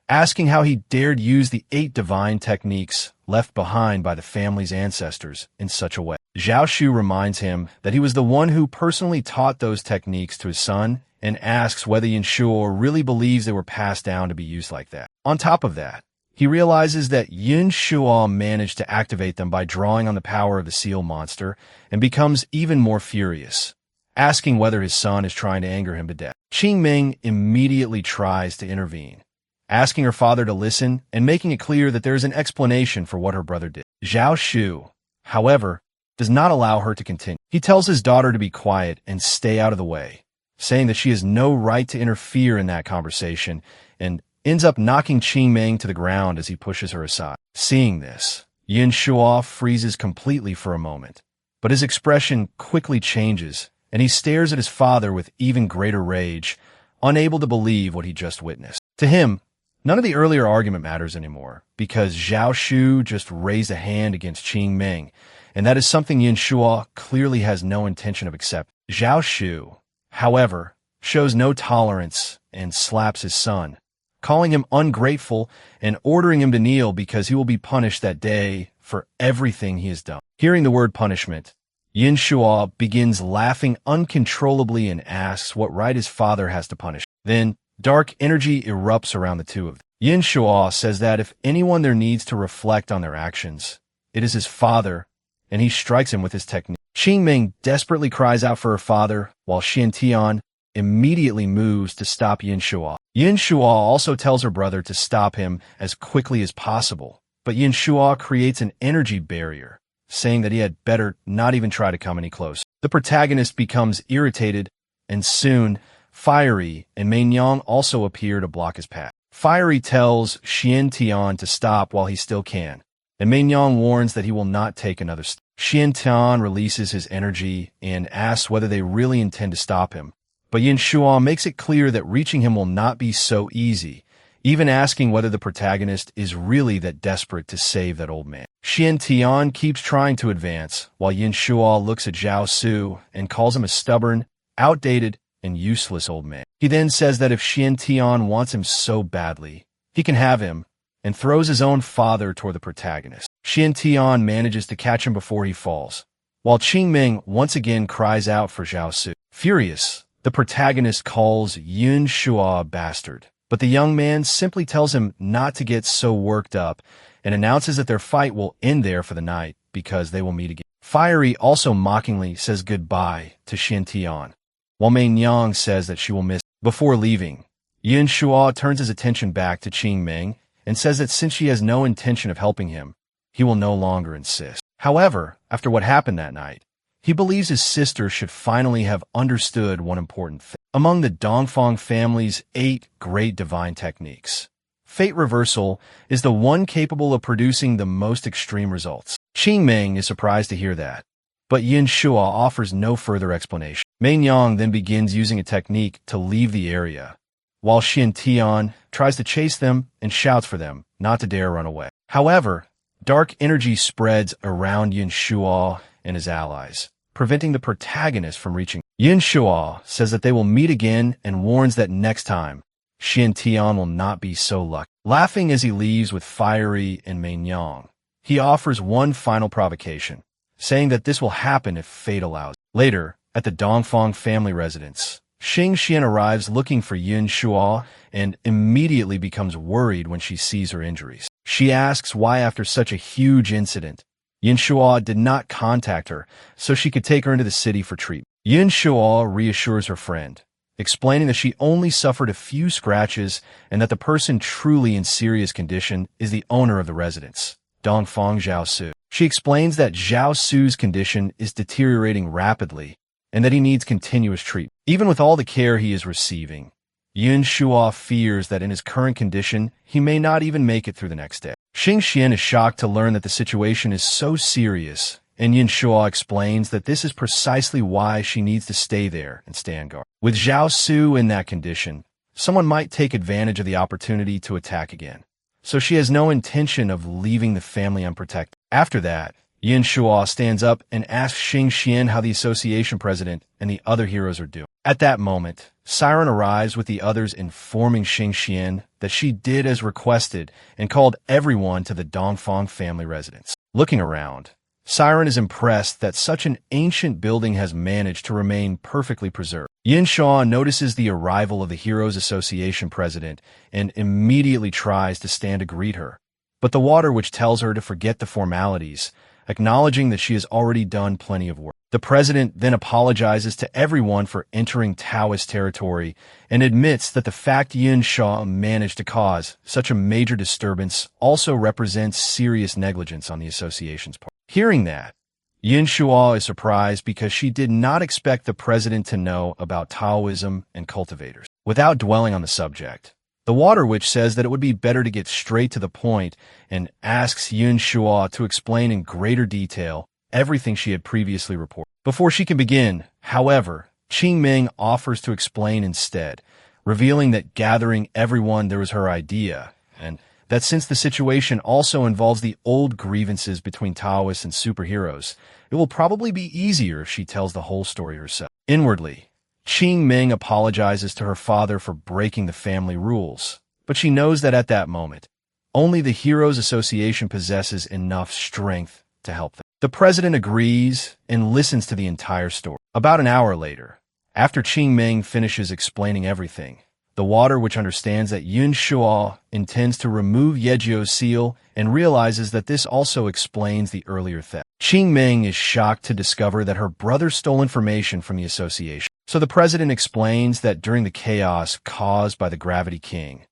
asking how he dared use the 8 divine techniques left behind by the family's ancestors in such a way. Zhao Shu reminds him that he was the one who personally taught those techniques to his son, and asks whether Yin Shua really believes they were passed down to be used like that. On top of that, he realizes that Yin Shua managed to activate them by drawing on the power of the seal monster, and becomes even more furious, asking whether his son is trying to anger him to death. Qing Ming immediately tries to intervene, asking her father to listen and making it clear that there is an explanation for what her brother did. Zhao Shu, however, does not allow her to continue. He tells his daughter to be quiet and stay out of the way, saying that she has no right to interfere in that conversation, and ends up knocking Qing Ming to the ground as he pushes her aside. Seeing this, Yin Shua freezes completely for a moment, but his expression quickly changes, and he stares at his father with even greater rage, unable to believe what he just witnessed. To him, none of the earlier argument matters anymore, because Zhao Shu just raised a hand against Qing Ming, and that is something Yin Shua clearly has no intention of accepting. Zhao Shu, however, shows no tolerance and slaps his son, calling him ungrateful and ordering him to kneel because he will be punished that day for everything he has done. Hearing the word punishment, Yin Shua begins laughing uncontrollably and asks what right his father has to punish. Then, dark energy erupts around the two of them. Yin Shua says that if anyone there needs to reflect on their actions, it is his father, and he strikes him with his technique. Qing Ming desperately cries out for her father, while Xian Tian immediately moves to stop Yin Shua. Yin Shua also tells her brother to stop him as quickly as possible, but Yin Shua creates an energy barrier, saying that he had better not even try to come any closer. The protagonist becomes irritated, and soon, Fiery and Mainyang also appear to block his path. Fiery tells Xian Tian to stop while he still can, and Mainyang warns that he will not take another step. Xian Tian releases his energy and asks whether they really intend to stop him, but Yin Shua makes it clear that reaching him will not be so easy, even asking whether the protagonist is really that desperate to save that old man. Xian Tian keeps trying to advance, while Yin Shua looks at Zhao Su and calls him a stubborn, outdated, and useless old man. He then says that if Xian Tian wants him so badly, he can have him, and throws his own father toward the protagonist. Xian Tian manages to catch him before he falls, while Qing Ming once again cries out for Zhao Su. Furious, the protagonist calls Yin Shua a bastard, but the young man simply tells him not to get so worked up and announces that their fight will end there for the night because they will meet again. Fiery also mockingly says goodbye to Xian Tian, while Mei Nyang says that she will miss. Before leaving, Yin Shua turns his attention back to Qing Ming and says that since she has no intention of helping him, he will no longer insist. However, after what happened that night, he believes his sister should finally have understood one important thing. Among the Dongfang family's 8 great divine techniques, Fate Reversal is the one capable of producing the most extreme results. Qing Ming is surprised to hear that, but Yin Shua offers no further explanation. Mei Nyang then begins using a technique to leave the area, while Xian Tian tries to chase them and shouts for them not to dare run away. However, dark energy spreads around Yin Shua and his allies, preventing the protagonist from reaching. Yin Shua says that they will meet again and warns that next time, Xian Tian will not be so lucky. Laughing as he leaves with Fiery and Mei Nyang, he offers one final provocation, saying that this will happen if fate allows. Later, at the Dongfang family residence, Xing Xian arrives looking for Yin Shuo and immediately becomes worried when she sees her injuries. She asks why after such a huge incident, Yin Shuo did not contact her so she could take her into the city for treatment. Yin Shuo reassures her friend, explaining that she only suffered a few scratches and that the person truly in serious condition is the owner of the residence, Dongfang Zhaosu. She explains that Zhaosu's condition is deteriorating rapidly and that he needs continuous treatment. Even with all the care he is receiving, Yin Shuo fears that in his current condition, he may not even make it through the next day. Xing Xian is shocked to learn that the situation is so serious, and Yin Shuo explains that this is precisely why she needs to stay there and stand guard. With Zhao Su in that condition, someone might take advantage of the opportunity to attack again, so she has no intention of leaving the family unprotected. After that, Yin Shuo stands up and asks Xing Xian how the association president and the other heroes are doing. At that moment, Siren arrives with the others informing Xing Xian that she did as requested and called everyone to the Dongfang family residence. Looking around, Siren is impressed that such an ancient building has managed to remain perfectly preserved. Yin Shuo notices the arrival of the Heroes Association president and immediately tries to stand to greet her, but the water witch tells her to forget the formalities, acknowledging that she has already done plenty of work. The president then apologizes to everyone for entering Taoist territory and admits that the fact Yin Shuo managed to cause such a major disturbance also represents serious negligence on the association's part. Hearing that, Yin Shuo is surprised because she did not expect the president to know about Taoism and cultivators. Without dwelling on the subject, the water witch says that it would be better to get straight to the point and asks Yin Shuo to explain in greater detail everything she had previously reported. Before she can begin, however, Qing Ming offers to explain instead, revealing that gathering everyone there was her idea, and that since the situation also involves the old grievances between Taoists and superheroes, it will probably be easier if she tells the whole story herself. Inwardly, Qing Ming apologizes to her father for breaking the family rules, but she knows that at that moment, only the Heroes Association possesses enough strength to help them. The president agrees and listens to the entire story. About an hour later, after Qing Ming finishes explaining everything, the water witch understands that Yin Shuo intends to remove Yejio's seal and realizes that this also explains the earlier theft. Qing Ming is shocked to discover that her brother stole information from the association. So the president explains that during the chaos caused by the Gravity King,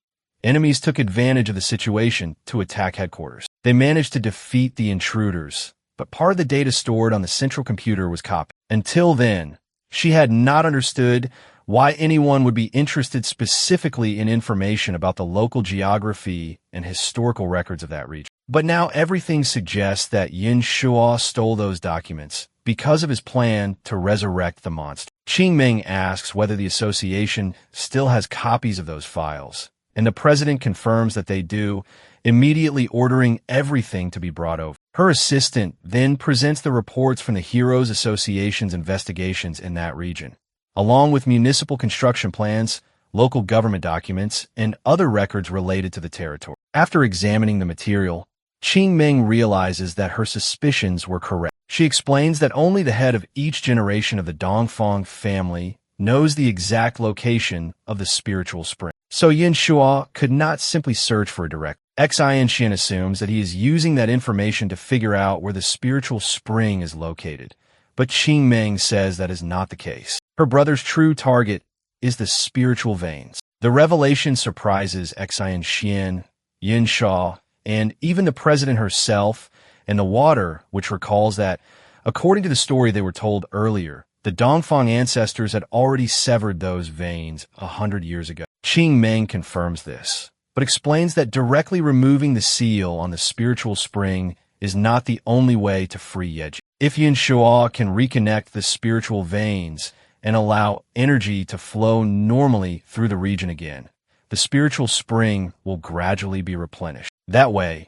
enemies took advantage of the situation to attack headquarters. They managed to defeat the intruders, but part of the data stored on the central computer was copied. Until then, she had not understood why anyone would be interested specifically in information about the local geography and historical records of that region. But now everything suggests that Yin Shuo stole those documents because of his plan to resurrect the monster. Qing Ming asks whether the association still has copies of those files, and the president confirms that they do, immediately ordering everything to be brought over. Her assistant then presents the reports from the Heroes Association's investigations in that region, along with municipal construction plans, local government documents, and other records related to the territory. After examining the material, Qing Ming realizes that her suspicions were correct. She explains that only the head of each generation of the Dongfang family knows the exact location of the spiritual spring. So Yin Shuo could not simply search for a direct. Xin Xian assumes that he is using that information to figure out where the spiritual spring is located, but Qing Ming says that is not the case. Her brother's true target is the spiritual veins. The revelation surprises Xin Xian, Yin Shuo, and even the president herself, and the water, which recalls that, according to the story they were told earlier, the Dongfang ancestors had already severed those veins 100 years ago. Qing Ming confirms this, but explains that directly removing the seal on the spiritual spring is not the only way to free Yeji. If Yin Shuo can reconnect the spiritual veins and allow energy to flow normally through the region again, the spiritual spring will gradually be replenished. That way,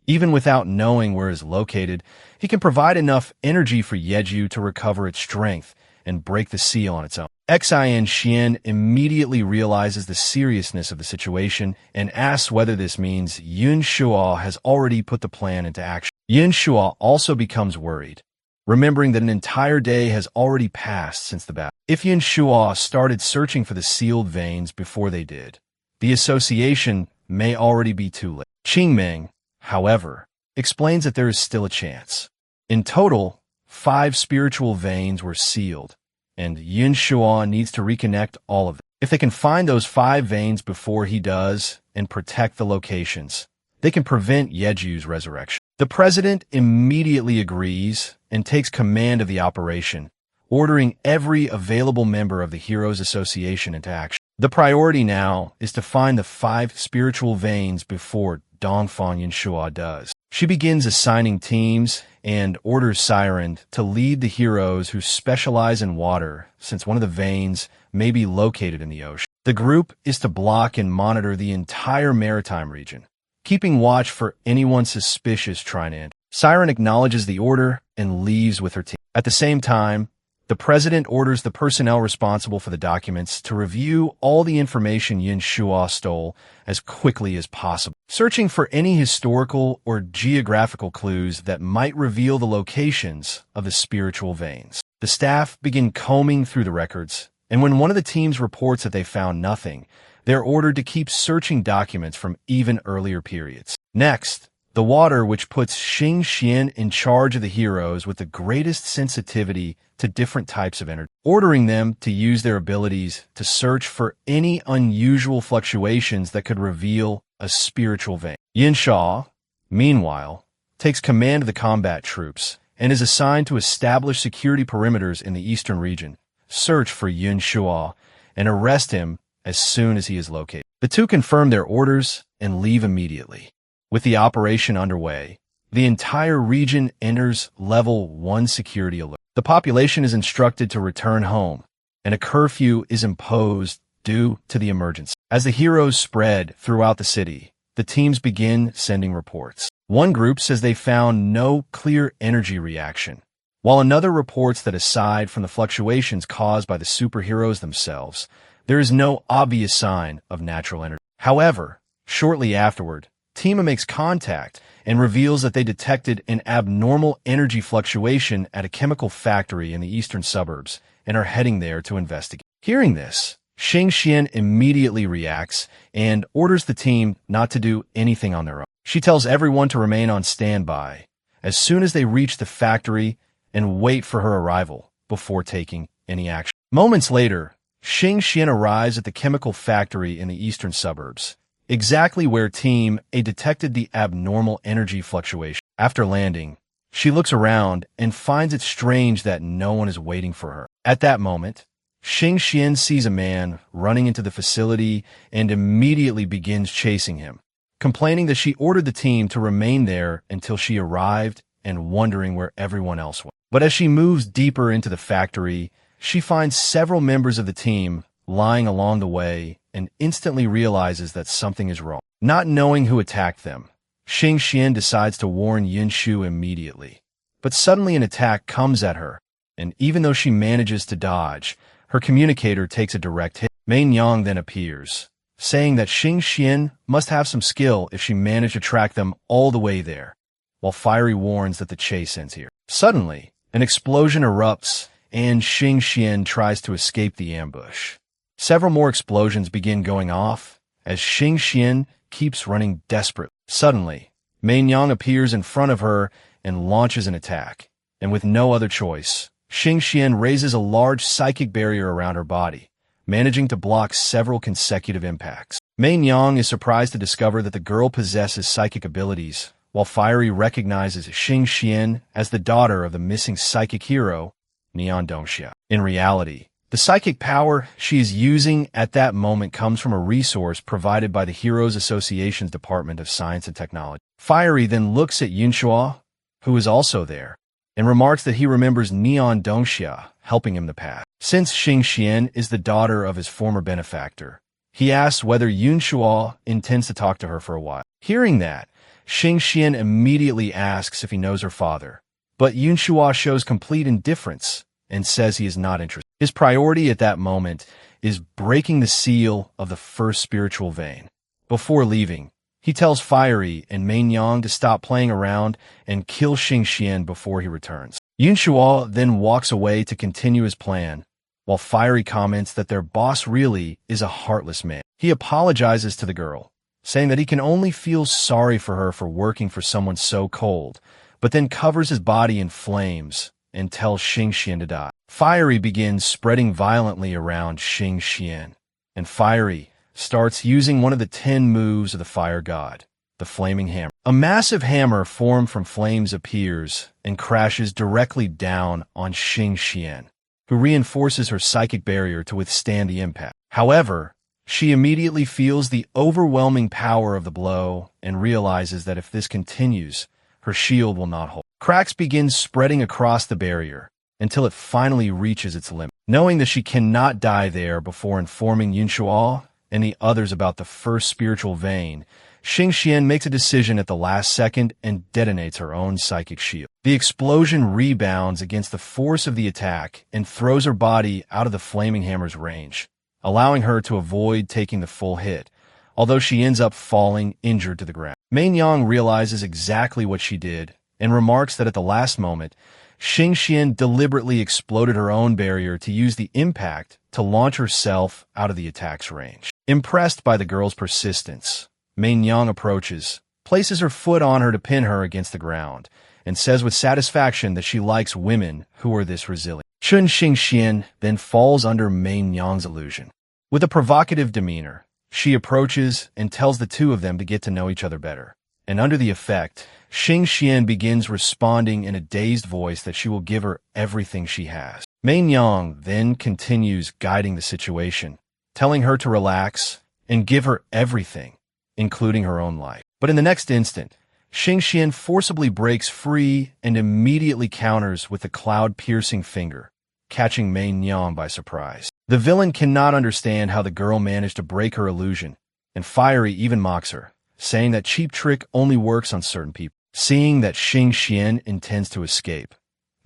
even without knowing where it is located, he can provide enough energy for Yeju to recover its strength and break the seal on its own. Xin Xian immediately realizes the seriousness of the situation and asks whether this means Yin Shuo has already put the plan into action. Yin Shuo also becomes worried remembering that an entire day has already passed since the battle. If Yin Shua started searching for the sealed veins before they did, the association may already be too late. Qingming, however, explains that there is still a chance. In total, 5 spiritual veins were sealed, and Yin Shua needs to reconnect all of them. If they can find those 5 veins before he does and protect the locations, they can prevent Yeju's resurrection. The president immediately agrees and takes command of the operation, ordering every available member of the Heroes Association into action. The priority now is to find the 5 spiritual veins before Dongfang Yinshua does. She begins assigning teams and orders Siren to lead the heroes who specialize in water, since one of the veins may be located in the ocean. The group is to block and monitor the entire maritime region, keeping watch for anyone suspicious trying to enter. Siren acknowledges the order and leaves with her team. At the same time, the president orders the personnel responsible for the documents to review all the information Yin Shua stole as quickly as possible, searching for any historical or geographical clues that might reveal the locations of the spiritual veins. The staff begin combing through the records, and when one of the teams reports that they found nothing, they're ordered to keep searching documents from even earlier periods. Next, the water, which puts Xing Xian in charge of the heroes with the greatest sensitivity to different types of energy, ordering them to use their abilities to search for any unusual fluctuations that could reveal a spiritual vein. Yin Sha, meanwhile, takes command of the combat troops and is assigned to establish security perimeters in the eastern region, search for Yin Shua, and arrest him as soon as he is located. The two confirm their orders and leave immediately. With the operation underway, the entire region enters Level 1 security alert. The population is instructed to return home, and a curfew is imposed due to the emergency. As the heroes spread throughout the city, the teams begin sending reports. One group says they found no clear energy reaction, while another reports that aside from the fluctuations caused by the superheroes themselves, there is no obvious sign of natural energy. However, shortly afterward, Tima makes contact and reveals that they detected an abnormal energy fluctuation at a chemical factory in the eastern suburbs and are heading there to investigate. Hearing this, Xing Xian immediately reacts and orders the team not to do anything on their own. She tells everyone to remain on standby as soon as they reach the factory and wait for her arrival before taking any action. Moments later, Xing Xian arrives at the chemical factory in the eastern suburbs, exactly where Team A detected the abnormal energy fluctuation. After landing, she looks around and finds it strange that no one is waiting for her. At that moment, Xing Xian sees a man running into the facility and immediately begins chasing him, complaining that she ordered the team to remain there until she arrived and wondering where everyone else was. But as she moves deeper into the factory, she finds several members of the team lying along the way and instantly realizes that something is wrong. Not knowing who attacked them, Xing Xian decides to warn Yin Shu immediately. But suddenly an attack comes at her, and even though she manages to dodge, her communicator takes a direct hit. Main Yang then appears, saying that Xing Xian must have some skill if she managed to track them all the way there, while Fiery warns that the chase ends here. Suddenly, an explosion erupts, and Xing Xian tries to escape the ambush. Several more explosions begin going off as Xing Xian keeps running desperately. Suddenly, Main Yang appears in front of her and launches an attack, and with no other choice, Xing Xian raises a large psychic barrier around her body, managing to block several consecutive impacts. Main Yang is surprised to discover that the girl possesses psychic abilities, while Fiery recognizes Xing Xian as the daughter of the missing psychic hero, Neon Dongxia. In reality, the psychic power she is using at that moment comes from a resource provided by the Heroes Association's Department of Science and Technology. Fiery then looks at Yunshua, who is also there, and remarks that he remembers Neon Dongxia helping him the past. Since Xing Xian is the daughter of his former benefactor, he asks whether Yunshua intends to talk to her for a while. Hearing that, Xing Xian immediately asks if he knows her father, but Yunshua shows complete indifference and says he is not interested. His priority at that moment is breaking the seal of the first spiritual vein. Before leaving, he tells Fiery and Main Yang to stop playing around and kill Xing Xian before he returns. Yunxuo then walks away to continue his plan, while Fiery comments that their boss really is a heartless man. He apologizes to the girl, saying that he can only feel sorry for her for working for someone so cold, but then covers his body in flames and tells Xingxian to die. Fiery begins spreading violently around Xingxian, and Fiery starts using one of the 10 moves of the fire god, the flaming hammer. A massive hammer formed from flames appears and crashes directly down on Xingxian, who reinforces her psychic barrier to withstand the impact. However, she immediately feels the overwhelming power of the blow and realizes that if this continues, her shield will not hold. Cracks begin spreading across the barrier until it finally reaches its limit. Knowing that she cannot die there before informing Yunxuo and the others about the first spiritual vein, Xingxian makes a decision at the last second and detonates her own psychic shield. The explosion rebounds against the force of the attack and throws her body out of the flaming hammer's range, allowing her to avoid taking the full hit, although she ends up falling injured to the ground. Manhwa realizes exactly what she did and remarks that at the last moment, Xingxian deliberately exploded her own barrier to use the impact to launch herself out of the attack's range. Impressed by the girl's persistence, Manhwa approaches, places her foot on her to pin her against the ground, and says with satisfaction that she likes women who are this resilient. Chun Xingxian then falls under Manhwa's illusion. With a provocative demeanor, she approaches and tells the two of them to get to know each other better. And under the effect, Xingxian begins responding in a dazed voice that she will give her everything she has. Manhwa then continues guiding the situation, telling her to relax and give her everything, including her own life. But in the next instant, Xingxian forcibly breaks free and immediately counters with the cloud-piercing finger, catching Manhwa by surprise. The villain cannot understand how the girl managed to break her illusion, and Fiery even mocks her, saying that cheap trick only works on certain people. Seeing that Xingxian intends to escape,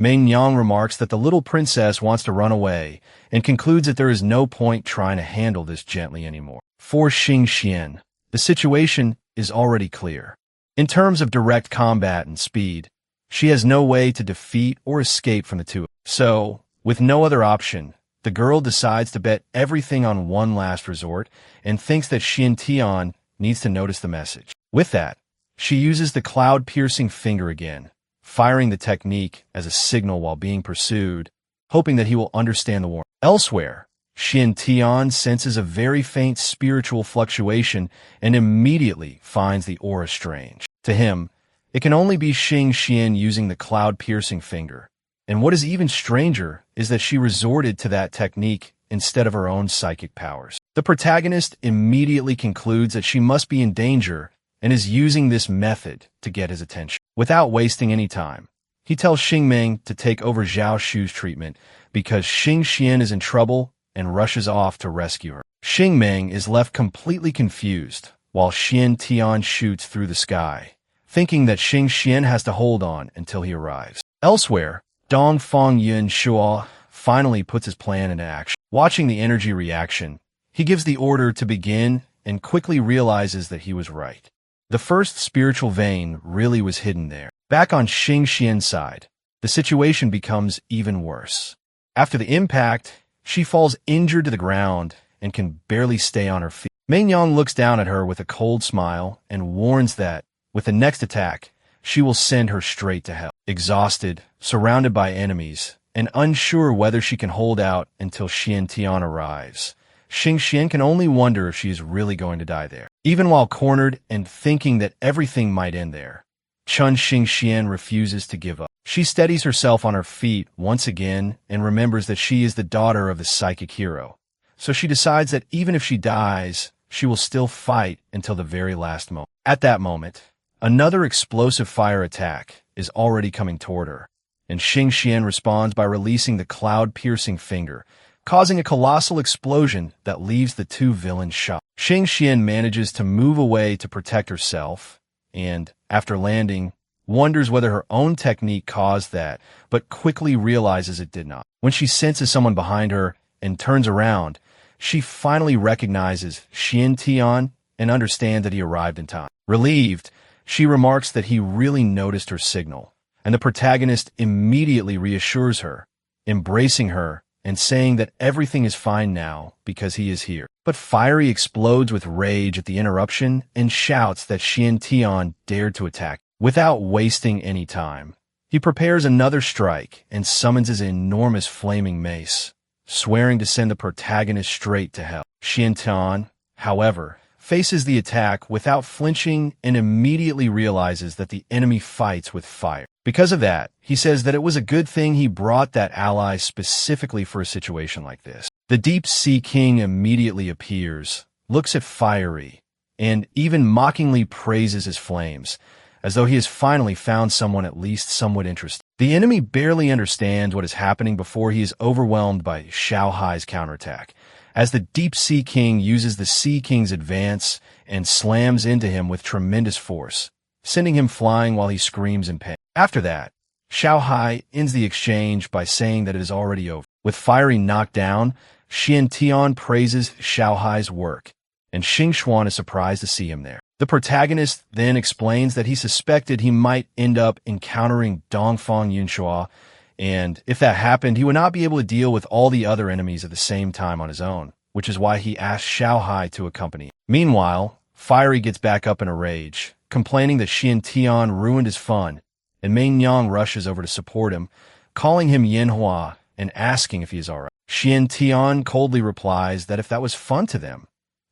Manhwa remarks that the little princess wants to run away and concludes that there is no point trying to handle this gently anymore. For Xingxian, the situation is already clear. In terms of direct combat and speed, she has no way to defeat or escape from the two. So, with no other option, the girl decides to bet everything on one last resort and thinks that Xiantian needs to notice the message. With that, she uses the cloud-piercing finger again, firing the technique as a signal while being pursued, hoping that he will understand the warning. Elsewhere, Xiantian senses a very faint spiritual fluctuation and immediately finds the aura strange. To him, it can only be Xingxian using the cloud-piercing finger, and what is even stranger is that she resorted to that technique instead of her own psychic powers. The protagonist immediately concludes that she must be in danger and is using this method to get his attention. Without wasting any time, he tells Xingming to take over Zhao Xu's treatment because Xingxian is in trouble and rushes off to rescue her. Xingming is left completely confused while Xiantian shoots through the sky, thinking that Xingxian has to hold on until he arrives. Elsewhere, Dongfang Yunxuo finally puts his plan into action. Watching the energy reaction, he gives the order to begin and quickly realizes that he was right. The first spiritual vein really was hidden there. Back on Xingxian's side, the situation becomes even worse. After the impact, she falls injured to the ground and can barely stay on her feet. Manhwa looks down at her with a cold smile and warns that, with the next attack, she will send her straight to hell. Exhausted, surrounded by enemies, and unsure whether she can hold out until Xiantian arrives, Xingxian can only wonder if she is really going to die there. Even while cornered and thinking that everything might end there, Chun Xingxian refuses to give up. She steadies herself on her feet once again and remembers that she is the daughter of the psychic hero. So she decides that even if she dies, she will still fight until the very last moment. At that moment, another explosive fire attack is already coming toward her, and Xingxian responds by releasing the cloud-piercing finger, causing a colossal explosion that leaves the two villains shocked. Xingxian manages to move away to protect herself, and, after landing, wonders whether her own technique caused that, but quickly realizes it did not. When she senses someone behind her and turns around, she finally recognizes Xiantian and understands that he arrived in time. Relieved, she remarks that he really noticed her signal, and the protagonist immediately reassures her, embracing her and saying that everything is fine now because he is here. But Fiery explodes with rage at the interruption and shouts that Xiantian dared to attack. Without wasting any time, he prepares another strike and summons his enormous flaming mace, swearing to send the protagonist straight to hell. Xiantian, however, faces the attack without flinching and immediately realizes that the enemy fights with fire. Because of that, he says that it was a good thing he brought that ally specifically for a situation like this. The Deep Sea King immediately appears, looks at Fiery, and even mockingly praises his flames, as though he has finally found someone at least somewhat interesting. The enemy barely understands what is happening before he is overwhelmed by Xiao Hai's counterattack, as the Deep Sea King uses the Sea King's advance and slams into him with tremendous force, sending him flying while he screams in pain. After that, Xiao Hai ends the exchange by saying that it is already over. With Fiery knocked down, Xiantian praises Xiao Hai's work, and Xingxuan is surprised to see him there. The protagonist then explains that he suspected he might end up encountering Dongfang Yunxua, and if that happened, he would not be able to deal with all the other enemies at the same time on his own, which is why he asked Xiao Hai to accompany him. Meanwhile, Fiery gets back up in a rage, complaining that Xiantian ruined his fun, and Mei Yang rushes over to support him, calling him Yanhua and asking if he is alright. Xiantian coldly replies that if that was fun to them,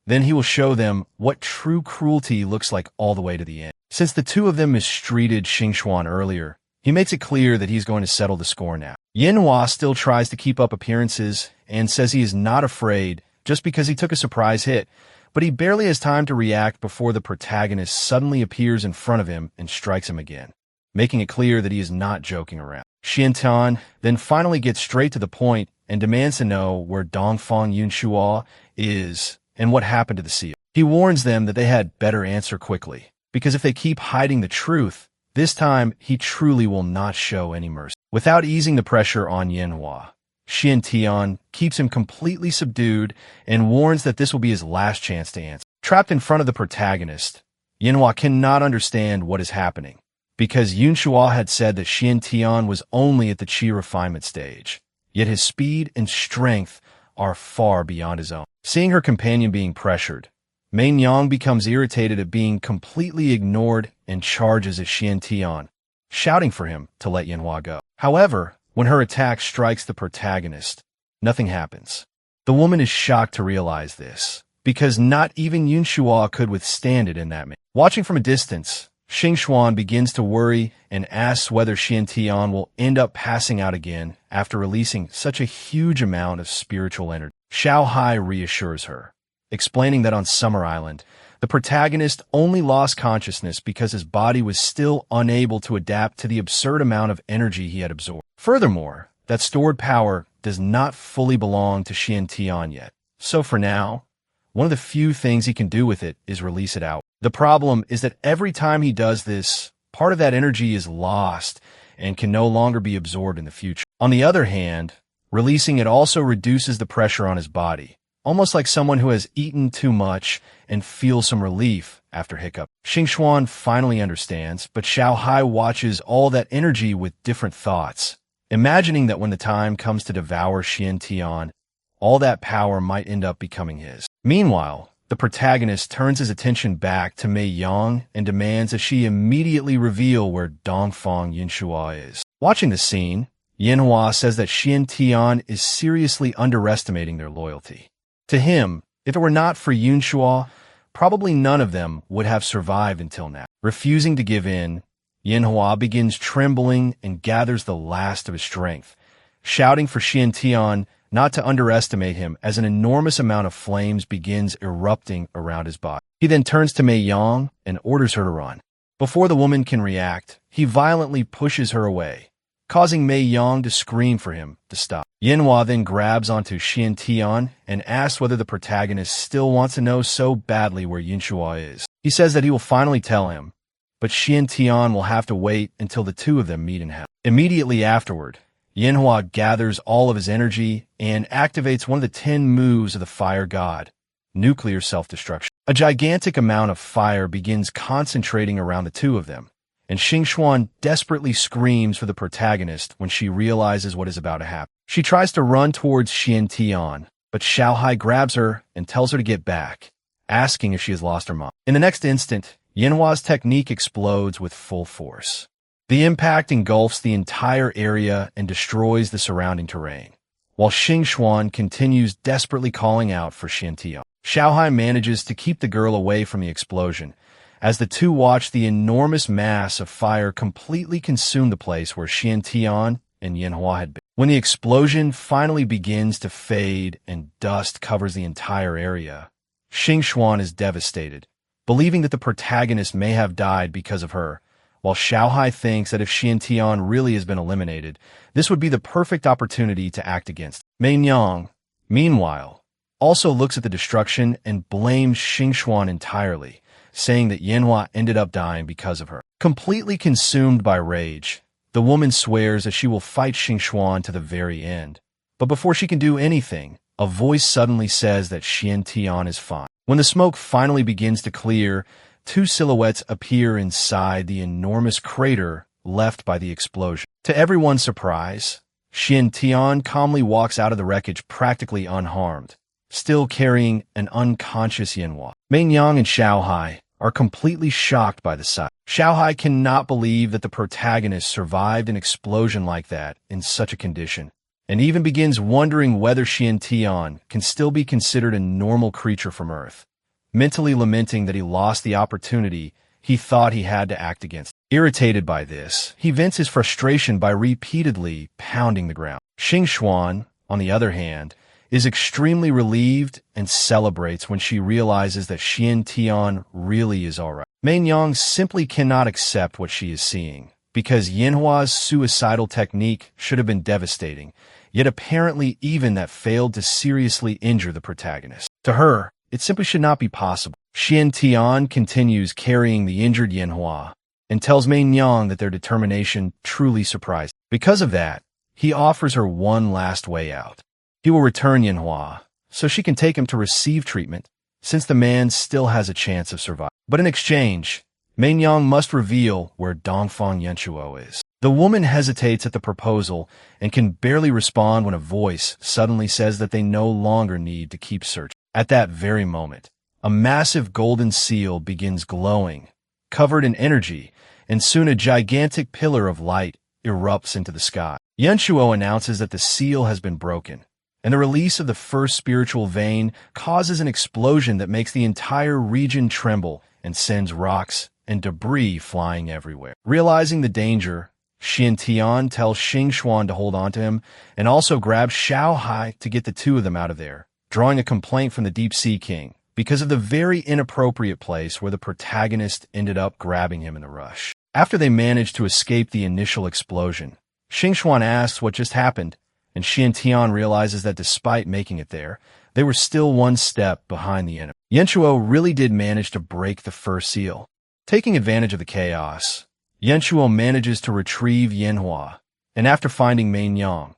then he will show them what true cruelty looks like all the way to the end. Since the two of them mistreated Xingxuan earlier, he makes it clear that he's going to settle the score now. Yanhua still tries to keep up appearances and says he is not afraid just because he took a surprise hit, but he barely has time to react before the protagonist suddenly appears in front of him and strikes him again, making it clear that he is not joking around. Xiantian then finally gets straight to the point and demands to know where Dongfang Yunxua is and what happened to the seal. He warns them that they had better answer quickly, because if they keep hiding the truth, this time he truly will not show any mercy. Without easing the pressure on Yanhua, Xiantian keeps him completely subdued and warns that this will be his last chance to answer. Trapped in front of the protagonist, Yanhua cannot understand what is happening, because Yunxua had said that Xiantian was only at the qi refinement stage, yet his speed and strength are far beyond his own. Seeing her companion being pressured, Mei Yang becomes irritated at being completely ignored and charges at Xiantian, shouting for him to let Yanhua go. However, when her attack strikes the protagonist, nothing happens. The woman is shocked to realize this, because not even Yunxua could withstand it in that manner. Watching from a distance, Xingxuan begins to worry and asks whether Xiantian will end up passing out again after releasing such a huge amount of spiritual energy. Xiao Hai reassures her, explaining that on Summer Island, the protagonist only lost consciousness because his body was still unable to adapt to the absurd amount of energy he had absorbed. Furthermore, that stored power does not fully belong to Xiantian yet. So for now, one of the few things he can do with it is release it out. The problem is that every time he does this, part of that energy is lost and can no longer be absorbed in the future. On the other hand, releasing it also reduces the pressure on his body, almost like someone who has eaten too much and feels some relief after hiccup. Xingxuan finally understands, but Xiao Hai watches all that energy with different thoughts, imagining that when the time comes to devour Xiantian, all that power might end up becoming his. Meanwhile, the protagonist turns his attention back to Mei Yang and demands that she immediately reveal where Dongfang Yunxua is. Watching the scene, Yanhua says that Xiantian is seriously underestimating their loyalty. To him, if it were not for Yunxua, probably none of them would have survived until now. Refusing to give in, Yanhua begins trembling and gathers the last of his strength, shouting for Xiantian not to underestimate him as an enormous amount of flames begins erupting around his body. He then turns to Mei Yang and orders her to run. Before the woman can react, he violently pushes her away, causing Mei Yang to scream for him to stop. Yanhua then grabs onto Xiantian and asks whether the protagonist still wants to know so badly where Yunxua is. He says that he will finally tell him, but Xiantian will have to wait until the two of them meet in hell. Immediately afterward, Yanhua gathers all of his energy and activates one of the 10 moves of the fire god, nuclear self-destruction. A gigantic amount of fire begins concentrating around the two of them, and Xingxuan desperately screams for the protagonist when she realizes what is about to happen. She tries to run towards Xiantian, but Xiaohai grabs her and tells her to get back, asking if she has lost her mind. In the next instant, Yanhua's technique explodes with full force. The impact engulfs the entire area and destroys the surrounding terrain, while Xingxuan continues desperately calling out for Xiantian. Xiaohai manages to keep the girl away from the explosion, as the two watch the enormous mass of fire completely consume the place where Xiantian and Yanhua had been. When the explosion finally begins to fade and dust covers the entire area, Xingxuan is devastated, believing that the protagonist may have died because of her, while Xiaohai thinks that if Xiantian really has been eliminated, this would be the perfect opportunity to act against. Manhwa, meanwhile, also looks at the destruction and blames Xingxuan entirely, saying that Yanhua ended up dying because of her. Completely consumed by rage, the woman swears that she will fight Xingxuan to the very end. But before she can do anything, a voice suddenly says that Xiantian is fine. When the smoke finally begins to clear, two silhouettes appear inside the enormous crater left by the explosion. To everyone's surprise, Xiantian calmly walks out of the wreckage practically unharmed, still carrying an unconscious Yanhua. Manhwa and Xiaohai are completely shocked by the sight. Xiaohai cannot believe that the protagonist survived an explosion like that in such a condition, and even begins wondering whether Xiantian can still be considered a normal creature from Earth, mentally lamenting that he lost the opportunity he thought he had to act against. Irritated by this, he vents his frustration by repeatedly pounding the ground. Xingxuan, on the other hand, is extremely relieved and celebrates when she realizes that Xiantian really is alright. Manhwa simply cannot accept what she is seeing, because Yanhua's suicidal technique should have been devastating, yet apparently even that failed to seriously injure the protagonist. To her, it simply should not be possible. Xiantian continues carrying the injured Yanhua and tells Manhwa that their determination truly surprised. Because of that, he offers her one last way out. He will return Yanhua, so she can take him to receive treatment, since the man still has a chance of survival. But in exchange, Manhwa must reveal where Dongfang Yanchuo is. The woman hesitates at the proposal and can barely respond when a voice suddenly says that they no longer need to keep searching. At that very moment, a massive golden seal begins glowing, covered in energy, and soon a gigantic pillar of light erupts into the sky. Yanchuo announces that the seal has been broken, and the release of the first spiritual vein causes an explosion that makes the entire region tremble and sends rocks and debris flying everywhere. Realizing the danger, Xiantian tells Xingxuan to hold on to him and also grabs Xiaohai to get the two of them out of there, drawing a complaint from the Deep Sea King because of the very inappropriate place where the protagonist ended up grabbing him in the rush. After they manage to escape the initial explosion, Xingxuan asks what just happened, and Xiantian realizes that despite making it there, they were still one step behind the enemy. Yanchuo really did manage to break the first seal. Taking advantage of the chaos, Yanchuo manages to retrieve Yanhua, and after finding Manhwa,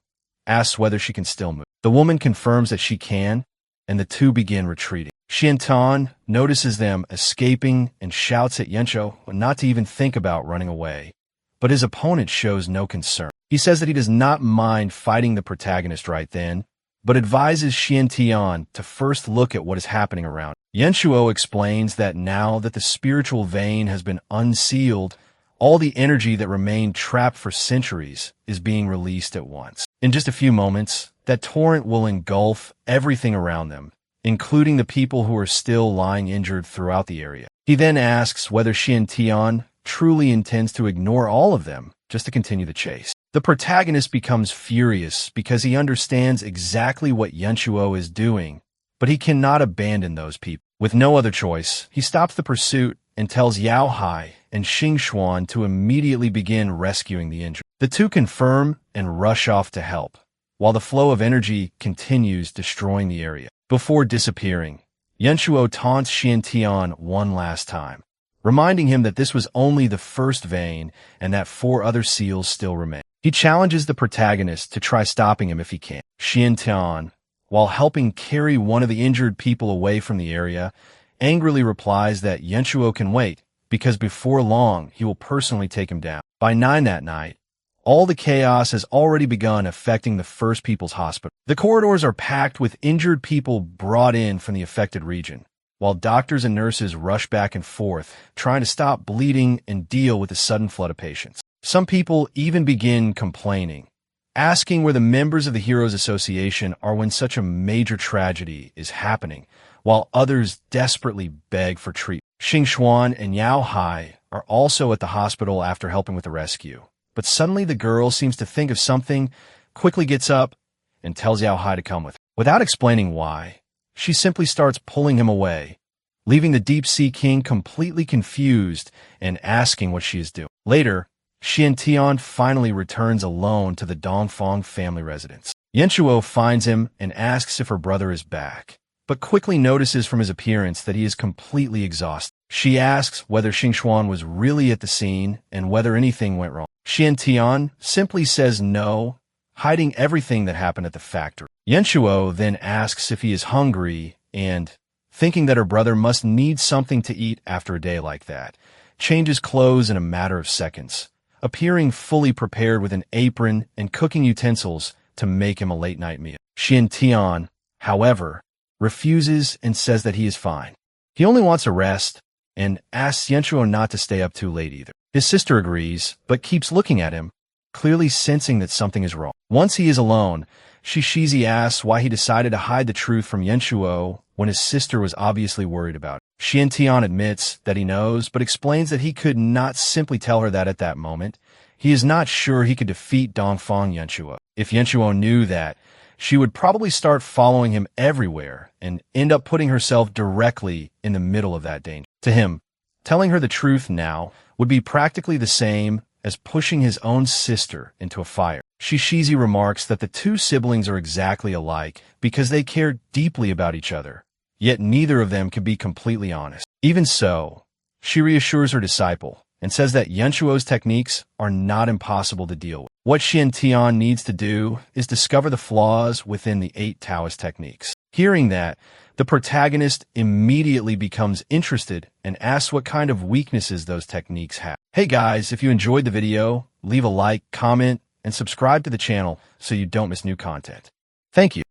asks whether she can still move. The woman confirms that she can, and the two begin retreating. Xiantian notices them escaping and shouts at Yanchuo not to even think about running away, but his opponent shows no concern. He says that he does not mind fighting the protagonist right then, but advises Xiantian to first look at what is happening around. Yanchuo explains that now that the spiritual vein has been unsealed, all the energy that remained trapped for centuries is being released at once. In just a few moments, that torrent will engulf everything around them, including the people who are still lying injured throughout the area. He then asks whether Xiantian truly intends to ignore all of them just to continue the chase. The protagonist becomes furious because he understands exactly what Yanchuo is doing, but he cannot abandon those people. With no other choice, he stops the pursuit and tells Yaohai and Xingxuan to immediately begin rescuing the injured. The two confirm and rush off to help, while the flow of energy continues destroying the area. Before disappearing, Yanchuo taunts Xiantian one last time, reminding him that this was only the first vein and that 4 other seals still remain. He challenges the protagonist to try stopping him if he can. Xiantian, while helping carry one of the injured people away from the area, angrily replies that Yanchuo can wait because before long, he will personally take him down. By 9 that night, all the chaos has already begun affecting the First People's Hospital. The corridors are packed with injured people brought in from the affected region, while doctors and nurses rush back and forth, trying to stop bleeding and deal with the sudden flood of patients. Some people even begin complaining, asking where the members of the Heroes Association are when such a major tragedy is happening, while others desperately beg for treatment. Xing Xuan and Yao Hai are also at the hospital after helping with the rescue. But suddenly the girl seems to think of something, quickly gets up, and tells Yao Hai to come with her. Without explaining why, she simply starts pulling him away, leaving the Deep Sea King completely confused and asking what she is doing. Later, Xian Tian finally returns alone to the Dongfang family residence. Yanchuo finds him and asks if her brother is back, but quickly notices from his appearance that he is completely exhausted. She asks whether Xing Xuan was really at the scene and whether anything went wrong. Xian Tian simply says no, hiding everything that happened at the factory. Yanchuo then asks if he is hungry and, thinking that her brother must need something to eat after a day like that, changes clothes in a matter of seconds, appearing fully prepared with an apron and cooking utensils to make him a late-night meal. Xian Tian, however, refuses and says that he is fine. He only wants a rest and asks Yanchuo not to stay up too late either. His sister agrees, but keeps looking at him, clearly sensing that something is wrong. Once he is alone, Shishi asks why he decided to hide the truth from Yanchuo when his sister was obviously worried about it. Xian Tian admits that he knows, but explains that he could not simply tell her that at that moment. He is not sure he could defeat Dongfang Yanchuo. If Yanchuo knew that, she would probably start following him everywhere and end up putting herself directly in the middle of that danger. To him, telling her the truth now would be practically the same as pushing his own sister into a fire. Shishi remarks that the two siblings are exactly alike because they care deeply about each other, yet neither of them can be completely honest. Even so, she reassures her disciple and says that Yanchuo's techniques are not impossible to deal with. What Xian Tian needs to do is discover the flaws within the 8 Taoist techniques. Hearing that, the protagonist immediately becomes interested and asks what kind of weaknesses those techniques have. Hey guys, if you enjoyed the video, leave a like, comment, and subscribe to the channel so you don't miss new content. Thank you.